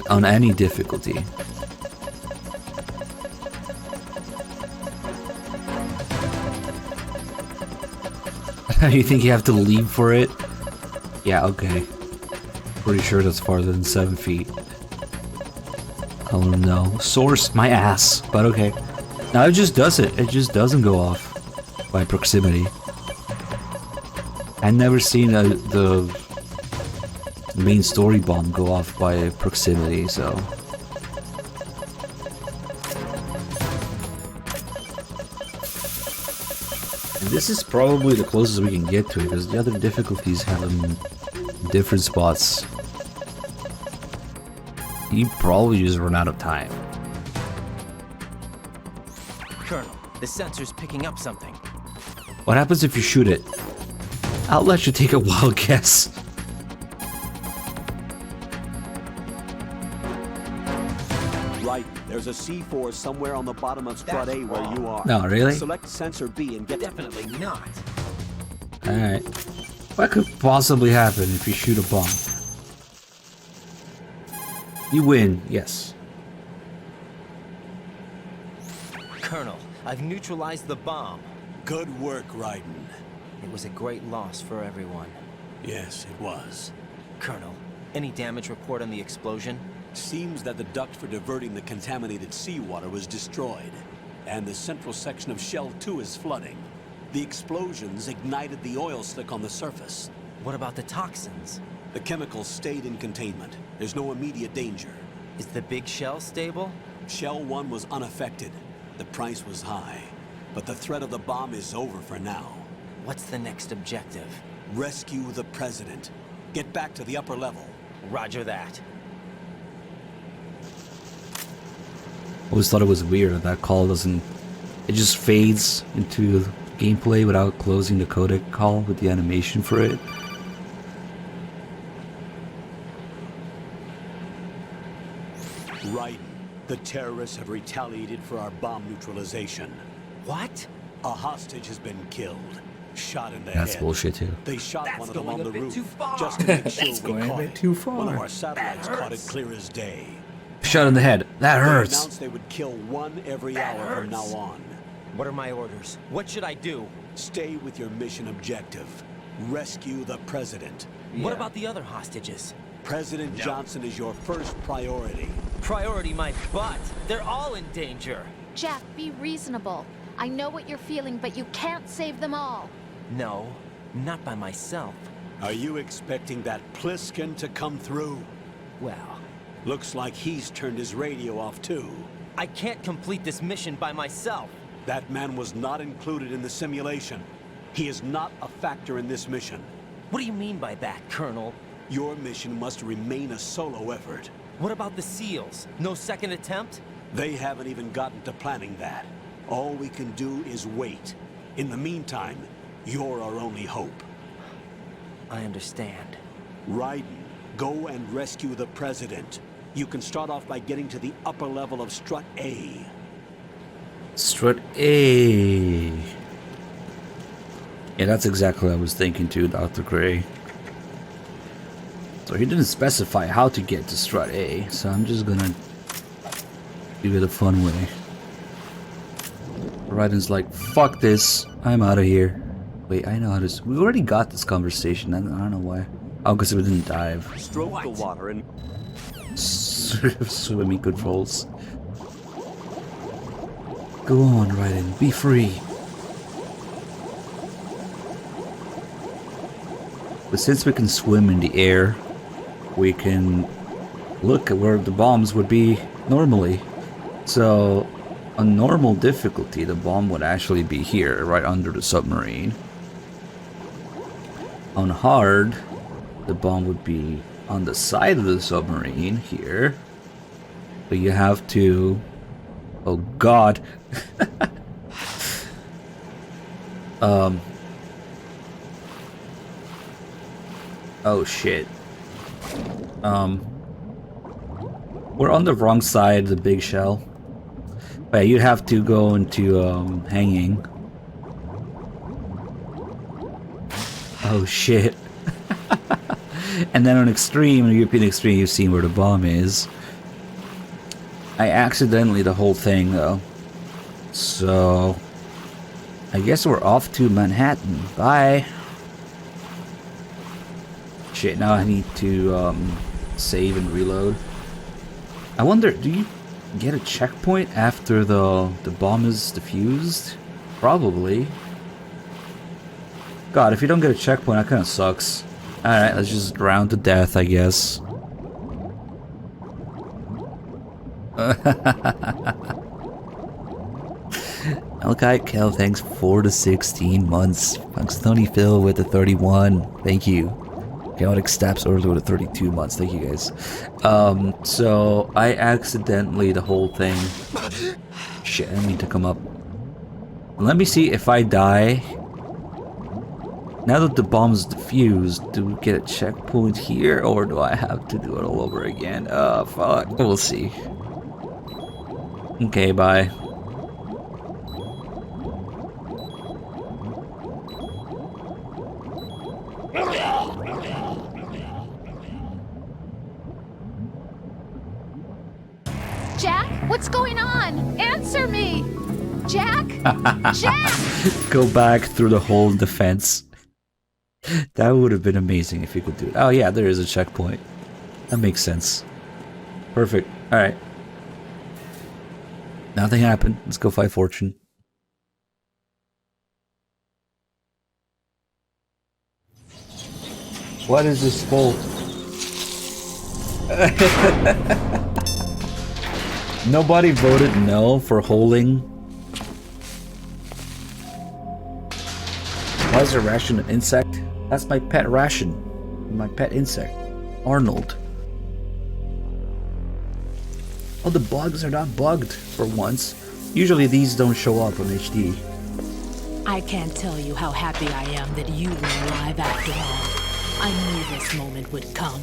on any difficulty. You think you have to leap for it? Yeah, okay. Pretty sure that's farther than 7 feet. Oh no. Source my ass, but okay. No, it just does it. It just doesn't go off by proximity. I've never seen the main story bomb go off by proximity, so... And this is probably the closest we can get to it, because the other difficulties have them in different spots. You probably just run out of time. Colonel, the sensor's picking up something. What happens if you shoot it? I'll let you take a wild guess. Right, there's a C4 somewhere on the bottom of Strut A where you are. No, really? Select Sensor B and get... Definitely not. Alright. What could possibly happen if you shoot a bomb? You win, yes. Colonel, I've neutralized the bomb. Good work, Raiden. It was a great loss for everyone. Yes, it was. Colonel, any damage report on the explosion? Seems that the duct for diverting the contaminated seawater was destroyed, and the central section of Shell 2 is flooding. The explosions ignited the oil slick on the surface. What about the toxins? The chemicals stayed in containment. There's no immediate danger. Is the big shell stable? Shell 1 was unaffected. The price was high, but the threat of the bomb is over for now. What's the next objective? Rescue the President. Get back to the upper level. Roger that. Always thought it was weird that call doesn't... It just fades into gameplay without closing the codec call with the animation for it. Raiden, the terrorists have retaliated for our bomb neutralization. What? A hostage has been killed. Shot in the That's head. bullshit too. They shot one of them on the roof too far. just to make sure That's we going a caught bit it. too far. One of our satellites caught it clear as day. Shot in the head. That They hurts. announced they would kill one every hour from now on. What are my orders? What should I do? Stay with your mission objective. Rescue the President. What about the other hostages? President Johnson is your first priority. Priority my butt. They're all in danger. Jack, be reasonable. I know what you're feeling, but you can't save them all. No, not by myself. Are you expecting that Pliskin to come through? Well, looks like he's turned his radio off too. I can't complete this mission by myself. That man was not included in the simulation. He is not a factor in this mission. What do you mean by that, Colonel? Your mission must remain a solo effort. What about the SEALs? No second attempt? They haven't even gotten to planning that. All we can do is wait. In the meantime, you're our only hope. I understand. Raiden, go and rescue the President. You can start off by getting to the upper level of Strut A. Strut A. Yeah, that's exactly what I was thinking too, Dr. Gray. So he didn't specify how to get to Strut A, so I'm just gonna do it a fun way. Raiden's like, fuck this, I'm out of here. Wait, I know how to... We already got this conversation, I don't know why. Oh, because we didn't dive. Stroke the water and... Swimming controls. Go on, Raiden, be free. But since we can swim in the air, we can look at where the bombs would be normally. So, on normal difficulty, the bomb would actually be here, right under the submarine. On hard, the bomb would be on the side of the submarine, here. But you have to... Oh god! Oh shit. We're on the wrong side of the big shell. But yeah, you'd have to go into hanging. Oh shit. And then on Extreme, European Extreme, you've seen where the bomb is. I accidentally the whole thing though. So I guess we're off to Manhattan. Bye. Shit, now I need to save and reload. I wonder, do you get a checkpoint after the bomb is defused? Probably. God, if you don't get a checkpoint, that kinda sucks. Alright, let's just drown to death, I guess. Okay, Kel, thanks 4 to 16 months. Thanks Tony Phil with the 31. Thank you. Chaotic Steps earlier with the 32 months. Thank you guys. So I accidentally the whole thing. Shit, I need to come up. Let me see if I die. Now that the bomb is defused, do we get a checkpoint here or do I have to do it all over again? Fuck. We'll see. Okay, bye. Jack, what's going on? Answer me! Jack? Jack! Go back through the hole in the fence. That would have been amazing if you could do it. Oh yeah, there is a checkpoint. That makes sense. Perfect. Alright. Nothing happened. Let's go fight Fortune. What is this for? Nobody voted no for holding. Why is a ration an insect? That's my pet ration. My pet insect. Arnold. Oh, the bugs are not bugged for once. Usually these don't show up on HD. I can't tell you how happy I am that you were alive after all. I knew this moment would come.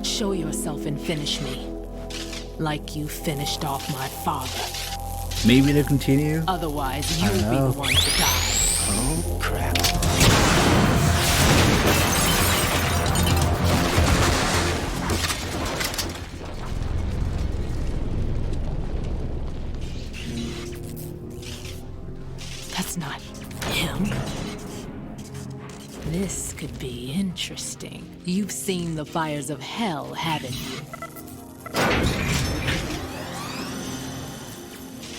Show yourself and finish me. Like you finished off my father. Maybe to continue? Otherwise, you'll be the one to die. Oh, crap. That's not him. This could be interesting. Interesting. You've seen the fires of hell, haven't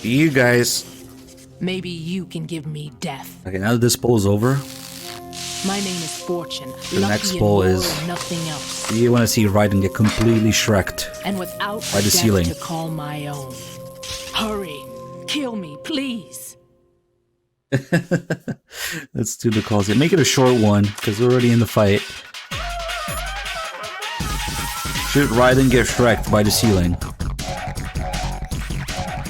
you? You guys. Maybe you can give me death. Okay, now that this poll is over, My name is Fortune. the Lucky next in poll war is: and nothing else. do you want to see Raiden get completely shreked And without by the death ceiling? to call my own. Hurry, kill me, please. Let's do the calls here. Make it a short one, because we're already in the fight. Should Raiden get shreked by the ceiling?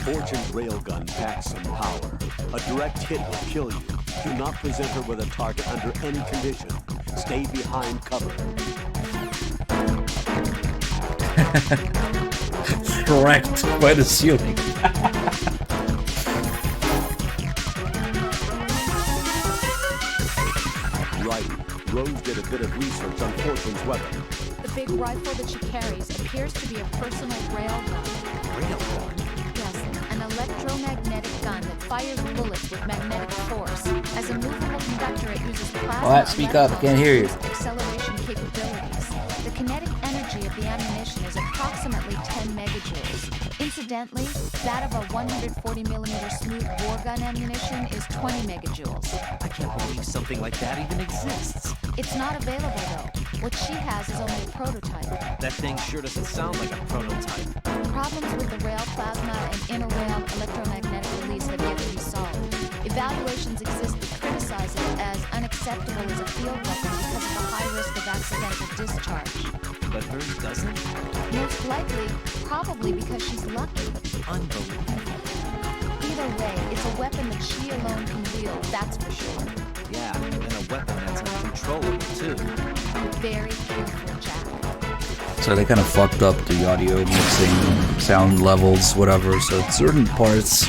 Fortune's railgun packs some power. A direct hit will kill you. Do not present her with a target under any condition. Stay behind cover. Shreked by the ceiling. Right. Rose did a bit of research on Fortune's weapon. The big rifle that she carries appears to be a personal railgun. Railgun? Yes, an electromagnetic gun that fires bullets with magnetic force. As a movable conductor, it uses plasma What? Speak up, I can't hear you. electrons with acceleration capabilities. The kinetic energy of the ammunition is approximately 10 megajoules. Incidentally, that of a 140mm smooth bore gun ammunition is 20 megajoules. I can't believe something like that even exists. It's not available though. What she has is only a prototype. That thing sure doesn't sound like a prototype. Problems with the rail plasma and inter-rail electromagnetic release have yet to be solved. Evaluations exist that criticize it as unacceptable as a field weapon because of the high risk of accidental discharge. But hers doesn't? Most likely, probably because she's lucky. Unbelievable. Either way, it's a weapon that she alone can wield, that's for sure. Yeah, and a weapon that's uncontrollable, too. Very careful, Jack. So they kind of fucked up the audio mixing, sound levels, whatever. So at certain parts,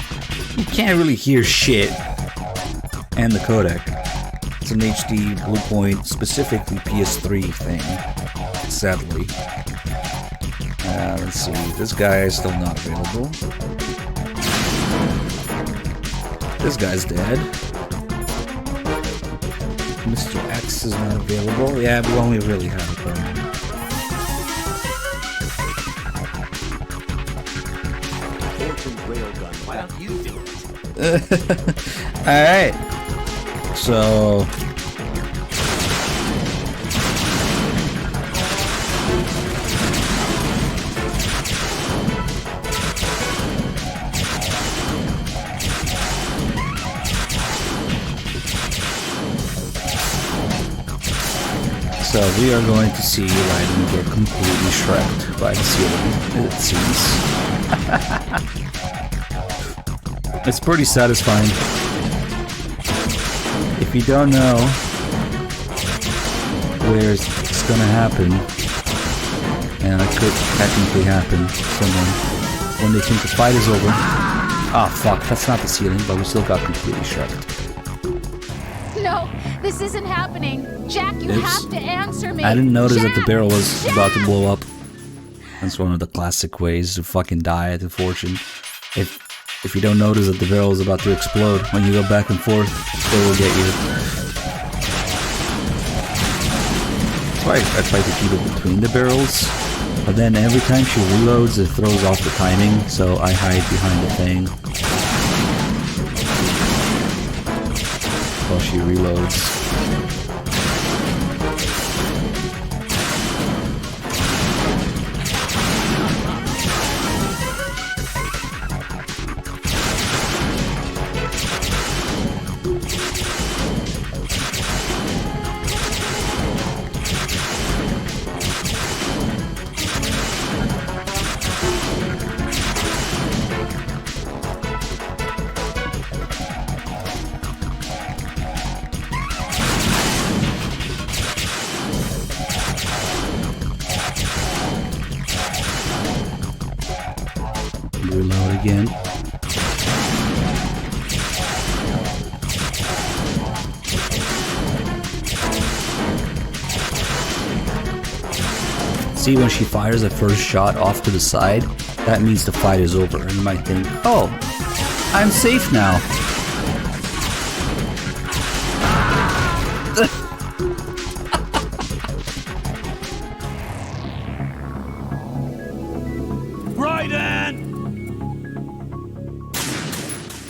you can't really hear shit. And the codec. It's an HD Bluepoint, specifically PS3 thing. Sadly. Let's see. This guy is still not available. This guy's dead. Mr. X is not available. Yeah, we only really have a problem. Fortune's railgun. Why don't you do it? Alright. So... So we are going to see Raiden get completely shreked by the ceiling, it seems. It's pretty satisfying. If you don't know where it's gonna happen, and it could technically happen somewhere, when they think the fight is over. Ah, fuck, that's not the ceiling, but we still got completely shreked. No, this isn't happening. Jack, you Oops. have to answer me. I didn't notice Jack! that the barrel was about to blow up. That's one of the classic ways to fucking die at the Fortune. If you don't notice that the barrel is about to explode, when you go back and forth, it will get you. That's why I try to keep it between the barrels. But then every time she reloads, it throws off the timing, so I hide behind the thing while she reloads. Reload again. See, when she fires the first shot off to the side, that means the fight is over, and you might think, oh, I'm safe now.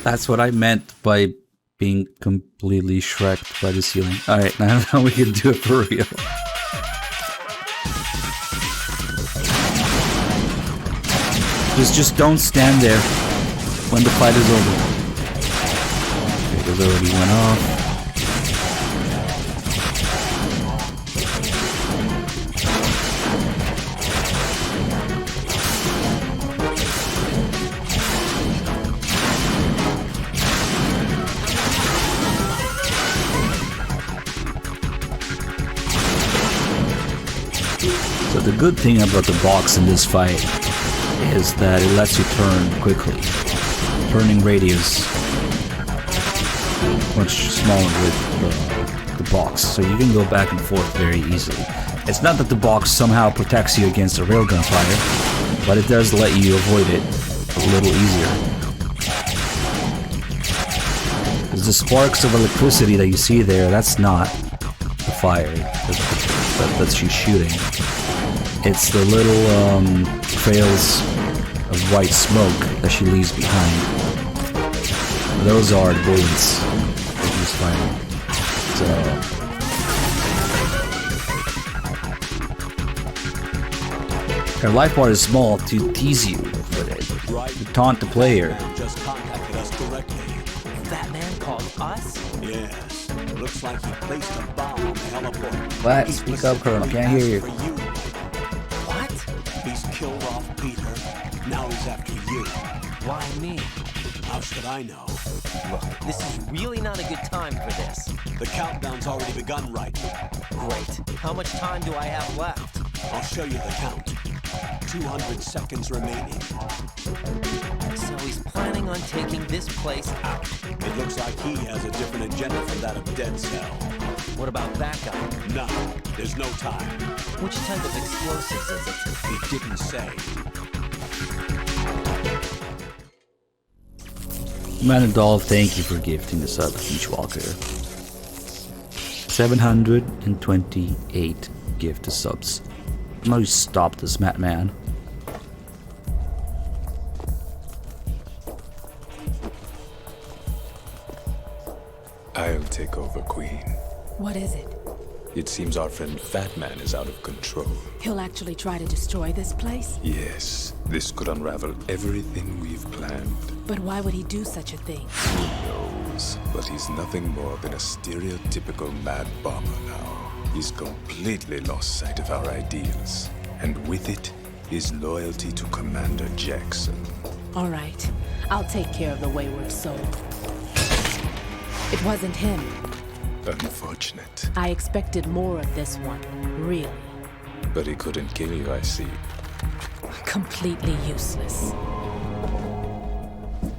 That's what I meant by being completely shreked by the ceiling. Alright, now we can do it for real. Just don't stand there when the fight is over. Okay, those already went off. So the good thing about the box in this fight is that it lets you turn quickly. Turning radius much smaller with the box, so you can go back and forth very easily. It's not that the box somehow protects you against a railgun fire, but it does let you avoid it a little easier. Because the sparks of electricity that you see there, that's not the fire that she's shooting. It's the little trails of white smoke that she leaves behind. Those are the bullets that she's firing. So her life bar is small to tease you with it, to taunt the player. Just contacted us directly. That man called us? Yes. Looks like he placed a bomb on the heliport. What? Speak up, Colonel. Can't hear you. What? He's killed off Peter. Now he's after you. Why me? How should I know? Look, this is really not a good time for this. The countdown's already begun, right? Great. How much time do I have left? I'll show you the count. 200 seconds remaining. So he's planning on taking this place out. It looks like he has a different agenda from that of Dead Cell. What about backup? None. There's no time. Which type of explosives is it? He didn't say. Manadol, thank you for gifting the sub, Beach Walker. 728 gift subs. Now you stop this, Matman. I'll take over, Queen. What is it? It seems our friend Fat Man is out of control. He'll actually try to destroy this place? Yes, this could unravel everything we've planned. But why would he do such a thing? Who knows? But he's nothing more than a stereotypical mad bomber now. He's completely lost sight of our ideals. And with it, his loyalty to Commander Jackson. All right. I'll take care of the wayward soul. It wasn't him. Unfortunate. I expected more of this one, really. But he couldn't kill you, I see. Completely useless.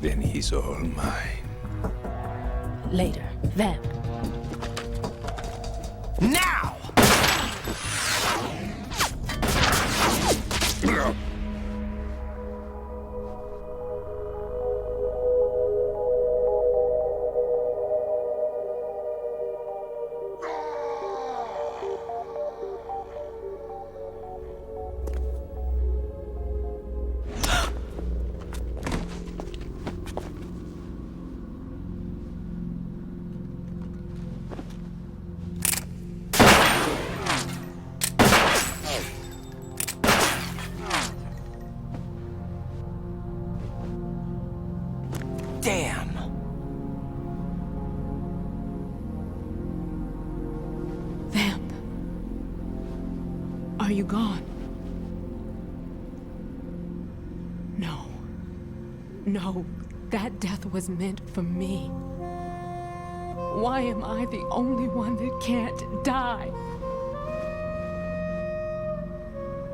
Then he's all mine. Later, then. Now! Damn! Vamp. Are you gone? No. No, that death was meant for me. Why am I the only one that can't die?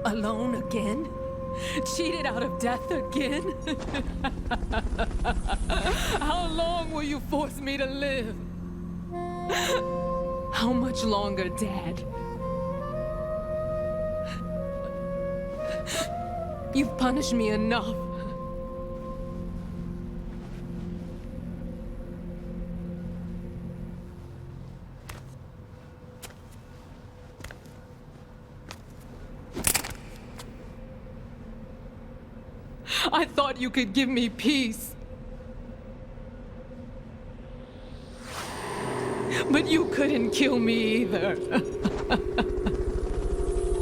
Alone again? Cheated out of death again? How long will you force me to live? How much longer, Dad? You've punished me enough. I thought you could give me peace. but you couldn't kill me either.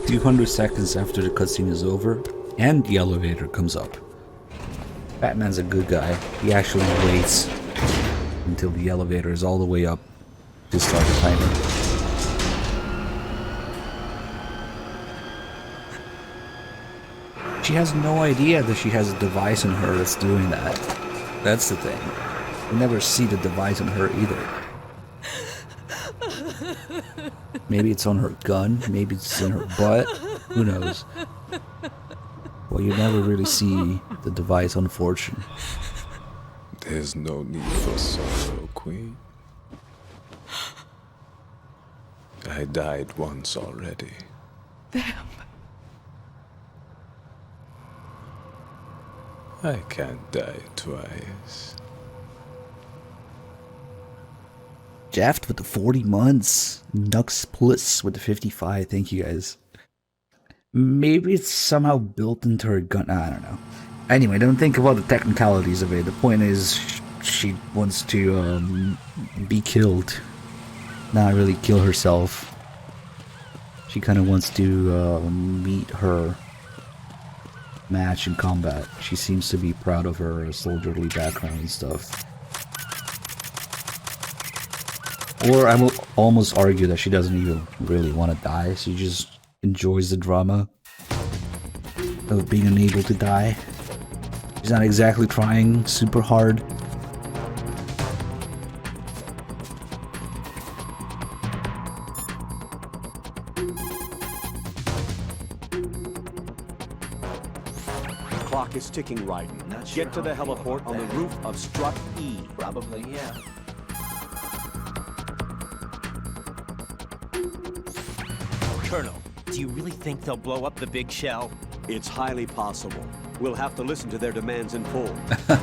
200 seconds after the cutscene is over, and the elevator comes up. Batman's a good guy. He actually waits until the elevator is all the way up to start the timer. She has no idea that she has a device on her that's doing that. That's the thing. We never see the device on her either. Maybe it's on her gun, maybe it's in her butt, who knows. Well, you never really see the device, unfortunately. There's no need for sorrow, Queen. I died once already. Damn. I can't die twice. Jaft with the 40 months. Nux Plus with the 55. Thank you guys. Maybe it's somehow built into her gun. I don't know. Anyway, don't think about the technicalities of it. The point is, she wants to be killed. Not really kill herself. She kind of wants to meet her match in combat. She seems to be proud of her soldierly background and stuff. Or I will almost argue that she doesn't even really want to die. She just enjoys the drama of being unable to die. She's not exactly trying super hard. The clock is ticking, Raiden. Get to the heliport on the roof of Strut E. Probably, yeah. Colonel, do you really think they'll blow up the big shell? It's highly possible. We'll have to listen to their demands in full.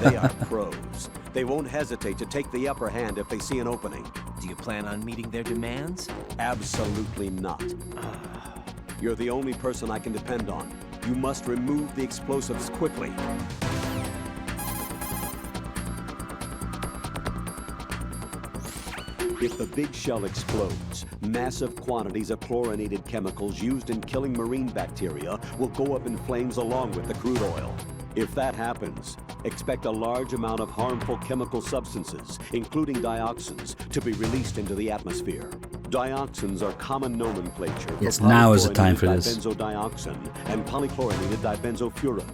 They are pros. They won't hesitate to take the upper hand if they see an opening. Do you plan on meeting their demands? Absolutely not. You're the only person I can depend on. You must remove the explosives quickly. If the big shell explodes, massive quantities of chlorinated chemicals used in killing marine bacteria will go up in flames along with the crude oil. If that happens, expect a large amount of harmful chemical substances, including dioxins, to be released into the atmosphere. Dioxins are common nomenclature for Yes, now is the time for this. dibenzodioxin and polychlorinated dibenzofuran.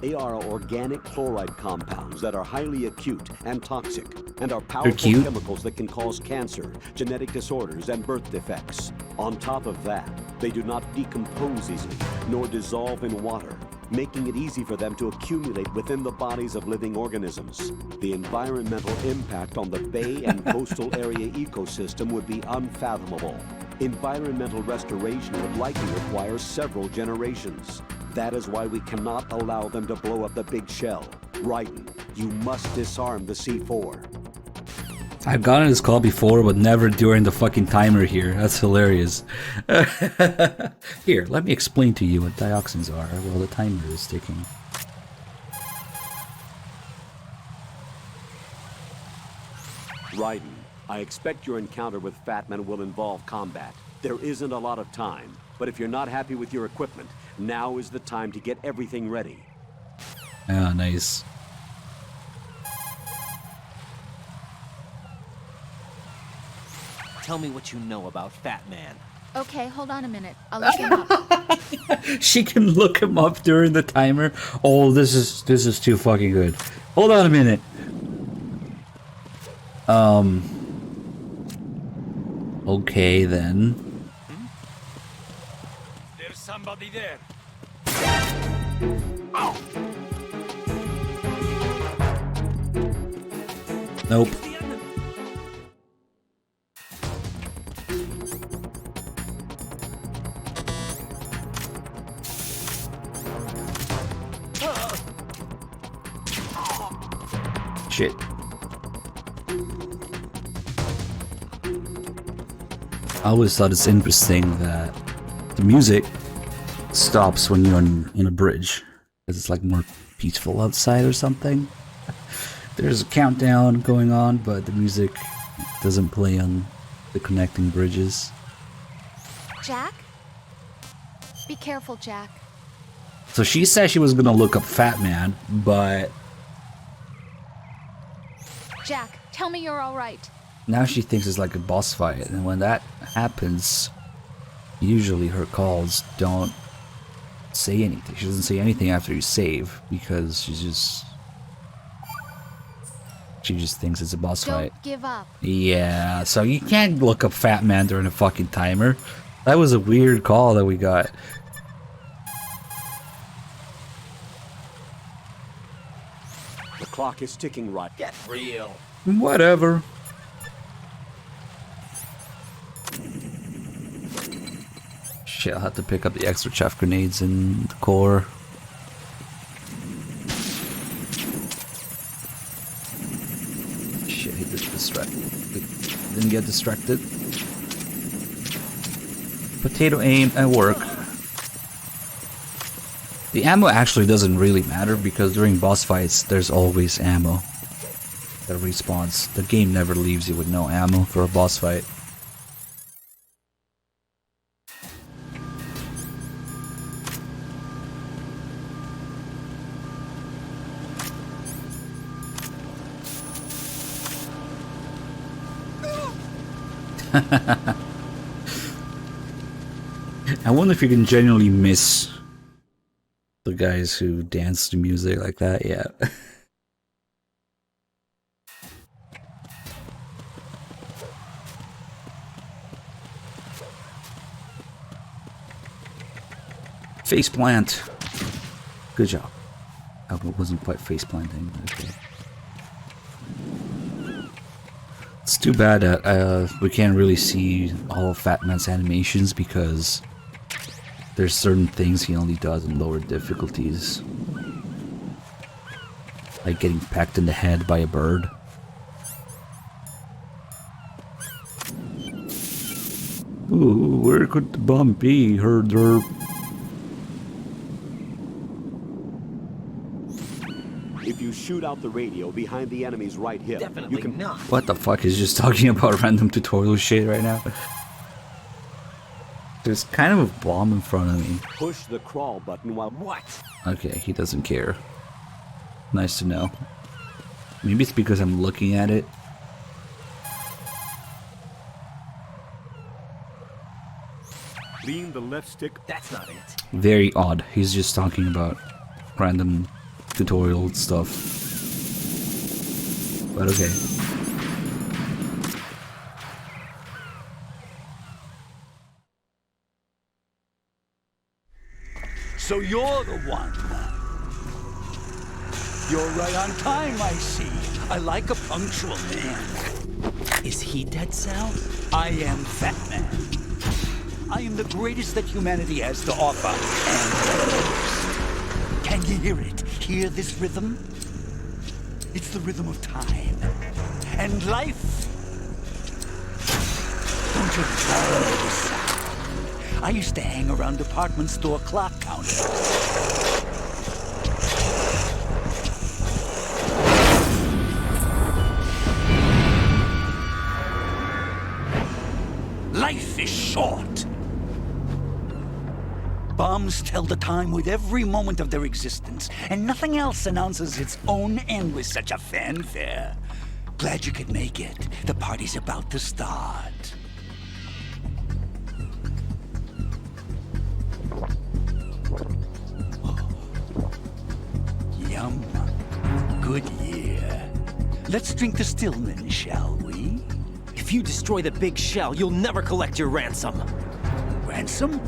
They are organic chloride compounds that are highly acute and toxic, and are powerful chemicals that can cause cancer, genetic disorders, and birth defects. On top of that, they do not decompose easily, nor dissolve in water, making it easy for them to accumulate within the bodies of living organisms. The environmental impact on the bay and coastal area ecosystem would be unfathomable. Environmental restoration would likely require several generations. That is why we cannot allow them to blow up the big shell. Raiden, you must disarm the C4. I've gotten this call before, but never during the fucking timer here. That's hilarious. Here, let me explain to you what dioxins are while the timer is ticking. Raiden, I expect your encounter with Fatman will involve combat. There isn't a lot of time, but if you're not happy with your equipment, now is the time to get everything ready. Ah, nice. Tell me what you know about Fat Man. Okay, hold on a minute. I'll look him up. She can look him up during the timer. Oh, this is too fucking good. Hold on a minute. Okay then. There's somebody there. Nope. Shit. I always thought it's interesting that the music stops when you're on a bridge, because it's like more peaceful outside or something. There's a countdown going on, but the music doesn't play on the connecting bridges. Jack? Be careful, Jack. So she said she was gonna look up Fat Man, but Jack, tell me you're alright. now she thinks it's like a boss fight, and when that happens, usually her calls don't say anything. She doesn't say anything after you save because she just thinks it's a boss fight. Don't give up. Yeah, so you can't look up Fat Man during a fucking timer. That was a weird call that we got. The clock is ticking right. Get real. Whatever. Shit, I'll have to pick up the extra chaff grenades in the core. Shit, he just distracted. Didn't get distracted. Potato aim at work. The ammo actually doesn't really matter because during boss fights there's always ammo that respawns. The game never leaves you with no ammo for a boss fight. I wonder if you can genuinely miss the guys who dance to music like that. Yeah. Face plant. Good job. I wasn't quite face planting. Okay. It's too bad that we can't really see all of Fat Man's animations because there's certain things he only does in lower difficulties. Like getting pecked in the head by a bird. Ooh, where could the bomb be, herder? If you shoot out the radio behind the enemy's right hip, you can not. What the fuck is just talking about random tutorial shit right now? There's kind of a bomb in front of me. Push the crawl button while what? Okay, he doesn't care. Nice to know. Maybe it's because I'm looking at it. Lean the left stick. That's not it. Very odd. He's just talking about random tutorial stuff. But okay. So you're the one. You're right on time, I see. I like a punctual man. Is he Dead Cell? I am Fat Man. I am the greatest that humanity has to offer, and the worst. Can you hear it? Hear this rhythm? It's the rhythm of time. And life. Don't you follow this sound? I used to hang around department store clock counters. Life is short. Bombs tell the time with every moment of their existence, and nothing else announces its own end with such a fanfare. Glad you could make it. The party's about to start. Yum. Good year. Let's drink to Stillman, shall we? If you destroy the big shell, you'll never collect your ransom. Ransom?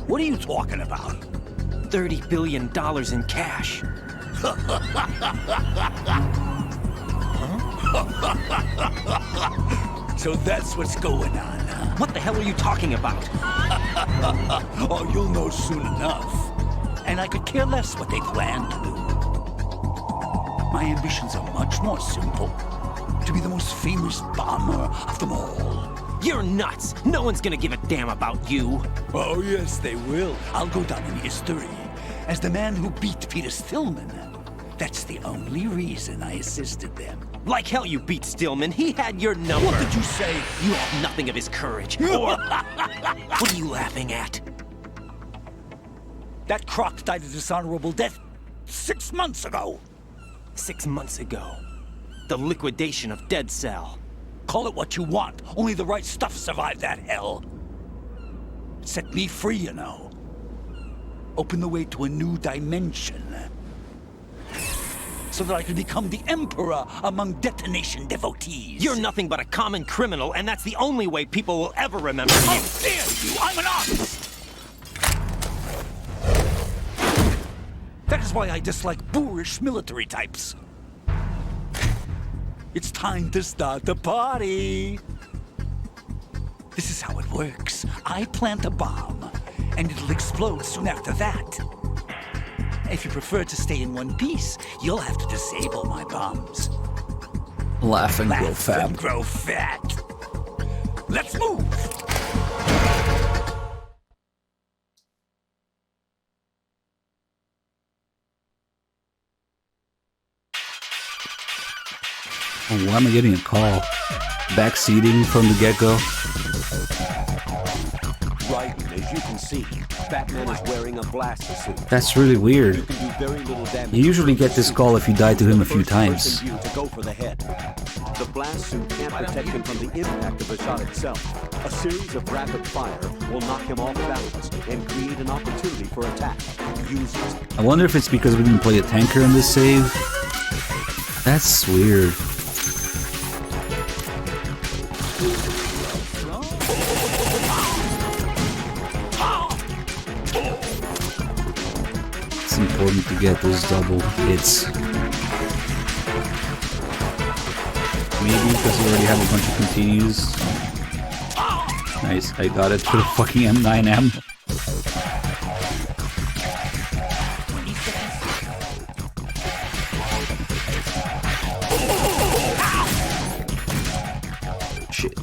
What are you talking about? $30 billion in cash. So that's what's going on, huh? What the hell are you talking about? Oh, you'll know soon enough. And I could care less what they plan to do. My ambitions are much more simple. To be the most famous bomber of them all. You're nuts! No one's gonna give a damn about you! Oh, yes, they will. I'll go down in history as the man who beat Peter Stillman. That's the only reason I assisted them. Like hell you beat Stillman. He had your number. What did you say? You have nothing of his courage. Or... What are you laughing at? That croc died a dishonorable death 6 months ago. 6 months ago. The liquidation of Dead Cell. Call it what you want. Only the right stuff survived that hell. It set me free, you know. Opened the way to a new dimension. So that I could become the Emperor among detonation devotees. You're nothing but a common criminal, and that's the only way people will ever remember you. How dare you! I'm an artist! That is why I dislike boorish military types. It's time to start the party. This is how it works. I plant a bomb, and it'll explode soon after that. If you prefer to stay in one piece, you'll have to disable my bombs. Laugh and grow fat. And grow fat. Let's move! Oh, why am I getting a call? Backseating from the get-go? Right, as you can see, Batman is wearing a blaster suit. That's really weird. You can do very little damage. You usually get this call if you die to him a few times. To go for the head. The blast suit can't protect him from the impact of the shot itself. A series of rapid fire will knock him off balance and create an opportunity for attack. Use it. I wonder if it's because we didn't play a tanker in this save. That's weird. It's important to get those double hits. Maybe because we already have a bunch of continues. Nice, I got it for the fucking M9M. Shit.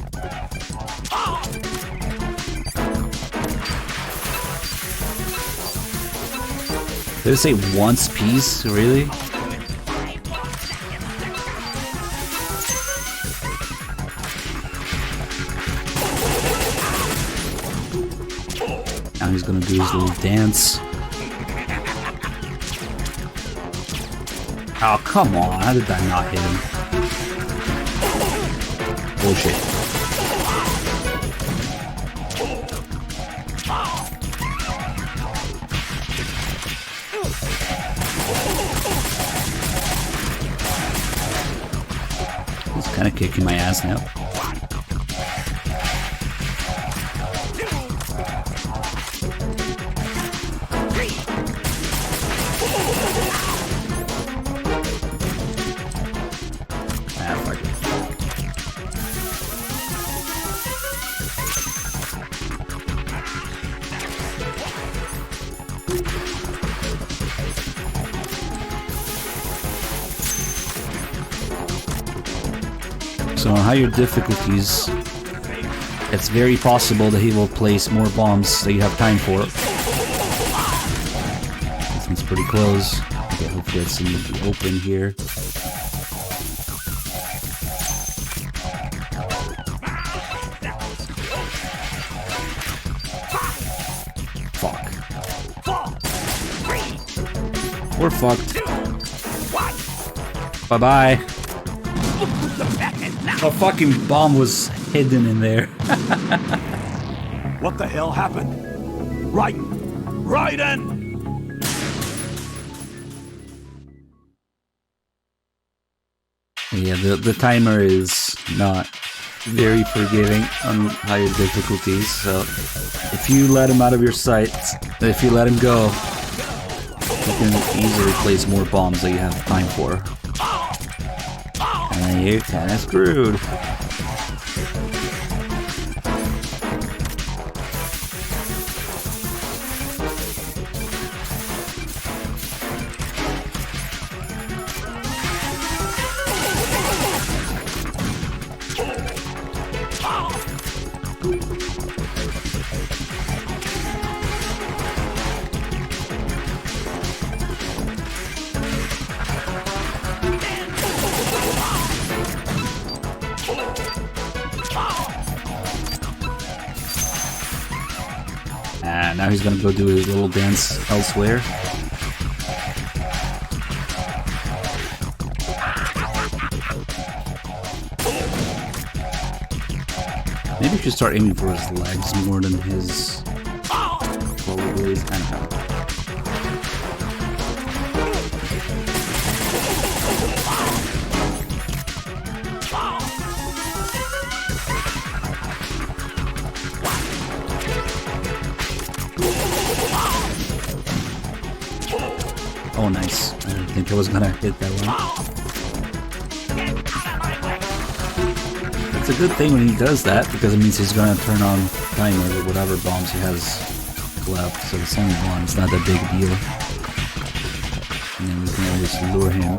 Did it say once piece? Really? Now he's gonna do his little dance. Oh, come on. How did that not hit him? Bullshit. He's kind of kicking my ass now. So on higher difficulties, it's very possible that he will place more bombs that you have time for. This one's pretty close. Okay, hopefully it's in the open here. Fuck. We're fucked. Bye-bye. A fucking bomb was hidden in there. What the hell happened? Raiden! Yeah, the timer is not very forgiving on higher difficulties, so if you let him out of your sight, if you let him go, you can easily place more bombs that you have time for. And you're kinda screwed. Now he's gonna go do his little dance elsewhere. Maybe you should start aiming for his legs more than his shoulder blades. I don't know. Oh, nice. I didn't think I was gonna hit that one. It's a good thing when he does that, because it means he's gonna turn on timer with whatever bombs he has left. So it's only one, it's not that big a deal. And then we can always lure him.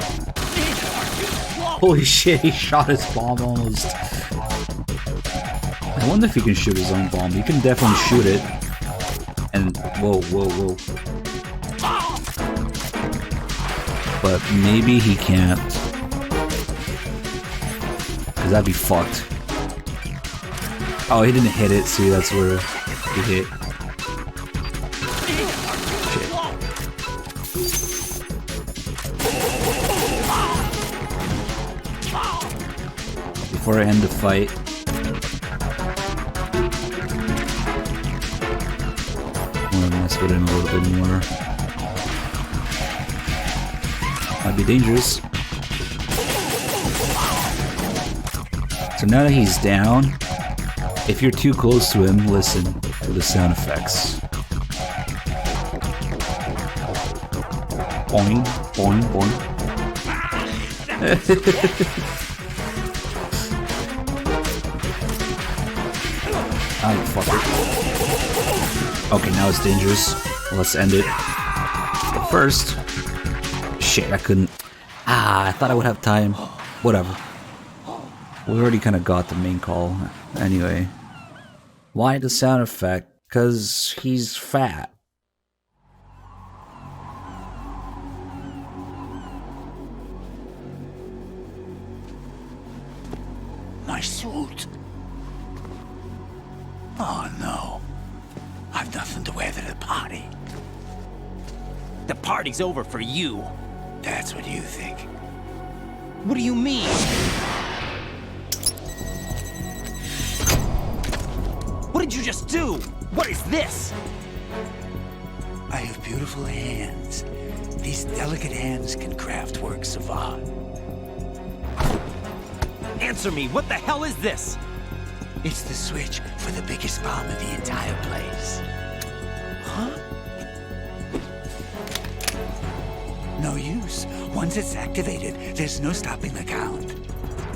Holy shit, he shot his bomb almost. I wonder if he can shoot his own bomb. He can definitely shoot it. And whoa, whoa, whoa. But maybe he can't. Cause that'd be fucked. Oh, he didn't hit it. See, that's where he hit. Shit. Before I end the fight, I want to mess with him a little bit more. Might be dangerous. So now that he's down, if you're too close to him, listen to the sound effects. Boing, boing, boing. Oh, fuck it. Okay, now it's dangerous. Let's end it. But first... Shit, I couldn't... I thought I would have time. Whatever. We already kind of got the main call. Anyway. Why the sound effect? Because he's fat. My suit. Oh no. I've nothing to wear to the party. The party's over for you. That's what you think. What do you mean? What did you just do? What is this? I have beautiful hands. These delicate hands can craft works of art. Answer me, what the hell is this? It's the switch for the biggest bomb in the entire place. Huh? No use. Once it's activated, there's no stopping the count.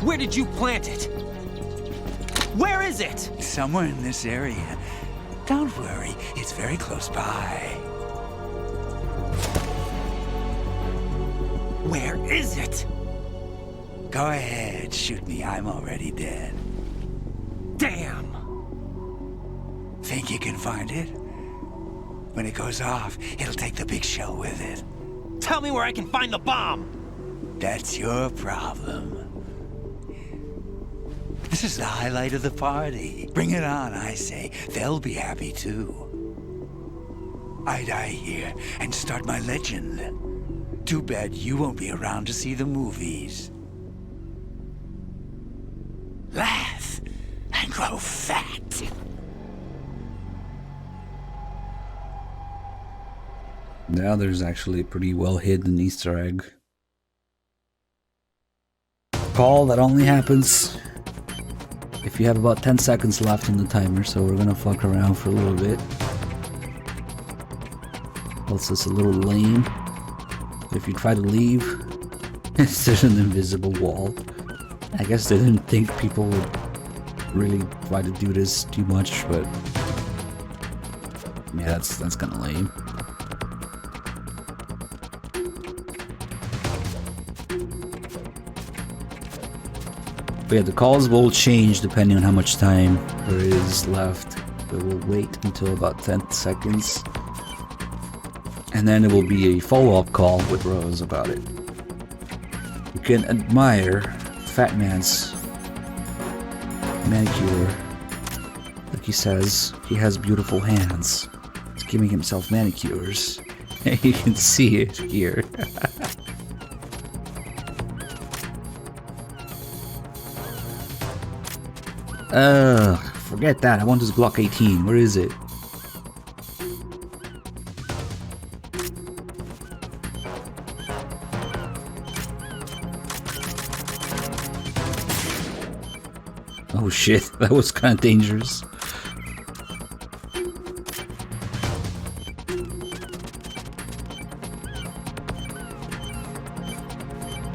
Where did you plant it? Where is it? Somewhere in this area. Don't worry, it's very close by. Where is it? Go ahead, shoot me. I'm already dead. Damn! Think you can find it? When it goes off, it'll take the big show with it. Tell me where I can find the bomb! That's your problem. This is the highlight of the party. Bring it on, I say. They'll be happy too. I die here and start my legend. Too bad you won't be around to see the movies. Laugh and grow fat. Now there's actually a pretty well hidden Easter egg. Call that only happens if you have about 10 seconds left on the timer, so we're gonna fuck around for a little bit. Also, it's a little lame. If you try to leave, there's an invisible wall. I guess they didn't think people would really try to do this too much, but yeah, that's kind of lame. But yeah, the calls will change depending on how much time there is left. But we'll wait until about 10 seconds. And then it will be a follow-up call with Rose about it. You can admire Fat Man's manicure. Like he says, he has beautiful hands. It's giving himself manicures. You can see it here. Forget that. I want this Glock 18. Where is it? Oh shit, that was kind of dangerous.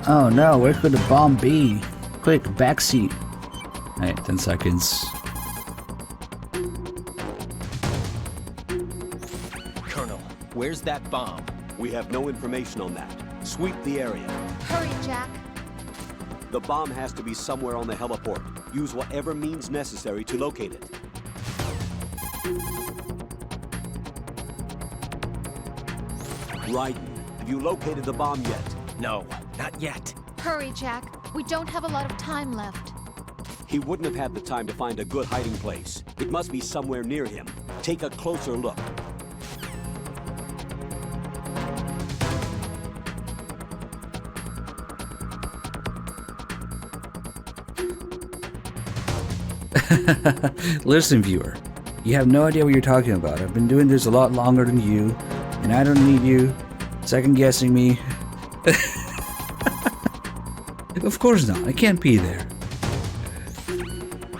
Oh no, where could the bomb be? Quick, backseat. Alright, 10 seconds. Colonel, where's that bomb? We have no information on that. Sweep the area. Hurry, Jack. The bomb has to be somewhere on the heliport. Use whatever means necessary to locate it. Raiden, have you located the bomb yet? No, not yet. Hurry, Jack. We don't have a lot of time left. He wouldn't have had the time to find a good hiding place. It must be somewhere near him. Take a closer look. Listen, viewer. You have no idea what you're talking about. I've been doing this a lot longer than you, and I don't need you second-guessing me. Of course not. I can't be there.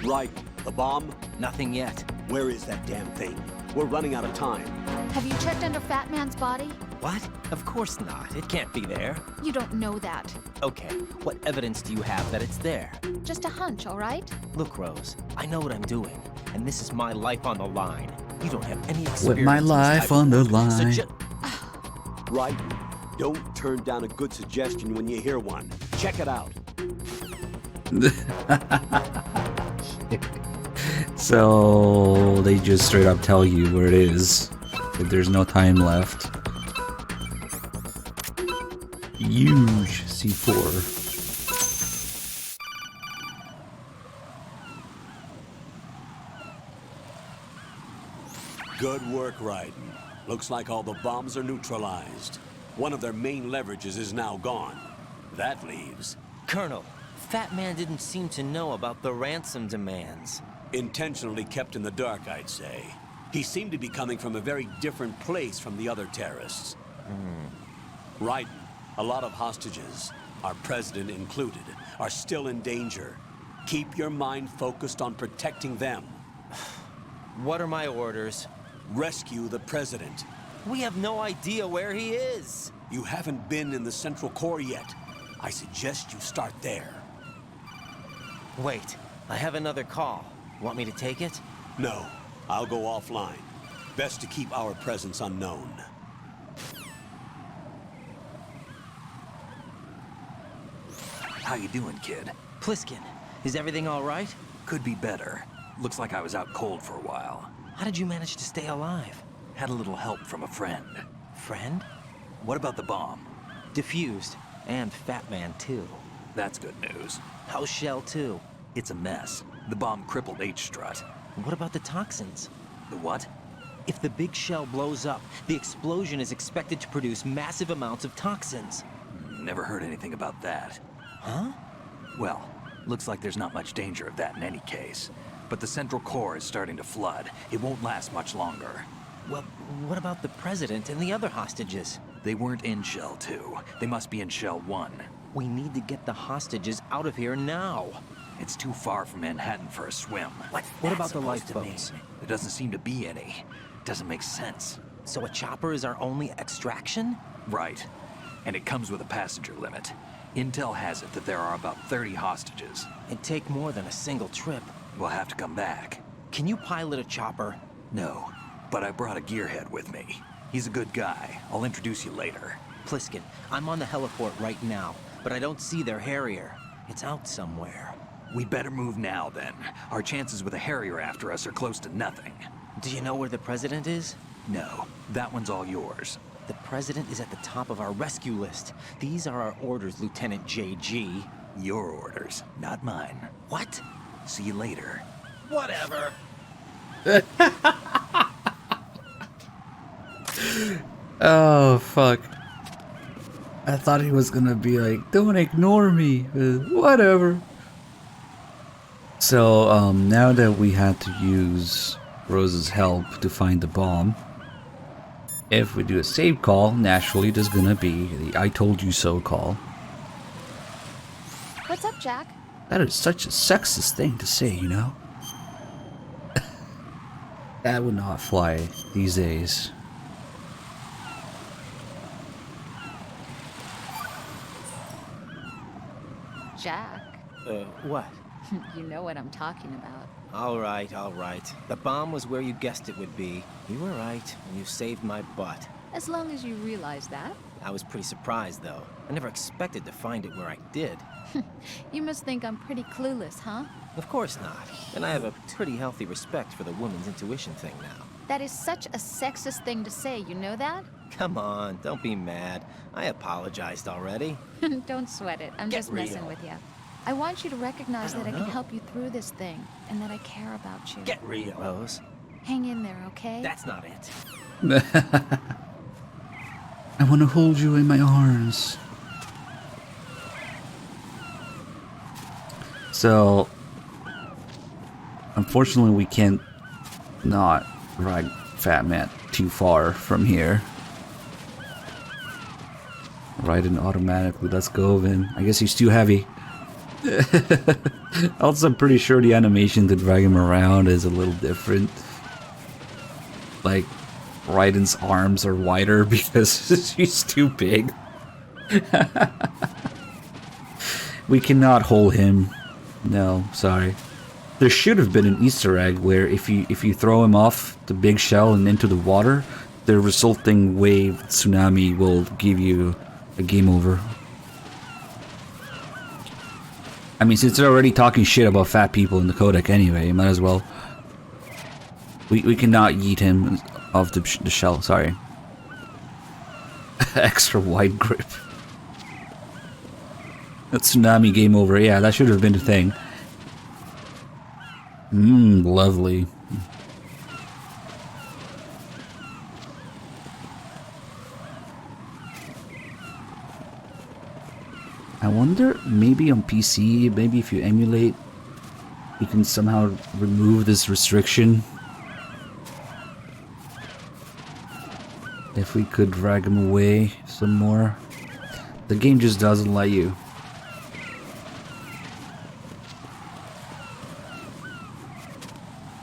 Right. The bomb? Nothing yet. Where is that damn thing? We're running out of time. Have you checked under Fat Man's body? What? Of course not. It can't be there. You don't know that. Okay, what evidence do you have that it's there? Just a hunch, all right? Look, Rose, I know what I'm doing, and this is my life on the line. You don't have any experience. With my life on the line. Right. Don't turn down a good suggestion when you hear one. Check it out. So they just straight up tell you where it is. If there's no time left. Huge C4. Good work, Raiden. Looks like all the bombs are neutralized. One of their main leverages is now gone. That leaves... Colonel, Fat Man didn't seem to know about the ransom demands. Intentionally kept in the dark, I'd say. He seemed to be coming from a very different place from the other terrorists. Raiden, a lot of hostages, our president included, are still in danger. Keep your mind focused on protecting them. What are my orders? Rescue the president. We have no idea where he is. You haven't been in the Central Core yet. I suggest you start there. Wait, I have another call. Want me to take it? No, I'll go offline. Best to keep our presence unknown. How you doing, kid? Pliskin, is everything all right? Could be better. Looks like I was out cold for a while. How did you manage to stay alive? Had a little help from a friend. Friend? What about the bomb? Diffused. And Fat Man, too. That's good news. How's Shell 2? It's a mess. The bomb crippled H-Strut. What about the toxins? The what? If the big shell blows up, the explosion is expected to produce massive amounts of toxins. Never heard anything about that. Huh? Well, looks like there's not much danger of that in any case. But the Central Core is starting to flood. It won't last much longer. Well, what about the President and the other hostages? They weren't in Shell 2. They must be in Shell 1. We need to get the hostages out of here now. It's too far from Manhattan for a swim. What about the lifeboats? There doesn't seem to be any. Doesn't make sense. So a chopper is our only extraction? Right. And it comes with a passenger limit. Intel has it that there are about 30 hostages. It'd take more than a single trip. We'll have to come back. Can you pilot a chopper? No, but I brought a gearhead with me. He's a good guy. I'll introduce you later. Pliskin, I'm on the heliport right now, but I don't see their Harrier. It's out somewhere. We better move now, then. Our chances with a Harrier after us are close to nothing. Do you know where the President is? No, that one's all yours. The President is at the top of our rescue list. These are our orders, Lieutenant JG. Your orders, not mine. What? See you later. Whatever. Oh, fuck. I thought he was gonna be like, don't ignore me. Whatever. So, now that we had to use Rose's help to find the bomb, if we do a save call, naturally there's gonna be the I told you so call. What's up, Jack? That is such a sexist thing to say, you know? That would not fly these days. Jack. What? You know what I'm talking about. All right, all right. The bomb was where you guessed it would be. You were right, and you saved my butt. As long as you realize that. I was pretty surprised, though. I never expected to find it where I did. You must think I'm pretty clueless, huh? Of course not. And I have a pretty healthy respect for the woman's intuition thing now. That is such a sexist thing to say, you know that? Come on, don't be mad. I apologized already. Don't sweat it. I'm Get just messing real. with you. I want you to recognize I that I don't can know. help you through this thing, and that I care about you. Get real. Rose. Hang in there, okay? That's not it. I want to hold you in my arms. So, unfortunately, we can't not ride Fat Man too far from here. Ride it automatically. Let's go, Vin. I guess he's too heavy. Also, I'm pretty sure the animation to drag him around is a little different. Like, Raiden's arms are wider because he's too big. We cannot hold him. No, sorry. There should have been an Easter egg where if you throw him off the big shell and into the water, the resulting wave tsunami will give you a game over. I mean, since they're already talking shit about fat people in the codec anyway, you might as well. We cannot yeet him off the shell, sorry. Extra wide grip. A tsunami game over, yeah, that should have been the thing. Lovely. I wonder, maybe on PC, maybe if you emulate, you can somehow remove this restriction. If we could drag him away some more. The game just doesn't let you.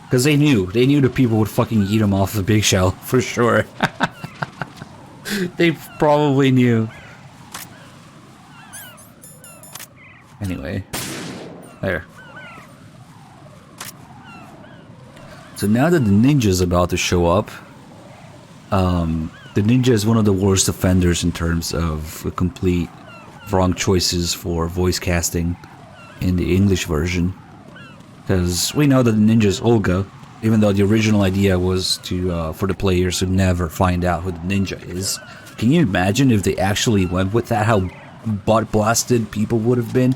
Because they knew the people would fucking eat him off the big shell, for sure. They probably knew. Anyway, there. So now that the ninja's about to show up, the ninja is one of the worst offenders in terms of complete wrong choices for voice casting in the English version. Because we know that the ninja is Olga, even though the original idea was to for the players to never find out who the ninja is. Can you imagine if they actually went with that, how butt blasted people would have been?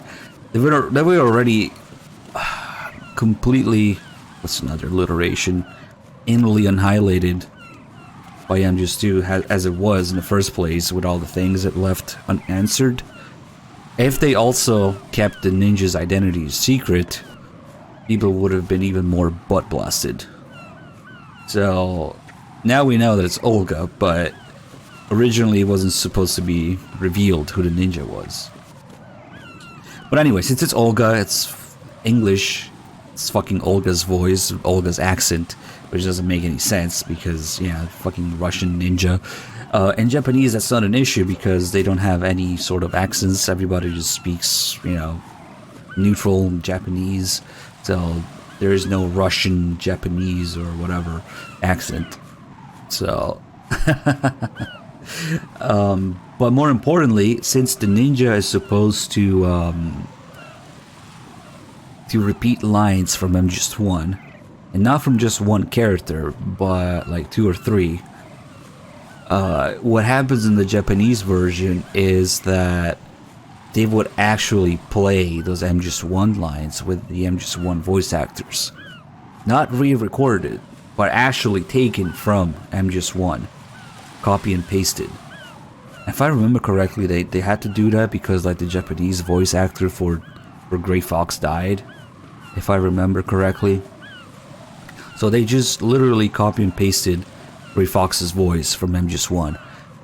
They were already completely, what's another alliteration, anally annihilated by MGS2 as it was in the first place, with all the things it left unanswered. If they also kept the ninja's identity secret, people would have been even more butt blasted. So now we know that it's Olga, but originally it wasn't supposed to be revealed who the ninja was. But anyway, since it's Olga, it's English, it's fucking Olga's voice, Olga's accent, which doesn't make any sense because, yeah, fucking Russian ninja. In Japanese, that's not an issue because they don't have any sort of accents. Everybody just speaks, you know, neutral Japanese. So there is no Russian, Japanese, or whatever accent. So, but more importantly, since the ninja is supposed to repeat lines from MGS1, and not from just one character, but like 2 or 3. What happens in the Japanese version is that they would actually play those MGS1 lines with the MGS1 voice actors. Not re-recorded, but actually taken from MGS1. copy and pasted. If I remember correctly, they had to do that because like the Japanese voice actor for Gray Fox died, if I remember correctly. So they just literally copy and pasted Gray Fox's voice from MGS1.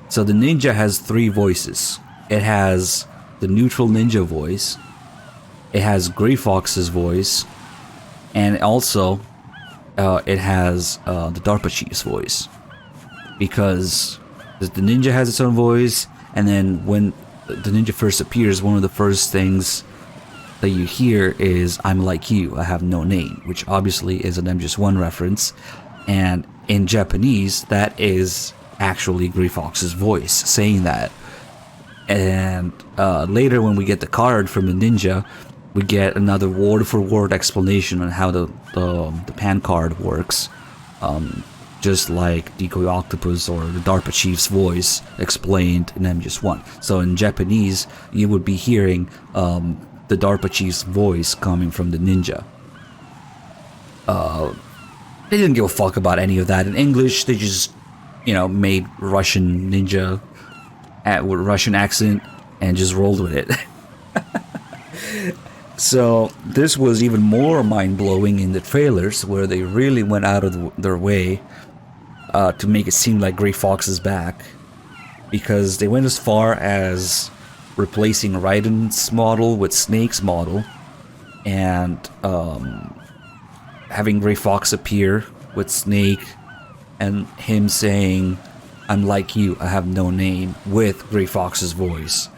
So the ninja has 3 voices. It has the neutral ninja voice, it has Gray Fox's voice, and also it has the DARPA chief's voice. Because the ninja has its own voice, and then when the ninja first appears, one of the first things that you hear is "I'm like you, I have no name," which obviously is an MGS1 reference, and in Japanese that is actually Gray Fox's voice saying that. And later when we get the card from the ninja, we get another word-for-word explanation on how the pan card works, just like Decoy Octopus or the DARPA chief's voice explained in MGS1. So in Japanese, you would be hearing the DARPA chief's voice coming from the ninja. They didn't give a fuck about any of that. In English, they just, made Russian ninja with Russian accent and just rolled with it. So this was even more mind-blowing in the trailers, where they really went out of their way to make it seem like Gray Fox is back, because they went as far as replacing Raiden's model with Snake's model, and having Gray Fox appear with Snake and him saying, "I'm like you, I have no name," with Gray Fox's voice.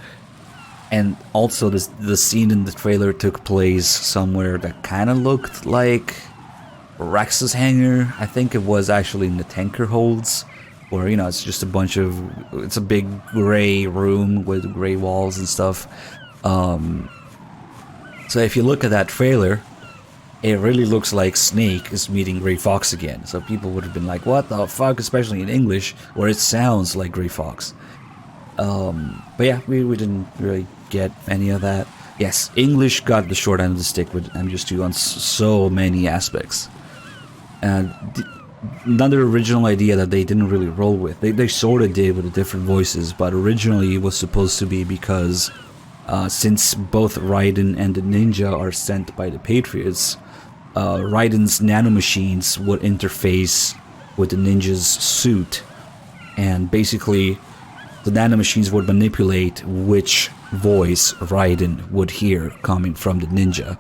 And also the scene in the trailer took place somewhere that kind of looked like Rex's hangar. I think it was actually in the tanker holds, where it's just it's a big gray room with gray walls and stuff. So if you look at that trailer, it really looks like Snake is meeting Gray Fox again. So people would have been like, what the fuck, especially in English, where it sounds like Gray Fox. But yeah, we didn't really get any of that. Yes, English got the short end of the stick with MGS2 on so many aspects. And another original idea that they didn't really roll with, they sort of did with the different voices, but originally it was supposed to be because since both Raiden and the ninja are sent by the Patriots, Raiden's nanomachines would interface with the ninja's suit, and basically the nanomachines would manipulate which voice Raiden would hear coming from the ninja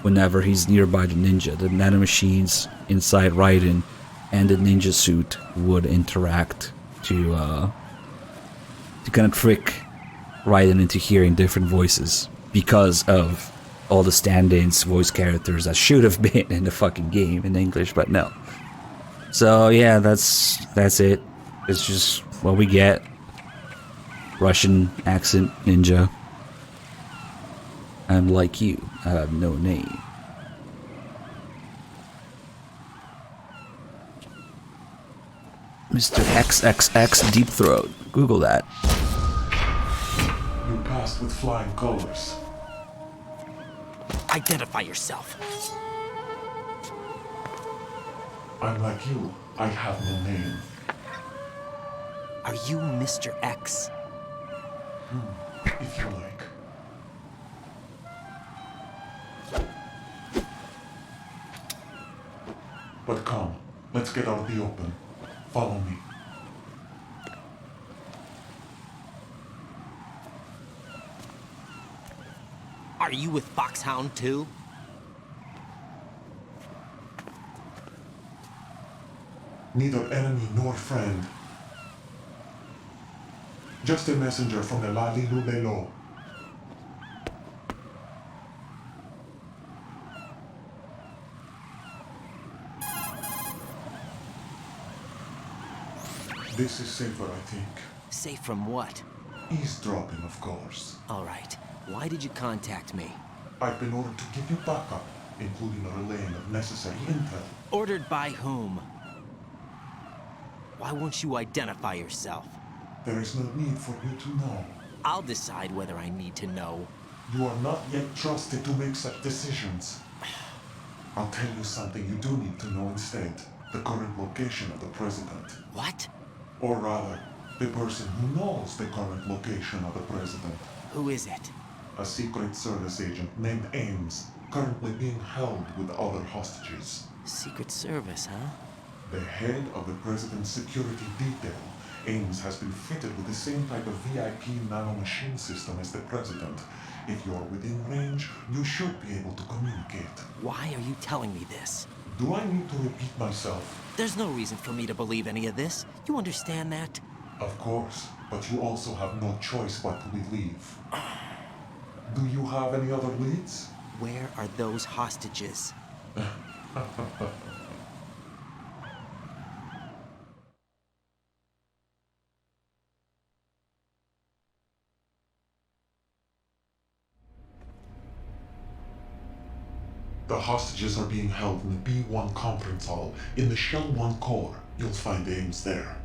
whenever he's nearby the ninja. The nanomachines inside Raiden and the ninja suit would interact to kind of trick Raiden into hearing different voices, because of all the stand-ins voice characters that should have been in the fucking game in English, but no. So yeah, that's it. It's just what we get. Russian accent ninja. I'm like you, I have no name. Mr. XXX Deep Throat. Google that. You passed with flying colors. Identify yourself. I'm like you, I have no name. Are you Mr. X? If you like. But come, let's get out of the open. Follow me. Are you with Foxhound too? Neither enemy nor friend. Just a messenger from the Lali Lulelo. This is safer, I think. Safe from what? Eavesdropping, of course. All right. Why did you contact me? I've been ordered to give you backup, including a relaying of necessary intel. Ordered by whom? Why won't you identify yourself? There is no need for you to know. I'll decide whether I need to know. You are not yet trusted to make such decisions. I'll tell you something you do need to know instead. The current location of the president. What? Or rather, the person who knows the current location of the president. Who is it? A Secret Service agent named Ames, currently being held with other hostages. Secret Service, huh? The head of the president's security detail, Ames, has been fitted with the same type of VIP nanomachine system as the president. If you're within range, you should be able to communicate. Why are you telling me this? Do I need to repeat myself? There's no reason for me to believe any of this. You understand that? Of course, but you also have no choice but to believe. Do you have any other leads? Where are those hostages? The hostages are being held in the B1 conference hall in the Shell 1 core. You'll find Ames there.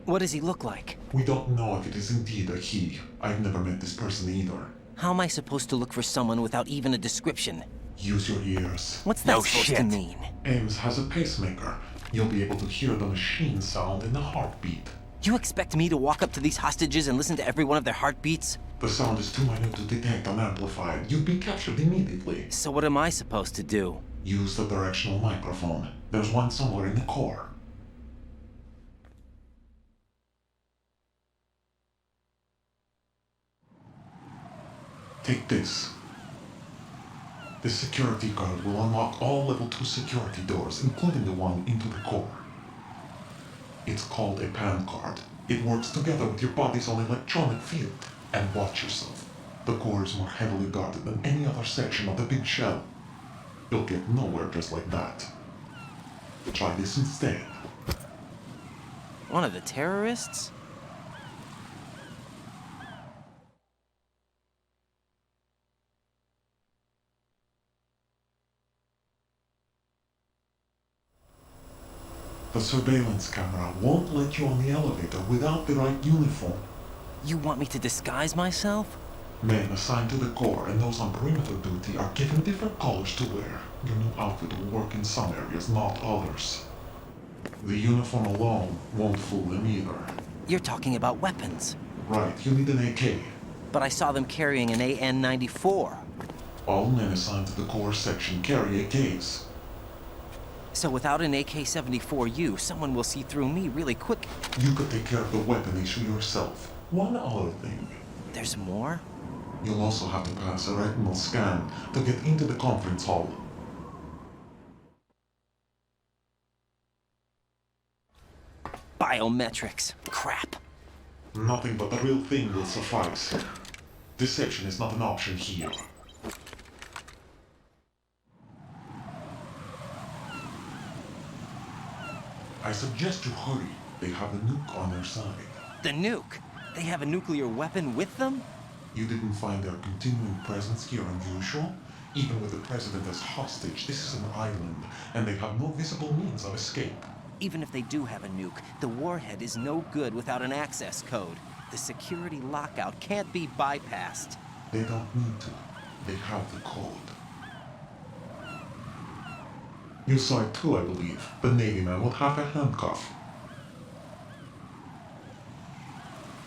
What does he look like? We don't know if it is indeed a he. I've never met this person either. How am I supposed to look for someone without even a description? Use your ears. What's that supposed to mean? Ames has a pacemaker. You'll be able to hear the machine sound in the heartbeat. You expect me to walk up to these hostages and listen to every one of their heartbeats? The sound is too minute to detect unamplified. You'd be captured immediately. So what am I supposed to do? Use the directional microphone. There's one somewhere in the core. Take this. This security card will unlock all level 2 security doors, including the one into the core. It's called a PAN card. It works together with your body's own electronic field. And watch yourself. The core is more heavily guarded than any other section of the big shell. You'll get nowhere just like that. Try this instead. One of the terrorists? The surveillance camera won't let you on the elevator without the right uniform. You want me to disguise myself? Men assigned to the core and those on perimeter duty are given different colors to wear. Your new outfit will work in some areas, not others. The uniform alone won't fool them either. You're talking about weapons. Right, you need an AK. But I saw them carrying an AN-94. All men assigned to the core section carry AKs. So without an AK-74U, someone will see through me really quick. You could take care of the weapon issue yourself. One other thing. There's more? You'll also have to pass a retinal scan to get into the conference hall. Biometrics. Crap. Nothing but the real thing will suffice. Deception is not an option here. I suggest you hurry. They have a nuke on their side. The nuke? They have a nuclear weapon with them? You didn't find their continuing presence here unusual? Even with the president as hostage, this is an island, and they have no visible means of escape. Even if they do have a nuke, the warhead is no good without an access code. The security lockout can't be bypassed. They don't need to. They have the code. You saw it too, I believe. The Navy man with half a handcuff.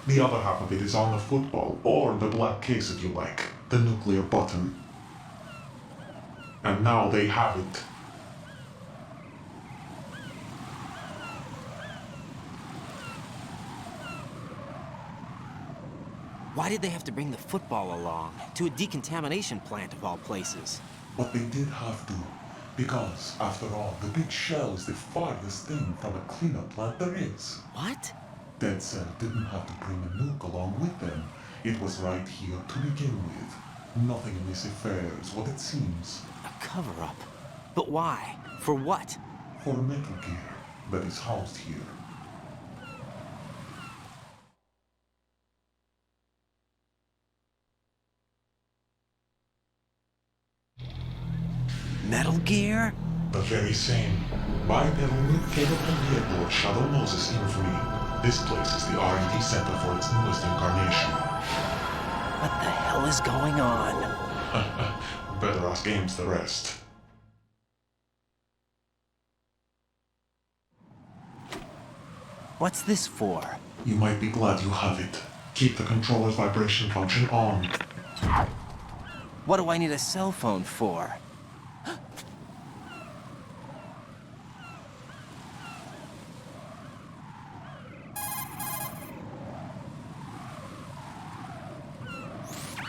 The other half of it is on the football, or the black case if you like. The nuclear button. And now they have it. Why did they have to bring the football along? To a decontamination plant of all places. But they did have to. Because, after all, the big shell is the farthest thing from a cleanup plant there is. What? Dead Cell didn't have to bring a nuke along with them. It was right here to begin with. Nothing in this affair is what it seems. A cover-up? But why? For what? For Metal Gear that is housed here. Metal Gear? The very same. Bipedal nuke-capable vehicle of Shadow Moses infamy. This place is the R&D center for its newest incarnation. What the hell is going on? Better ask Ames the rest. What's this for? You might be glad you have it. Keep the controller's vibration function on. What do I need a cell phone for?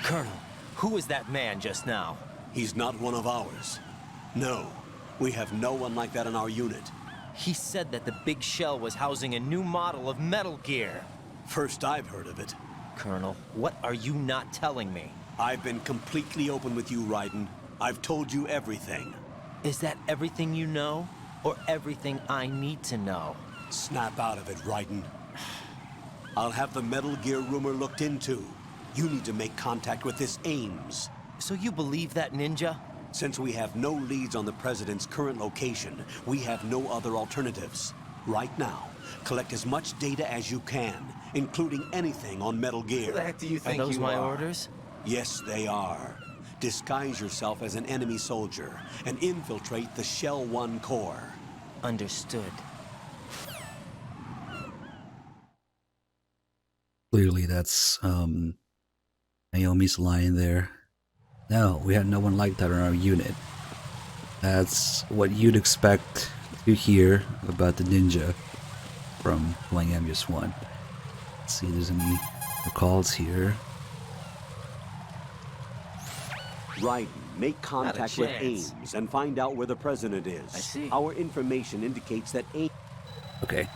Colonel, who was that man just now? He's not one of ours. No, we have no one like that in our unit. He said that the big shell was housing a new model of Metal Gear. First I've heard of it. Colonel, what are you not telling me? I've been completely open with you, Raiden. I've told you everything. Is that everything you know? Or everything I need to know? Snap out of it, Raiden. I'll have the Metal Gear rumor looked into. You need to make contact with this Ames. So you believe that ninja? Since we have no leads on the President's current location, we have no other alternatives. Right now, collect as much data as you can, including anything on Metal Gear. Who the heck do you think you are? Are those my orders? Yes, they are. Disguise yourself as an enemy soldier and infiltrate the Shell 1 core. Understood. Clearly that's, Naomi's line there. No, we had no one like that in our unit. That's what you'd expect to hear about the ninja from playing MGS1. Let's see if there's any recalls here. Raiden, make contact with Ames and find out where the President is. I see. Our information indicates that Ames... Okay.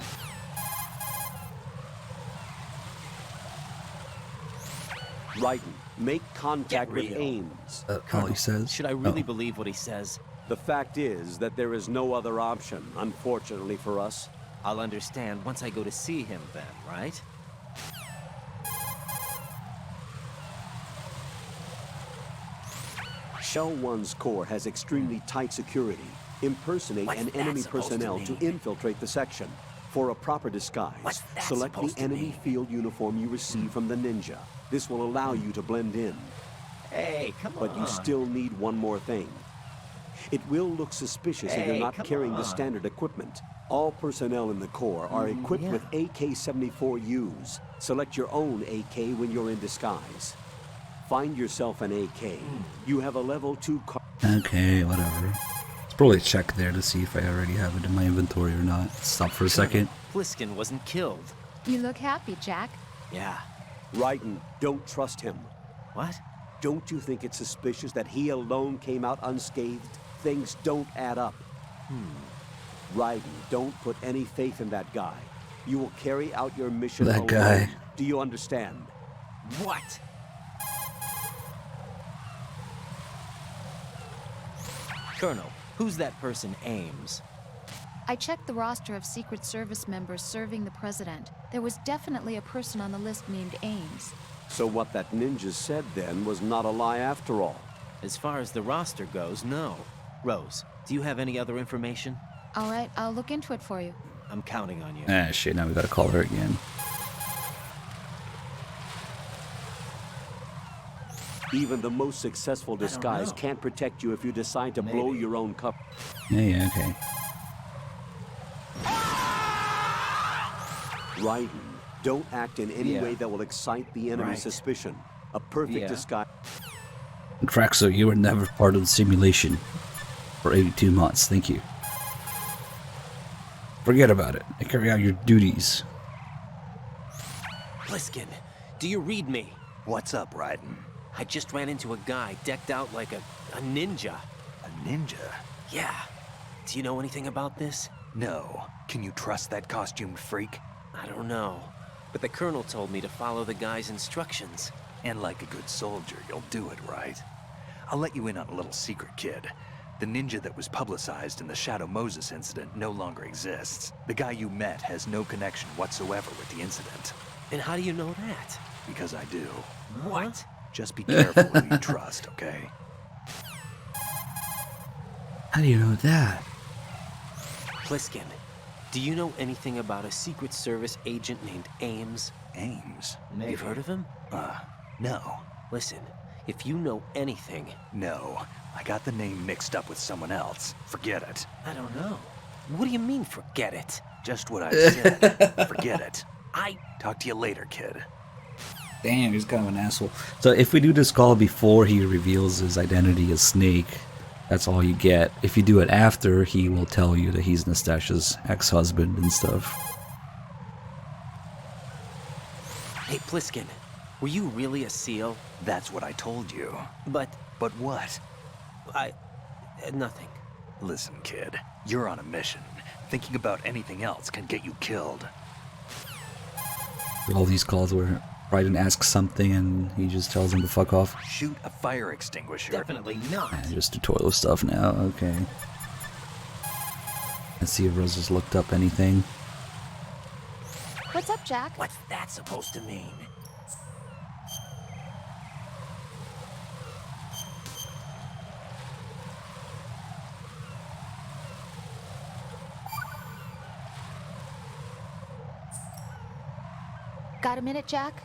Raiden, make contact with Ames. All he says? Should I really believe what he says? The fact is that there is no other option, unfortunately for us. I'll understand once I go to see him then, right? Shell 1's core has extremely tight security. Impersonate an enemy personnel to infiltrate the section. For a proper disguise, select the enemy field uniform you receive from the ninja. This will allow you to blend in. Hey, come on. But you still need one more thing. It will look suspicious if you're not carrying the standard equipment. All personnel in the Corps are equipped with AK-74Us. Select your own AK when you're in disguise. Find yourself an AK. You have a level 2 car. Okay, whatever. Let's probably check there to see if I already have it in my inventory or not. Stop for a second. Pliskin wasn't killed. You look happy, Jack. Yeah. Raiden, don't trust him. What? Don't you think it's suspicious that he alone came out unscathed? Things don't add up. Raiden, don't put any faith in that guy. You will carry out your mission alone. That guy. Do you understand? What? Colonel, who's that person, Ames? I checked the roster of Secret Service members serving the President. There was definitely a person on the list named Ames. So what that ninja said then was not a lie after all. As far as the roster goes, no. Rose, do you have any other information? All right, I'll look into it for you. I'm counting on you. Ah, shit, now we gotta call her again. Even the most successful disguise can't protect you if you decide to blow your own cover. Yeah, okay. Raiden, don't act in any way that will excite the enemy's suspicion. A perfect disguise. Traxo, you were never part of the simulation for 82 months. Thank you. Forget about it and carry out your duties. Pliskin, do you read me? What's up, Raiden? I just ran into a guy decked out like a ninja. A ninja? Yeah. Do you know anything about this? No. Can you trust that costumed freak? I don't know. But the Colonel told me to follow the guy's instructions. And like a good soldier, you'll do it, right? I'll let you in on a little secret, kid. The ninja that was publicized in the Shadow Moses incident no longer exists. The guy you met has no connection whatsoever with the incident. And how do you know that? Because I do. What? Just be careful who you trust, okay? How do you know that? Pliskin, do you know anything about a Secret Service agent named Ames? Ames? You've heard of him? No. Listen, if you know anything... No. I got the name mixed up with someone else. Forget it. I don't know. What do you mean, forget it? Just what I said. Forget it. Talk to you later, kid. Damn, he's kind of an asshole. So if we do this call before he reveals his identity as Snake, that's all you get. If you do it after, he will tell you that he's Nastasia's ex-husband and stuff. Hey, Pliskin, were you really a SEAL? That's what I told you. But what? Nothing. Listen, kid, you're on a mission. Thinking about anything else can get you killed. All these calls where Raiden asks something and he just tells him to fuck off. Shoot a fire extinguisher. Definitely not. Just tutorial stuff now, okay. Let's see if Rose has looked up anything. What's up, Jack? What's that supposed to mean? Got a minute, Jack?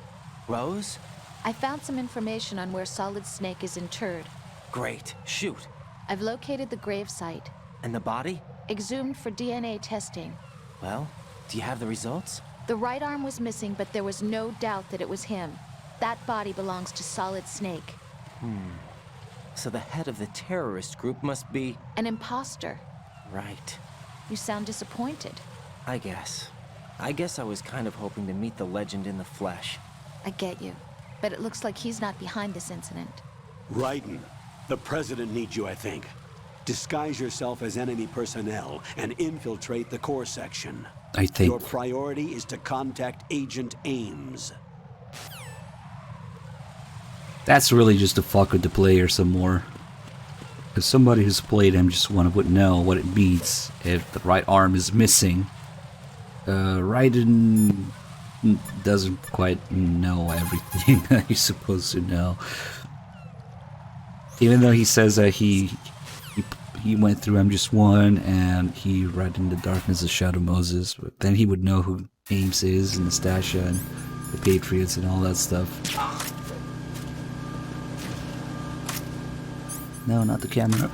Rose? I found some information on where Solid Snake is interred. Great. Shoot. I've located the grave site. And the body? Exhumed for DNA testing. Well, do you have the results? The right arm was missing, but there was no doubt that it was him. That body belongs to Solid Snake. So the head of the terrorist group must be... An imposter. Right. You sound disappointed. I guess I was kind of hoping to meet the legend in the flesh. I get you. But it looks like he's not behind this incident. Raiden, the President needs you, I think. Disguise yourself as enemy personnel and infiltrate the core section. I think... Your priority is to contact Agent Ames. That's really just to fuck with the player some more. Because somebody who's played MGS1 would know what it means if the right arm is missing. Raiden doesn't quite know everything that he's supposed to know. Even though he says that he went through MGS1 and he read in the darkness of Shadow Moses, but then he would know who Ames is and Nastasia and the Patriots and all that stuff. No, not the camera.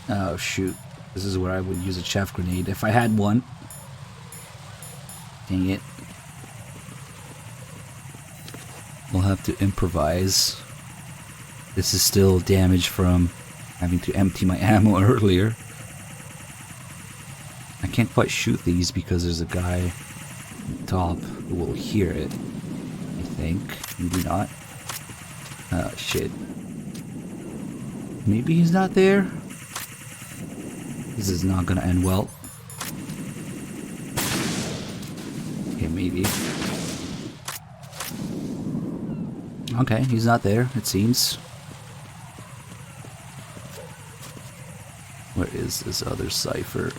Oh shoot. This is where I would use a chaff grenade if I had one. Dang it. We'll have to improvise. This is still damage from having to empty my ammo earlier. I can't quite shoot these because there's a guy on top who will hear it. I think. Maybe not. Oh shit. Maybe he's not there? This is not gonna end well. Okay, maybe. Okay, he's not there, it seems. Where is this other cipher?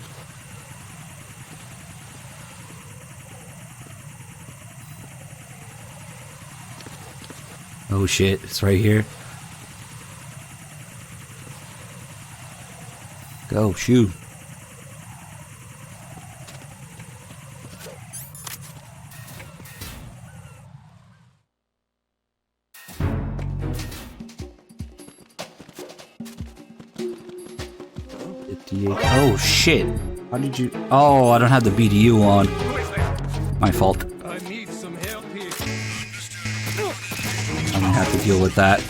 Oh shit, it's right here. Go, shoot. Oh shit. How did you... Oh, I don't have the BDU on. My fault. I need some help here. I'm gonna have to deal with that.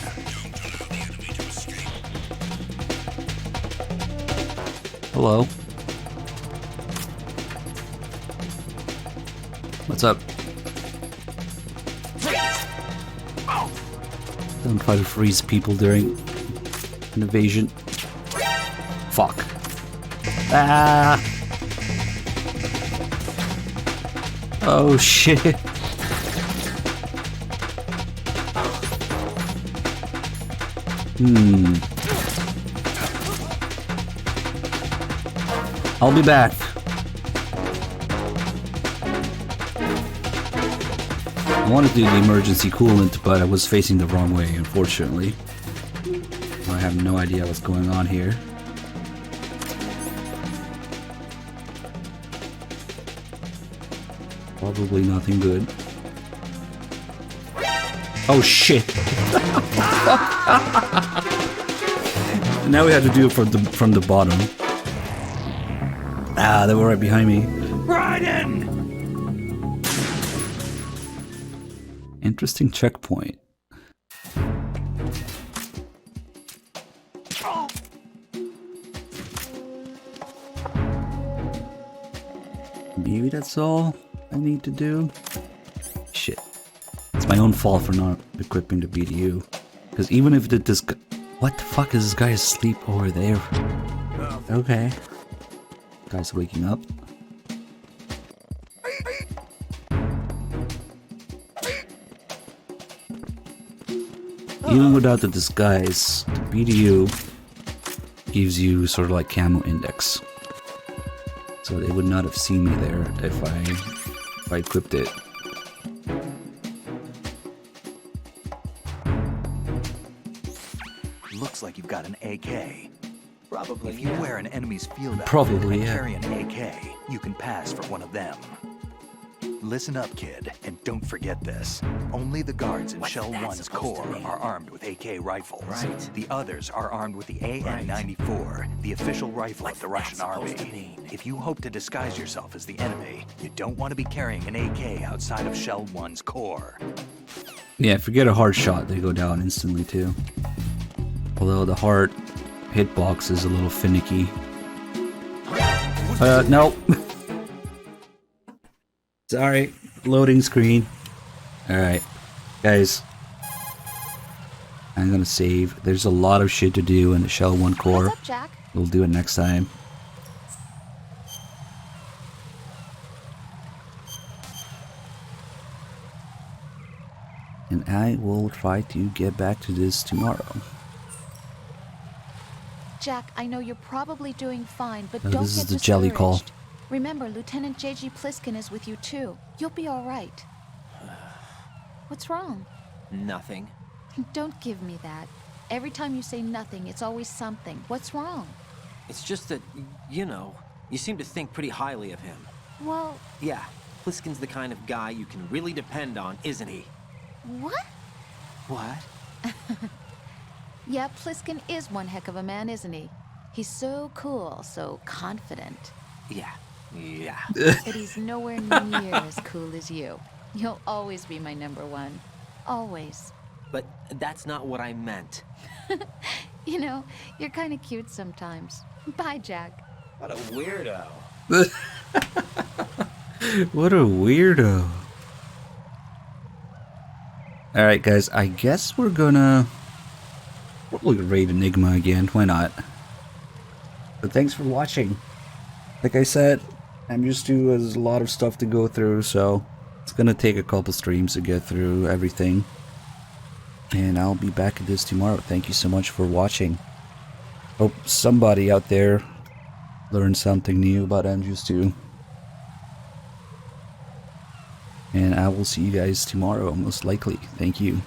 Hello. What's up? Don't try to freeze people during an invasion. Fuck. Ah! Oh shit. I'll be back. I wanted to do the emergency coolant, but I was facing the wrong way, unfortunately. I have no idea what's going on here. Probably nothing good. Oh shit! Now we have to do it from the bottom. Ah, they were right behind me. Raiden! Interesting checkpoint. Maybe that's all I need to do? Shit. It's my own fault for not equipping the BDU. Because even if this guy... What the fuck is this guy asleep over there? Okay. Guy's waking up. Even without the disguise, the BDU gives you sort of like camo index. So they would not have seen me there if I equipped it. Looks like you've got an AK. Probably. If you wear an enemy's field Probably, outfit and yeah. carry an AK, you can pass for one of them. Listen up, kid, and don't forget this. Only the guards in Shell 1's core are armed with AK rifles. Right. The others are armed with the AN-94, the official rifle of the Russian army. If you hope to disguise yourself as the enemy, you don't want to be carrying an AK outside of Shell 1's core. Yeah, if you get a hard shot, they go down instantly too. Although the hard hitbox is a little finicky. No. Sorry, loading screen. Alright, guys. I'm gonna save. There's a lot of shit to do in the Shell 1 core. What's up, Jack? We'll do it next time. And I will try to get back to this tomorrow. Jack, I know you're probably doing fine, but Oh, don't this get is the jelly call. discouraged. Remember, Lieutenant J.G. Pliskin is with you too. You'll be all right. What's wrong? Nothing. Don't give me that. Every time you say nothing, it's always something. What's wrong? It's just that, you know, you seem to think pretty highly of him. Well, Yeah, Pliskin's the kind of guy you can really depend on, isn't he? what? What? Yeah, Pliskin is one heck of a man, isn't he? He's so cool, so confident. Yeah. Yeah. But he's nowhere near as cool as you. You'll always be my #1. Always. But that's not what I meant. You know, you're kind of cute sometimes. Bye, Jack. What a weirdo. What a weirdo. Alright guys, I guess we'll raid Enigma again, why not? But thanks for watching. Like I said, MGS2 has a lot of stuff to go through, so it's gonna take a couple streams to get through everything. And I'll be back at this tomorrow. Thank you so much for watching. Hope somebody out there learned something new about MGS2. And I will see you guys tomorrow, most likely. Thank you.